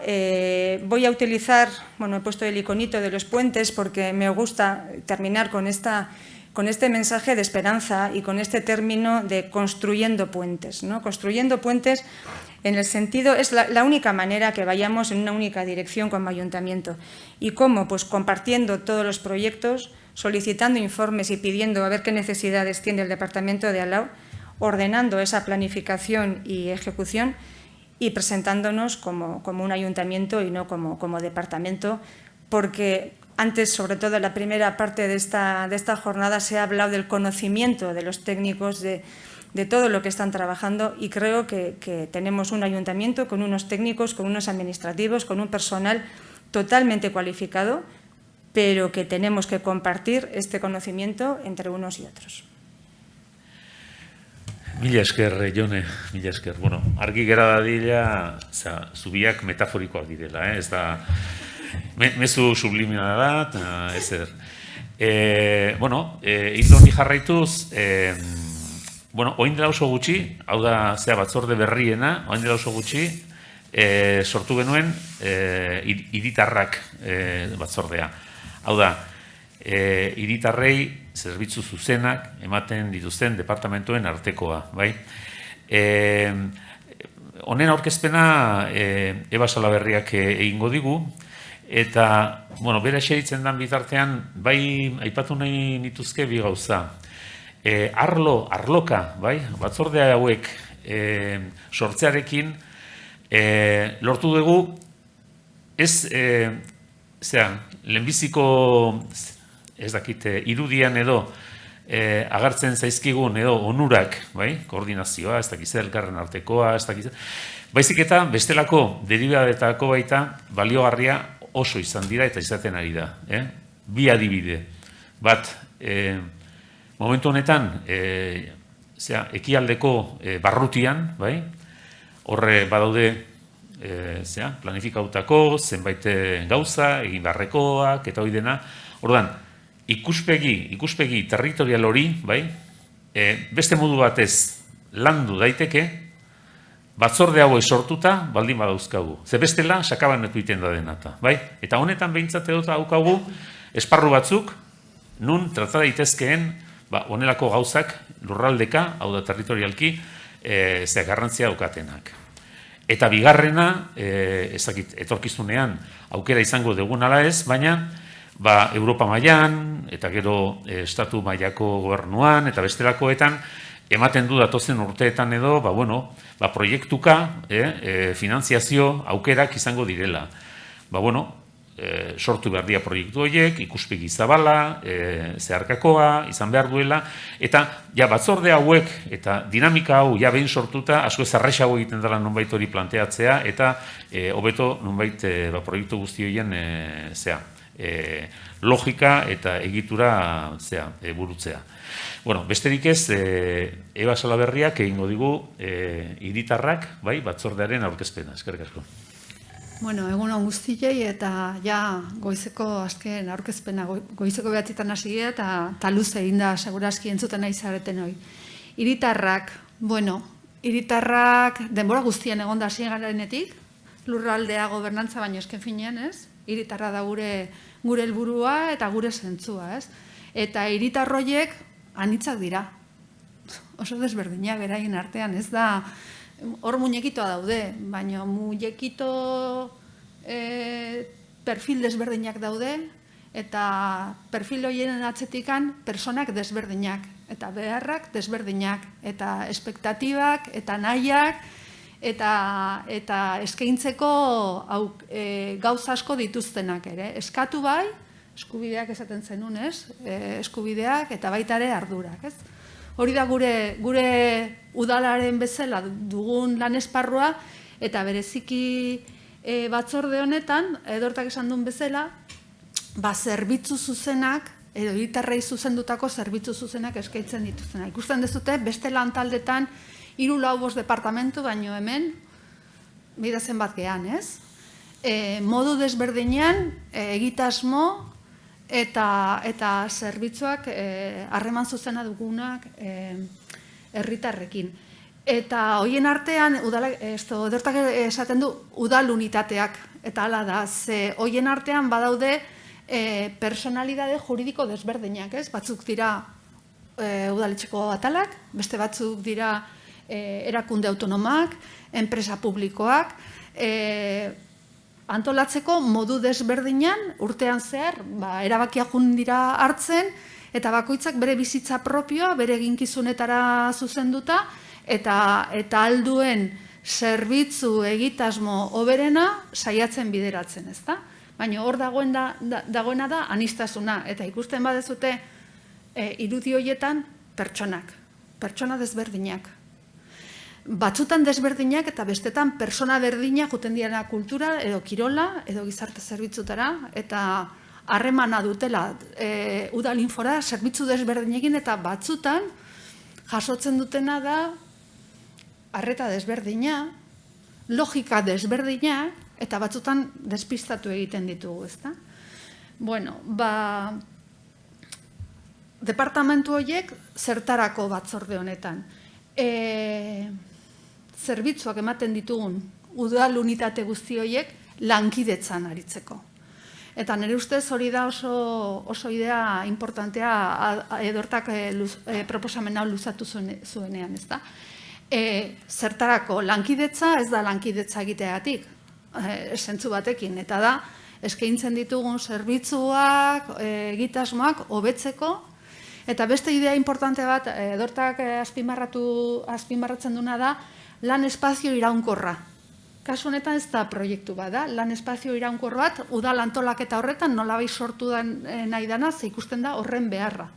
N: voy a utilizar, he puesto el iconito de los puentes porque me gusta terminar con este mensaje de esperanza y con este término de construyendo puentes. Construyendo puentes en el sentido, es la única manera que vayamos en una única dirección como ayuntamiento. ¿Y cómo? Pues compartiendo todos los proyectos, solicitando informes y pidiendo a ver qué necesidades tiene el departamento de al lado, ordenando esa planificación y ejecución y presentándonos como un ayuntamiento y no como departamento, porque antes, sobre todo en la primera parte de esta jornada, se ha hablado del conocimiento de los técnicos, de todo lo que están trabajando, y creo que tenemos un ayuntamiento con unos técnicos, con unos administrativos, con un personal totalmente cualificado, pero que tenemos que compartir este conocimiento entre unos y otros.
K: Mila esker, Jone, mila esker. Argi gera dadila, zubiak metaforikoak direla, ez da, mezu sublimina da, ezer. Hildo honi jarraituz, oin dela oso gutxi, hau da, batzorde berriena, oin dela oso gutxi, sortu genuen hiritarrak batzordea. Hau da, hiritarrei zerbitzu zuzenak ematen dituzten departamentuen artekoa, bai? Honen aurkezpena Eba Salaberriak egingo digu, eta, bera eseritzen dan bitartean, bai, aipatu nahi nituzke bi gauza. Arloka, bai, batzordea hauek sortzearekin lortu dugu, ez, lehenbiziko, ez dakit, irudian edo agertzen zaizkigun edo onurak, bai, koordinazioa, ez dakit elkarren artekoa, ez dakit, baizik eta bestelako deribadeetako baita baliogarria oso izan dira eta izaten ari da. Bi adibide, bat, momentu honetan, ekialdeko barrutian, bai, horre badaude planifikautako, zenbait gauza, egin barrekoak, eta hori dena. Orduan, ikuspegi territorial hori, bai, beste modu batez landu daiteke, batzorde hauek sortuta, baldin badauzkagu. Ze bestela, sakabanetu iten da denata, bai? Eta honetan behintzate dut daukagu, esparru batzuk, nun trata daitezkeen, honelako gauzak lurraldeka, hau da territorialki, garrantzia daukatenak. Eta bigarrena, etorkizunean aukera izango dugun ala ez, baina Europa mailan eta gero estatu mailako gobernuan eta bestelakoetan ematen du datozen urteetan edo, proiektuka, finanziazio aukerak izango direla. Sortu behar dira proiektu horiek, ikuspegi zabala, zeharkakoa, izan behar duela, eta batzorde hauek eta dinamika hau behin sortuta, asko ez arrexago egiten dela nonbait hori planteatzea, eta hobeto nonbait proiektu guzti horien logika eta egitura burutzea. Besterik ez, Eba Salaberriak egingo digu hiritarrak, batzordearen aurkezpena. Eskerrik asko.
O: Egun on guztiei eta goizeko azken aurkezpena goizeko 9:00 hasi eta luze egin da segurazki entzuten nahi zareten hori. Hiritarrak, hiritarrak denbora guztien egon da hasien garenetik, lurraldea gobernantza baino esken finean, ez? Hiritarra da gure helburua eta gure zentzua, ez? Eta hiritar horiek anitzak dira. Oso desberdinak beraien artean, ez da. Hor muñekitoa daude, baina muñekito perfil desberdinak daude, eta perfil horien atzetikan personak desberdinak. eta beharrak desberdinak, eta espektatibak, eta nahiak, eta eskaintzeko gauza asko dituztenak ere. Eskatu bai, eskubideak esaten zenun, eskubideak eta baita ere ardurak. Hori da gure udalaren bezala dugun lan esparrua, eta bereziki batzorde honetan, Edortak esan duen bezala, zerbitzu zuzenak, edo hiritarrei zuzendutako zerbitzu zuzenak eskaintzen dituztenak. Ikusten dezute, beste lantaldetan 3-4 departamentu, baino hemen, bidazen bat gehan, ez? Modu desberdinean, egitasmo eta zerbitzuak harreman zuzena dugunak herritarrekin. Eta hoien artean, Edortak esaten du, udal unitateak, eta hala da, ze hoien artean badaude personalidade juridiko desberdinak, ez? Batzuk dira udaletxeko atalak, beste batzuk dira erakunde autonomak, enpresa publikoak, antolatzeko modu desberdinan urtean zehar, erabakiak dira hartzen, eta bakoitzak bere bizitza propioa, bere eginkizunetara zuzenduta, eta alduen zerbitzu egitasmo hoberena saiatzen bideratzen, ezta? Baina hor dagoena da aniztasuna, eta ikusten badezute irudi horietan pertsona desberdinak. Batzutan desberdinak eta bestetan persona berdinak juten diana kultura, edo kirola, edo gizarte zerbitzutara, eta harremana dutela udalinfora zerbitzu desberdinekin, eta batzutan jasotzen dutena da arreta desberdina, logika desberdina, eta batzutan despistatu egiten ditugu, ezta? Bueno, departamentu horiek zertarako batzorde honetan. Zerbitzuak ematen ditugun udal unitate guzti horiek lankidetzan aritzeko. Eta nire ustez hori da oso idea importantea Edortak proposamen hau luzatu zuenean, ezta? Zertarako lankidetza ez da lankidetza egiteagatik, zentzu batekin, eta da, eskaintzen ditugun zerbitzuak, egitasmoak, hobetzeko, eta beste idea importante bat, Edortak azpimarratzen duna da, lan espazio iraunkorra. Kasu honetan ez da proiektu bat da, lan espazio iraunkor bat, udal antolaketa horretan nolabait sortu nahi dana, ze ikusten da horren beharra.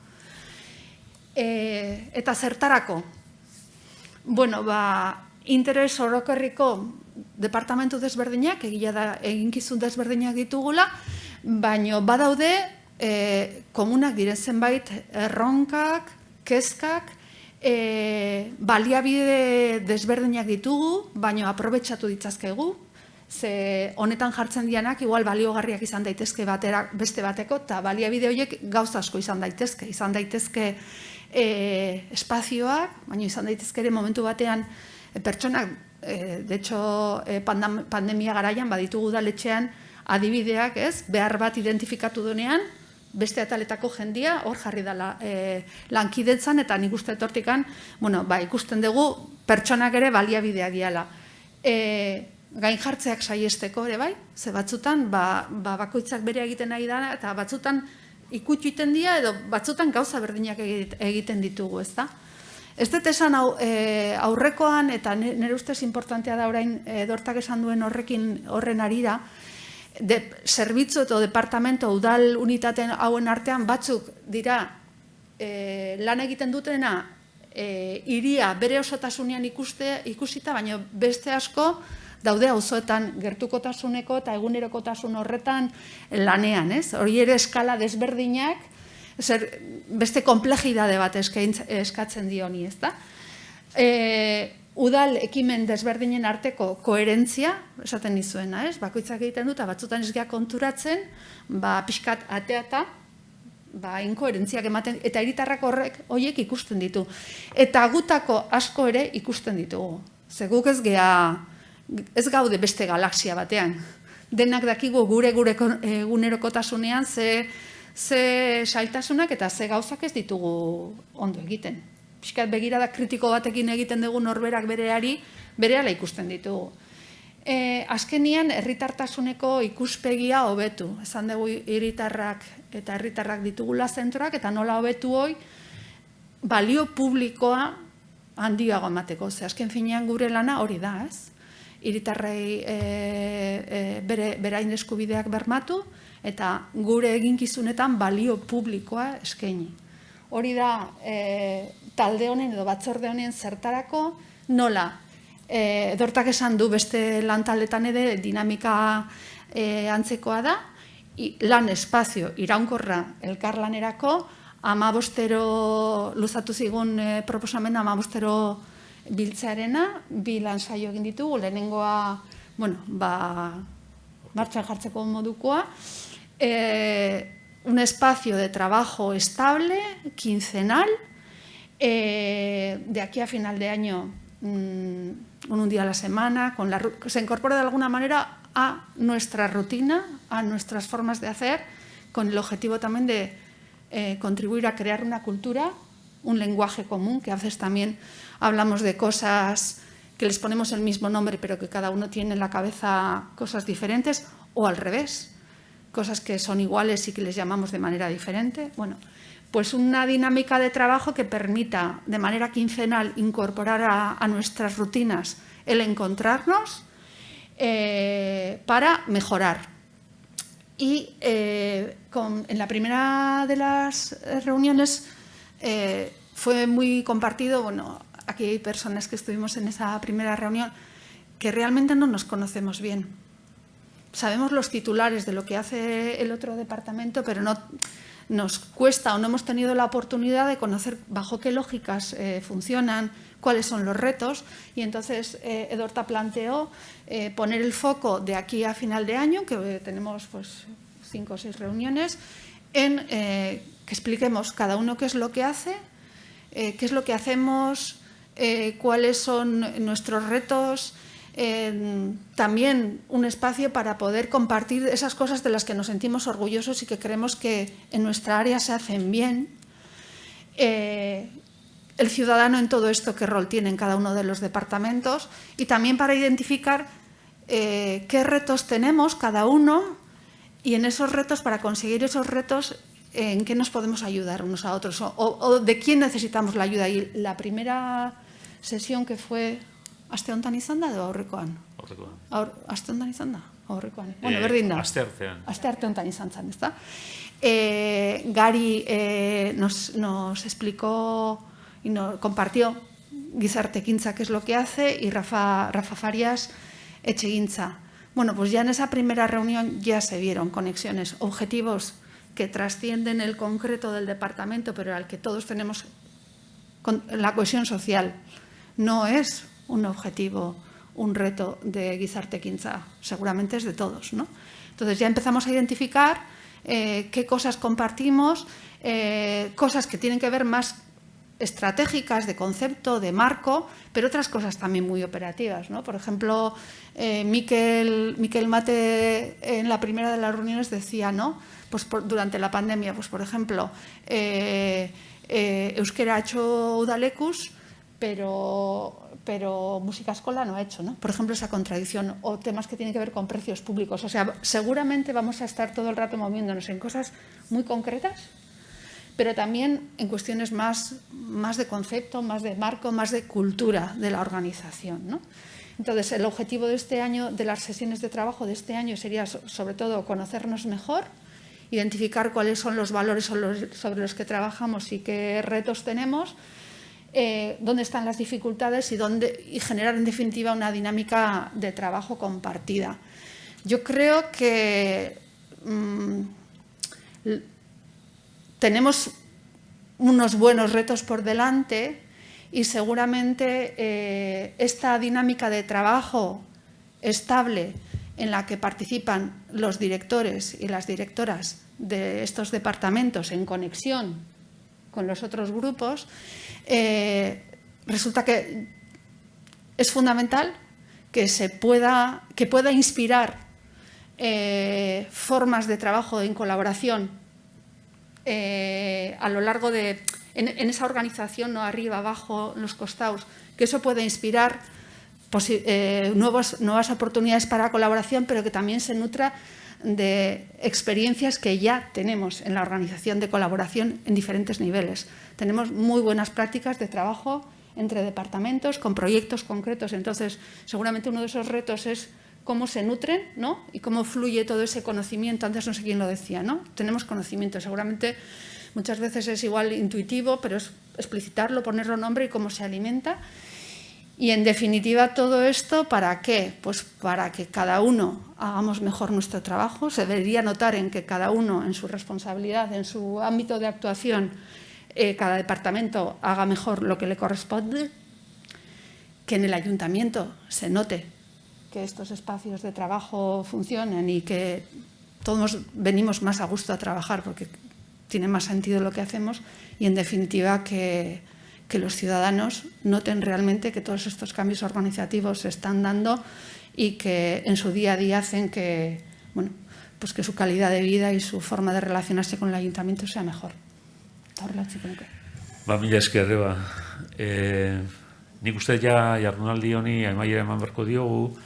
O: Eta zertarako? Bueno, interes orokorriko departamentu desberdinak, egia da eginkizun desberdinak ditugula, baino badaude komunak diren zenbait erronkak, kezkak, baliabide desberdinak ditugu, baino aprobetxatu ditzazkegu, ze honetan jartzen dianak igual baliogarriak izan daitezke beste bateko, eta baliabide horiek gauza asko izan daitezke espazioak, baina izan daitezke ere momentu batean pertsonak, de hecho, pandemia garaian baditugu udaletxean adibideak, ez, behar bat identifikatu duenean, beste ataletako jendia hor jarri dela lankidetzan, eta nik uste etortikan, ikusten dugu pertsonak ere baliabideak diala. Gain jartzeak saiesteko ere bai, ze batzutan bakoitzak bere egiten nahi da, eta batzutan ikutxu iten dira, edo batzutan gauza berdinak egiten ditugu, ez da? Ez dut esan aurrekoan, eta nire ustez importantea da orain Edortak esan duen horren arira, zerbitzu eta departamento udal unitateen hauen artean batzuk dira lan egiten dutena hiria bere osotasunean ikusita, baina beste asko daude auzoetan gertukotasuneko eta egunerokotasun horretan lanean, ez? Hori ere eskala desberdinak, beste konplejidade bat eskatzen dioni, ez da? Udal ekimen desberdinen arteko koherentzia, esaten nizuena, ez? Bakoitzak egiten dut, batzutan ez gea konturatzen, pixkat ateata, inkoherentziak ematen, eta hiritarrak horiek ikusten ditu. Eta gutako asko ere ikusten ditugu. Ze guk ez gaude beste galaxia batean. Denak dakigu gure egunerokotasunean ze sailtasunak eta ze gauzak ez ditugu ondo egiten. Piskat begirada kritiko batekin egiten dugu norberak berehala ikusten ditugu. Azkenian, herritartasuneko ikuspegia hobetu. Esan dugu hiritarrak eta herritarrak ditugula zentroak, eta nola hobetu hoi, balio publikoa handiago emateko. Ze azken finean gure lana hori da, ez? Hiritarrei berain eskubideak bermatu eta gure eginkizunetan balio publikoa eskaini. Hori da talde honen edo batzorde honen zertarako nola. Edortak esan du beste lantaletan ere dinamika antzekoa da, lan espazio iraunkorra elkarlanerako, 15 luzatu zigun proposamen 15 biltzearena, 2 lan saio egin ditugu, lehenengoa, martxan jartzeko modukoa, un espacio de trabajo estable, quincenal, de aquí a final de año, un día a la semana, se incorpora de alguna manera a nuestra rutina, a nuestras formas de hacer, con el objetivo también de contribuir a crear una cultura, un lenguaje común, que a veces también hablamos de cosas que les ponemos el mismo nombre, pero que cada uno tiene en la cabeza cosas diferentes, o al revés, cosas que son iguales y que les llamamos de manera diferente. Bueno, pues una dinámica de trabajo que permita de manera quincenal incorporar a nuestras rutinas el encontrarnos para mejorar. Y en la primera de las reuniones fue muy compartido, aquí hay personas que estuvimos en esa primera reunión que realmente no nos conocemos bien. Sabemos los titulares de lo que hace el otro departamento, pero no nos cuesta o no hemos tenido la oportunidad de conocer bajo qué lógicas funcionan, cuáles son los retos, y entonces Edorta planteó poner el foco de aquí a final de año, que tenemos 5 o 6 reuniones, en que expliquemos cada uno qué es lo que hace, qué es lo que hacemos, cuáles son nuestros retos, también un espacio para poder compartir esas cosas de las que nos sentimos orgullosos y que creemos que en nuestra área se hacen bien. El ciudadano en todo esto, qué rol tiene en cada uno de los departamentos, y también para identificar qué retos tenemos cada uno, y en esos retos, para conseguir esos retos, en qué nos podemos ayudar unos a otros o de quién necesitamos la ayuda. Y la primera sesión que fue aste honetan izan da edo aurrekoan? Aste honetan izan da? Aurrekoan. Bueno, berdin da.
K: Aste artean.
O: Aste arte honetan izan zen, ezta? Gari nos explicó y nos compartió Gizartekintza, qué es lo que hace, y Rafa Farias, Etxegintza. Bueno, pues ya en esa primera reunión ya se vieron conexiones, objetivos que trascienden el concreto del departamento, pero al que todos tenemos la cohesión social. No es un objetivo, un reto de Gizartekintza, seguramente es de todos, ¿no? Entonces ya empezamos a identificar qué cosas compartimos, cosas que tienen que ver más estratégicas, de concepto, de marco, pero otras cosas también muy operativas, ¿no? Por ejemplo, Miquel Mate en la primera de las reuniones decía, ¿no? Pues durante la pandemia, pues por ejemplo, euskera ha hecho udalekuz, pero música escola no ha hecho, ¿no? Por ejemplo, esa contradicción, o temas que tienen que ver con precios públicos. O sea, seguramente vamos a estar todo el rato moviéndonos en cosas muy concretas, pero también en cuestiones más de concepto, más de marco, más de cultura de la organización, ¿no? Entonces, el objetivo de este año, de las sesiones de trabajo de este año, sería sobre todo conocernos mejor, identificar cuáles son los valores sobre los que trabajamos y qué retos tenemos, dónde están las dificultades y generar, en definitiva, una dinámica de trabajo compartida. Yo creo que tenemos unos buenos retos por delante y seguramente esta dinámica de trabajo estable en la que participan los directores y las directoras de estos departamentos en conexión con los otros grupos, resulta que es fundamental que pueda inspirar formas de trabajo en colaboración a lo largo en esa organización, no arriba, abajo, los costados, que eso pueda inspirar nuevas oportunidades para colaboración, pero que también se nutra de experiencias que ya tenemos en la organización de colaboración en diferentes niveles. Tenemos muy buenas prácticas de trabajo entre departamentos con proyectos concretos. Entonces, seguramente uno de esos retos es cómo se nutren, ¿no? Y cómo fluye todo ese conocimiento. Antes no sé quién lo decía, ¿no? Tenemos conocimiento. Seguramente muchas veces es igual intuitivo, pero es explicitarlo, ponerlo nombre y cómo se alimenta. Y en definitiva todo esto, ¿para qué? Pues para que cada uno hagamos mejor nuestro trabajo. Se debería notar en que cada uno en su responsabilidad, en su ámbito de actuación, cada departamento haga mejor lo que le corresponde, que en el ayuntamiento se note que estos espacios de trabajo funcionen y que todos venimos más a gusto a trabajar porque tiene más sentido lo que hacemos y en definitiva que los ciudadanos noten realmente que todos estos cambios organizativos se están dando y que en su día a día hacen que, bueno, pues que su calidad de vida y su forma de relacionarse con el ayuntamiento sea mejor.
K: Mila esker, Eba. Nik uste ja jardunaldi honi amaiera eman beharko diogu,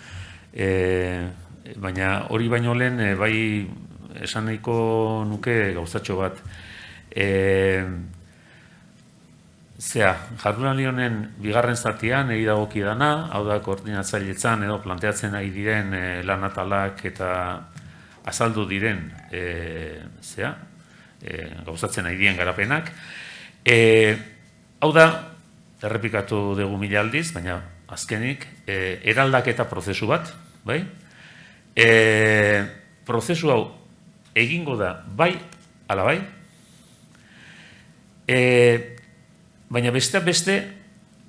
K: baina hori baino lehen bai esan nahiko nuke gauzatxo bat. Jardunaldi honen bigarren zatian egi dagokidana, hau da koordinatzailetzan edo planteatzen ari diren lanatalak eta azaldu diren gauzatzen ari diren garapenak. Hau da, errepikatu dugu mila aldiz, baina azkenik, eraldaketa prozesu bat, bai? Prozesu hau egingo da bai, ala bai? Baina besteak beste,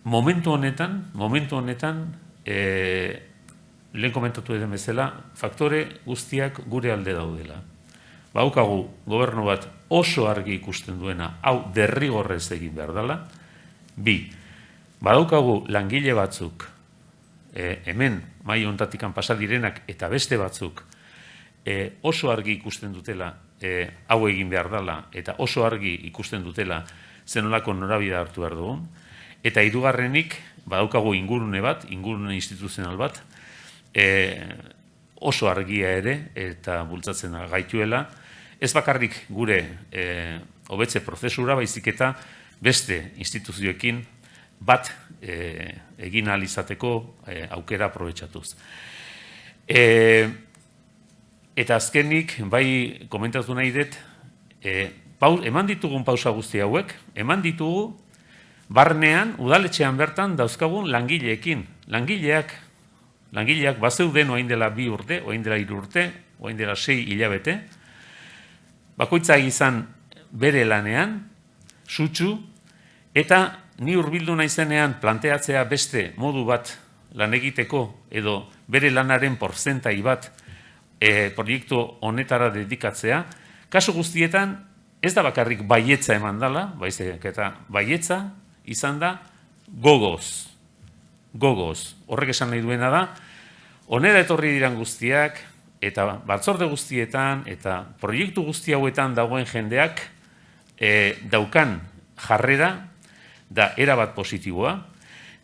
K: momentu honetan, lehen komentatu edo bezala, faktore guztiak gure alde daudela. Baukagu gobernu bat oso argi ikusten duena, hau derrigorrez egin behar dela. Bi, badaukagu langile batzuk, hemen mai hontatikan pasa direnak eta beste batzuk, oso argi ikusten dutela, hau egin behar dela, eta oso argi ikusten dutela, zenolako norabidea hartu behar dugun. Eta hirugarrenik, badaukagu ingurune bat, ingurune instituzional bat, oso argia ere, eta bultzatzen gaituela, ez bakarrik gure hobetze prozesura, baizik eta beste instituzioekin bat egin ahal izateko aukera aprobetxatuz. Eta azkenik, bai komentatu nahi dut, eman ditugun pausa guzti hauek, eman ditugu barnean, udaletxean bertan dauzkagun langileekin. Langileak bazeuden oain dela 2 urte, oain dela 3 urte, oain dela 6 hilabete, bakoitzak izan bere lanean, sutsu, eta ni hurbildu naizenean planteatzea beste modu bat lan egiteko edo bere lanaren porzentai bat proiektu honetara dedikatzea, kasu guztietan ez da bakarrik baietza eman dela, baizik eta baietza izan da gogoz. Horrek esan nahi duena da, honera etorri diran guztiak, eta batzorde guztietan, eta proiektu guzti hauetan dagoen jendeak daukan jarrera da erabat positiboa.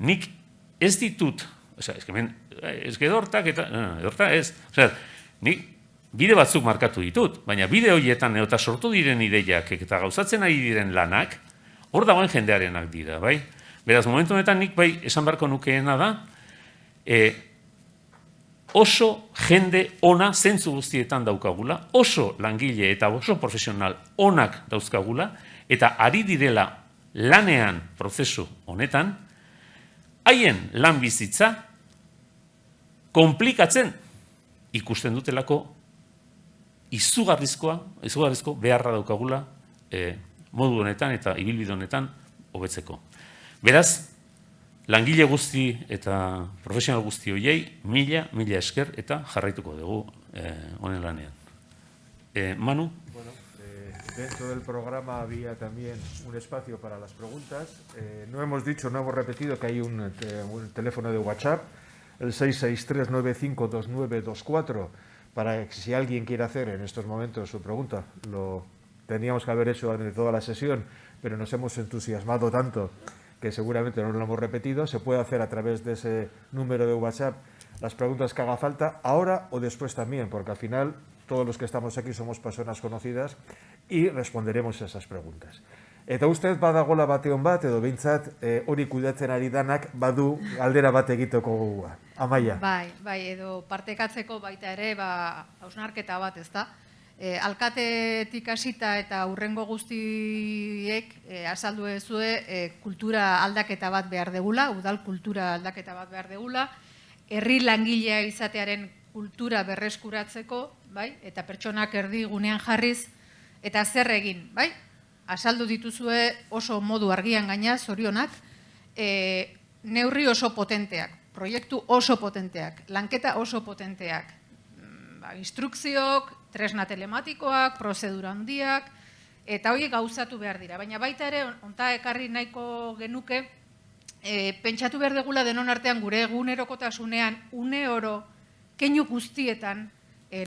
K: Nik ez ditut, nik bide batzuk markatu ditut, baina bide horietan eta sortu diren ideiak eta gauzatzen ari diren lanak, hor dagoen jendearenak dira, bai? Beraz, momentu honetan nik bai esan beharko nukeena da, oso jende ona zentzu guztietan daukagula, oso langile eta oso profesional onak dauzkagula, eta ari direla lanean prozesu honetan, haien lan bizitza konplikatzen ikusten dutelako izugarrizko beharra daukagula modu honetan eta ibilbide honetan hobetzeko. Beraz, langile guzti eta profesional guzti horiei mila esker eta jarraituko dugu honen lanean. Manu?
C: Bueno, dentro del programa había también un espacio para las preguntas. No hemos repetido que hay un teléfono de WhatsApp, el 663-952924, para que si alguien quiere hacer en estos momentos su pregunta, lo teníamos que haber hecho en toda la sesión, pero nos hemos entusiasmado tanto que seguramente no lo hemos repetido. Se puede hacer a través de ese número de WhatsApp las preguntas que haga falta, ahora o después también, porque al final todos los que estamos aquí somos personas conocidas y responderemos a esas preguntas. Eta ustez badagola bateon bat, edo behintzat hori kudeatzen ari danak badu galdera bat egiteko gogoa. Amaia.
I: Bai, edo partekatzeko baita ere, hausnarketa bat, ezta? Alkatetik hasita eta hurrengo guztiek azaldu ezue kultura aldaketa bat behar degula, udal kultura aldaketa bat behar degula, herri langilea izatearen kultura berreskuratzeko, bai? Eta pertsonak erdigunean jarriz, eta zer egin, bai? Azaldu dituzue oso modu argian gaina, zorionak, neurri oso potenteak, proiektu oso potenteak, lanketa oso potenteak, instrukziok, tresna telematikoak, prozedura handiak, eta horiek gauzatu behar dira. Baina baita ere, onta ekarri nahiko genuke, pentsatu behar degula denon artean gure egunerokotasunean, une oro, keinu guztietan,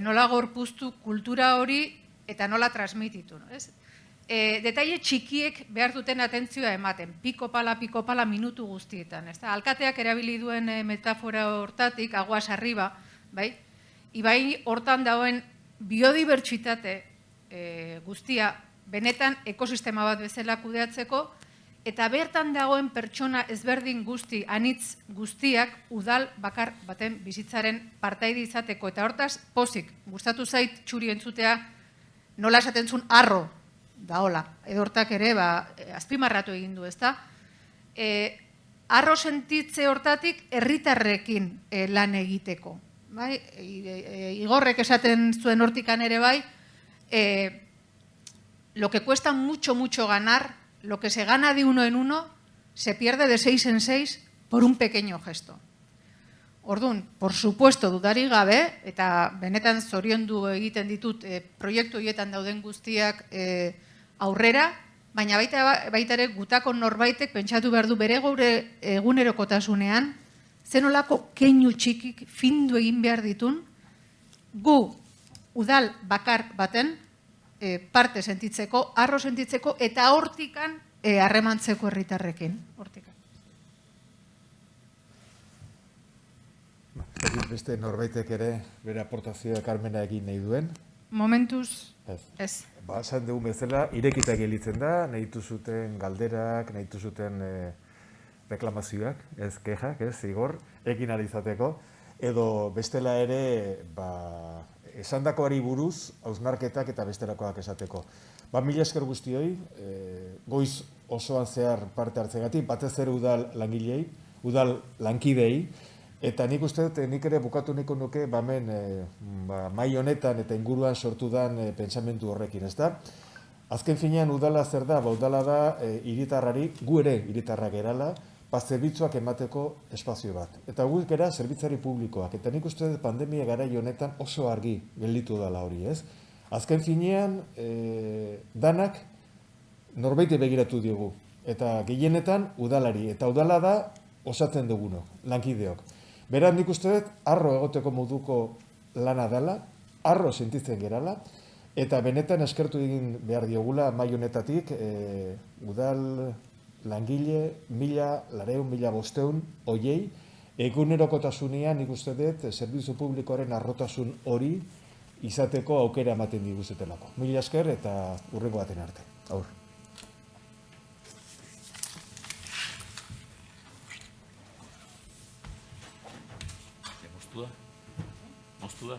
I: nola gorpuztu kultura hori eta nola transmititu, ez? Detaile txikiek behar duten atentzioa ematen, piko-pala minutu guztietan. Alkateak erabili duen metafora hortatik, aguas arriba, bai? Ibai hortan dagoen biodibertsitate guztia benetan ekosistema bat bezala kudeatzeko, eta bertan dagoen pertsona ezberdin guzti, anitz guztiak udal bakar baten bizitzaren partaide izateko. Eta hortaz, pozik, gustatu zait txuri entzutea nola esaten zuen arro, da hola, edortak ere azpimarratu egin du, ezta? Arro sentitze hortatik herritarrekin lan egiteko. Igorrek esaten zuen hortikan ere bai, lo que cuesta mucho ganar, lo que se gana de uno en uno, se pierde de 6 en 6 por un pequeño gesto. Orduan, por supuesto, dudari gabe, eta benetan zoriondu egiten ditut proiektu horietan dauden guztiak aurrera, baina baita ere gutako norbaitek pentsatu behar du bere gaur egunerokotasunean, zenolako keinu txikik findu egin behar ditun, gu udal bakar baten parte sentitzeko, arro sentitzeko, eta hortikan harremantzeko herritarrekin. Hortikan.
C: Beste norbaitek ere bere aportazioa Carmena egin nahi duen?
I: Momentuz, ez.
C: Esan dugun bezala, irekita gelitzen da, nahi zuten galderak, nahi zuten reklamazioak, ez kexak, ez Igor, egin alizateko, edo bestela ere, esandakoari buruz, hausnarketak eta bestelakoak esateko. Mila esker guztioi, goiz osoan zehar parte hartzegatik, batez ere udal langilei, udal lankidei, eta nik uste dut, nik ere bukatu niko nuke, mai honetan eta inguruan sortu dan pentsamendu horrekin, ez da? Azken finean udala zer da, udala da hiritarrari, gu ere hiritarrak gerala, zerbitzuak emateko espazio bat. Eta gu gara zerbitzari publikoak, eta nik uste dut pandemia garai honetan oso argi gelditu dela hori, ez? Azken finean, danak norbaite begiratu diogu, eta gehienetan udalari, eta udala da osatzen dugunok, lankideok. Beraz, nik uste dut, arro egoteko moduko lana dela, arro sentitzen gerala, eta benetan eskertu egin behar diogula mai honetatik, udal langile 1.400 oiei, egunerokotasunean nik uste dut, zerbitzu publikoaren arrotasun hori izateko aukera ematen diguzetelako. Mila esker eta hurrengo baten arte. Aur.
K: Moztu da?